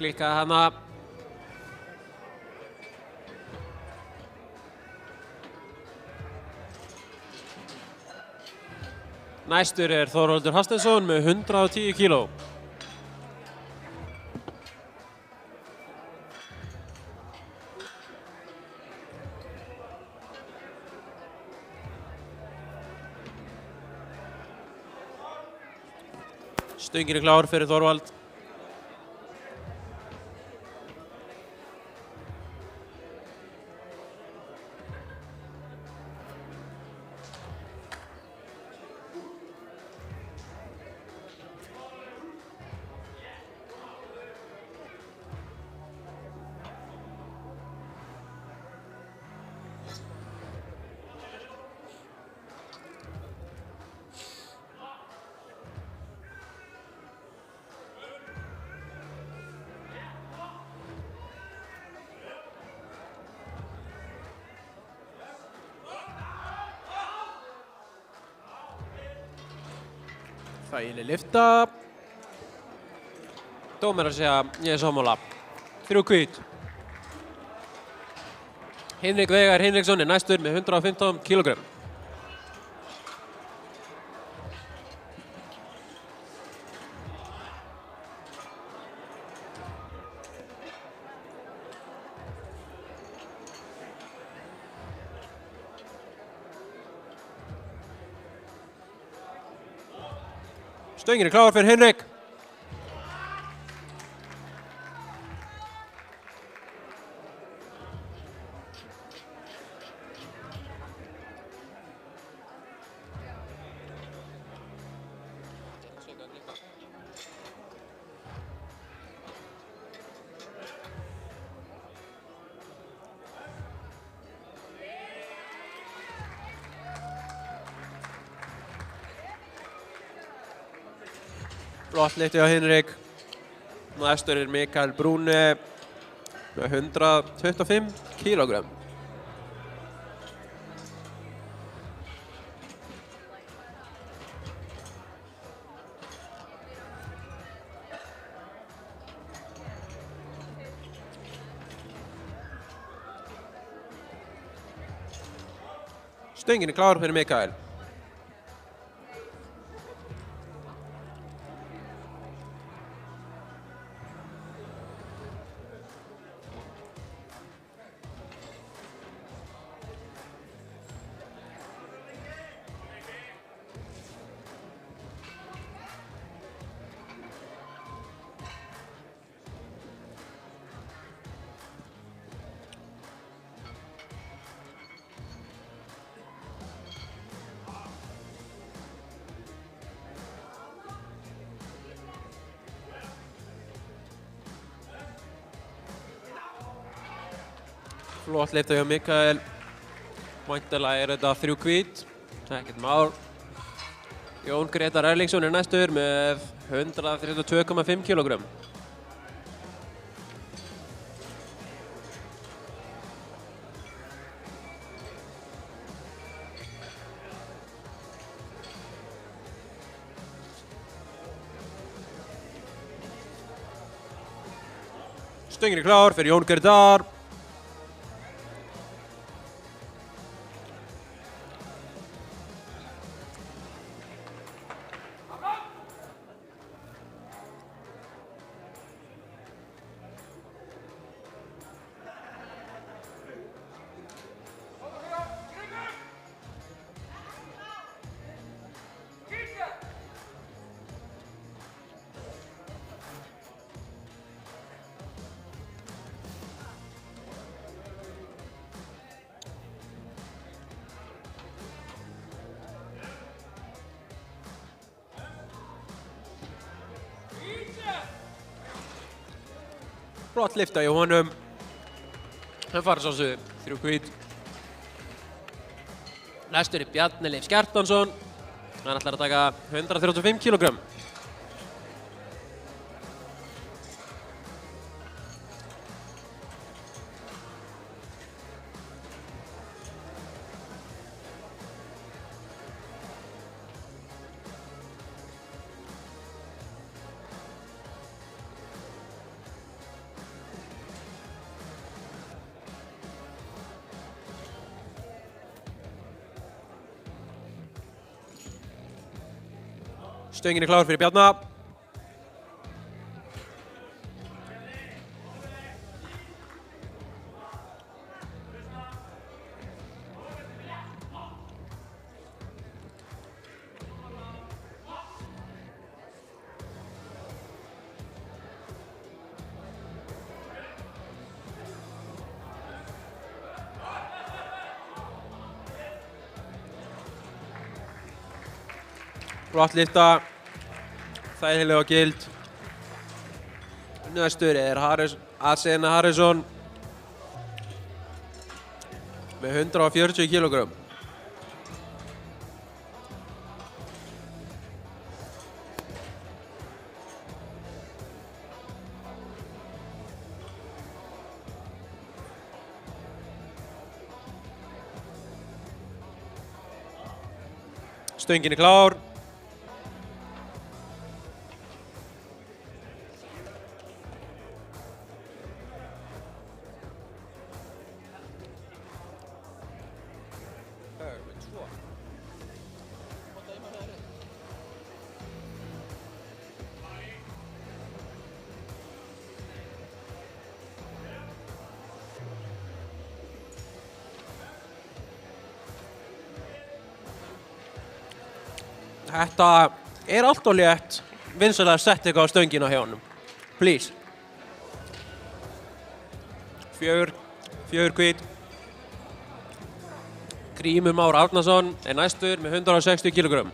Speaker 2: klikkaði hana. Næstur er Þorvaldur Hafsteinsson með 110 kíló. Stöngin er klár fyrir Þorvald. Þægileg lyfta. Dómarar segja ég er sammála. 3 hvít. Hinrik Veigar Hinriksson er næstur með 115 kílógrömm. Stöngin er klár fyrir Hinrik. Flott lyfti á Hinrik. Næstur er Mikael Brúne með 125 kílógrömm. Stöngin er klár fyrir Mikael. Flott lyfta hjá Mikael. Væntanlega er þetta 3 hvít. Ekkert mál. Jón Gretar Erlingsson er næstur með 132,5 kílógrömm. Stöngin er klár fyrir Jón Gretar. Flott lyfta hjá honum. Hann fara svo 3 hvít. Næstur er Bjarni Leif Skjartansson. Hann ætlar að taka 135 kílógrömm. Stöngin er klár fyrir Bjarna. Flott lyfta, þægilega og gild. Næstur er Asena Harrison með 140 kg. Stöngin er klár. Þetta er allt og létt. Vinsamlega sett eitthvað á stöngina hjá honum. Please. 4 hvít. Grímur Már Árnason er næstur með 160 kg.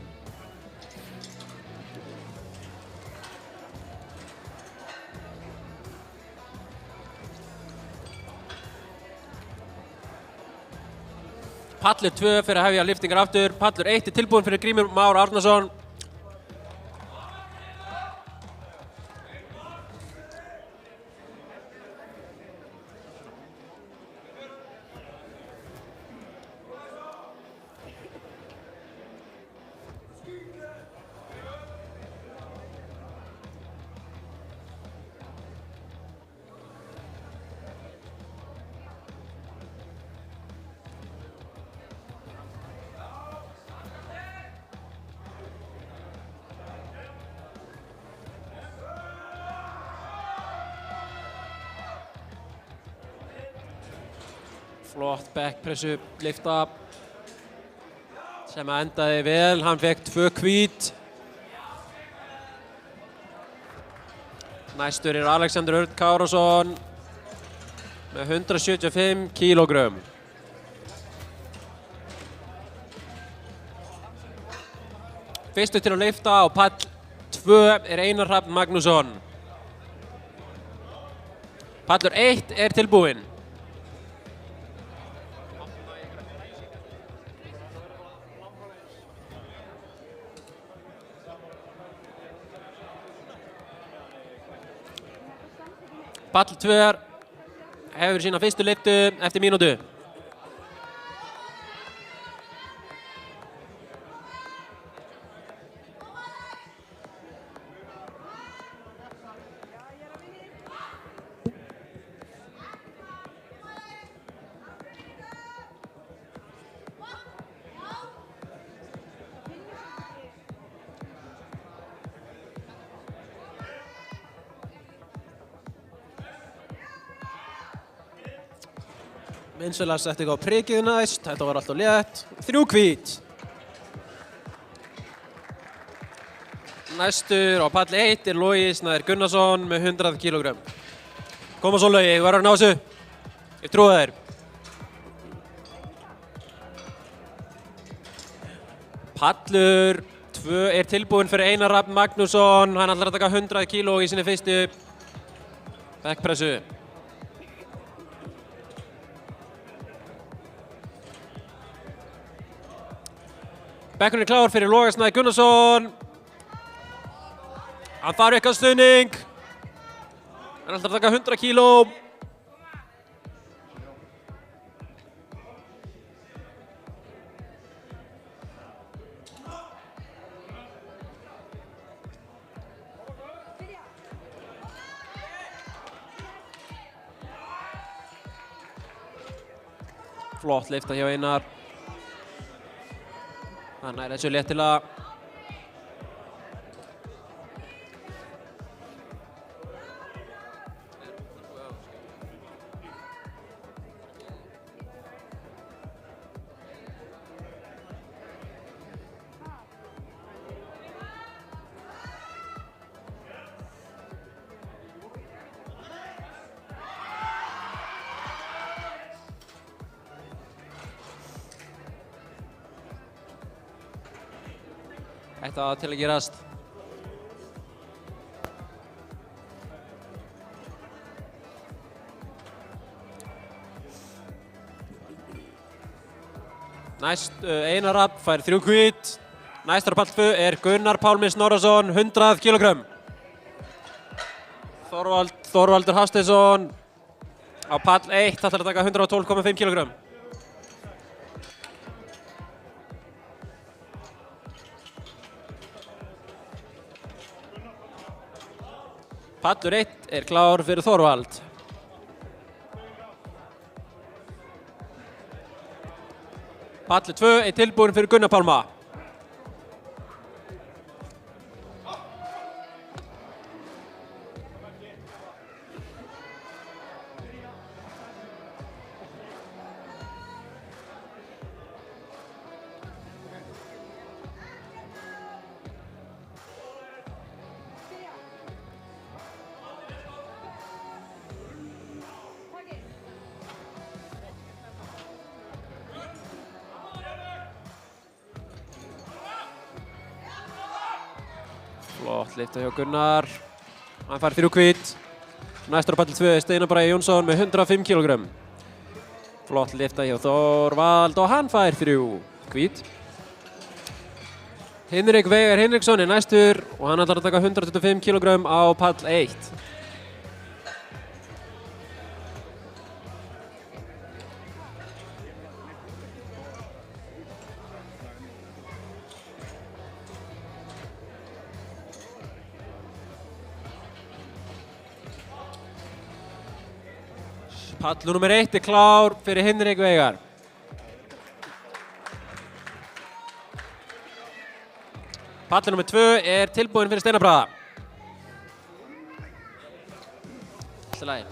Speaker 2: Pallur 2 fyrir að hefja lyftingar aftur. Pallur 1 er tilbúinn fyrir Grímur Már Árnason. Flott backpressu lyfta sem endaði vel. Hann fekk 2 hvít. Næstur er Alexander Örn Kárásson með 175 kg. Fyrstur til að lyfta á pall 2 er Einar Hrafn Magnússon. Pallur 1 er tilbúinn. Pall 2 hefur sína fyrstu lyftu eftir mínútu. Vinsamlega sett eitthvað á prikið næst. Þetta var alltaf létt. 3 hvít. Næstur á palli 1 er Logi Snær Gunnarsson með 100 kg. Koma svo Logi, þú verður að ná þessu. Ég trúi þér. Pallur 2 er tilbúinn fyrir Einar Hrafn Magnússon. Hann ætlar að taka 100 kg í sinni fyrstu backpressu. Bekkurinn er klár fyrir Loga Snær Gunnarsson. Hann þarf eitthvað stuðning. Hann ætlar að taka 100 kg. Flott lyfta hjá Einar. Hann er þessu léttilega.
Speaker 4: Ætti það til að gerast. Næst Einar Rafn fær 3 hvít. Næstur á pall 2 er Gunnar Pálmi Snorrason, 100 kg. Þorvaldur Hafsteinsson á pall 1 ætlar að taka 112,5 kg. Pallur 1 er klár fyrir Þorvald. Pallur 2 er tilbúinn fyrir Gunnar Pálma. Flott lyfta hjá Gunnar. Hann fær 3 hvít. Næstur á palli 2 er Steinar Bragi Jónsson með 105 kg. Flott lyfta hjá Þorvald og hann fær 3 hvít. Hinrik Veigar Hinriksson er næstur og hann ætlar að taka 125 kg á pall 1. Pallur nummer 1 er klár fyrir Hinrik Veigar. Pallur nummer 2 er tilbúinn fyrir Steinar Braga. Allt í lagi.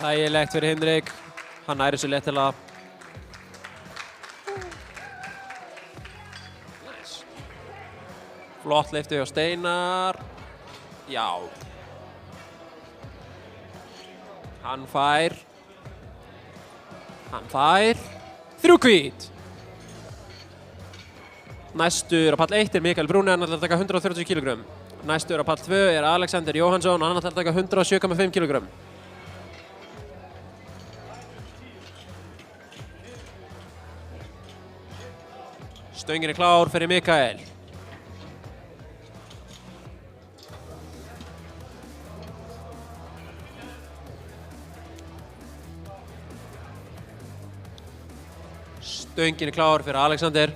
Speaker 4: Þægilegt fyrir Hinrik. Hann næri svo léttilega. Nice. Flott lyfti hjá Steinar. Já. Hann fær 3 hvít. Næstur á pall 1 er Mikael Brúni, hann ætlar að taka 130 kg. Næstur á pall 2 er Alexander Jóhannsson og hann ætlar að taka 107,5 kg. Stöngin er klár fyrir Mikael. Stöngin er klár fyrir Alexander.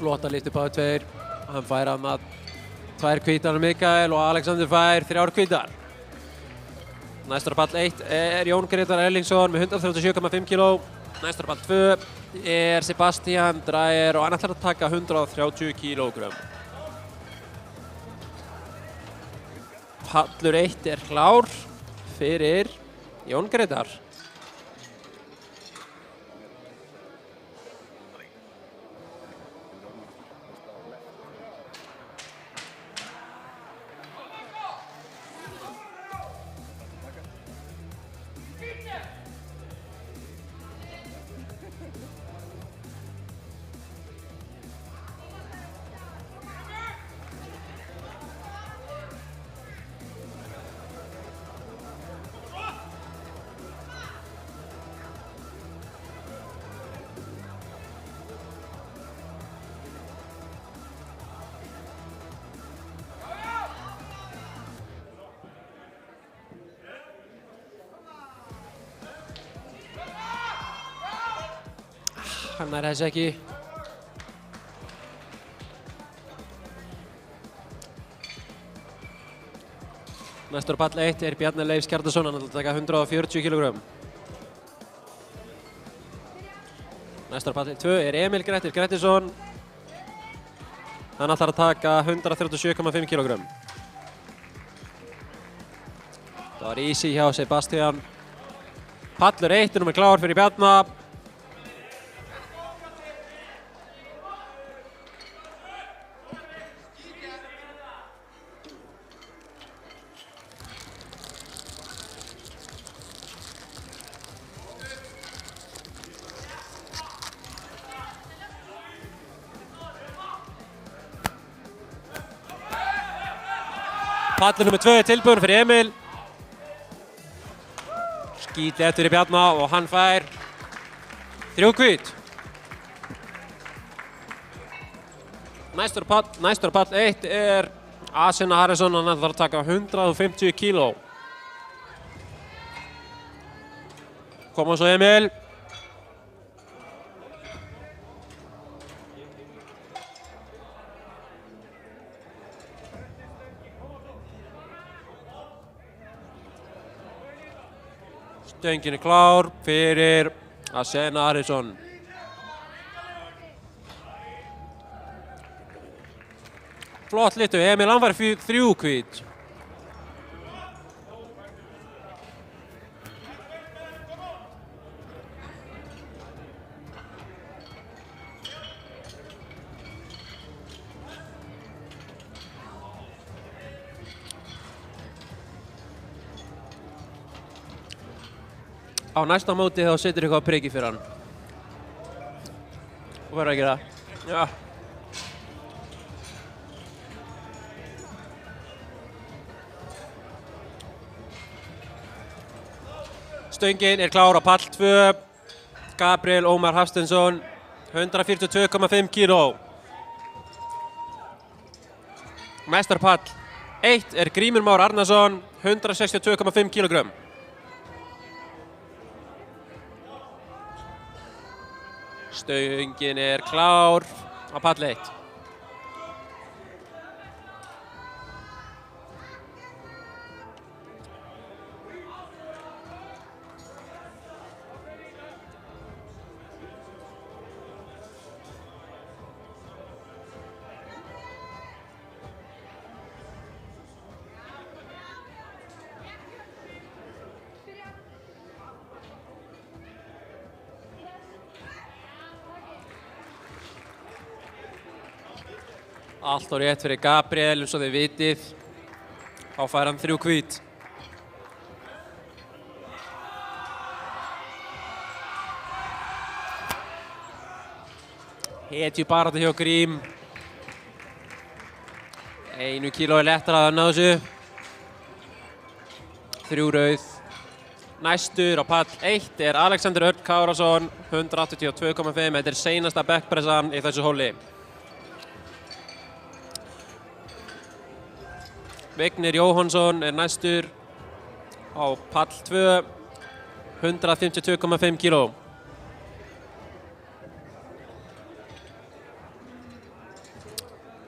Speaker 4: Flotta lyfti báðir tveir. Hann fær hann að 2 hvítar Mikael og Alexander fær 3 hvítar. Næstur á pall 1 er Jón Grétar Erlingsson með 137,5 kg. Næstur á pall 2 er Sebastian Dreyer og hann ætlar að taka 130 kg. Pallur 1 er klár fyrir Jón Grétar. Hann nær þessi ekki. Næstur á pall 1 er Bjarni Leifs Kjartason, hann ætlar að taka 140 kg. Næstur á pall 2 er Emil Grettir Grettisson. Hann ætlar að taka 137,5 kg. Það var easy hjá Sebastian. Pallur 1 er númer klár fyrir Bjarna. Pallur nummer 2 er tilbúin fyrir Emil. Skítið eftir í Bjarna og hann fær 3 hvít. Næstur á pall 1 er Asina Harrison, hann ætlar að taka 150 kg. Koma svo Emil. Stöngin er klár fyrir Asena Harrison. Flott litu, Emil hann fær 3 hvít. Á næsta móti þá setur eitthvað priki fyrir hann. Og verður að gera það. Já. Stöngin er klár á pall 2. Gabriel Ómar Hafsteinsson, 142,5 kg. Næstur á pall 1 er Grímur Már Arnarsson, 162,5 kg. Stöngin er klár á pall 1. Allt á rétt fyrir Gabriel, eins og þið vitið. Þá fær hann 3 hvít. Hetju baráttu hjá Grím. 1 kíló er lettara að ná þessu. 3 rauð. Næstur á pall 1 er Alexander Örn Kárásson, 182,5. Þetta er seinasta backpressan í þessu hóli. Vignir Jóhannsson er næstur á pall 2, 152,5 kg.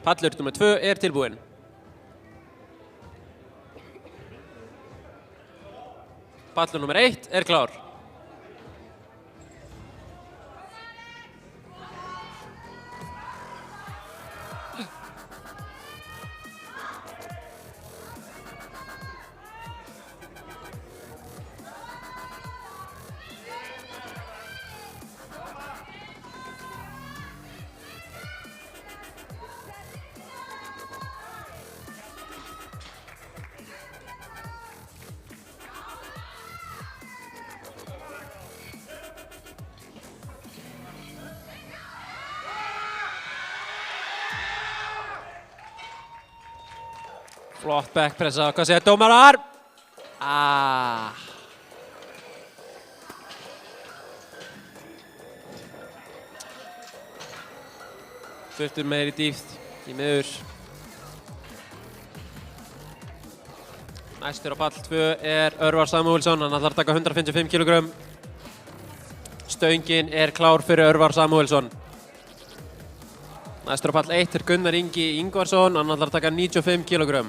Speaker 4: Pallur nummer 2 er tilbúinn. Pallur nummer 1 er klár. Flott backpressa, hvað segja dómarar? Þurftur meiri dýpt í miður. Næstur á pall 2 er Örvar Samúelsson, hann ætlar að taka 155 kg. Stöngin er klár fyrir Örvar Samúelsson. Næstur á pall 1 er Gunnar Ingi Ingvarsson, hann ætlar að taka 95 kg.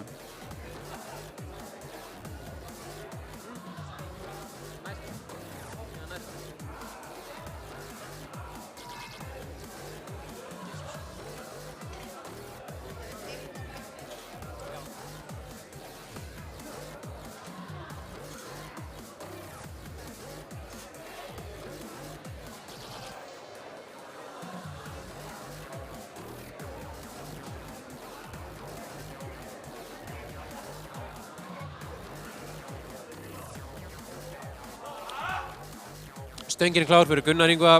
Speaker 4: Stöngin er klár fyrir Gunnar Ingva.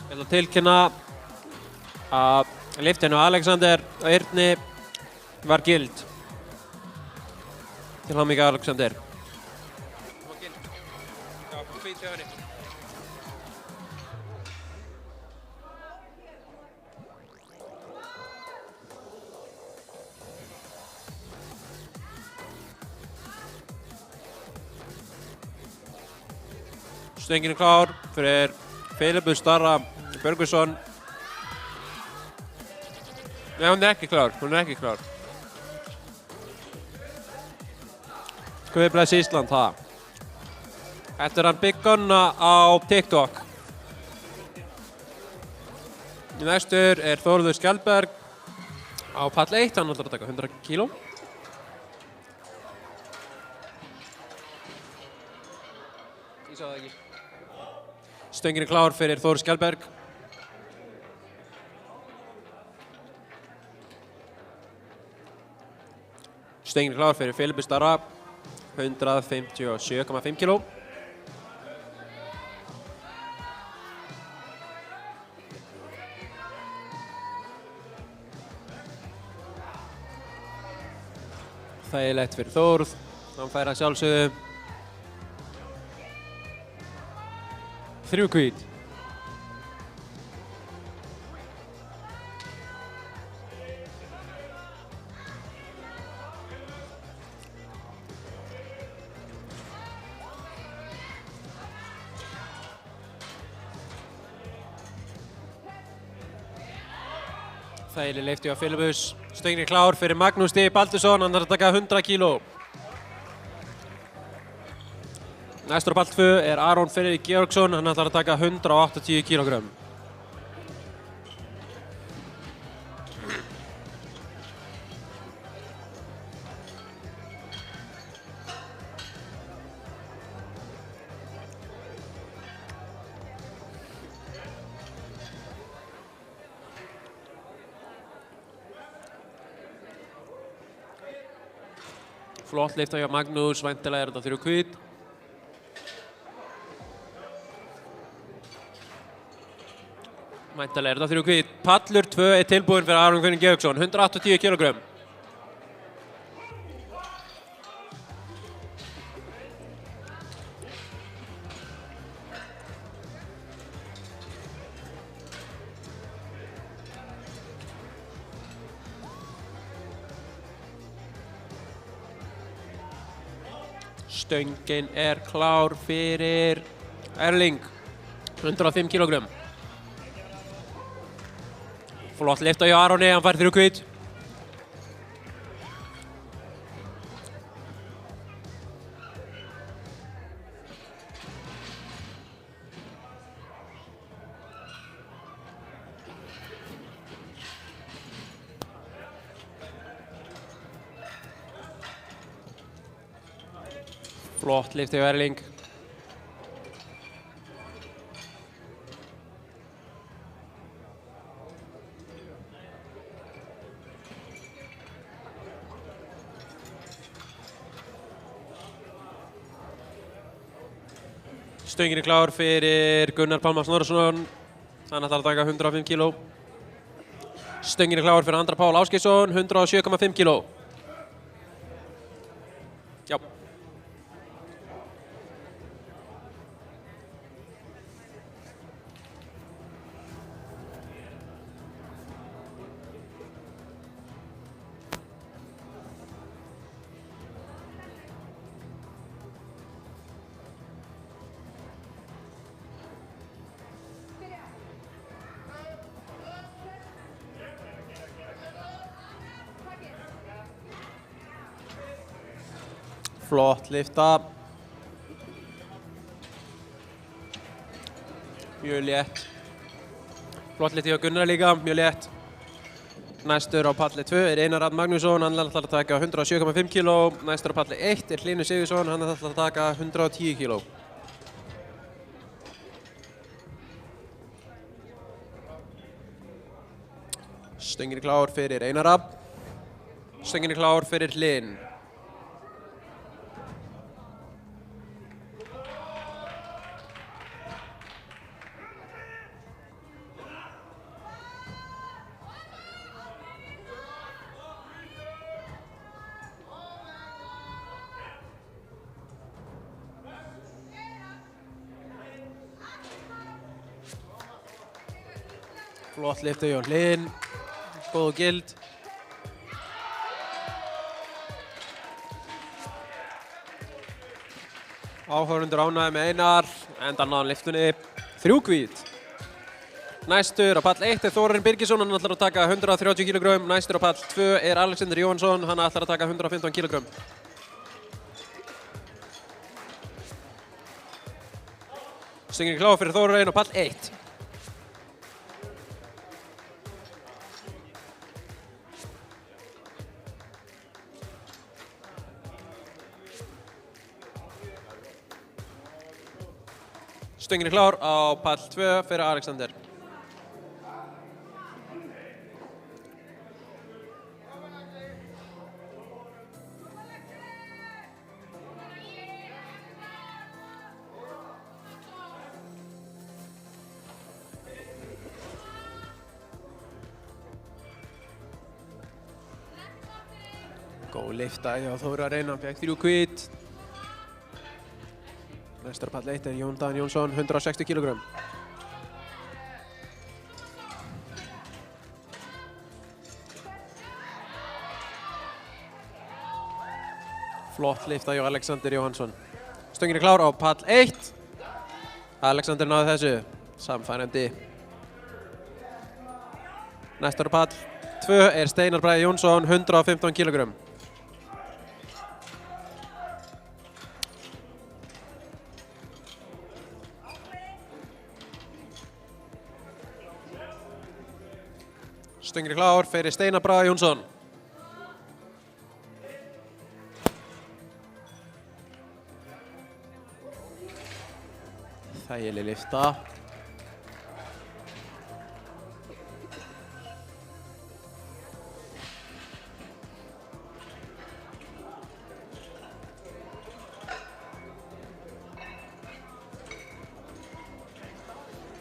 Speaker 4: Ég ætla að tilkynna að lyftin á Alexander Yrni var gild. Til hamingju Alexander. Stöngin er klár fyrir Filipur Starra Björgvinsson. Nei, hún er ekki klár. Guð bless Ísland, ha. Þetta er hann Big Gunna á TikTok. Næstur er Þórður Skjaldberg á pall 1, hann ætlar að taka 100 kg. Ég sá það ekki. Stöngin er klár fyrir Þór Skjaldberg. Stöngin er klár fyrir Filipur Starra, 157,5 kg. Þægilegt fyrir Þórð, hann fær að sjálfsögðu 3 hvít. Þægileg lyfti á Filipus. Stöngin er klár fyrir Magnús Stig Baldursson, hann þarf að taka 100 kg. Næstur á pall 2 er Aron Friðrik Georgsson, hann ætlar að taka 180 kg. Flott lyfta hjá Magnús, væntanlega er þetta 3 hvít. Væntanlega er þetta 3 hvít. Pallur 2 er tilbúinn fyrir Aron Friðrik Georgsson, 180 kg. Stöngin er klár fyrir Erling, 105 kg. Flott lyfta hjá Aroni, hann fær 3 hvít. Flott lyfti hjá Erling. Stöngin er klár fyrir Gunnar Pálma Snorrason, hann ætlar að taka 105 kg. Stöngin er klár fyrir Andra Pál Ásgeirsson, 107,5 kg. Já. Flott lyfta. Mjög létt. Flott lyfta hjá Gunnar líka, mjög létt. Næstur á palli 2 er Einar Rafn Magnússon, hann ætlar að taka 107,5 kg. Næstur á palli 1 er Hlynur Sigurðsson, hann ætlar að taka 110 kg. Stöngin er klár fyrir Einar Rafn. Stöngin er klár fyrir Hlyn. Flott lyfta hjá Hlyn, góð og gild. Áhorfendur ánægðir með Einar, enda náði hann lyftunni. 3 hvít. Næstur á pall 1 er Þórarinn Birgisson, hann ætlar að taka 130 kg. Næstur á pall 2 er Alexander Jóhannsson, hann ætlar að taka 115 kg. Stöngin er klár fyrir Þórarinn á pall 1. Stöngin er klár á pall 2 fyrir Alexander. Góð lyfta hjá Þórarinn, hann fékk 3 hvít. Næstur á pall 1 er Jón Dan Jónsson, 160 kg. Flott lyfta hjá Alexander Jóhannsson. Stöngin er klár á pall 1. Alexander náði þessu, samfærandi. Næstur á pall 2 er Steinar Bragi Jónsson, 115 kg. Stöngin er klár fyrir Steinar Braga Jónsson. Þægileg lyfta.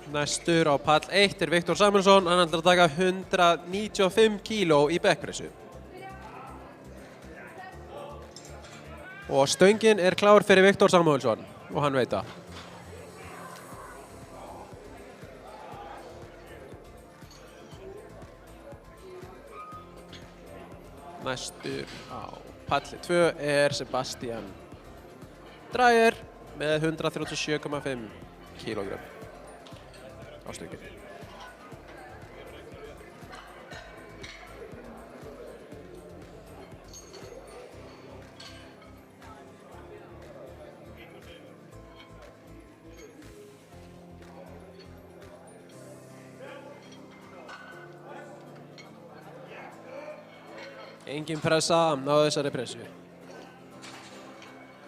Speaker 4: Næstur á pall 1 er Viktor Samuelsson, hann ætlar að taka 195 kg í bekkpressu. Og stöngin er klár fyrir Viktor Samuelsson og hann veit það. Næstur á palli 2 er Sebastian Dreyer með 137,5 kg. Á stöngin. Engin pressa, náðu þessari pressu.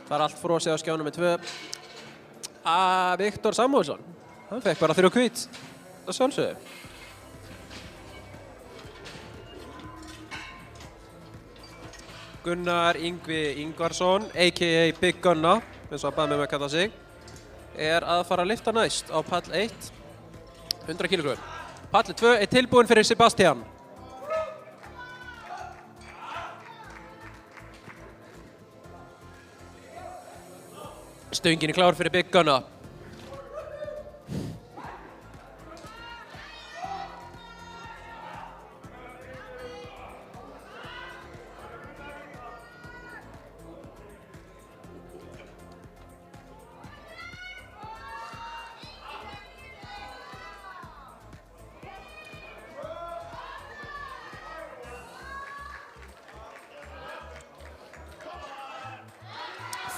Speaker 4: Það er allt frosið á skjánum með 2. Viktor Samuelsson. Hann fekk bara 3 hvít. Það sjálfsögðu. Gunnar Yngvi Ingvarsson, a.k.a. Big Gunna, eins og hann bað mig að kalla sig, er að fara að lyfta næst á pall 1, 100 kg. Pall 2 er tilbúinn fyrir Sebastian. Stöngin er klár fyrir Big Gunna.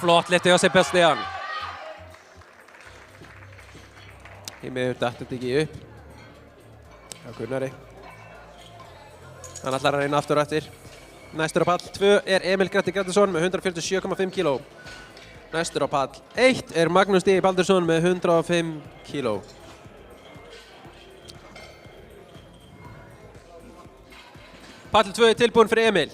Speaker 4: Flott lifti hjá Sebastian. Í miður datt þetta ekki upp. Já, Gunnari. Hann ætlar að reyna aftur og eftir. Næstur á pall 2 er Emil Grettir Grettisson með 147,5 kíló. Næstur á pall 1 er Magnús Stíg Baldursson með 105 kíló. Pall 2 er tilbúin fyrir Emil.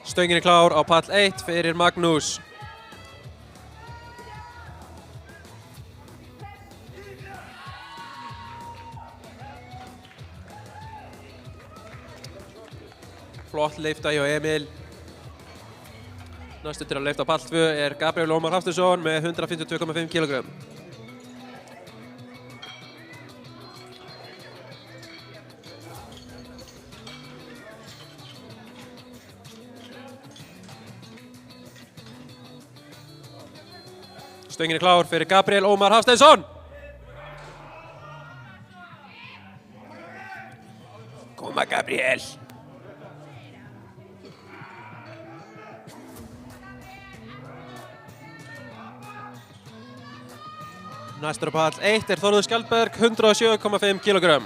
Speaker 4: Stöngin er klár á pall 1 fyrir Magnús. Flott lifta hjá Emil. Næstur til að lifta á pall 2 er Gabriel Ómar Hafsteinsson með 152,5 kg. Stöngin er klár fyrir Gabriel Ómar Hafsteinsson. Koma Gabriel. Næstur á pall 1 er Þórður Skjaldberg, 107,5 kg.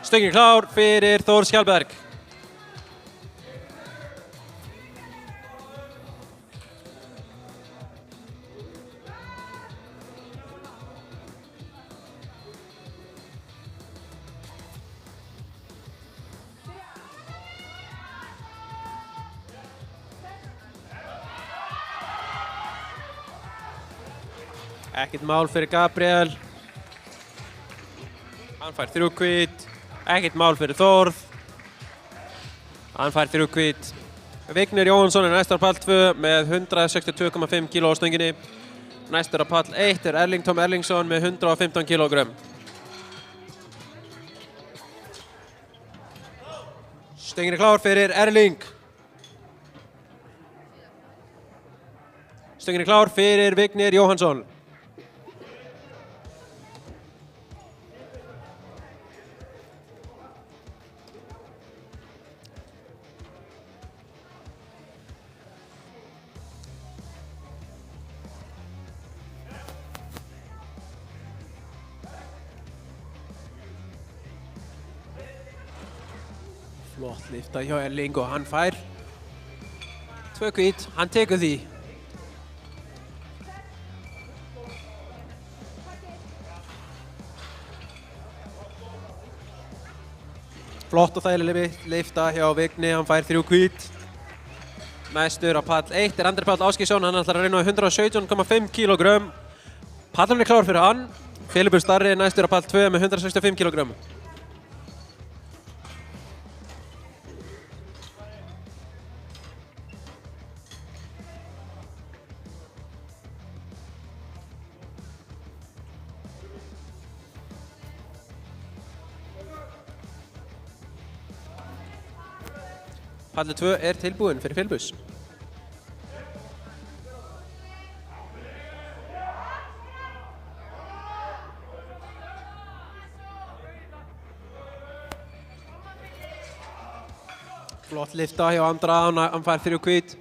Speaker 4: Stöngin er klár fyrir Þór Skjaldberg. Ekkert mál fyrir Gabriel. Hann fær 3 hvít. Ekkert mál fyrir Þórð. Hann fær 3 hvít. Vignir Jóhannsson er næstur á pall 2 með 162,5 kg á stönginni. Næstur á pall 1 er Erling Tom Erlingsson með 115 kg. Stöngin er klár fyrir Erling. Stöngin er klár fyrir Vignir Jóhannsson. Flott lifta hjá Erling og hann fær 2 hvít, hann tekur því. Flott og þægileg lifta hjá Vigni, hann fær 3 hvít. Næstur á pall 1 er Andri Páll Ásgeirsson, hann ætlar að reyna á 117,5 kg. Pallurinn er klár fyrir hann. Filipur Starri næstur á pall 2 með 165 kg. Pallur 2 er tilbúinn fyrir Filipus. Flott lifta hjá Andra, hann fær 3 hvít.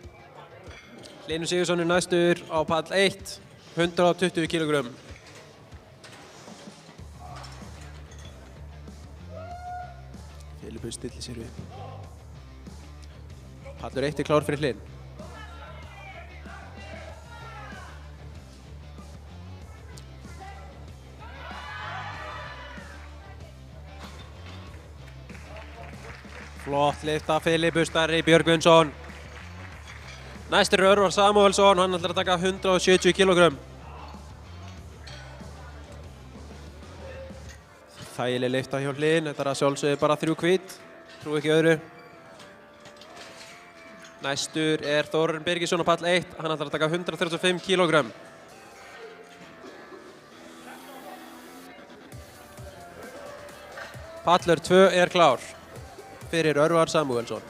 Speaker 4: Hlynur Sigurðsson er næstur á pall 1, 120 kg. Filipus stillir sér upp. Pallur 1 er klár fyrir Hlyn. Flott lifta Filipur Starri Björgvinsson. Næstur er Örvar Samúelsson, hann ætlar að taka 170 kg. Þægileg lyfta hjá Hlyn, þetta að sjálfsögðu bara 3 hvít, trú ekki öðru. Næstur Þórarinn Birgisson á pall 1, hann ætlar að taka 135 kg. Pallur 2 klár fyrir Örvar Samúelsson.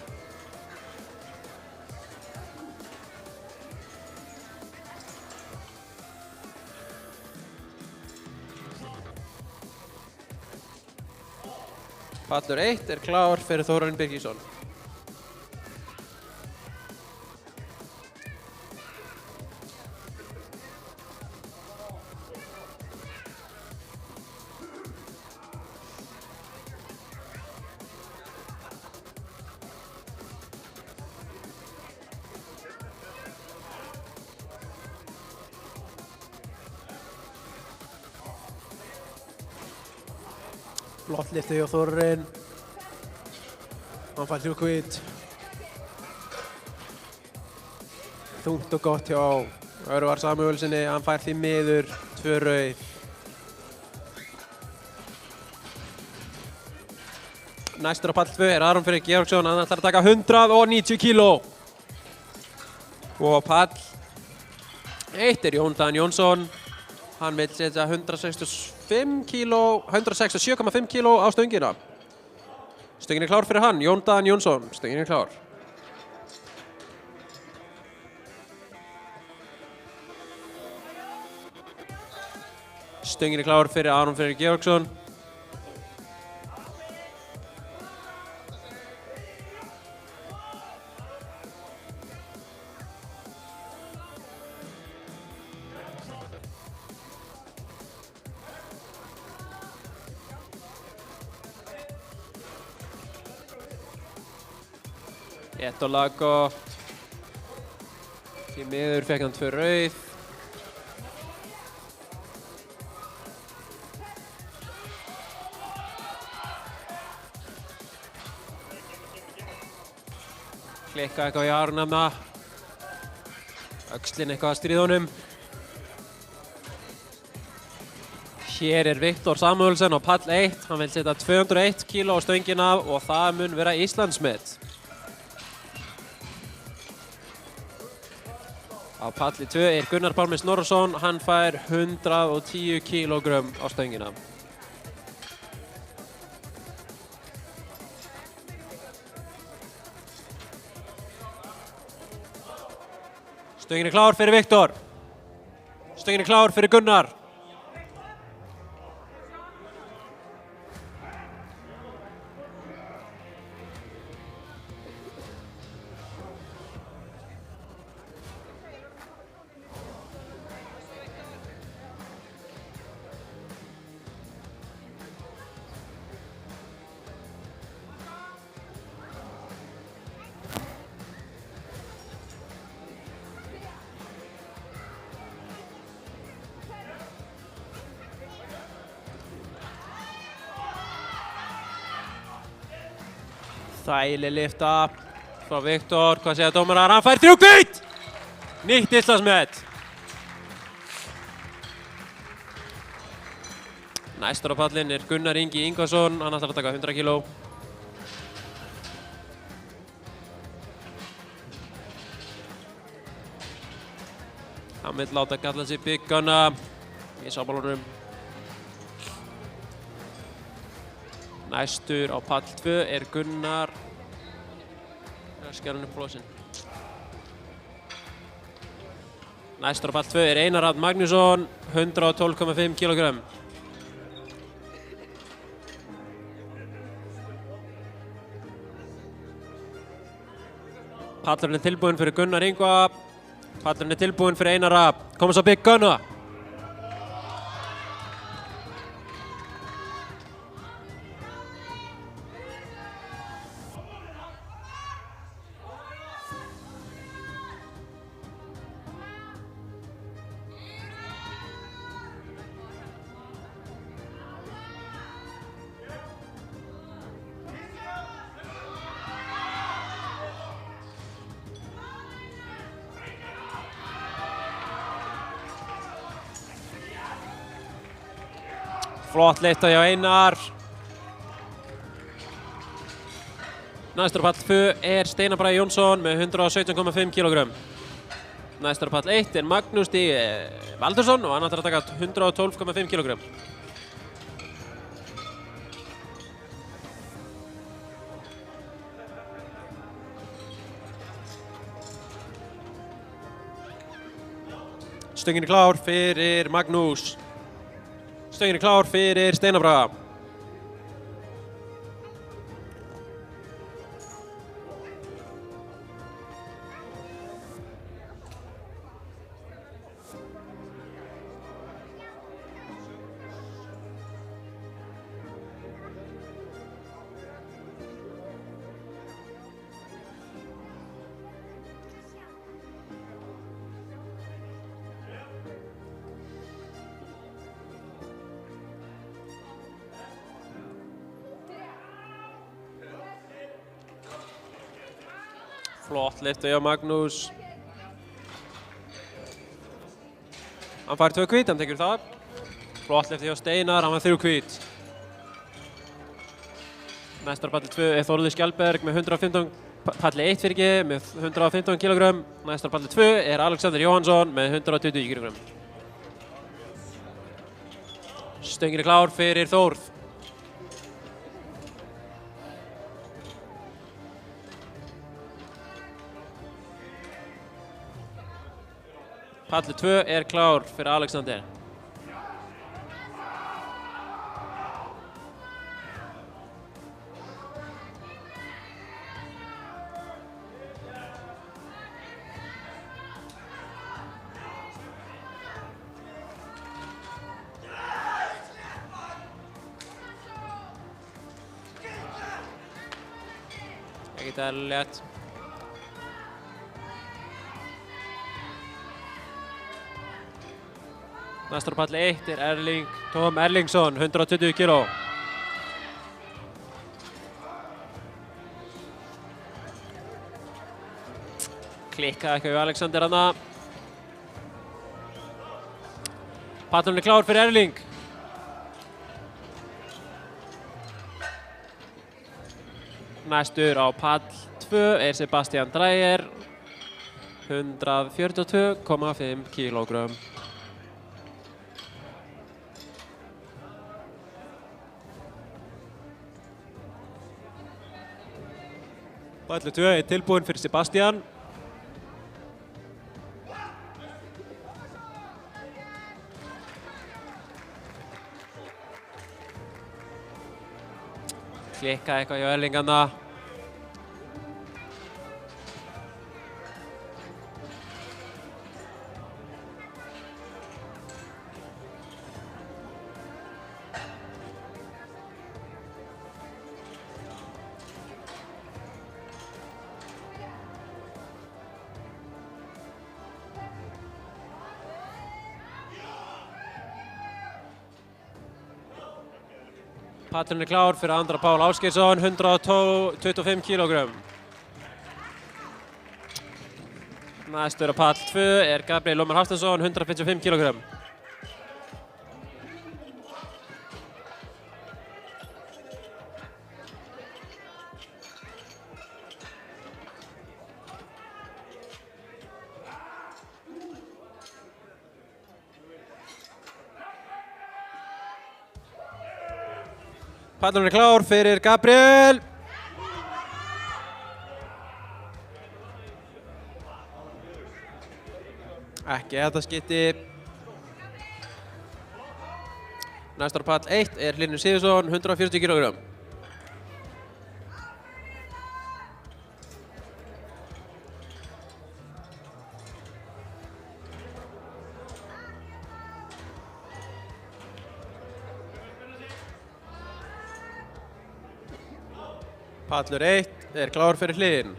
Speaker 4: Pallur 1 klár fyrir Þórarinn Birgisson. Flott lyfti hjá Þórarinn. Hann fær 3 hvít. Þungt og gott hjá Örvar Samúelssoni, hann fær því miður 2 rauð. Næstur á pall 2 Aron Freyr Georgsson, hann ætlar að taka 190 kg. Og pall 1 Jón Dan Jónsson, hann vill setja 167,5 kg á stöngina. Stöngin klár fyrir hann, Jón Dan Jónsson, stöngin klár. Stöngin klár fyrir Aron Freyr Georgsson. Ett og lag gott. Því miður fekk hann 2 rauð. Klikka eitthvað í Aron þarna. Öxlin eitthvað að stríða honum. Hér Viktor Samuelsson á pall 1. Hann vil setja 201 kg á stöngina og það mun vera Íslandsmet. Á palli 2 Gunnar Pálmi Snorrason, hann fær 110 kg á stöngina. Stöngin klár fyrir Viktor. Stöngin klár fyrir Gunnar. Þægileg lyfta frá Viktor, hvað segja dómarar? Hann fær 3 hvít! Nýtt Íslandsmet. Næstur á pallinn Gunnar Ingi Ingvarsson, hann ætlar að taka 100 kg. Hann vill láta kalla sig Big Gunna í sábálunum. Næstur á pall 2 Gunnar. Skjár hann upp blóðsinn. Næstur á pall 2 Einar Rafn Magnússon, 112,5 kg. Pallurinn tilbúinn fyrir Gunnar Ingva. Pallurinn tilbúinn fyrir Einar Rafn. Komum svo Big Gunna. Flott lyfta hjá Einar. Næstur á pall 2 er Steinar Bragi Jónsson með 117,5 kg. Næstur á pall 1 er Magnús Stíg Valdursson og hann ætlar að taka 112,5 kg. Stöngin er klár fyrir Magnús. Stöngin er klár fyrir Steinar Braga. Flott lyfta hjá Magnús. Hann fær 2 hvít, hann tekur það. Flott lyfta hjá Steinar, hann fær 3 hvít. Næstur á palli 2 er Þórður Skjaldberg með 115, palli 1 fyrir ekki, með 115 kg. Næstur á palli 2 er Alexander Jóhannsson með 120 kg. Stöngin er klár fyrir Þórð. Palli 2 er klár fyrir Alexander. Ekkert eðlilegt. Næstur á palli 1 er Tom Erlingsson, 120 kg. Klikkaði eitthvað hjá Alexander hana. Pallurinn er klár fyrir Erling. Næstur á pall 2 er Sebastian Dreyer, 142,5 kg. Palli 2 er tilbúinn fyrir Sebastian. Klikkaði eitthvað hjá Erling hana. Pallurinn er klár fyrir Andra Pál Ásgeirsson, 125 kg. Næstur á pall 2 er Gabriel Ómar Hafsteinsson, 155 kg. Pallurinn er klár fyrir Gabriel. Ekki þetta skipti. Næstur á pall 1 er Hlynur Sigurðsson, 140 kg. Pallur 1 er klár fyrir Hlyn.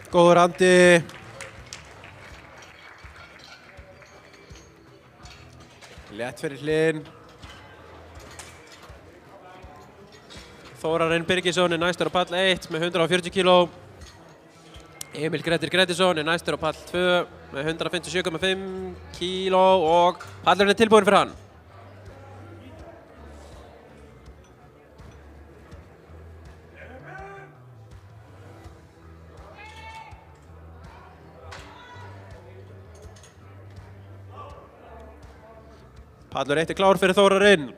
Speaker 4: Góður andi. Létt fyrir hlinn. Þórarinn Birgisson er næstur á pall 1 með 140 kíló. Emil Grettir Grettisson er næstur á pall 2 með 157,5 kíló og pallurinn er tilbúinn fyrir hann. Pallur 1 er klár fyrir Þórarinn.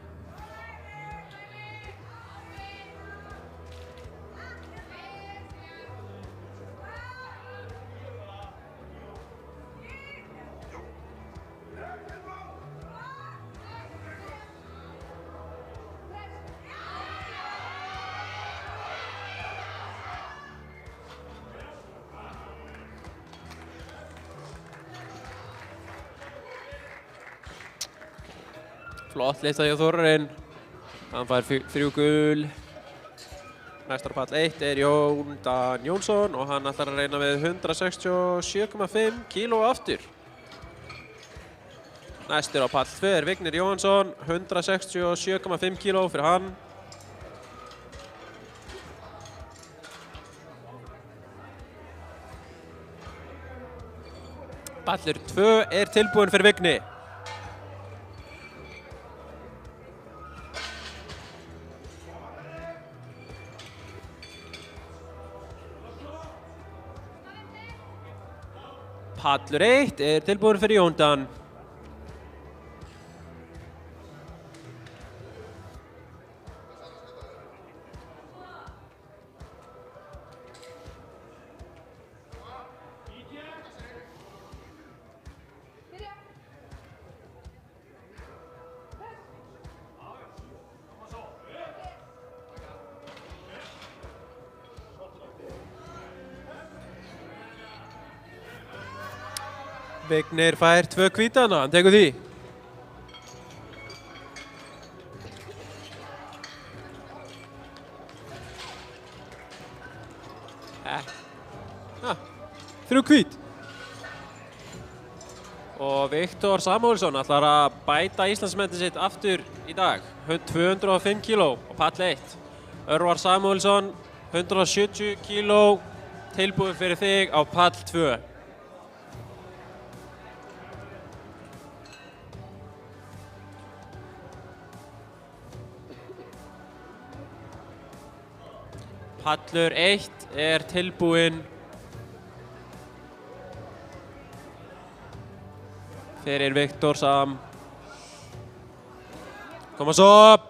Speaker 4: Flott lista hjá Þórarinn. Hann fær 3 gul. Næstur á pall 1 er Jón Dan Jónsson og hann ætlar að reyna með 167,5 kíló aftur. Næstur á pall 2 er Vignir Jóhannsson, 167,5 kíló fyrir hann. Pallur 2 er tilbúinn fyrir Vigni. Pallur 1 er tilbúinn fyrir Jón Dan. Vignir fær 2 hvítana, hann tekur því. Ah, 3 hvít. Og Viktor Samúelsson ætlar að bæta Íslandsmetið sitt aftur í dag. 205 kíló á pall 1. Örvar Samúelsson, 170 kíló, tilbúið fyrir þig á pall 2. Pallur 1 er tilbúinn fyrir Viktor Sam. Koma svo!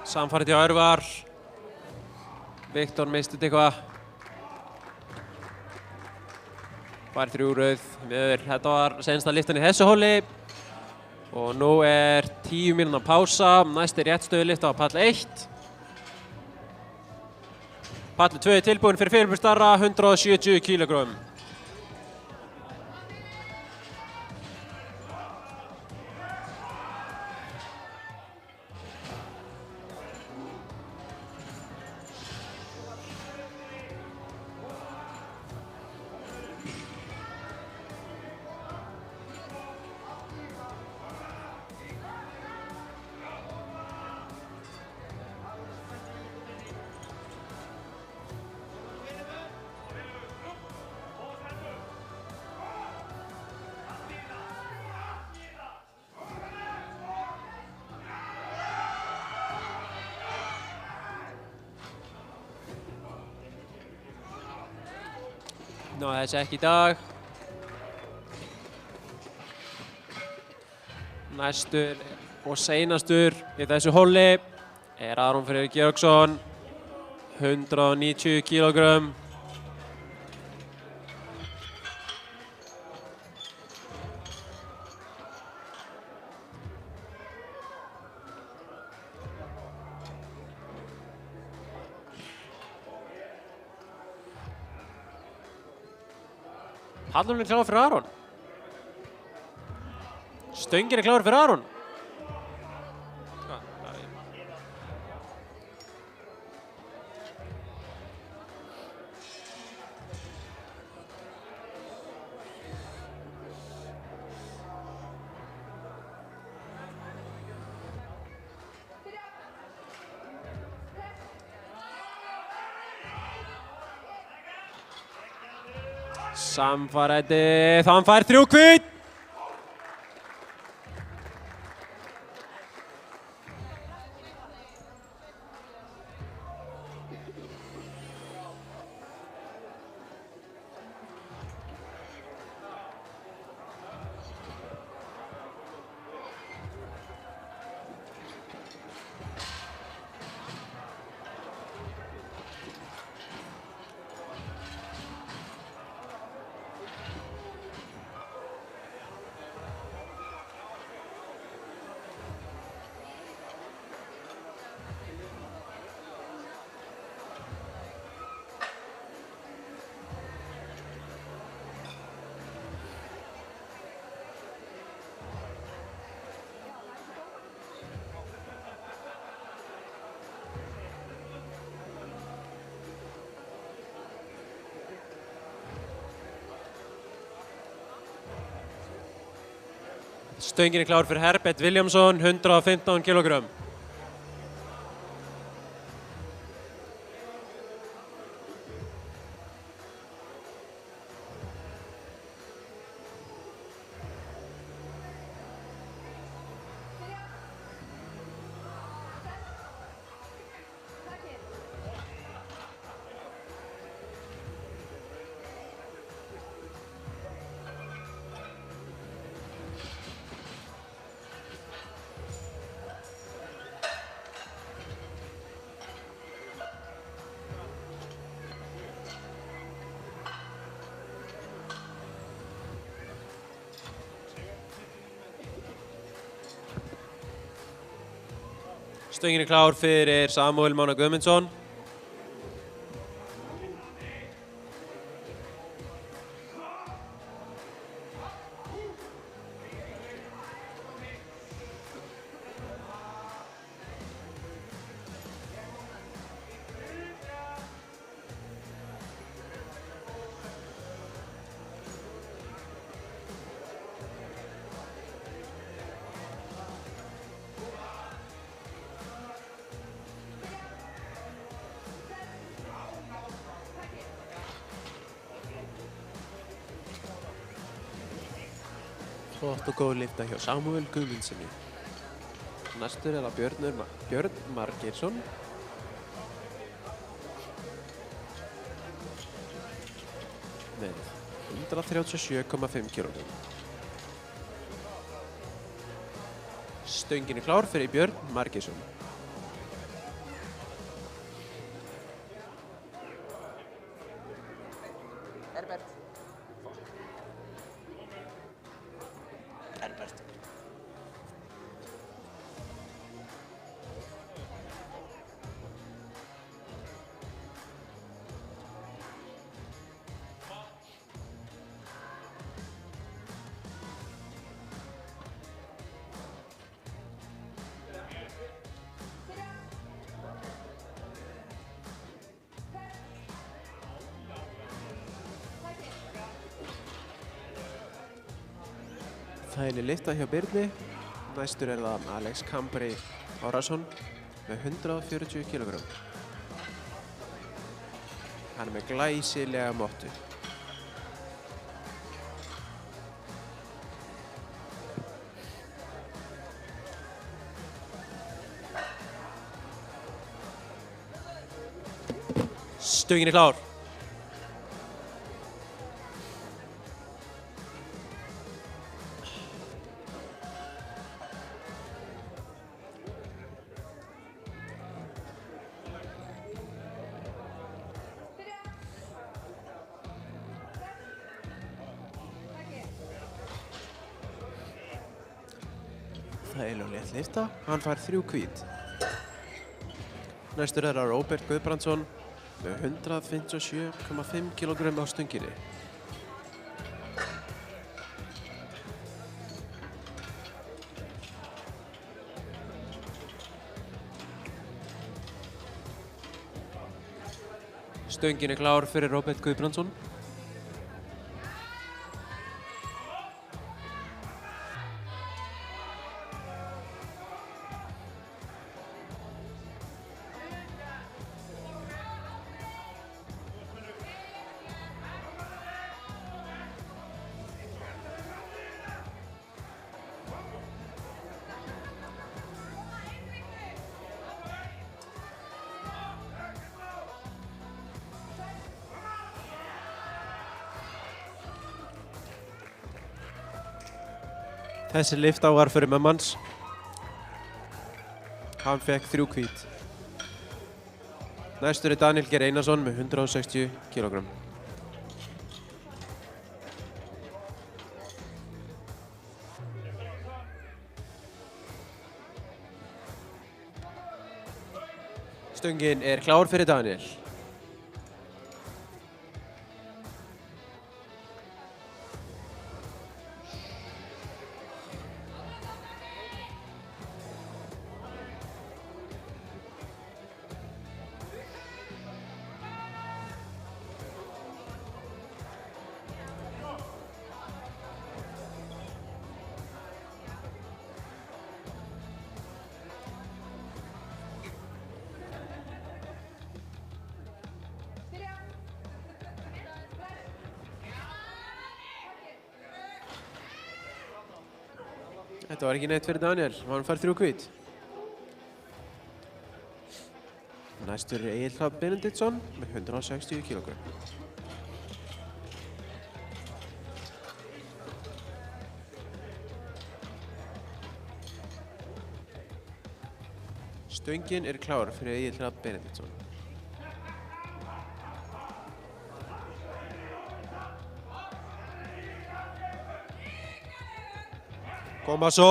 Speaker 4: Samfarið hjá Örvar. Viktor mistið eitthvað. Fær 3 rauð. Þetta var seinasta lyftan í þessu hóli. Og nú er 10 mínútna pása. Næst er réttstöðulyfta á pall 1. Pallur 2 er tilbúinn fyrir fyrirbúrstarra, 170 kílógrömm. Náði þess ekki í dag. Næstur og seinastur í þessu hóli er Aron Freyr Georgsson, 190 kílógrömm. Pallurinn er klár fyrir Aron. Stöngin er klár fyrir Aron. Samfærandi, hann fær 3 hvít. Stöngin er klár fyrir Herbert Williamson, 115 kg. Stöngin er klár fyrir Samuel Mána Guðmundsson. Flott og góð lyfta hjá Samuel Guðmundssoni. Næstur er það Björn Margeirsson. Með 137,5 kg. Stöngin er klár fyrir Björn Margeirsson. Þægileg lyfta hjá Birni. Næstur er það Alex Kambri Árnason með 140 kg. Hann er með glæsilega mottu. Stöngin er klár. Þægileg létt lyfta, hann fær 3 hvít. Næstur er það Róbert Guðbrandsson með 157,5 kg á stönginni. Stöngin er klár fyrir Róbert Guðbrandsson. Þessi lyfta var fyrir mömmans. Hann fekk 3 hvít. Næstur er Daniel Geir Einarsson með 160 kg. Stöngin er klár fyrir Daniel. Þetta var ekki neitt fyrir Daniel, hann fær 3 hvít. Næstur er Egill Hrafn Benediktsson með 160 kg. Stöngin er klár fyrir Egill Hrafn Benediktsson. Koma svo!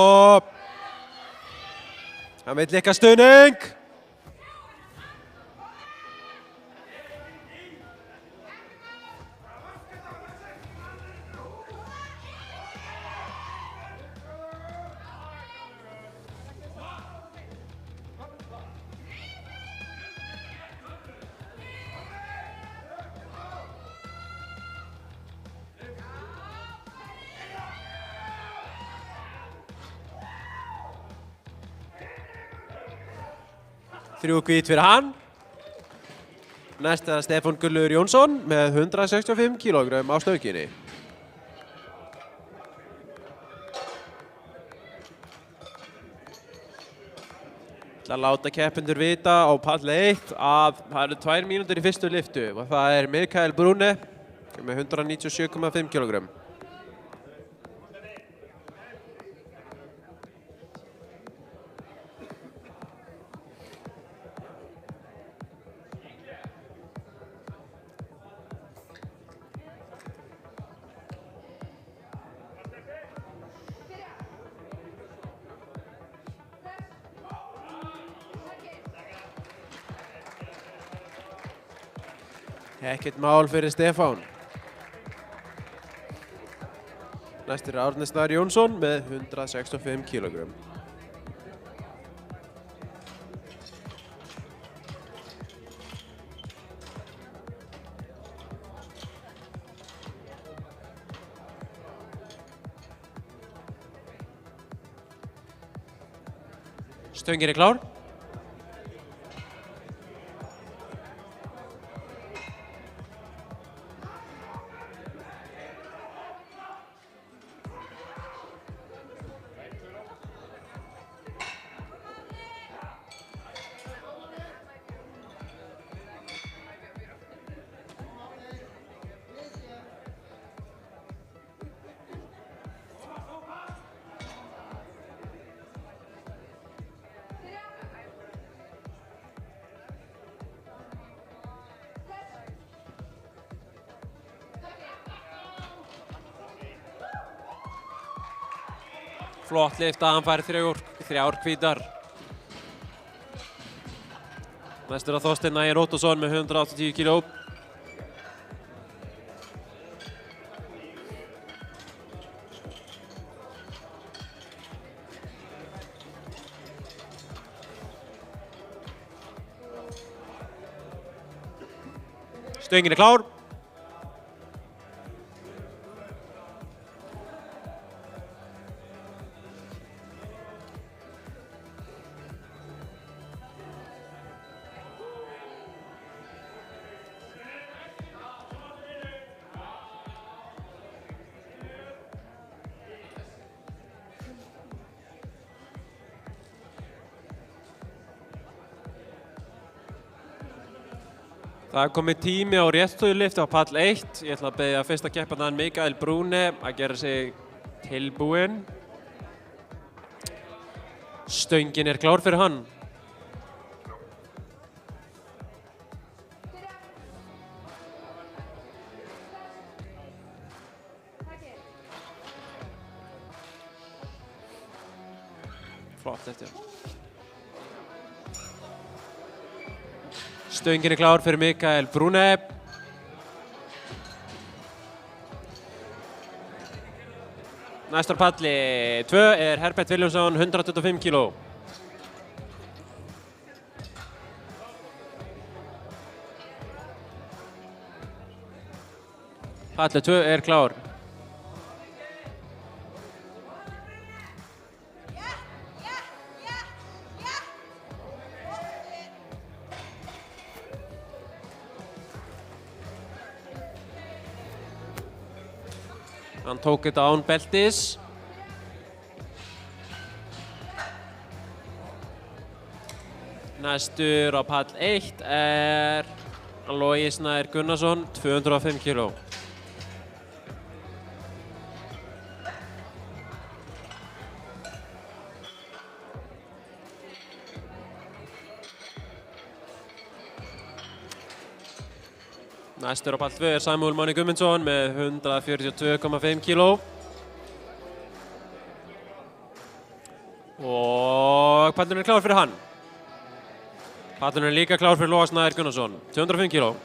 Speaker 4: Hann vill líka stuðning! Þrjú hvít fyrir hann. Næst er Stefán Gullur Jónsson með 165 kg á stönginni. Ég ætla að láta keppendur vita á pall 1 að það eru 2 mínútur í fyrstu lyftu og það er Mikael Brune með 197,5 kg. Ekkert mál fyrir Stefán. Næst er Árni Snær Jónsson með 165 kg. Stöngin er klár. Flott lyfta, hann fær 3 hvítar. Næstur er Þorsteinn Ægir Óttarsson með 180 kg. Stöngin er klár. Það er komið tími á réttstöðulyftu á pall 1. Ég ætla að beðja fyrsta keppandann Mikael Brune að gera sig tilbúinn. Stöngin er klár fyrir hann. Flott eftir. Stöngin er klár fyrir Mikael Brune. Næstur palli 2 er Herbert Williamson, 125 kg. Palli 2 er klár. Hann tók þetta án beltis. Næstur á pall 1 er Logi Snær Gunnarsson, 205 kg. Næstur á pall 2 er Samuel Máni Guðmundsson með 142,5 kg. Og pallurinn er klár fyrir hann. Pallurinn er líka klár fyrir Loga Snær Gunnarsson, 205 kg.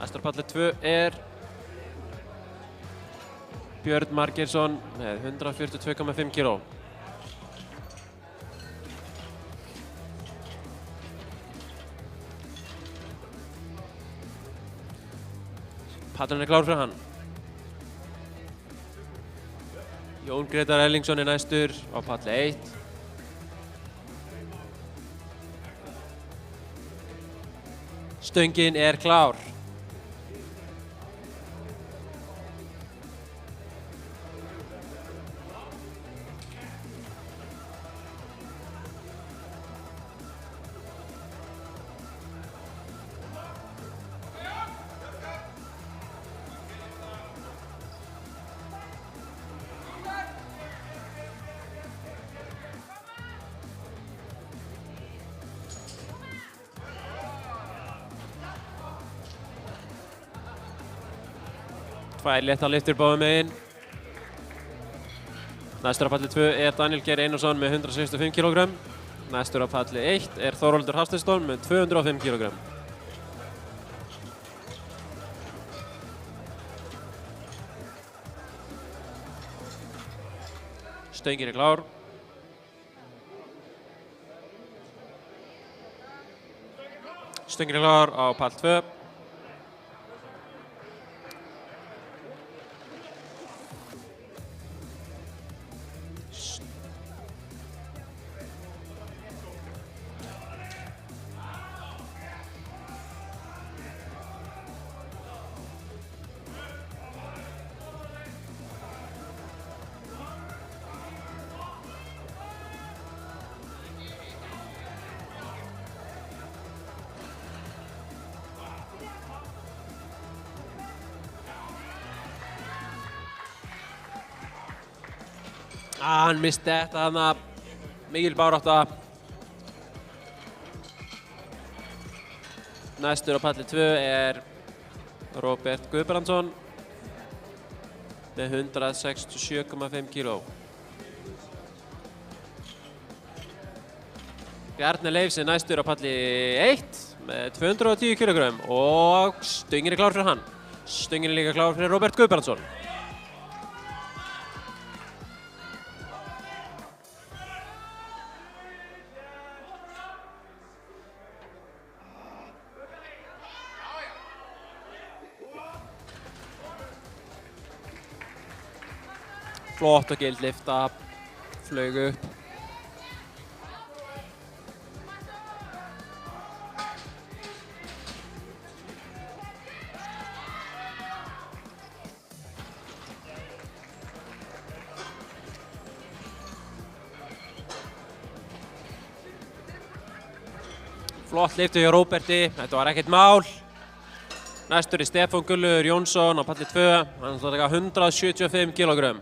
Speaker 4: Næstur á palli 2 er Björn Margeirsson með 142,5 kg. Pallurinn er klár fyrir hann. Jón Gretar Erlingsson er næstur á palli 1. Stöngin er klár. Tvær léttar lyftur báðum megin. Næstur á palli 2 er Daniel Geir Einarsson með 165 kg. Næstur á palli 1 er Þorvaldur Hafsteinsson með 205 kg. Stöngin er klár. Stöngin er klár á pall 2. Hann misti þetta þarna. Mikil barátta. Næstur á palli 2 er Róbert Guðbrandsson með 167,5 kíló. Bjarni Leifs er næstur á palli 1 með 210 kílógrömm og stöngin er klár fyrir hann. Stöngin er líka klár fyrir Róbert Guðbrandsson. Flott og gild lyfta, flaug upp. Flott lyftu hjá Róberti, þetta var ekkert mál. Næstur er Stefán Gullur Jónsson á palli 2, hann ætlar að taka 175 kílógrömm.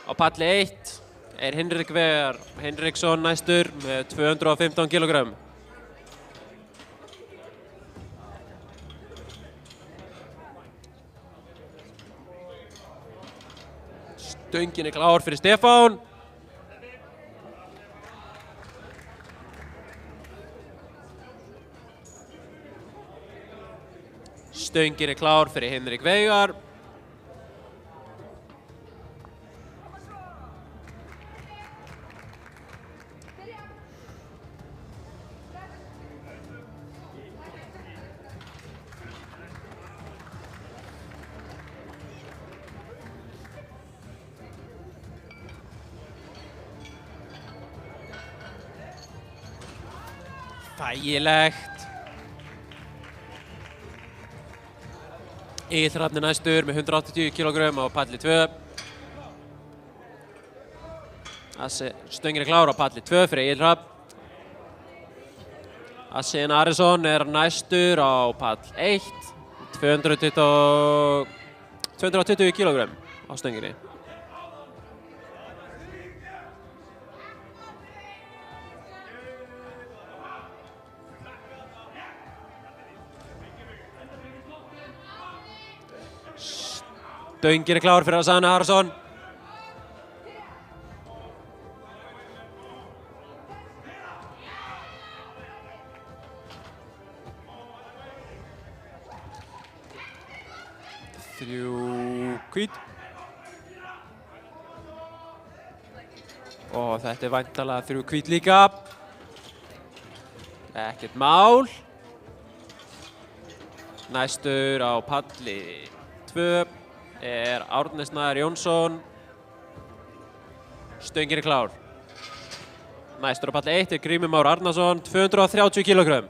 Speaker 4: Á palli 1 er Hinrik Vegar Hinriksson næstur með 215 kílógrömm. Stöngin er klár fyrir Stefán. Stöngin er klár fyrir Hinrik Vegar. Þægilegt. Egill Hrafn er næstur með 180 kílógrömm á palli 2. Stöngin er klár á palli 2 fyrir Egill Hrafn. Asin Arisson er næstur á pall 1. 220 kílógrömm á stönginni. Stöngin er klár fyrir Asan Arisson. Þrjú hvít. Og þetta er væntanlega 3 hvít líka. Ekkert mál. Næstur á palli 2 er Árni Snær Jónsson. Stöngin er klár. Næstur á palli 1 er Grímur Már Arnarsson, 230 kílógrömm.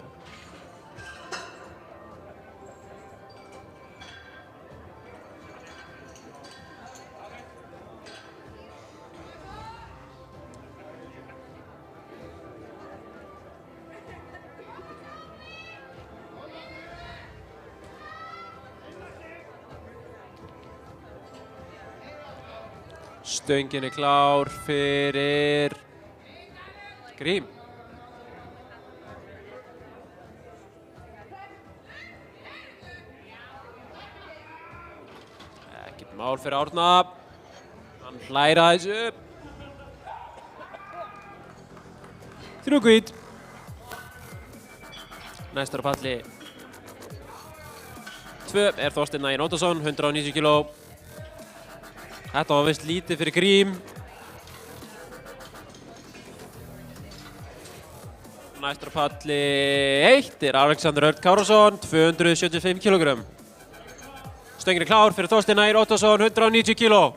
Speaker 4: Stöngin er klár fyrir Grím. Ekkert mál fyrir Árna. Hann hlær aðeins upp. 3 hvít. Næstur á palli 2 er Þorsteinn Ægir Óttarsson, 190 kíló. Þetta var vist lítið fyrir Grím. Næstur á palli 1 er Alexander Örn Kárásson, 275 kílógrömm. Stöngin er klár fyrir Þorsteinn Ægir Óttarsson, 190 kíló.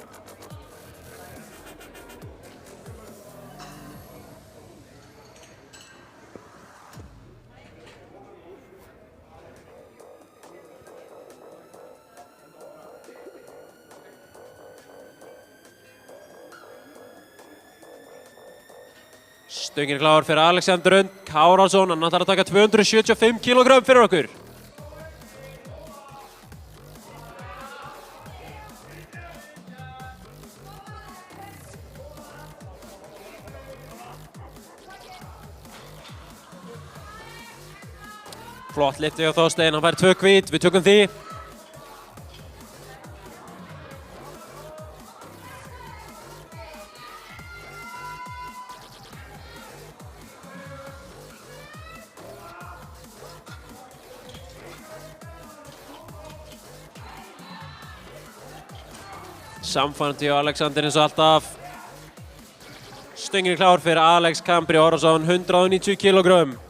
Speaker 4: Stöngin er klár fyrir Alexander Örn Kárásson, hann ætlar að taka 275 kílógrömm fyrir okkur. Flott lyfti hjá Þorsteinn, hann fær 2 hvít, við tökum því. Samfærandi hjá Alexander eins og alltaf. Stöngin er klár fyrir Alex Kambri Orrason, 190 kg.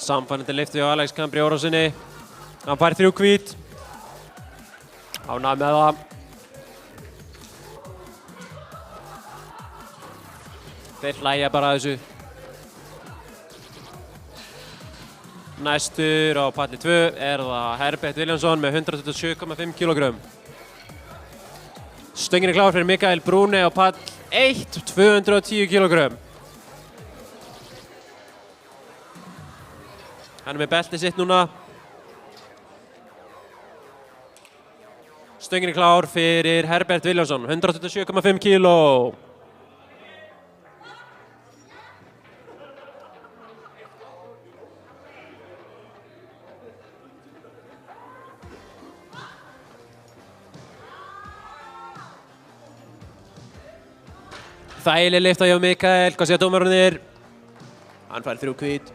Speaker 4: Samfærandi lyfti hjá Alex Kambri Orrasinni. Hann fær 3 hvít. Ánægður með það. Þeir hlæja bara að þessu. Næstur á palli 2 er það Herbert Williamson með 127,5 kg. Stöngin er klár fyrir Mikael Brune á pall 1, 210 kg. Hann er með beltið sitt núna. Stöngin er klár fyrir Herbert Williamson, 127,5 kg. Þægileg lyfta hjá Mikael, hvað segja dómararnir? Hann fær 3 hvít.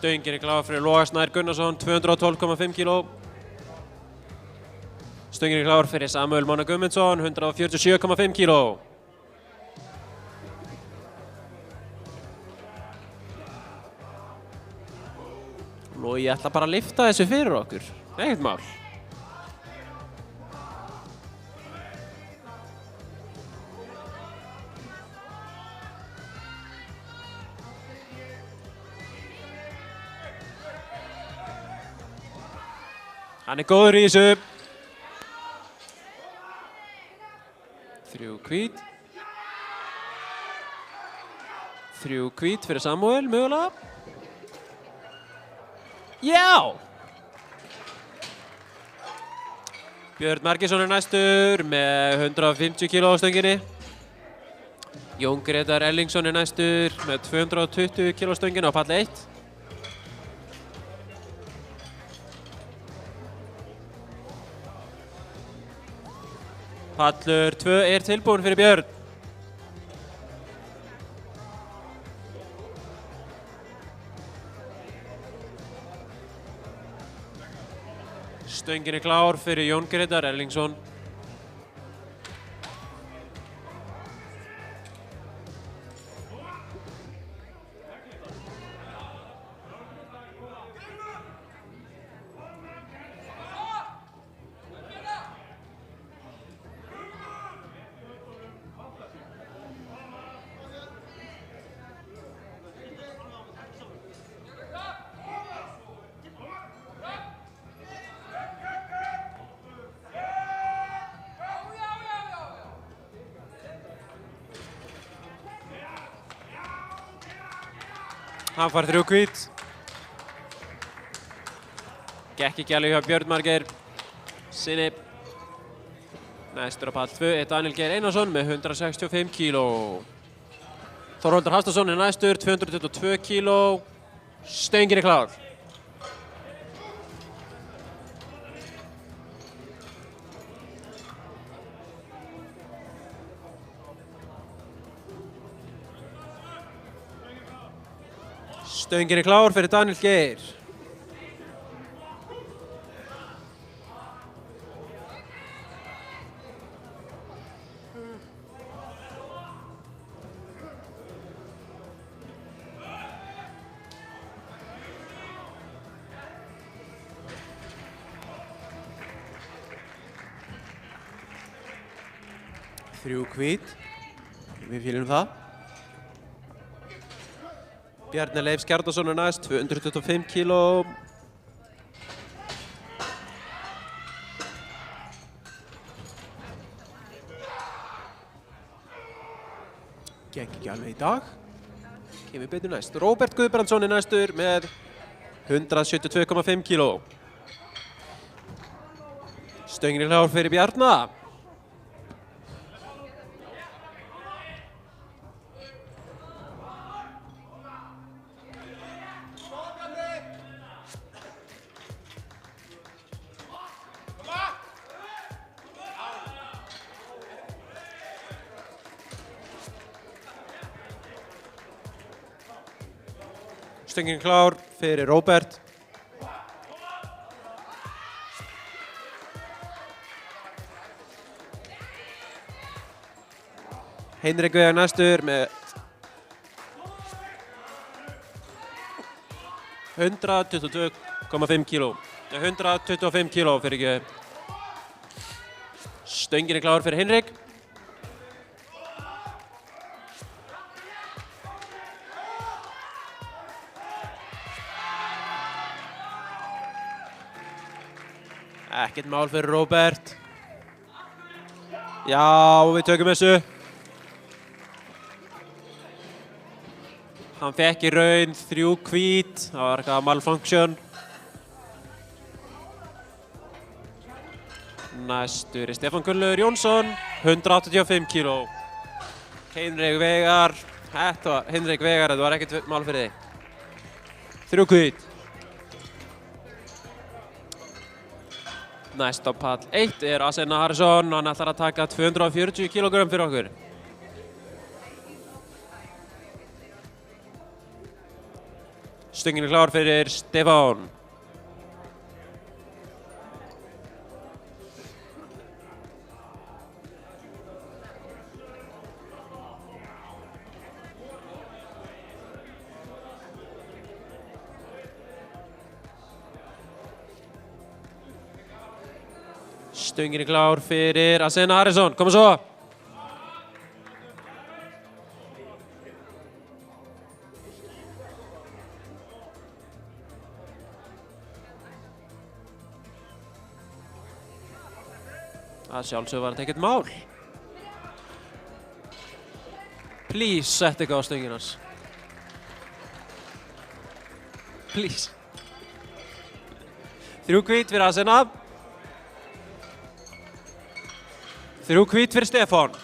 Speaker 4: Stöngin er klár fyrir Loga Snær Gunnarsson, 212,5 kg. Stöngin er klár fyrir Samuel Mána Guðmundsson, 147,5 kg. Logi ætla bara að lyfta þessu fyrir okkur, ekkert mál. Hann er góður í þessu. 3 hvít. 3 hvít fyrir Samuel, mögulega. Já! Björn Margeirsson er næstur með 150 kg á stönginni. Jón Gretar Erlingsson er næstur með 220 kg á stönginni á pall 1. Pallur 2 er tilbúinn fyrir Björn. Stöngin er klár fyrir Jón Gretar Erlingsson. Hann fær 3 hvít. Gekk ekki alveg hjá Björn Margeir sinni. Næstur á pall 2 er Daniel Geir Einarsson með 165 kg. Þorvaldur Hafsteinsson er næstur, 222 kg. Stöngin er klár. Stöngin er klár fyrir Daniel Geir. 3 hvít. Við fýlum það.
Speaker 2: Bjarni Leifs Gjarnason er næst, 225 kíló.
Speaker 4: Gekk ekki alveg í dag.
Speaker 2: Kemur betur næst. Róbert Guðbrandsson er næstur með 172,5 kíló. Stöngin er klár fyrir Bjarna. Stöngin er klár fyrir Róbert. Heinrik Veigar næstur með 122,5 kíló. 125 kíló fyrir ekki. Stöngin er klár fyrir Heinrik. Ekkert mál fyrir Róbert. Já, við tökum þessu. Hann fekk í raun 3 hvít. Það var eitthvað malfunction. Næstur er Stefán Gunnlaugur Jónsson, 185 kíló. Heinrik Veigar. Heinrik Veigar, þetta var ekkert mál fyrir þig. 3 hvít. Næst á pall 1 er Asenna Harrison. Hann ætlar að taka 240 kílógram fyrir okkur. Stöngin er klár fyrir Stefán. Stöngin er klár fyrir Asenna Harrison. Koma svo. Að sjálfsögðu var þetta ekkert mál. Please, sett eitthvað á stöngin hans. Please. 3 hvít fyrir Asenna. 3 hvít fyrir Stefán.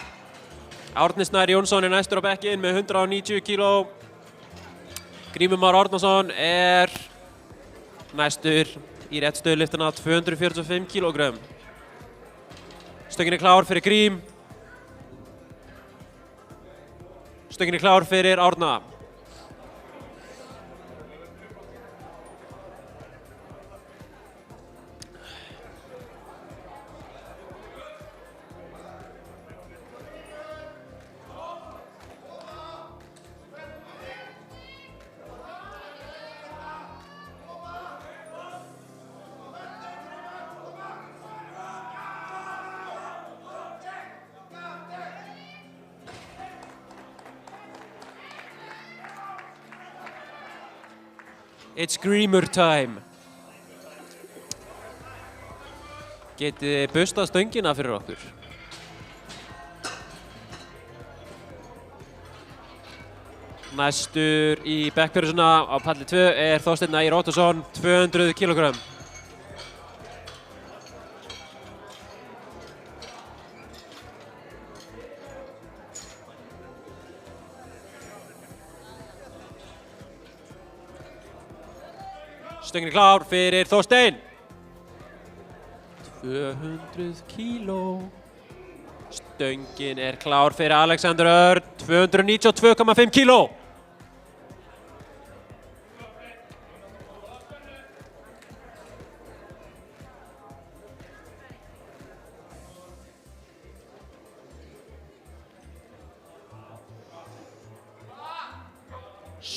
Speaker 2: Árni Snær Jónsson er næstur á bekkinn með 190 kíló. Grímur Már Árnason er næstur í rétt stöðulyftuna 245 kílógrömm. Stöngin er klár fyrir Grím. Stöngin er klár fyrir Árna. It's Grímur time. Getið þið bustað stöngina fyrir okkur? Næstur í bekkpjörusuna á palli 2 er Þorsteinn Ægir Óttarsson, 200 kílógrömm. Stöngin er klár fyrir Þorsteinn. 200 kíló. Stöngin er klár fyrir Alexander Örn, 292,5 kíló.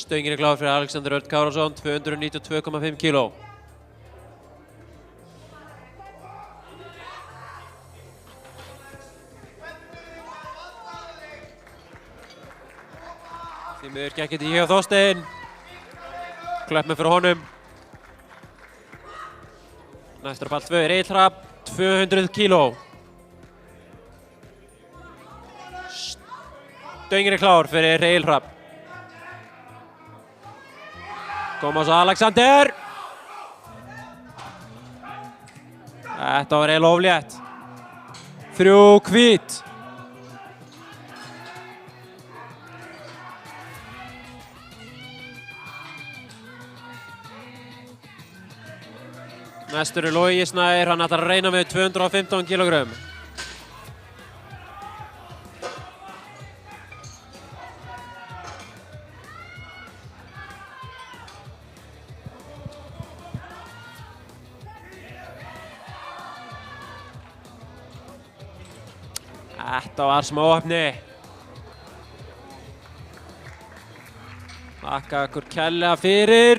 Speaker 2: Stöngin er klár fyrir Alexander Örn Kárason, 292,5 kíló.
Speaker 4: Því miður gekk þetta í hjá Þorstein. Klöpp með fyrir honum. Næstur pall 2 er Egill Hrafn, 200 kíló. Stöngin er klár fyrir Egill Hrafn. Tómas Alexander. Þetta var eiginlega oflétt. 3 hvít. Næstur er Logi Snær, hann ætlar að reyna með 215 kílógrömm. Þetta var smáefni. Þakka ykkur kærlega fyrir.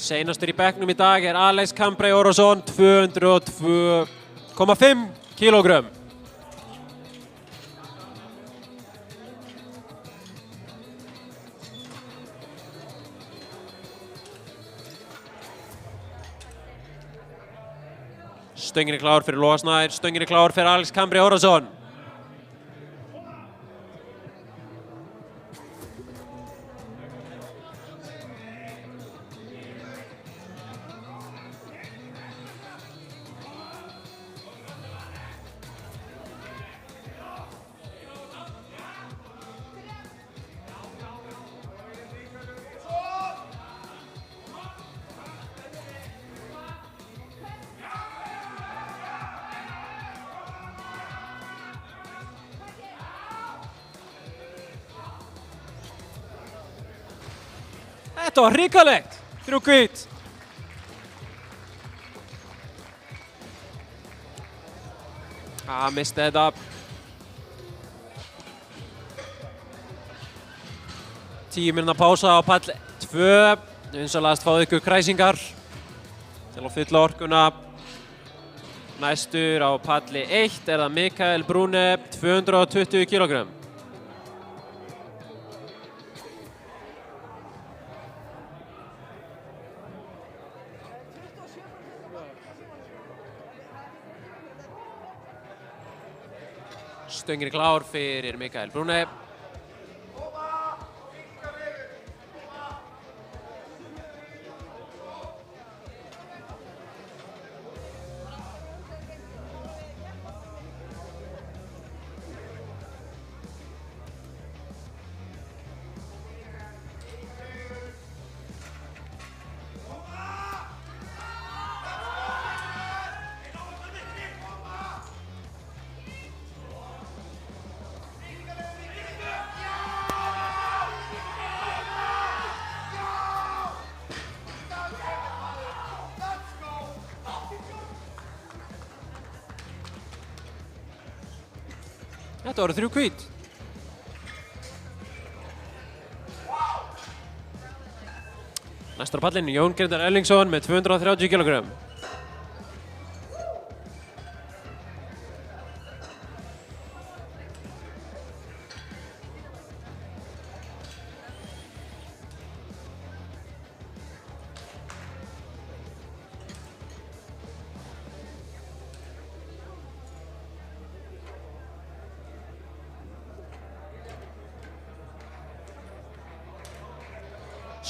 Speaker 4: Seinastur í bekknum í dag er Alex Cambray Orosson, 202,5 kílógrömm. Stöngin er klár fyrir Loga Snær, stöngin er klár fyrir Alex Cambray Orosson. Þetta var hrikalegt, 3 hvít. Misti þetta. Tíu mínútna pása á pall 2. Vinsalast fáðu ykkur kræsingar til að fylla orkuna. Næstur á palli 1 er það Mikael Brune, 220 kílógrömm. Stöngin er klár fyrir Mikael Brune. Þetta voru 3 hvít. Næstur á pallinu Jón Grétar Erlingsson með 230 kílógrömm.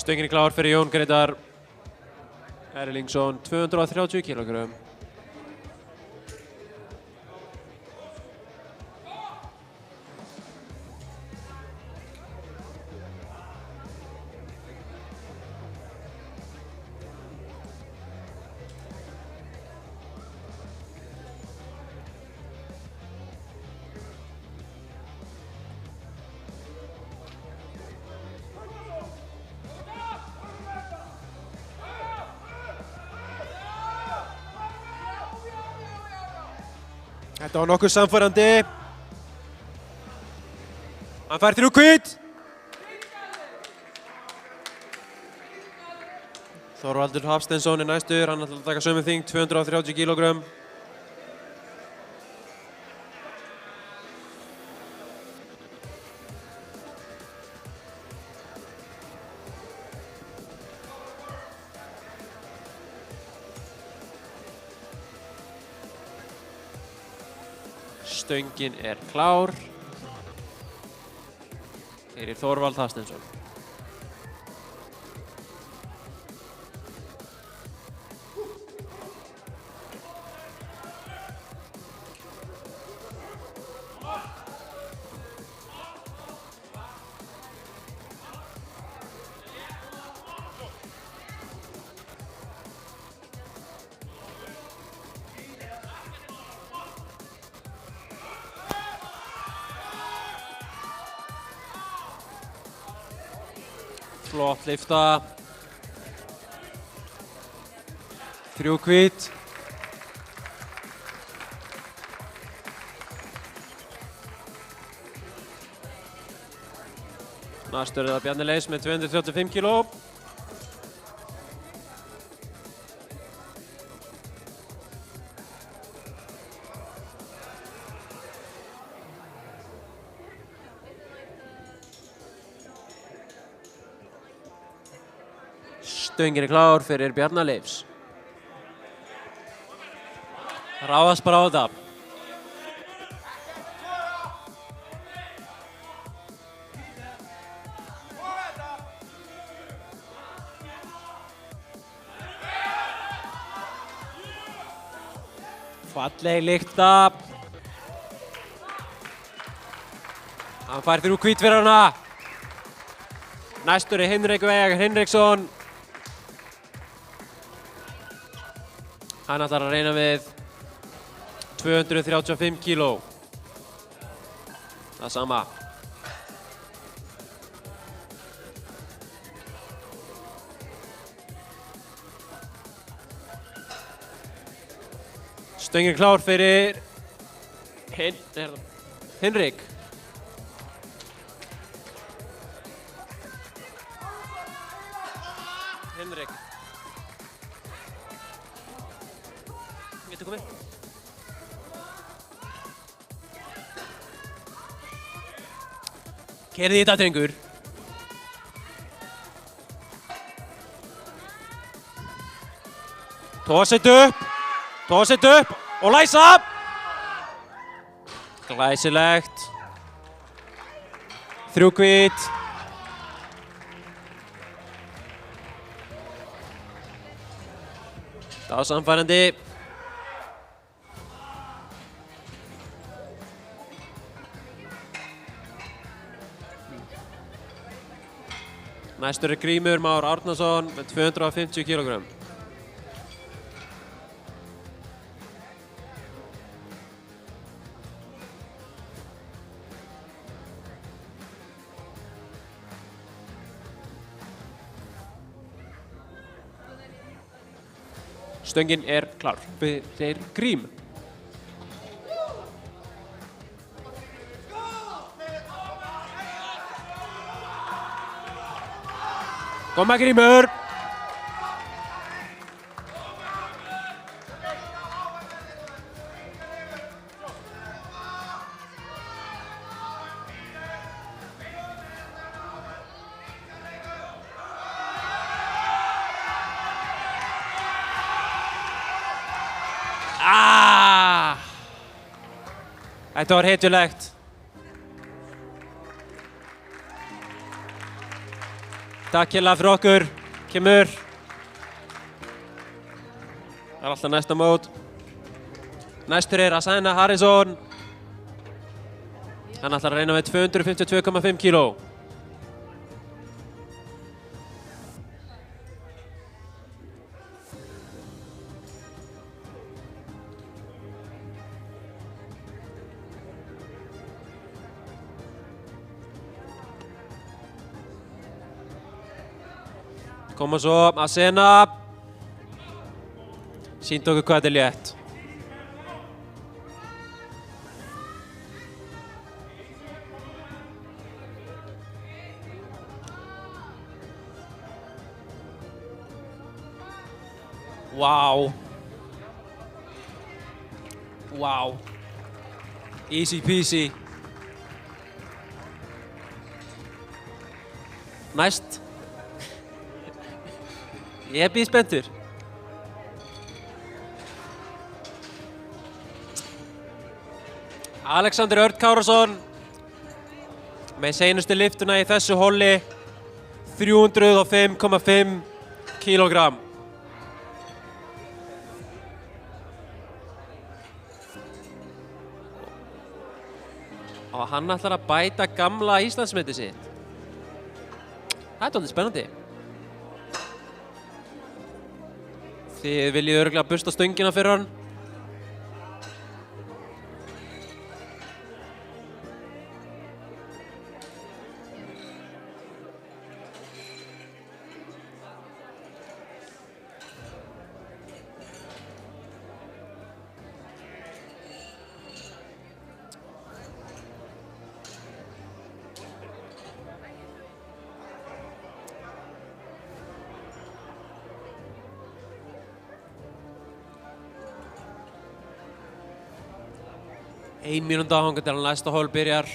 Speaker 4: Stöngin er klár fyrir Jón Grétar Erlingsson, 230 kílógrömm. Þetta var nokkuð samfærandi. Hann fær 3 hvít. Þorvaldur Hafsteinsson er næstur, hann ætlar að taka sömu þyngd, 230 kílógrömm.
Speaker 2: Stöngin er klár fyrir Þorvald Hafsteinsson.
Speaker 4: Flott lyfta. 3 hvít.
Speaker 2: Næstur er það Bjarni Leifs með 235 kíló. Stöngin er klár fyrir Bjarna Leifs.
Speaker 4: Ráðast bara á þetta. Falleg lykta. Hann fær 3 hvít fyrir hana.
Speaker 2: Næstur er Hinrik Veigar Hinriksson. Hann ætlar að reyna við 235 kíló. Það sama. Stöngin klár fyrir Hinrik. Hinrik. Getur komið.
Speaker 4: Keyrðu í þetta, drengur.
Speaker 2: Tósið upp og læsa! Glæsilegt. 3 hvít. Það var samfærandi. Næstur er Grímur Már Árnason með 250 kílógrömm. Stöngin er klár fyrir Grím. Koma Grímur! Þetta var hetjulegt. Takk hérlega fyrir okkur, Kemur. Það er alltaf næsta mót. Næstur er Asena Harrison. Hann ætlar að reyna með 252,5 kíló. Koma svo Asena. Sýndu okkur hvað þetta er létt. Wow. Wow. Easy peasy. Næst. Ég býð spenntur.
Speaker 4: Alexander Örn Kárason með seinustu lyftuna í þessu holli 305,5 kílógramm. Og hann ætlar að bæta gamla Íslandsmetið sitt. Það er dálítið spennandi. Þið viljið örugglega bursta stöngina fyrir hann. Ein mínúta þangað til næsta hol byrjar.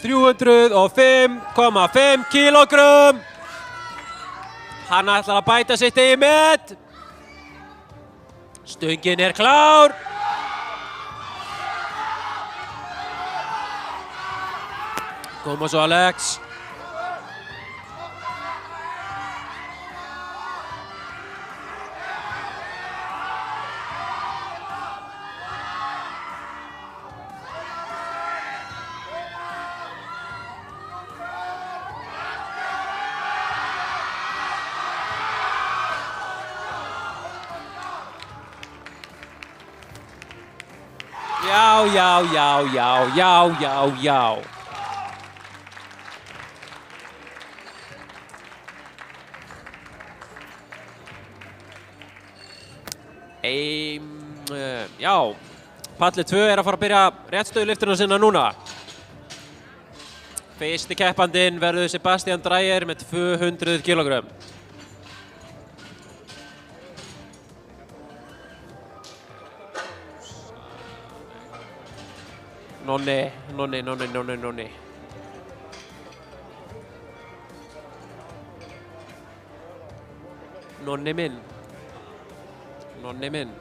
Speaker 4: $305,5 kílógrömm. Hann ætlar að bæta sitt eigið met. Stöngin er klár. Koma svo Alex. Já. Já, pallið 2 er að fara að byrja réttstöðulyftuna sinna núna. Fyrsti keppandinn verður Sebastian Dreyer með 200 kílógrömm. Nonni. Nonni minn.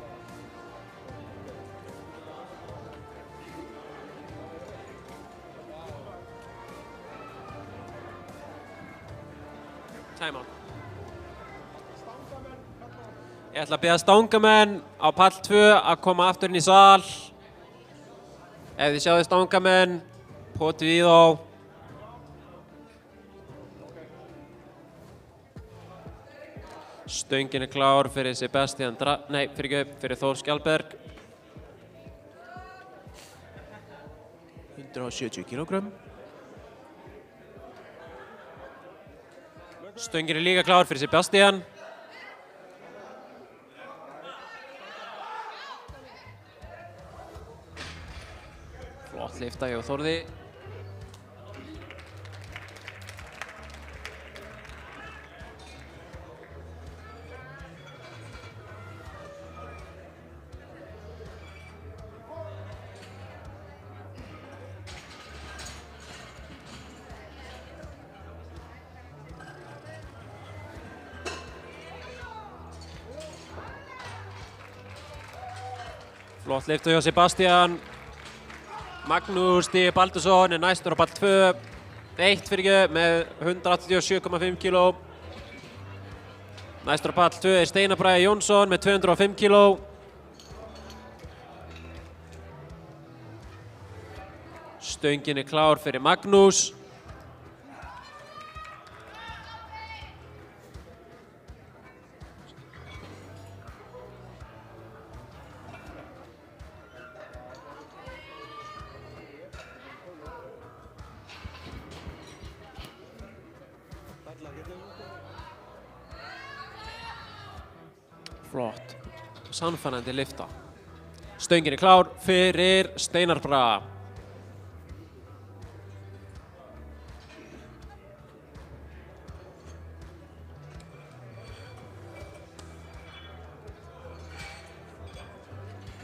Speaker 4: Time out. Ég ætla að biðja stangamenn á pall 2 að koma aftur inn í sal. Ef þið sjáðu stangamenn, potið í þá. Stöngin er klár fyrir Sebastian fyrir Þór Skjaldberg. 170 kílógrömm. Stöngin er líka klár fyrir Sebastian. Flott lyfta hjá Þórði. Flott lyfta hjá Sebastian. Magnús Stig Baldursson er næstur á pall 2. 1 með 187,5 kíló. Næstur á pall 2 er Steinar Bragi Jónsson með 205 kíló. Stöngin er klár fyrir Magnús. Flott. Sannfærandi lyfta. Stöngin er klár fyrir Steinar Braga.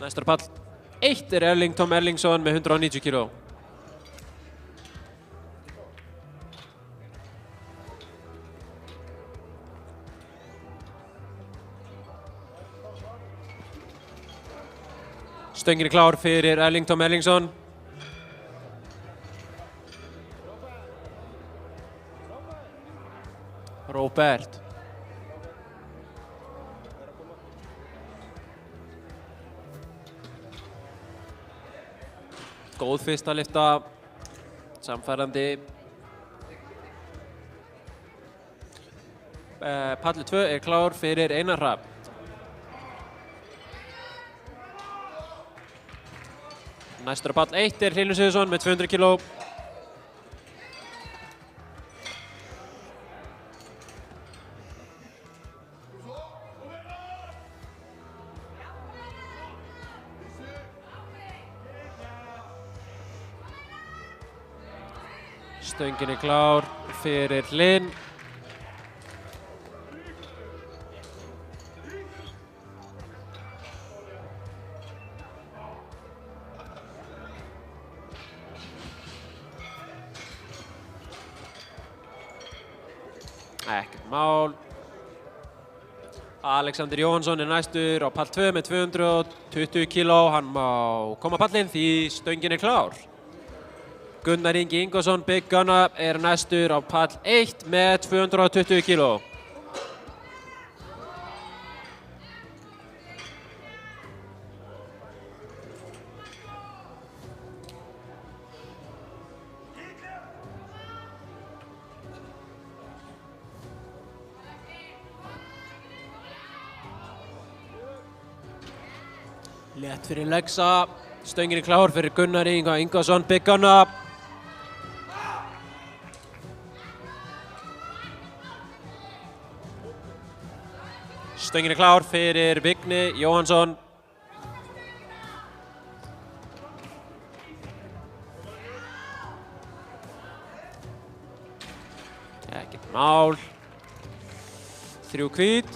Speaker 4: Næstur pall 1 er Erling Tom Erlingsson með 190 kg. Stöngin er klár fyrir Erling Tom Erlingsson. Róbert. Góð fyrsta lyfta, samfærandi. Palli 2 er klár fyrir Einar Hrafn. Næstur á pall 1 er Hlynur Sigurðsson með 200 kg. Stöngin er klár fyrir Hlyn. Ekkert mál. Alexander Jóhannsson er næstur á pall 2 með 220 kg. Hann má koma á pallinn því stöngin er klár. Gunnar Ingi Ingvarsson, Big Gunna, er næstur á pall 1 með 220 kg. Létt fyrir Lexa. Stöngin er klár fyrir Gunnar Inga Ingvarsson, Big Gunna. Stöngin er klár fyrir Vigni Jóhannsson. Ekkert mál. 3 hvít.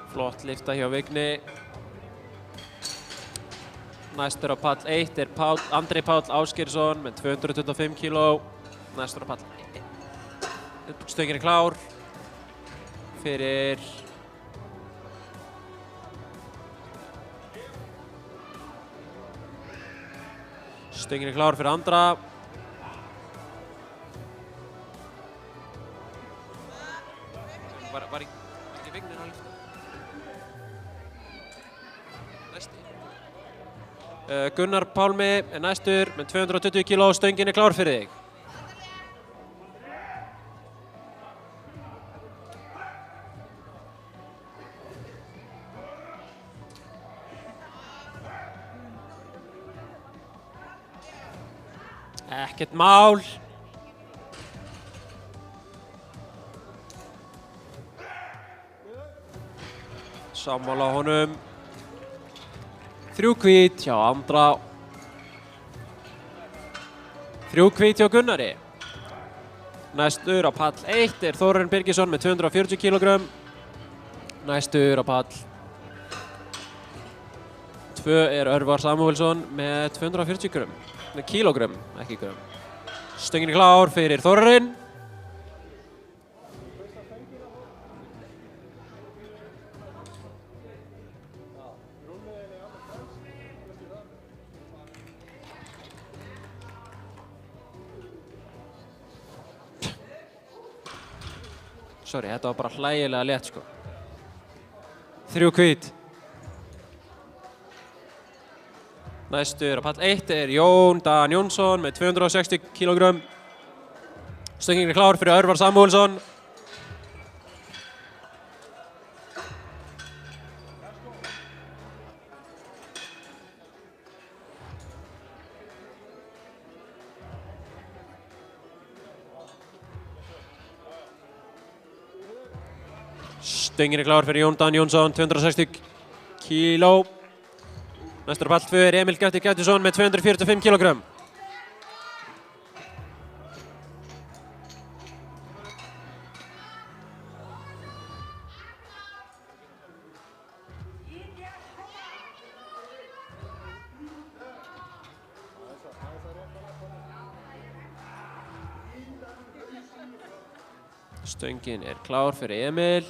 Speaker 4: Flott lyfta hjá Vigni. Næstur á pall 1 er Andri Páll Ásgeirsson með 225 kg. Næstur á pall 1. Stöngin er klár fyrir Stöngin er klár fyrir Andra. Var ekki Vigni að lyfta? Gunnar Pálmi er næstur með 220 kg. Stöngin er klár fyrir þig. Ekkert mál. Sammála honum. 3 hvít hjá Andra. 3 hvít hjá Gunnari. Næstur á pall 1 er Þórarinn Birgisson með 240 kg. Næstur á pall 2 er Örvar Samúelsson með 240 kg, ekki grömm. Stöngin er klár fyrir Þórarinn. Sorry, þetta var bara hlægilega létt sko. 3 hvít. Næstur á pall 1 er Jón Dan Jónsson með 260 kg. Stöngin er klár fyrir Örvar Samúelsson. Stöngin er klár fyrir Jón Dan Jónsson, 260 kg. Næstur á pall 2 er Emil Gatti Gættisson með 245 kg.
Speaker 2: Stöngin er klár fyrir Emil.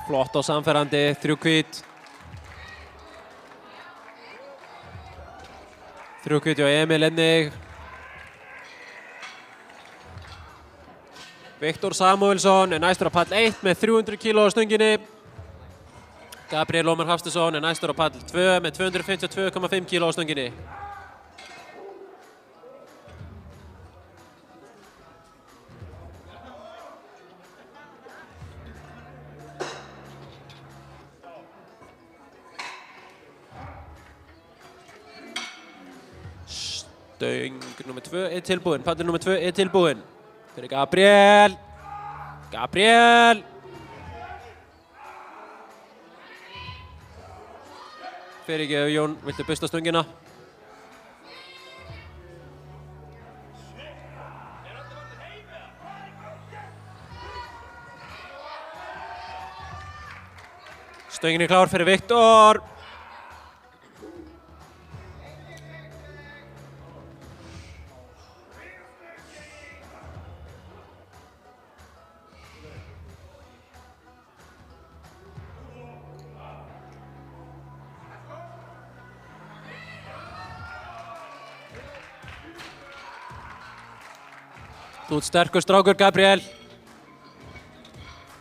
Speaker 4: Flott og samferðandi, 3 hvít. 3 hvít hjá Emil einnig. Viktor Samuelsson er næstur á pall 1 með 300 kg á stönginni. Gabriel Ómar Hafsteinsson er næstur á pall 2 með 252,5 kg á stönginni. Stöng nummer 2 er tilbúinn, pallur nummer 2 er tilbúinn. Fyrir Gabriel. Gabriel. Fyrirgefðu Jón, viltu busta stöngina? Stöngin er klár fyrir Viktor. Þú ert sterkur strákur, Gabriel.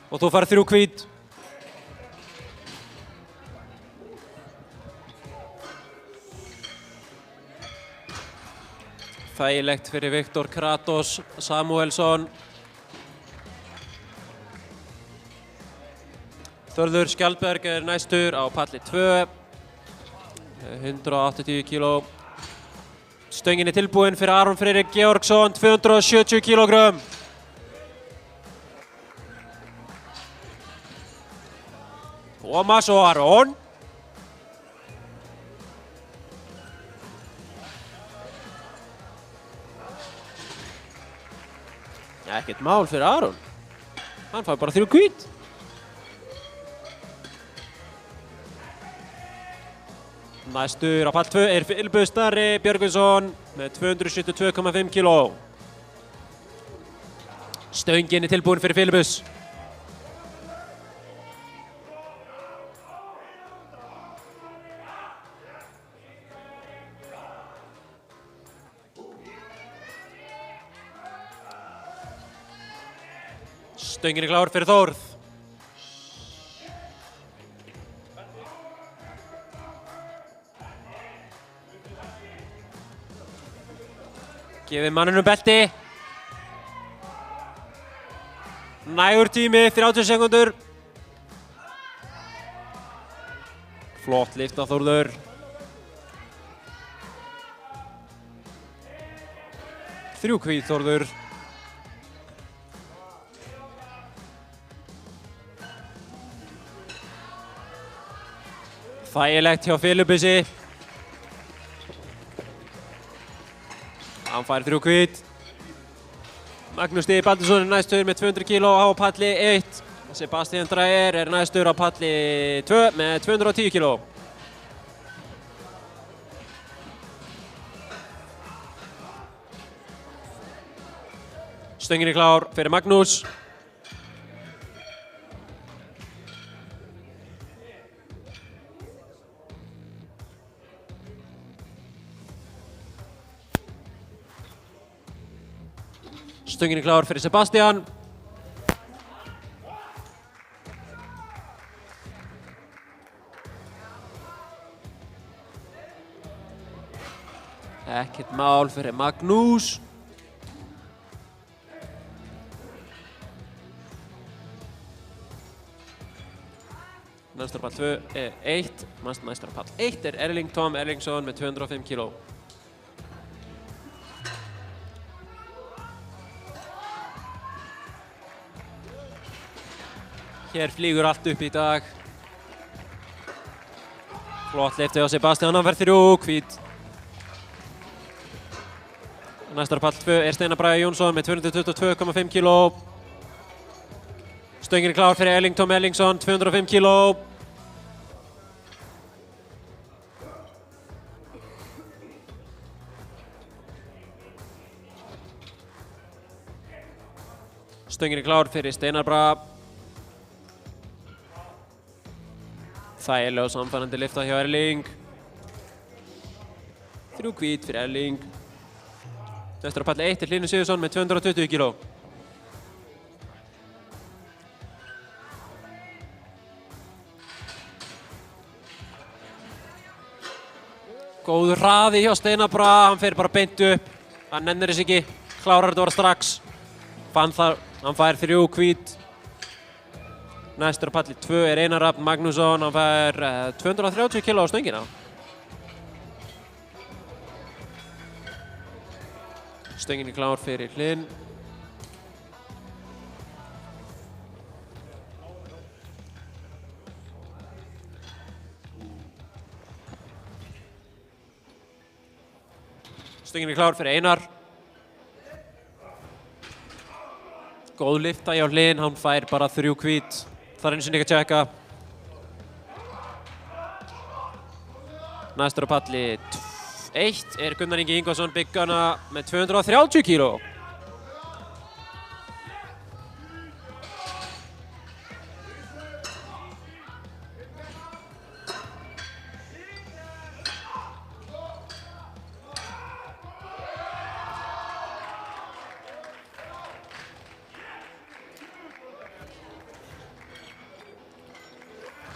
Speaker 4: Og þú fær 3 hvít. Þægilegt fyrir Viktor Kratos Samuelsson. Þórður Skjaldberg er næstur á palli 2. 180 kg. Stöngin er tilbúinn fyrir Aron Friðrik Georgsson, 270 kg. Thomas og Aron. Ekkert mál fyrir Aron. Hann fær bara 3 hvít. Næstur á pall 2 er Filipus Darri Björgvinsson með 272,5 kg. Stöngin er tilbúin fyrir Filipus. Stöngin er klár fyrir Þórð. Gefið mannunum belti. Nægur tími, 30 sekúndur. Flott lyft af Þórður. Þrjú hvít Þórður. Þægilegt hjá Filipusi. Hann fær 3 hvít. Magnús Stig Baldursson er næstur með 200 kg á palli 1. Sebastian Dreyer er næstur á palli 2 með 210 kg. Stöngin er klár fyrir Magnús. Stöngin er klár fyrir Sebastian. Ekkert mál fyrir Magnús. Næstur á pall 2 er 1. Næstur á pall 1 er Erling Tom Erlingsson með 205 kg. Hér flýgur allt upp í dag. Flott lyfti á Sebastian, hann fær 3 hvít. Næstur á pall 2 er Steinar Bragi Jónsson með 222,5 kg. Stöngin er klár fyrir Erling Tom Erlingsson, 205 kg. Stöngin er klár fyrir Steinar Braga. Þægilega og samfærandi lyfta hjá Erling. 3 hvít fyrir Erling. Næstur á palli 1 er Hlynur Sigurðsson með 220 kg. Góður hraði hjá Steinar Braga, hann fer bara beint upp. Hann nennir þess ekki, klárar þetta bara strax. Fann það, hann fær 3 hvít. Næstur á palli 2 er Einar Rafn Magnússon, hann fær 230 kg á stöngina. Stöngin er klár fyrir Hlyn. Stöngin er klár fyrir Einar. Góð lyfta hjá Hlyn, hann fær bara 3 hvít. Það er einu sinni ekki að tjekka. Næstur á palli 1 er Gunnar Ingi Ingvarsson Big Gunna með 230 kg.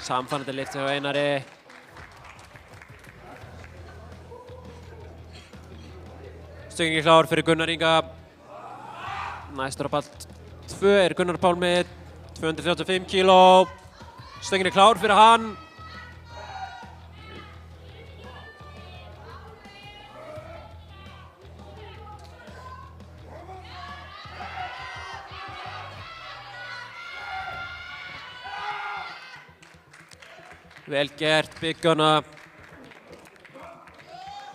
Speaker 4: Samfærandi lyfti hjá Einari. Stöngin er klár fyrir Gunnar Inga. Næstur á pall 2 er Gunnar Pálmi, 235 kg. Stöngin er klár fyrir hann. Vel gert, Big Gunna.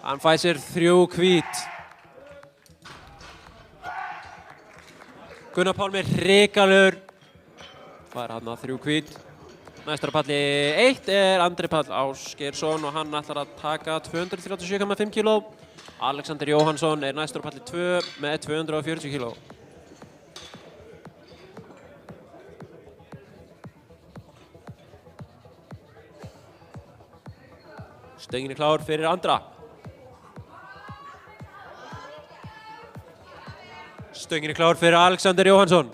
Speaker 4: Hann fær sér 3 hvít. Gunnar Pálmi hrikalegur. Fær hann að 3 hvít. Næstur á palli 1 er Andri Páll Ásgeirsson og hann ætlar að taka 237,5 kg. Alexander Jóhannsson er næstur á palli 2 með 240 kg. Stöngin er klár fyrir Andra. Stöngin er klár fyrir Alexander Jóhannsson.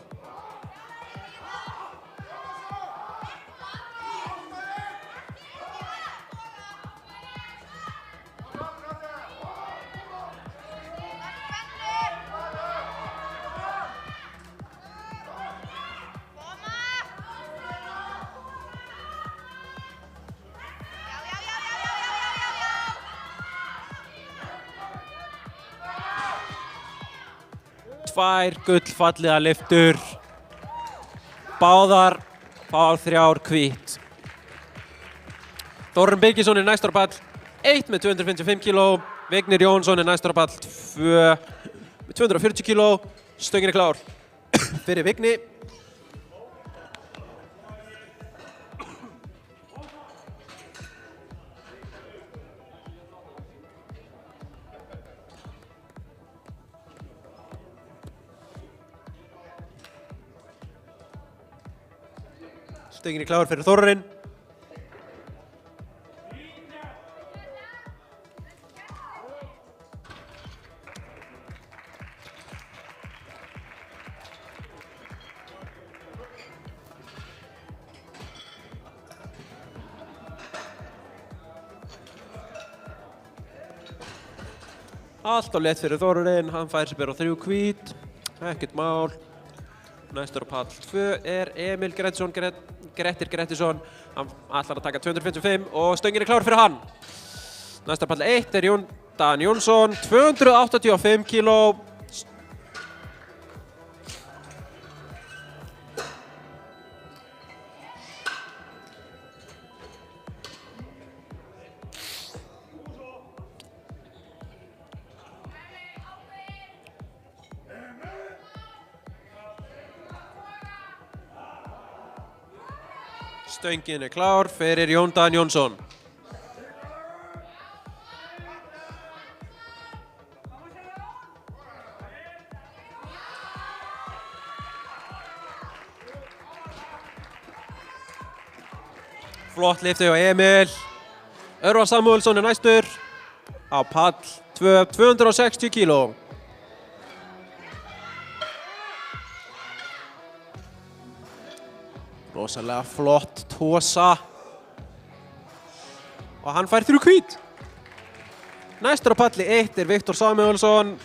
Speaker 4: Tvær gullfalliða lyftur. Báðar fá 3 hvít. Þórarinn Birgisson er næstur á pall 1 með 255 kg. Vignir Jónsson er næstur á pall 2 með 240 kg. Stöngin er klár fyrir Vigni. Stöngin er klár fyrir Þórarinn. Allt á létt fyrir Þórarinn, hann fær sér bara 3 hvít, ekkert mál. Næstur á pall 2 er Emil Grettir Grettisson, hann ætlar að taka 255 og stöngin er klár fyrir hann. Næstur á pall 1 er Dan Jónsson, 285 kg.
Speaker 2: Stöngin er klár fyrir Jón Dan Jónsson. Flott lyfti hjá Emil. Örvar Samúelsson er næstur á pall 2, 260 kíló. Rosalega flott tósa. Og hann fær 3 hvít. Næstur á palli 1 er Viktor Samúelsson.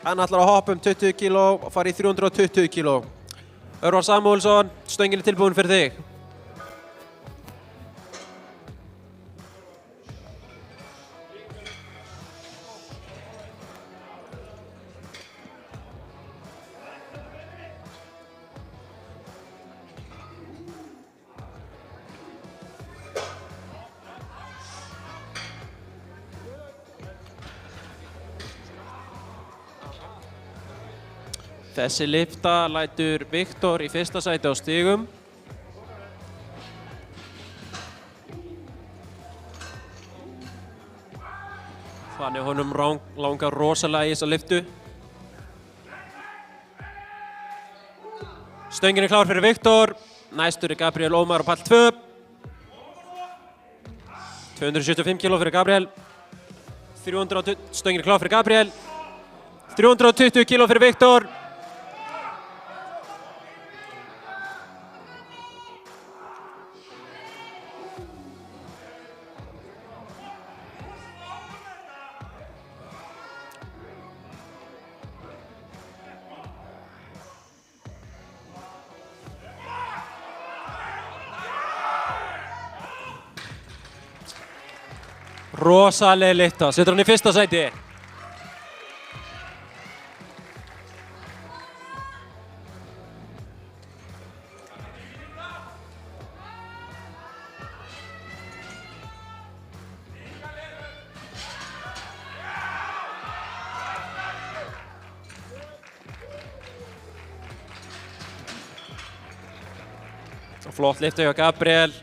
Speaker 2: Hann ætlar að hoppa 20 kíló og fara í 320 kíló. Örvar Samúelsson, stöngin er tilbúin fyrir þig. Þessi lyfta lætur Viktor í fyrsta sæti á stigum. Þannig honum langar rosalega í þessa lyftu. Stöngin er klár fyrir Viktor. Næstur er Gabriel Ómar á pall 2. 275 kíló fyrir Gabriel. Stöngin er klár fyrir Gabriel. 320 kíló fyrir Viktor. Rosalega lyfta, setur hann í fyrsta sæti. Flott lyfta hjá Gabriel.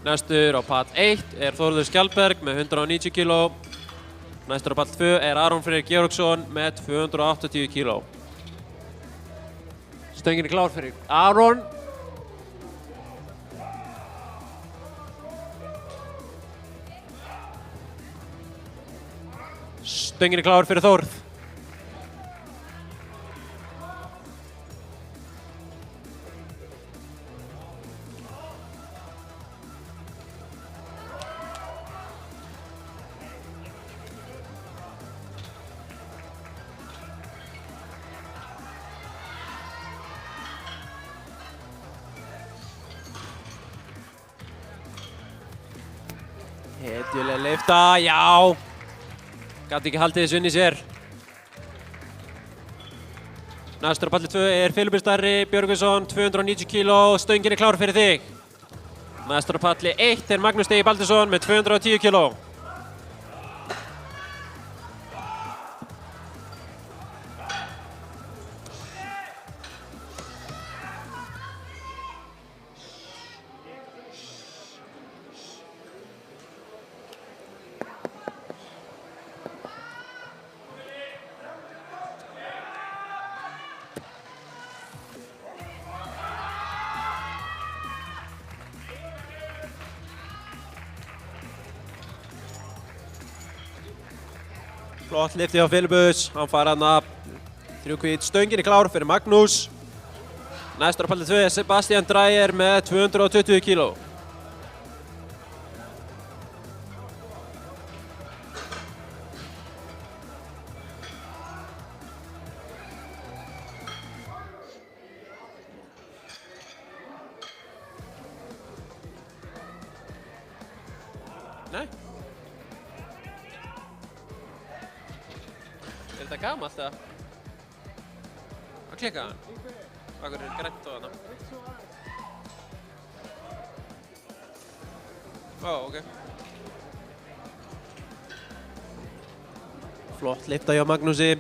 Speaker 2: Næstur á pall 1 er Þórður Skjaldberg með 190 kíló. Næstur á pall 2 er Aron Freyr Georgsson með 280 kíló. Stöngin er klár fyrir Aron. Stöngin er klár fyrir Þórð. Hetjuleg lyfta, já. Gat ekki haldið þessu inn í sér. Næstur á palli 2 er Filipur Starri Björgvinsson, 290 kíló. Stöngin er klár fyrir þig. Næstur á palli 1 er Magnús Stegi Baldursson með 210 kíló. Flott lyfti hjá Filipus, hann fær hann að 3 hvít. Stöngin er klár fyrir Magnús. Næstur á palli 2 er Sebastian Dreyer með 220 kíló. Nei. Er þetta gamalt eða? Hvað klikkaði hann? Hvað er grænt á hana? Ó, ok. Flott lyfta hjá Magnúsi.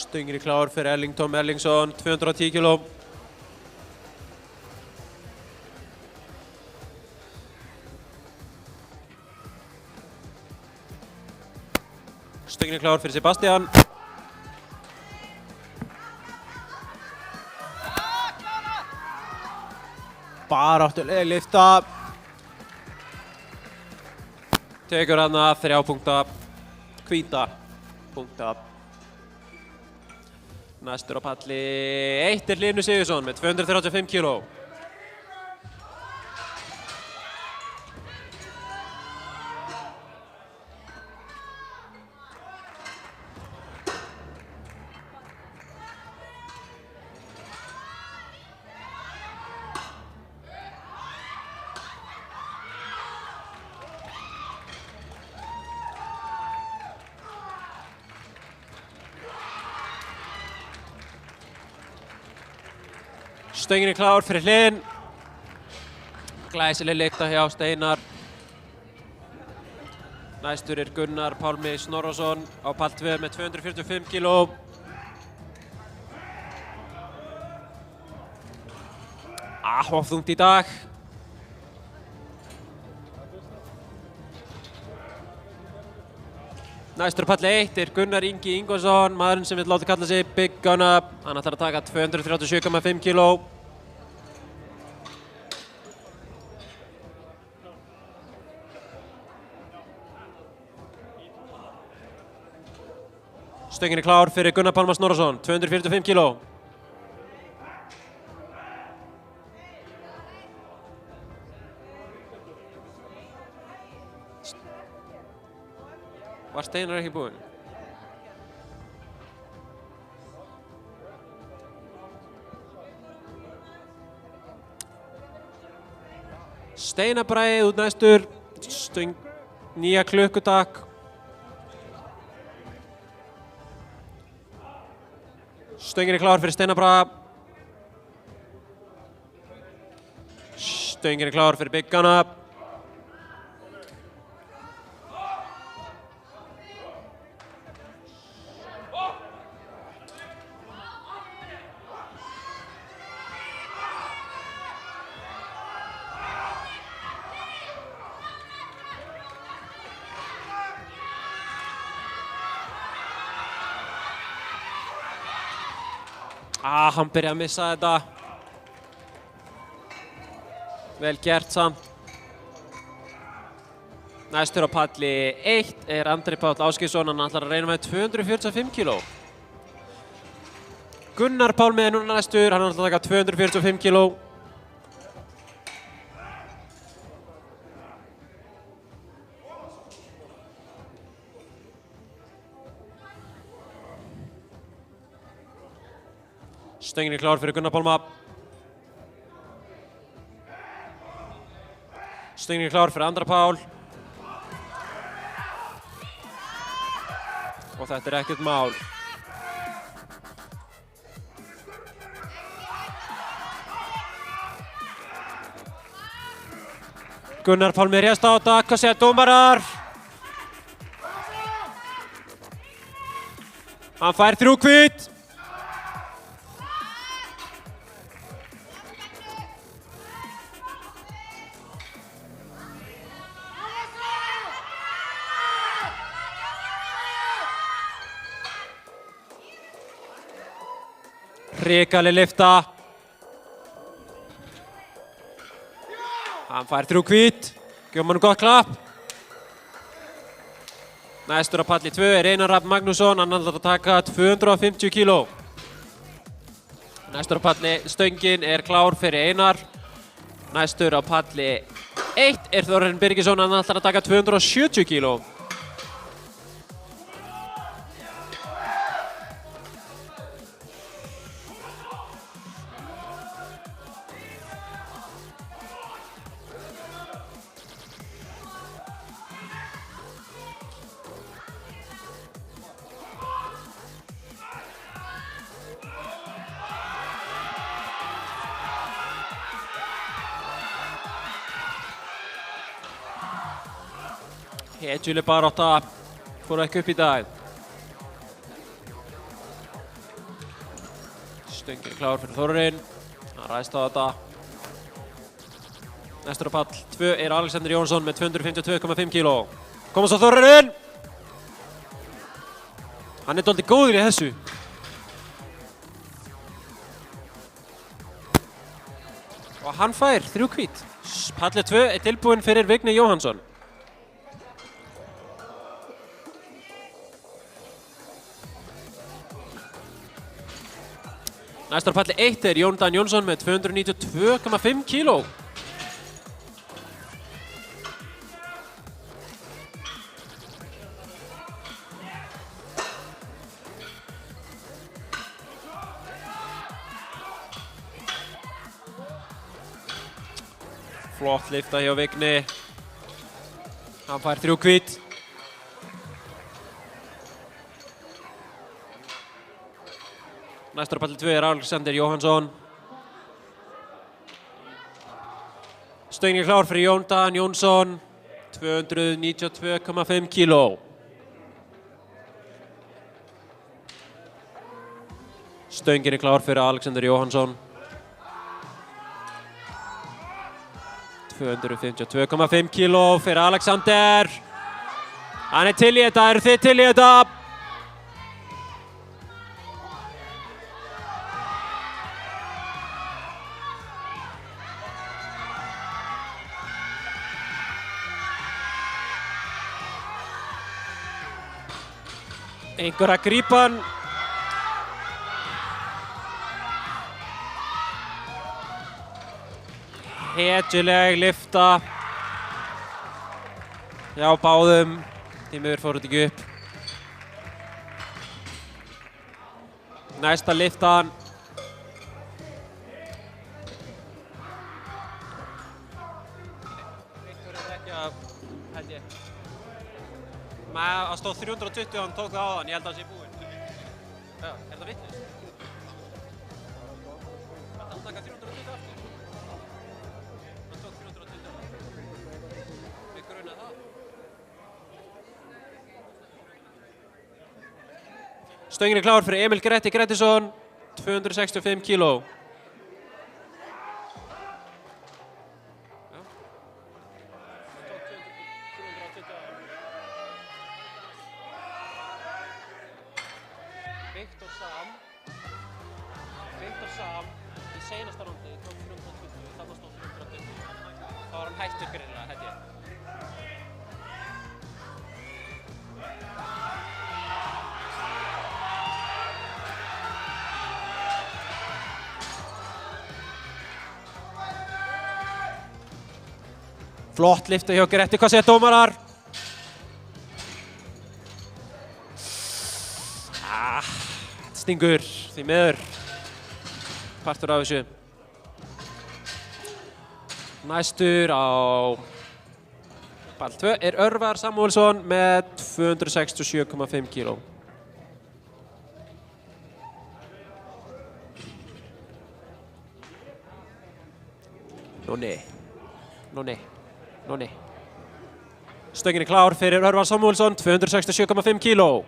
Speaker 4: Stöngin er klár fyrir Erling Tom Erlingsson, 210 kg. Stöngin er klár fyrir Sebastian. Baráttuleg lyfta. Tekur hana 3 punkta, hvíta punkta. Næstur á palli 1 er Hlynur Sigurðsson með 235 kg. Stöngin er klár fyrir Hlyn. Glæsileg lykta hjá Steinar. Næstur er Gunnar Pálmi Snorrason á pall 2 með 245 kg. Of þungt í dag. Næstur á palli 1 er Gunnar Ingi Ingvarsson, maðurinn sem vill láta kalla sig Big Gunna. Hann ætlar að taka 237,5 kg. Stöngin er klár fyrir Gunnar Pálma Snorrason, 245 kg. Var Steinar ekki búinn? Steinar Bragi út næstur. Nýja klukkutakk. Stöngin er klár fyrir Steinar Braga. Stöngin er klár fyrir Big Gunna. Hann byrjaði að missa þetta. Vel gert samt. Næstur á palli 1 er Andri Páll Ásgeirsson, hann ætlar að reyna með 245 kg. Gunnar Pálmi er núna næstur, hann ætlar að taka 245 kg. Stöngin er klár fyrir Gunnar Pálma. Stöngin er klár fyrir Andra Pál. Og þetta er ekkert mál. Gunnar Pálmi réðst á þetta, hvað segja dómarar? Hann fær 3 hvít. Hrikaleg lyfta. Hann fær 3 hvít. Gefum hann gott klapp. Næstur á palli 2 er Einar Rafn Magnússon, hann ætlar að taka 250 kg. Næstur á palli stöngin er klár fyrir Einar. Næstur á palli 1 er Þórarinn Birgisson, hann ætlar að taka 270 kg. Hetjuleg barátta fór ekki upp í dag. Stöngin klár fyrir Þórarinn. Hann ræðst á þetta. Næstur á pall 2 er Alexander Jónsson með 252,5 kíló. Koma svo Þórarinn! Hann er dálítið góður í þessu. Og hann fær 3 hvít. Palli 2 er tilbúinn fyrir Vigni Jóhannsson. Næstur á palli 1 er Jón Dan Jónsson með 292,5 kíló. Flott lyfta hjá Vigni. Hann fær 3 hvít. Næstur á palli 2 er Alexander Jóhannsson. Stöngin klár fyrir Jón Dan Jónsson. 292,5 kíló. Stöngin er klár fyrir Alexander Jóhannsson. 252,5 kíló fyrir Alexander. Hann er til í þetta, eru þið til í þetta? Einhver að grípa hann. Hetjuleg lyfta hjá báðum. Því miður fór þetta ekki upp. Næsta lyftan. Einhver er ekki að, held ég. Það stóð 320 og hann tók það á þann, ég held að það sé búinn. Já, er það vitlaust? Það taka 320 aftur. Hann tók 320 á það. Við grunað það. Stöngin er klár fyrir Emil Gretti Grettisson, 265 kíló. Viktor Sam í seinasta rúndi tók 320, þarna stóð 320. Þá var hann hættur greinilega, held ég. Flott lyfta hjá Gretti, hvað segja dómarar? Stingur, því miður. Partur af þessu. Næstur á pall 2 er Örvar Samúelsson með 267,5 kíló. Nonni. Stöngin er klár fyrir Örvar Samúelsson, 267,5 kíló.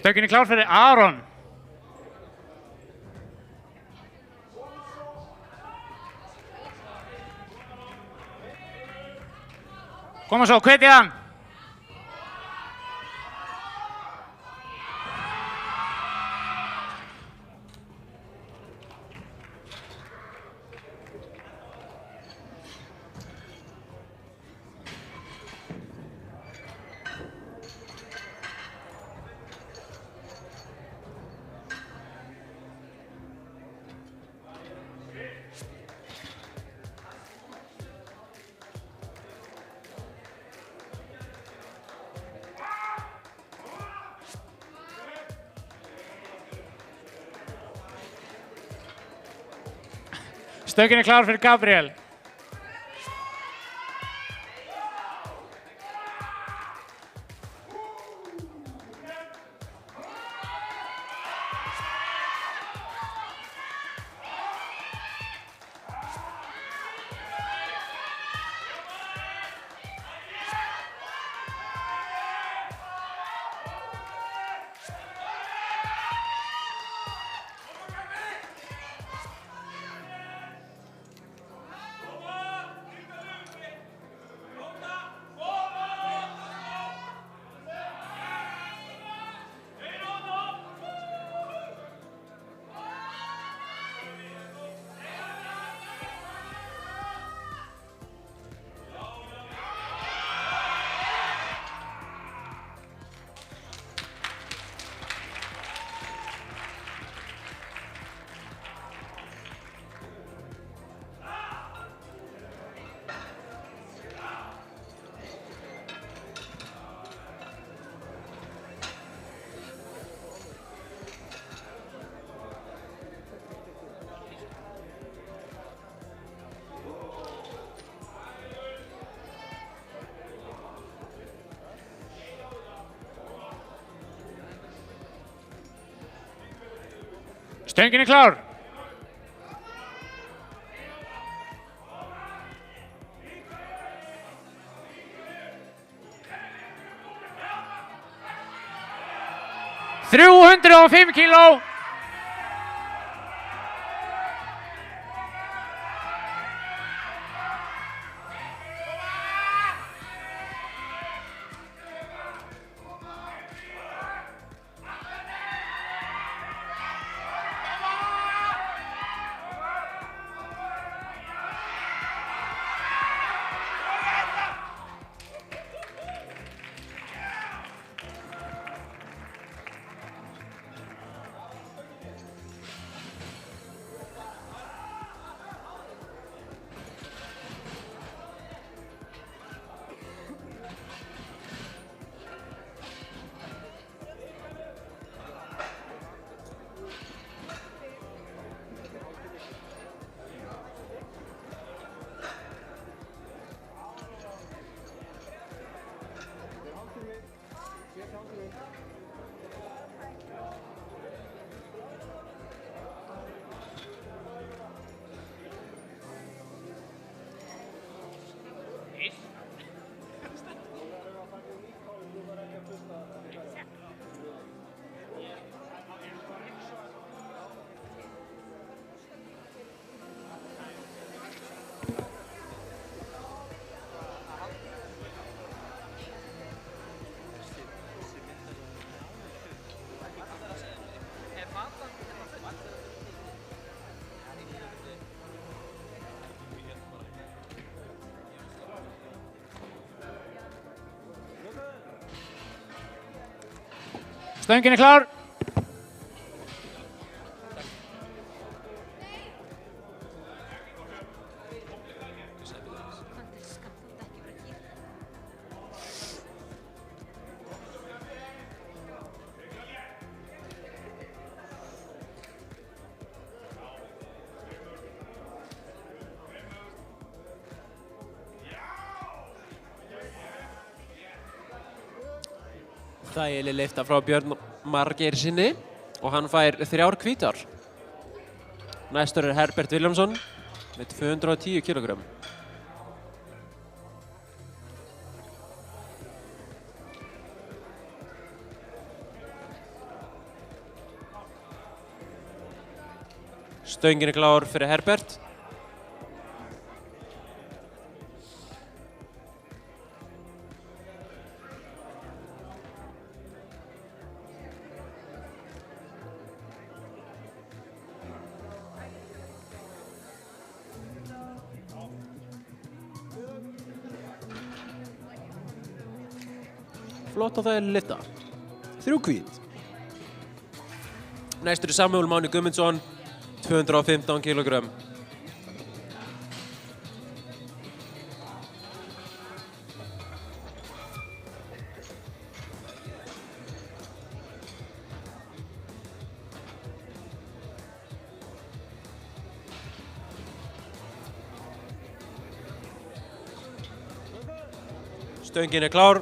Speaker 3: Stöngin er klár fyrir Aron. Koma svo, hvetið hann. Stöngin er klár fyrir Gabriel. Stöngin er klár. $305 kíló. Stöngin er klár.
Speaker 4: Þægileg lyfta frá Björn Margeirsinni og hann fær 3 hvítar. Næstur er Herbert Viljámsson með 210 kg. Stöngin er klár fyrir Herbert. Flott og það er lyfta. 3 hvít. Næstur er Samuel Máni Guðmundsson, 215 kg. Stöngin er klár.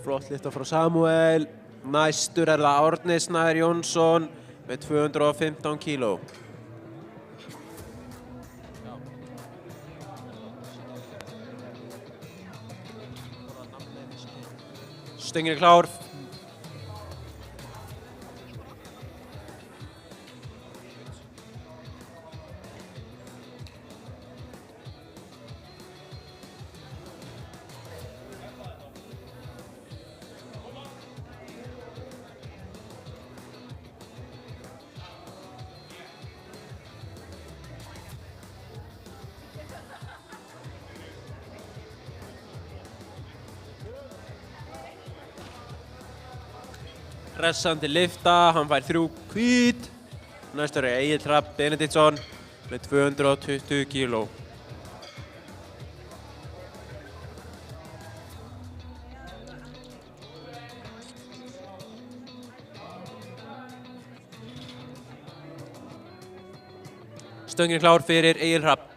Speaker 4: Flott lyfta frá Samuel. Næstur er það Árni Snær Jónsson með 215 kíló. Stöngin er klár. Hressandi lyfta, hann fær 3 hvít. Næstur er Egill Hrafn Benediktsson með 220 kíló. Stöngin er klár fyrir Egill Hrafn.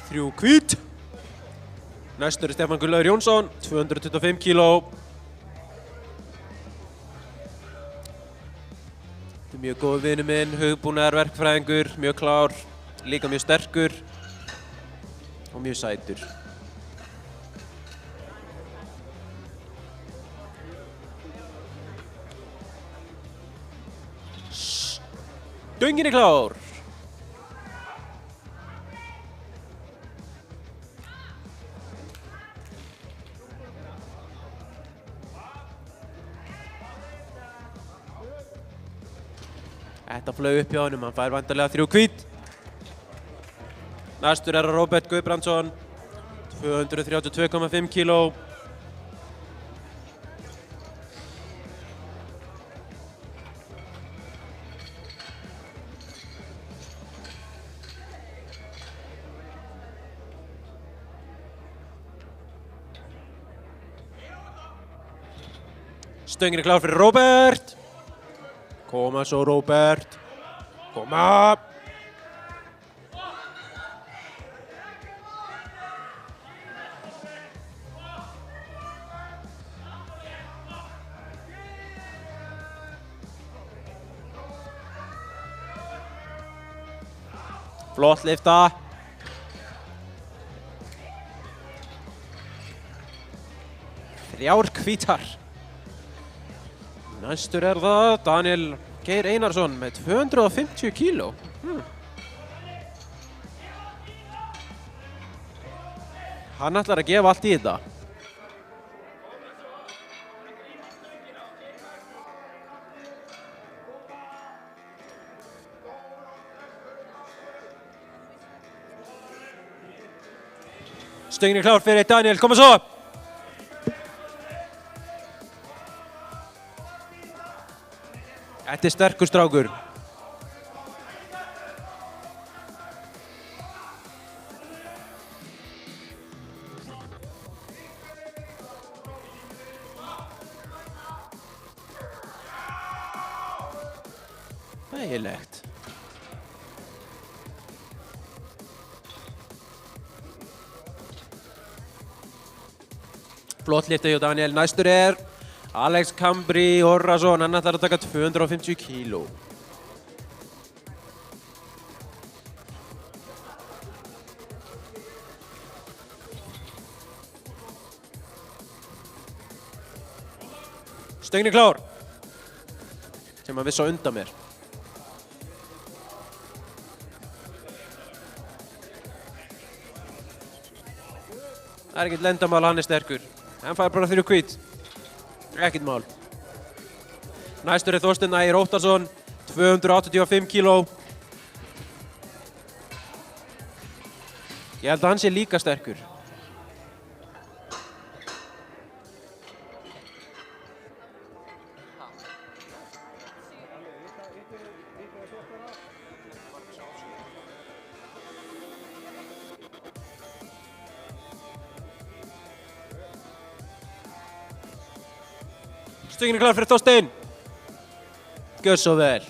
Speaker 4: Þrjú hvít. Næstur er Stefán Gunnlaugur Jónsson, 225 kíló. Þetta er mjög góð vinur minn, hugbúnaðarverkfræðingur, mjög klár, líka mjög sterkur og mjög sætur. Stöngin er klár. Þetta flaug upp hjá honum, hann fær væntanlega 3 hvít. Næstur er Róbert Guðbrandsson, 232,5 kíló. Stöngin er klár fyrir Róbert. Koma svo Róbert. Koma. Flott lyfta. Þrjár hvítar. Næstur er það Daniel Geir Einarsson með 250 kíló. Hann ætlar að gefa allt í þetta. Stöngin er klár fyrir Daniel, koma svo! Þetta er sterkur strákur. Þægilegt. Flott lyfta hjá Daniel. Næstur er Alex Kambri Orrason, hann ætlar að taka 250 kíló. Stöngin er klár. Sem að viss á undan mér. Það er ekkert lendamál, hann er sterkur. Hann fær bara 3 hvít. Ekkert mál. Næstur er Þorsteinn Ægir Óttarsson, 285 kíló. Ég held að hann sé líka sterkur. Stöngin er klár fyrir Þorsteinn. Gjör svo vel.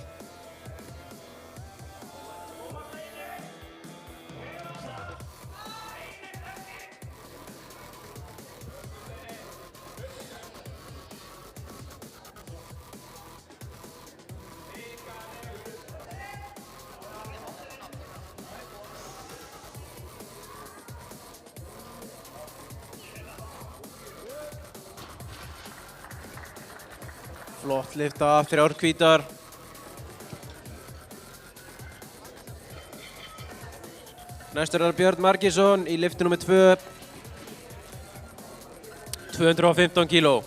Speaker 4: Flott lyfta, 3 hvítar. Næstur er Björn Margeirsson í lyftu nr. 2. 215 kíló.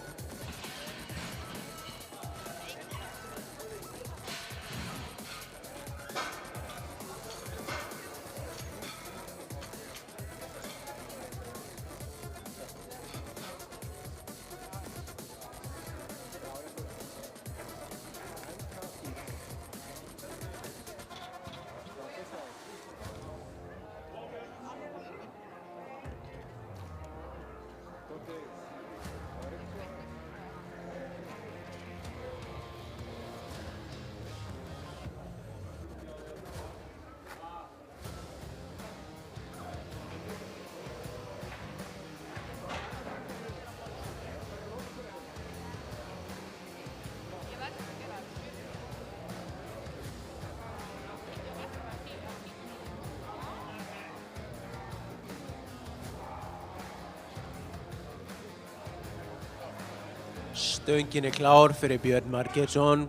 Speaker 4: Stöngin er klár fyrir Björn Margeirsson.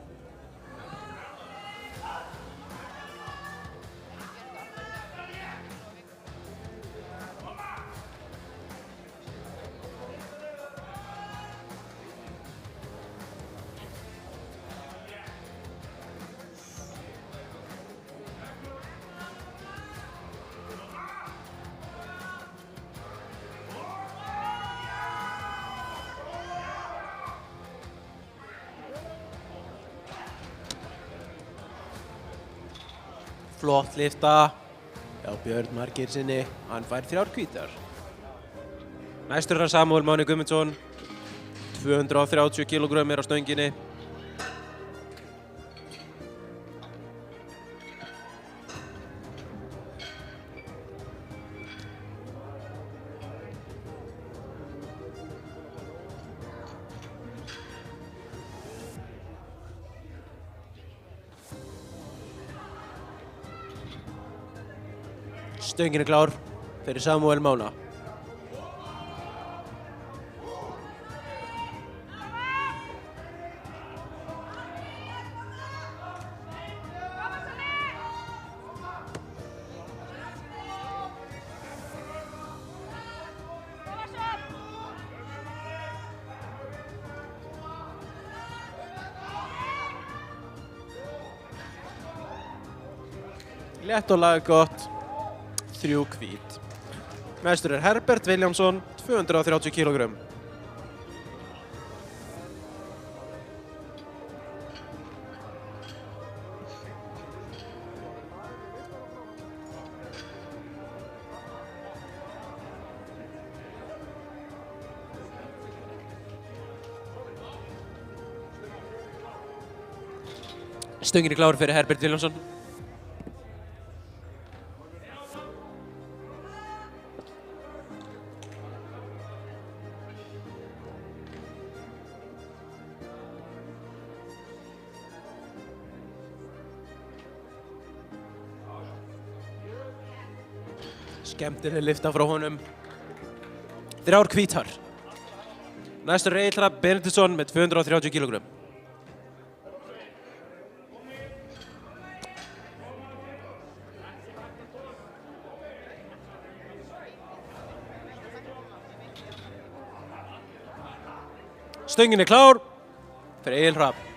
Speaker 4: Flott lyfta hjá Björn Margeirssoni, hann fær 3 hvítar. Næstur er Samúel Máni Guðmundsson, 230 kílógrömmir á stönginni. Stöngin er klár fyrir Samúel Mána. Létt og lag gott. 3 hvít. Mestur er Herbert Viljámsson, 230 kílógrömm. Stöngin er klár fyrir Herbert Viljámsson. Skemmtileg lyfta frá honum. 3 hvítar. Næstur er Egill Hrafn Benediktsson með 230 kílógrömm. Stöngin er klár fyrir Egil Hrafn.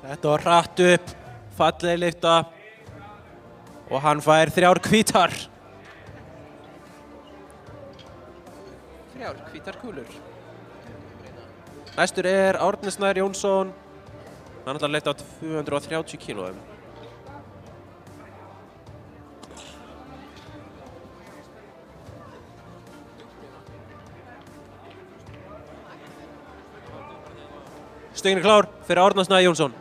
Speaker 4: Þetta var hratt upp, falleg lyfta og hann fær 3 hvítar.
Speaker 2: 3 hvítar kúlur. Næstur er Árni Snær Jónsson. Hann ætlar að lyfta á 230 kílóum.
Speaker 4: Stöngin er klár fyrir Árna Snæ Jónsson.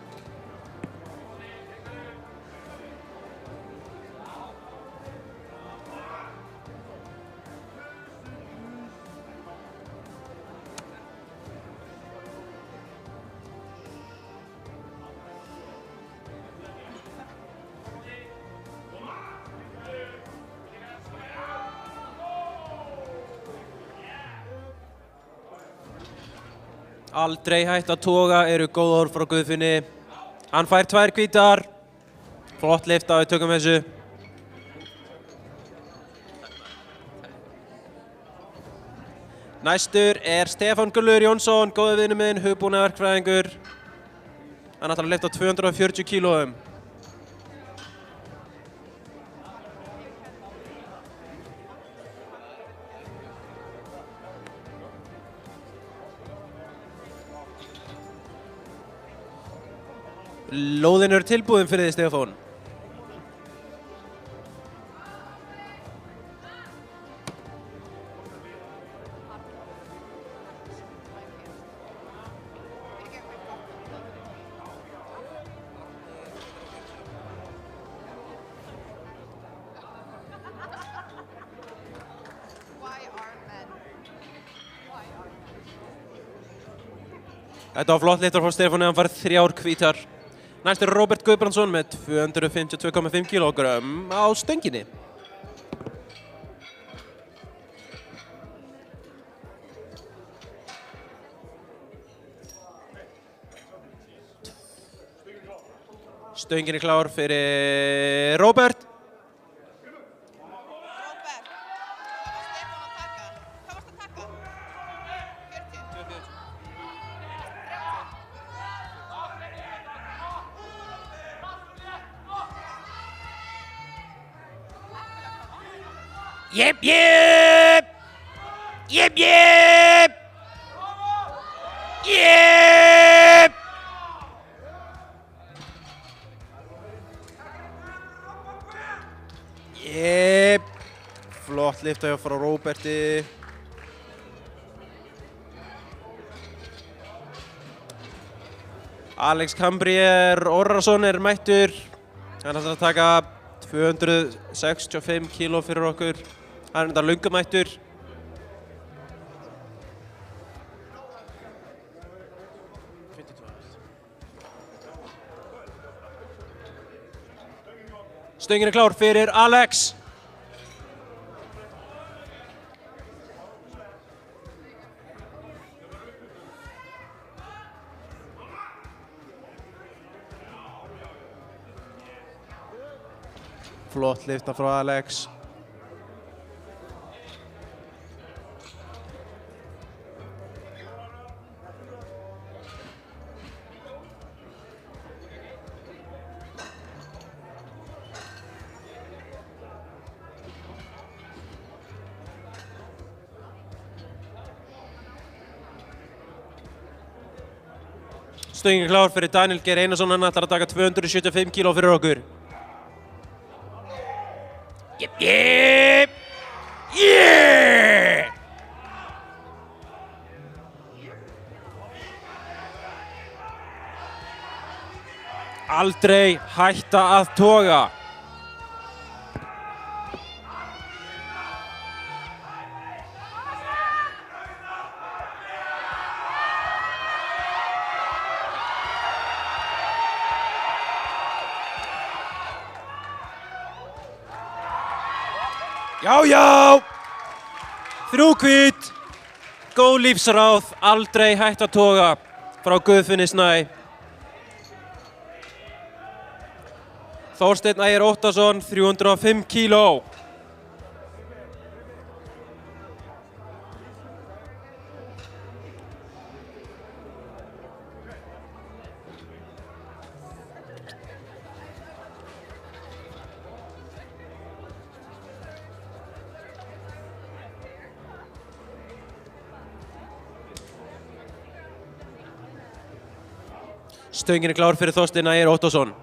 Speaker 4: Aldrei hætt að toga eru góð orð frá Guðfinni. Hann fær 2 hvítar. Flott lyfta, við tökum þessu. Næstur er Stefán Gullur Jónsson, góði vinur minn, hugbúnaðarverkfræðingur. Hann ætlar að lyfta á 240 kílóum. Lóðin eru tilbúin fyrir þig, Stefán. Þetta var flott lyfta frá Stefáni, hann fær 3 hvítar. Næst er Róbert Guðbrandsson með 252,5 kílógrömm á stönginni. Stöngin er klár fyrir Róbert.
Speaker 2: Jep, jep! Jep, jep! Jep! Jep! Flott lyfta hjá frá Róberti. Alex Cambrier Orrason er mættur. Hann ætlar að taka 265 kíló fyrir okkur. Hann er þetta löngumættur. Stöngin er klár fyrir Alex. Flott lyfta frá Alex. Stöngin er klár fyrir Daniel Geir Einarsson, hann ætlar að taka 275 kíló fyrir okkur. Jep, jep! Yeah! Aldrei hætta að toga. Já, já! 3 hvít!
Speaker 4: Góð lífsráð, aldrei hætt að toga frá Guðfinni Snæ. Þorsteinn Ægir Óttarsson, 305 kíló. Stöngin klár fyrir Þorsteinn Ægir Óttarsson.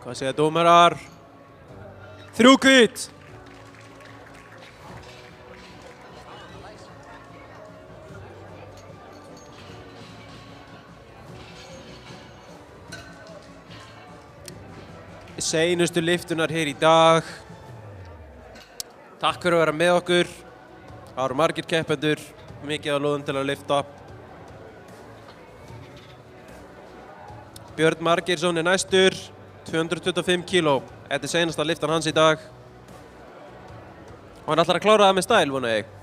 Speaker 4: Hvað segja dómarar? 3 hvít. Seinustu lyftunar hér í dag. Takk fyrir að vera með okkur. Það eru margir keppendur, mikið af lóðum til að lyfta. Björn Margeirsson er næstur. 225 kíló. Þetta er seinasta lyftan hans í dag. Og hann ætlar að klára það með stæl, vona ég.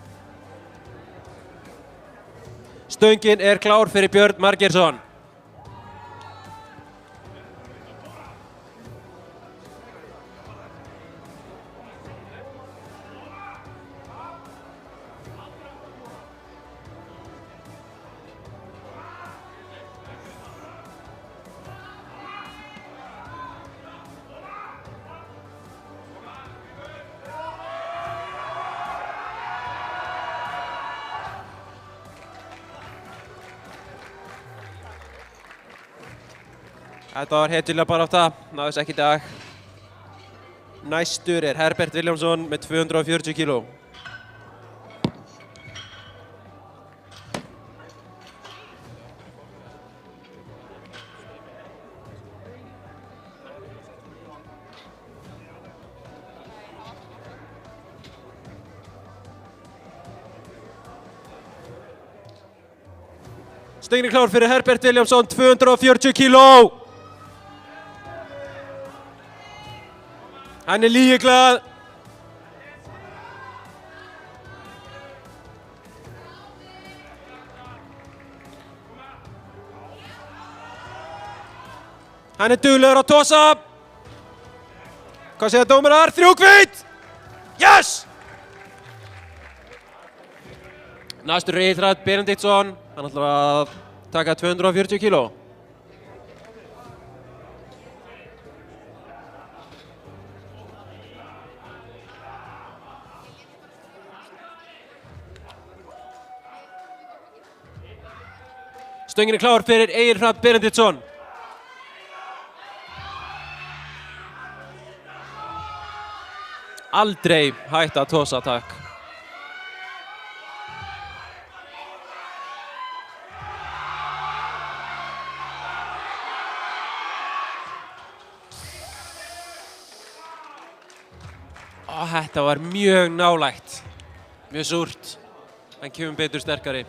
Speaker 4: Stöngin er klár fyrir Björn Margeirsson. Þetta var hetjulega barátta, náðist ekki í dag. Næstur er Herbert Viljámsson með 240 kíló. Stöngin er klár fyrir Herbert Viljámsson, 240 kíló. Hann er líglað. Hann er duglegur að tosa. Hvað segja dómarar? 3 hvít. Yes! Næstur er Egill Hrafn Benediktsson. Hann ætlar að taka 240 kíló. Stöngin er klár fyrir Egill Hrafn Benediktsson. Aldrei hætt að tosa, takk. Þetta var mjög nálægt. Mjög súrt. Hann kemur betur sterkari.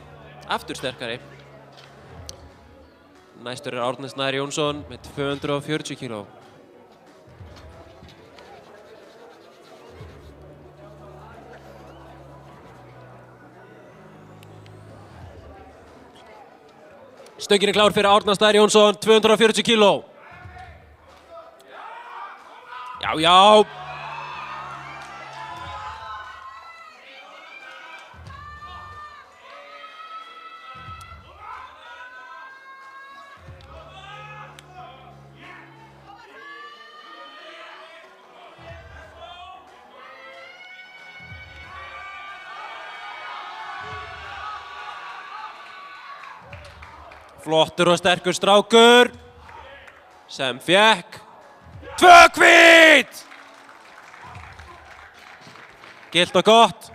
Speaker 4: Aftur sterkari. Næstur er Árni Snær Jónsson með 240 kíló. Stöngin er klár fyrir Árni Snær Jónsson, 240 kíló. Já, já. Flottur og sterkur strákur sem fékk 2 hvít! Gilt og gott.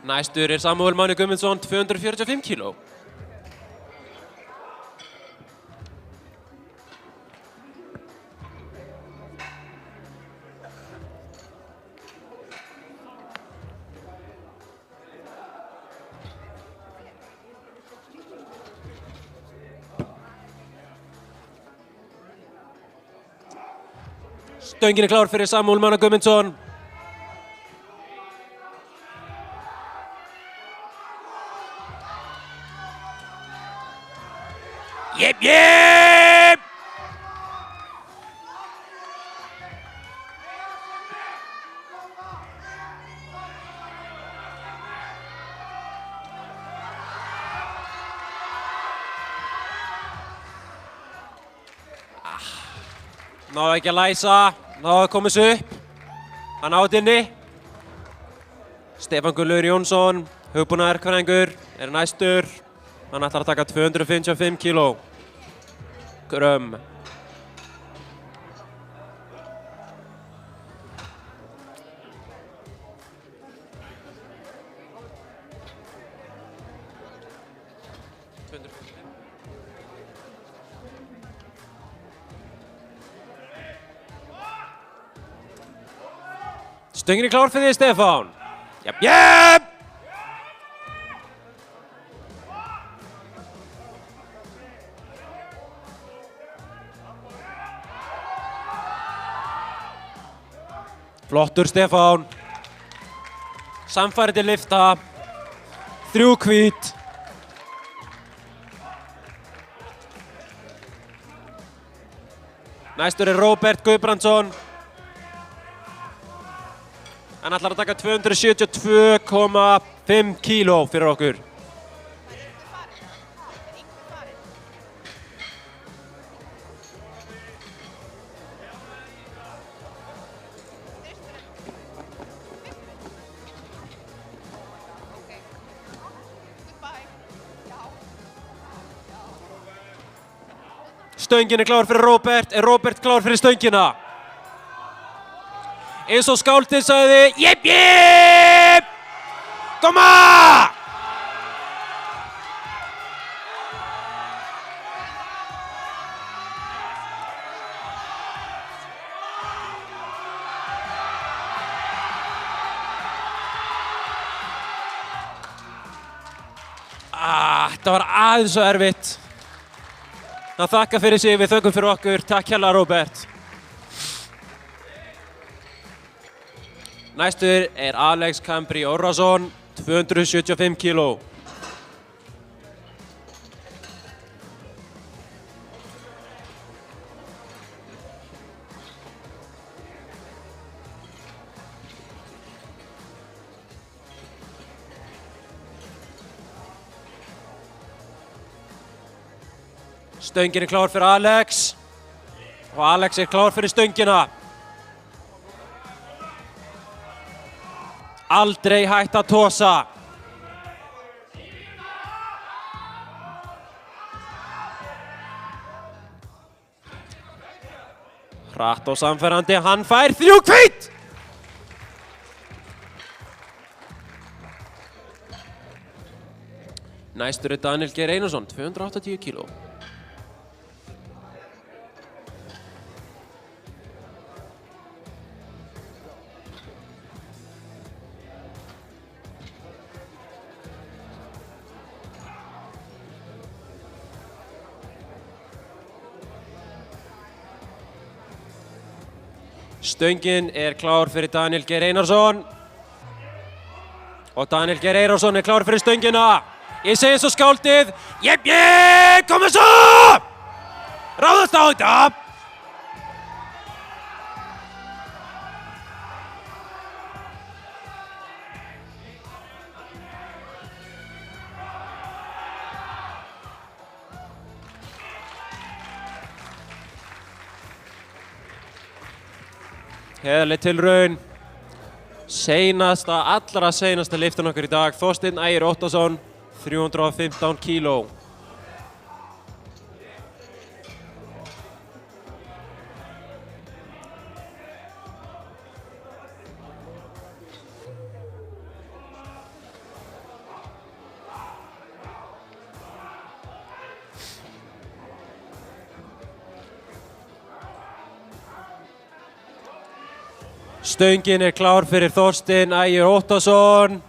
Speaker 4: Næstur er Samúel Máni Guðmundsson, 245 kíló. Stöngin er klár fyrir Samúel Mána Guðmundsson. Jep, jep! Náðu ekki að læsa, náðu að koma þessu upp. Hann átt inni. Stefán Gunnlaugur Jónsson, hugbúnaðarverkfræðingur, er næstur. Hann ætlar að taka 255 kíló. Grömm. Stöngin er klár fyrir þig, Stefán. Jep, jep! Flottur, Stefán. Samfærið til lyfta. 3 hvít. Næstur er Róbert Guðbrandsson. Hann ætlar að taka 272,5 kíló fyrir okkur. Stöngin er klár fyrir Róbert. Er Róbert klár fyrir stöngina? Eins og skáldið sagði, jep, jep! Koma! Þetta var aðeins svo erfitt. Hann þakka fyrir sig, við þökkum fyrir okkur. Takk hérlega, Róbert. Næstur er Alex Cambry Orrason, 275 kíló. Stöngin er klár fyrir Alex og Alex er klár fyrir stöngina. Aldrei hægt að tosa. Hratt og samfærandi, hann fær 3 hvít! Næstur er Daniel Geir Einarsson, 280 kíló. Stöngin er klár fyrir Daniel Geir Einarsson. Og Daniel Geir Einarsson er klár fyrir stöngina. Ég segi svo skáldið, jep, jep, komið svo! Ráðast á þetta! Heiðarleg tilraun. Allra seinasta lyftan okkar í dag. Þorsteinn Ægir Óttarsson, 315 kíló. Stöngin er klár fyrir Þorstein Ægir Óttarsson.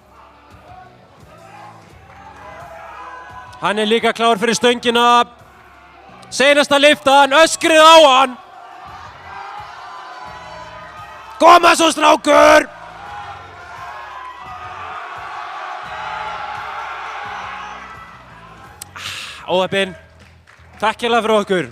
Speaker 4: Hann er líka klár fyrir stöngina. Seinasta lyftan, öskrið á hann. Koma svo strákur! Óheppinn. Takk hérlega fyrir okkur.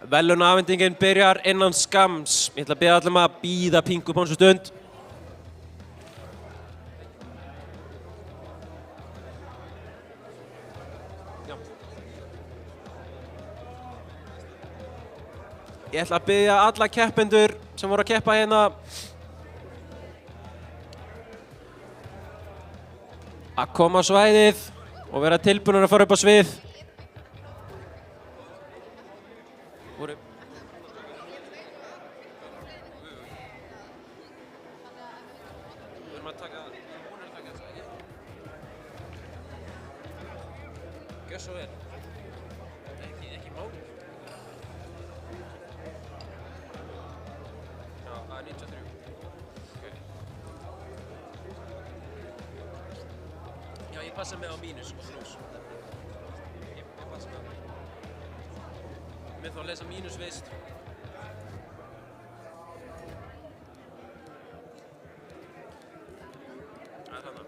Speaker 4: Verðlaunaafhendingin byrjar innan skamms. Ég ætla að biðja alla að bíða pingu upp á þessu stund. Ég ætla að biðja alla keppendur sem voru að keppa hérna að koma á svæðið og vera tilbúnir að fara upp á svið. Gjör svo vel. Ekki máli. Já, það er 93. Okay. Já, ég passa mig á mínus og plús. Ég passa mig á því. Ég mynd þá að lesa mínus vist. Það er þarna.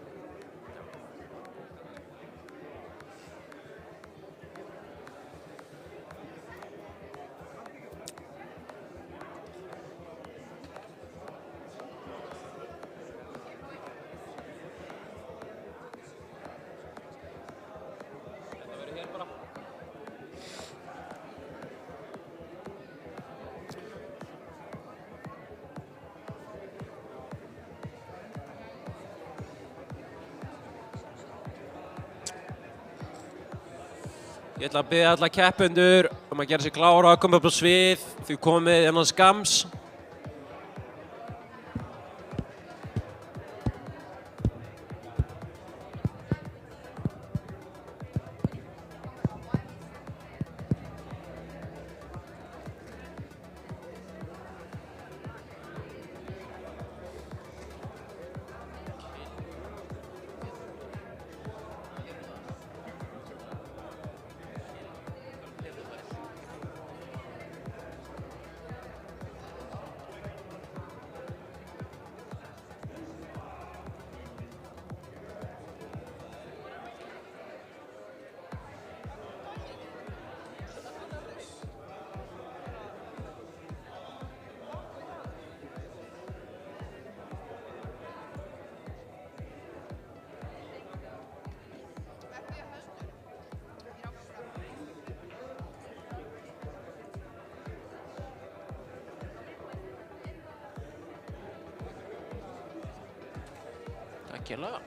Speaker 4: Ég ætla að biðja alla keppendur að gera sig klára að koma upp á svið. Þið komið innan skamms. Takk hérlega.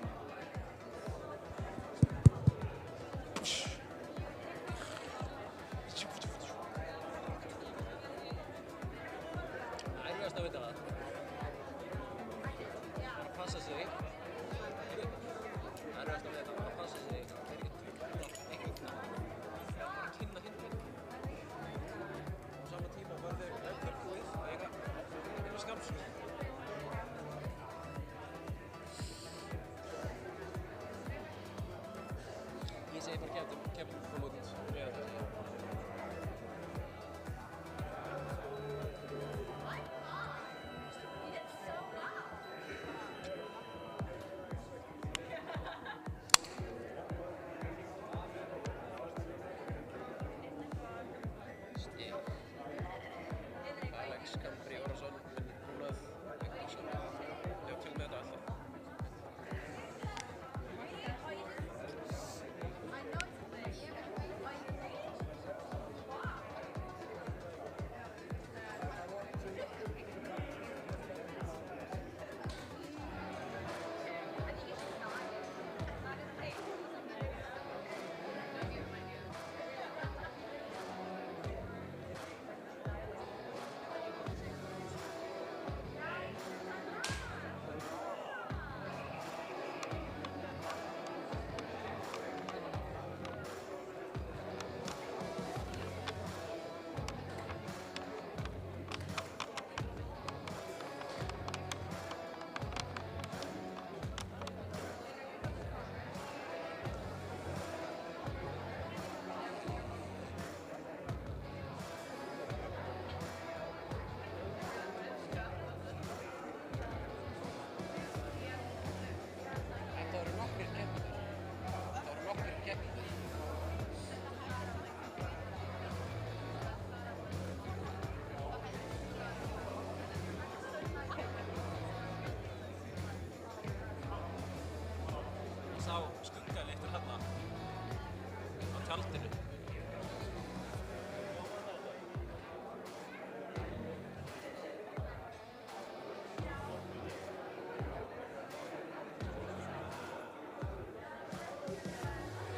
Speaker 4: Erfiðast að vita það. Það er að passa sig. Það er erfiðast að vita að passa sig. Það er ekki að kynna hindin. Á sama tíma var þeir tilbúið og eiga skamms.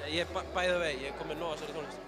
Speaker 4: Ég by the way, ég kom með nóg að sér tónlist.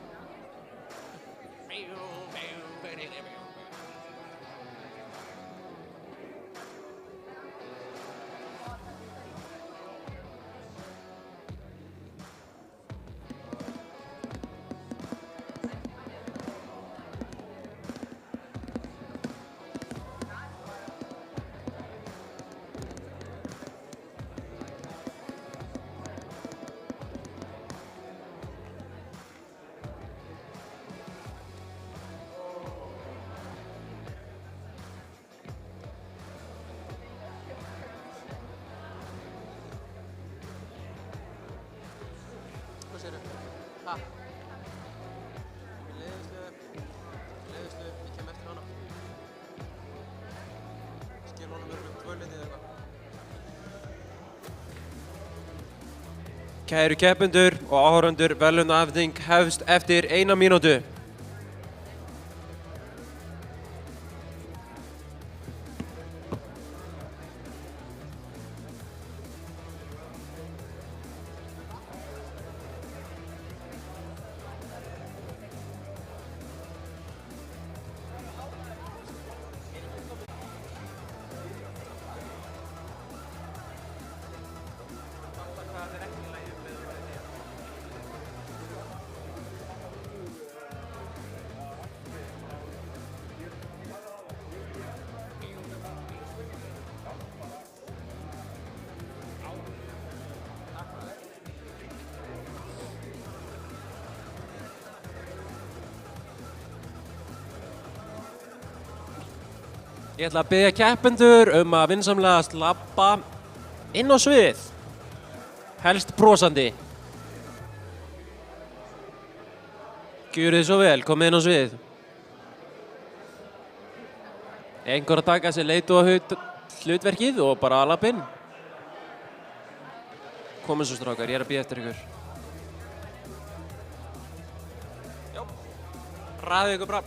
Speaker 4: Hvað segirðu? Ha? Leiðislu, ég kem eftir hana. Skil honum örgulega 2 litið eða eitthvað. Kæru keppendur og áhorfendur, verðlaunaafhending hefst eftir 1 mínútu. Ég ætla að biðja keppendur að vinsamlegast labba inn á svið. Helst brosandi. Gjörið svo vel, komið inn á svið. Einhver að taka sér hlutverkið og bara labba inn. Komið svo strákar, ég er að bíða eftir ykkur. Já. Raðið ykkur bara.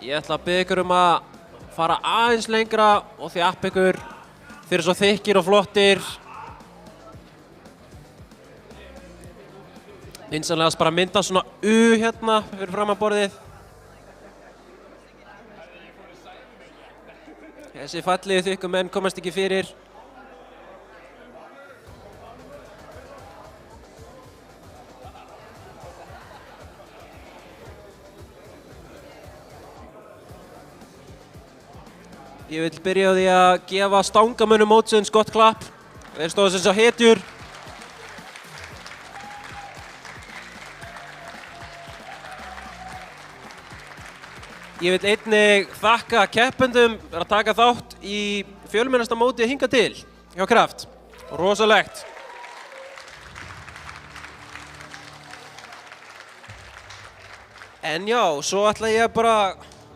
Speaker 4: Ég ætla að biðja ykkur að fara aðeins lengra og þjappa ykkur. Þið eru svo þykkir og flottir. Vinsamlegast bara mynda svona U hérna fyrir fram að borðið. Þessi fallegu þykku menn komast ekki fyrir. Ég vil byrja á því að gefa stangamönnum mótsins gott klapp. Þeir stóðu sem svo hetjur. Ég vil einnig þakka keppendum fyrir að taka þátt í fjölmennasta mótið hingað til hjá Kraft. Rosalegt. En já, svo ætla ég bara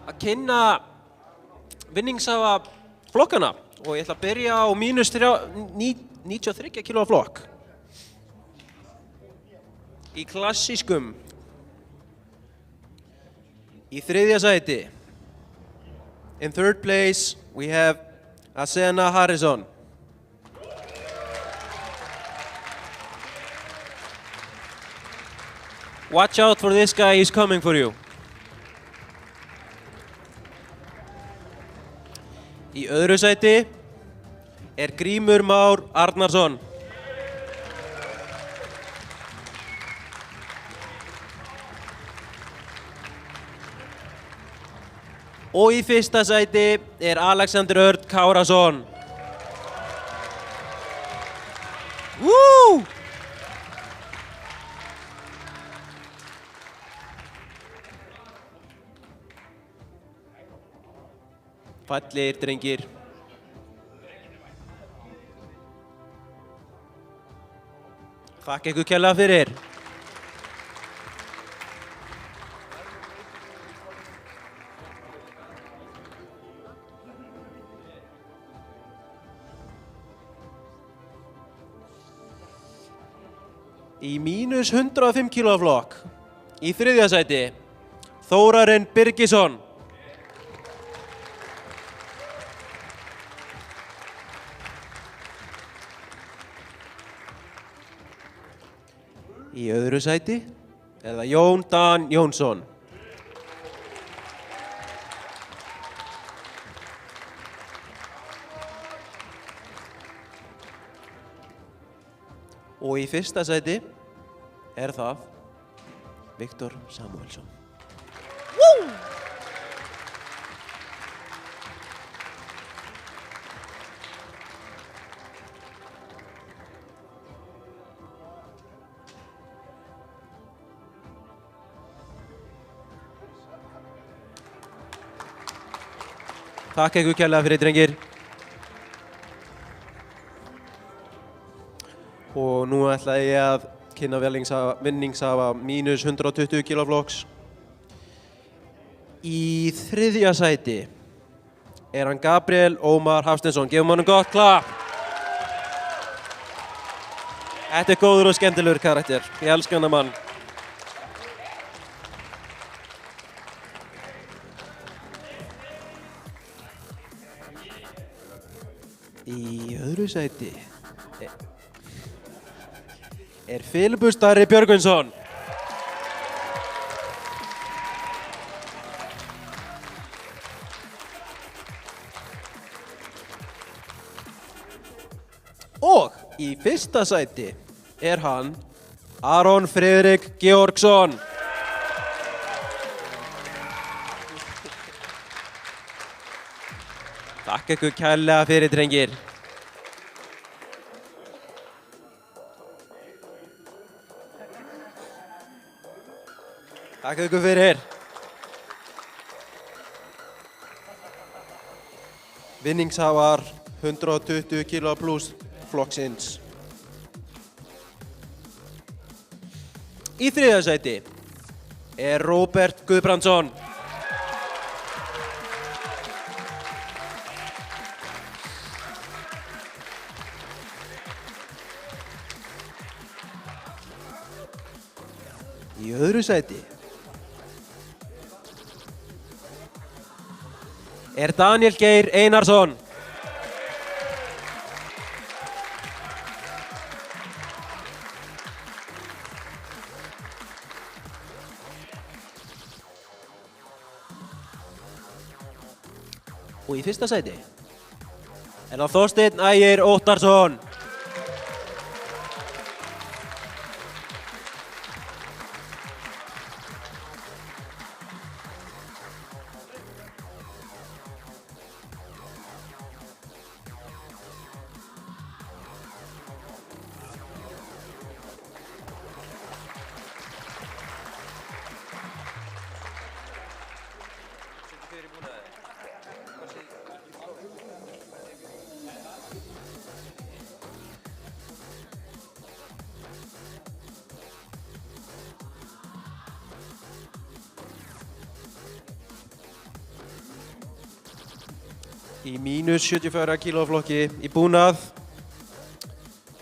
Speaker 4: að kynna vinningshafa flokkana og ég ætla að byrja á mínus 93 kg flokk. Í klassískum. Í 3. sæti. In 3rd place we have Asena Harrison. Watch out for this guy, he's coming for you. Í öðru sæti Grímur Már Arnarsson. Og í fyrsta sæti Alexander Örn Kárason. Woo!
Speaker 2: Fallegir drengir. Þakka ykkur kærlega fyrir. Í mínus 105 kílóa flokk, í 3. sæti, Þórarinn Birgisson. Í 2. sæti er það Jón Dan Jónsson. Og í 1. sæti er það Viktor Samuelsson. Takk ykkur kærlega fyrir, drengir. Og nú ætla ég að kynna vinningshafa mínus 120 kílóa flokks. Í 3. sæti er hann Gabriel Ómar Hafsteinsson. Gefum honum gott klapp. Þetta er góður og skemmtilegur karakter. Ég elska hann mann. Í 2. sæti er Filipus Darri Björgvinsson. Og í 1. sæti er hann Aron Friðrik Georgsson. Takk ykkur kærlega fyrir, drengir. Takk ykkur fyrir. Vinningshafar 120 kílóa plus flokksins. Í 3. sæti er Róbert Guðbrandsson. Í 2. sæti er Daniel Geir Einarsson. Og í 1. sæti er það Þorsteinn Ægir Óttarsson. Í mínus 74 kílóa flokki í búnað.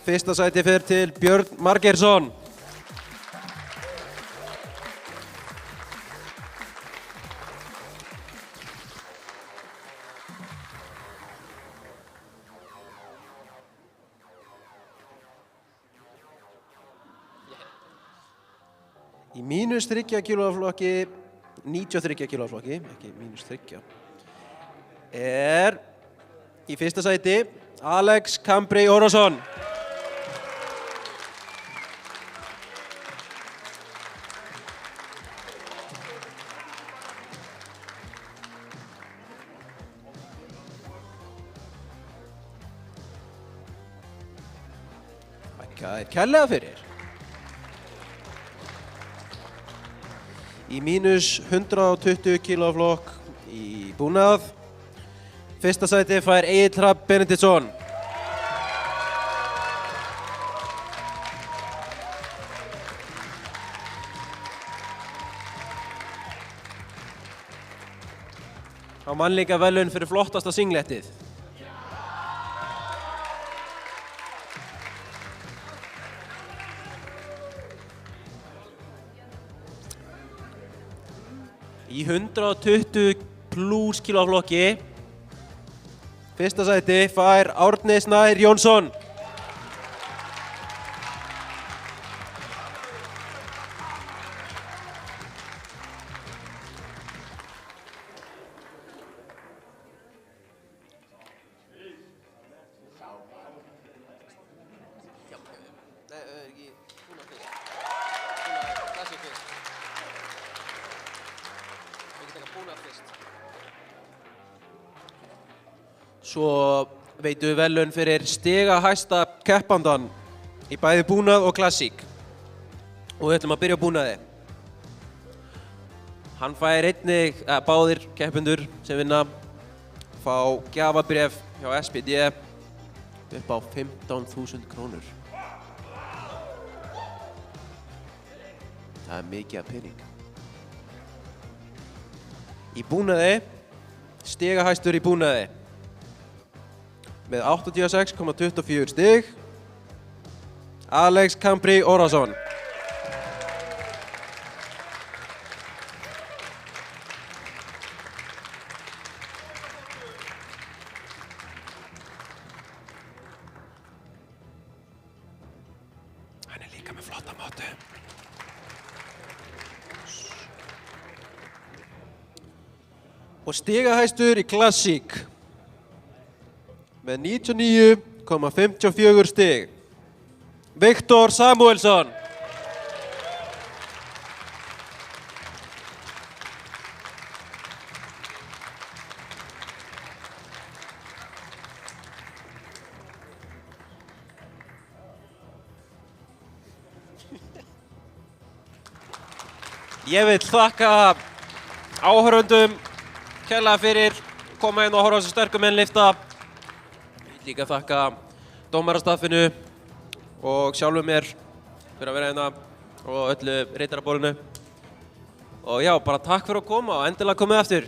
Speaker 2: 1. sæti fer til Björn Margeirsson. Í mínus 3 kílóa flokki, 93 kílóa flokki, ekki mínus 3, er í 1. sæti Alex Kambri Órásson. Þakka þér kærlega fyrir. Í mínus 120 kílóa flokk í búnað Fyrsta sæti fær Egill Hrafn Benediktsson. Á mannleika verðlaun fyrir flottasta singlettið. Í 120 plus kílóflokki. Fyrsta sæti fær Árni Snær Jónsson. Svo veitum við verðlaun fyrir stigahæsta keppandan í bæði búnað og klassík. Og við ætlum að byrja á búnaði. Hann fær einnig, báðir keppendur sem vinna, fá gjafabréf hjá SPD upp á 15.000 krónur. Það er mikið af pening. Í búnaði, stigahæstur í búnaði. Með 86,24 stig, Alex Kambri Órásson. Hann er líka með flotta mátu. Og stigahæstur í klassík. Með 99,54 stig, Viktor Samuelsson. Ég vil þakka áhorfendum kærlega fyrir koma inn og horfa á þessu sterku menn lifta. Líka þakka dómarastaffinu og sjálfum mér fyrir að vera hérna og öllu ritarabólinu. Og já, bara takk fyrir að koma og endilega komið aftur.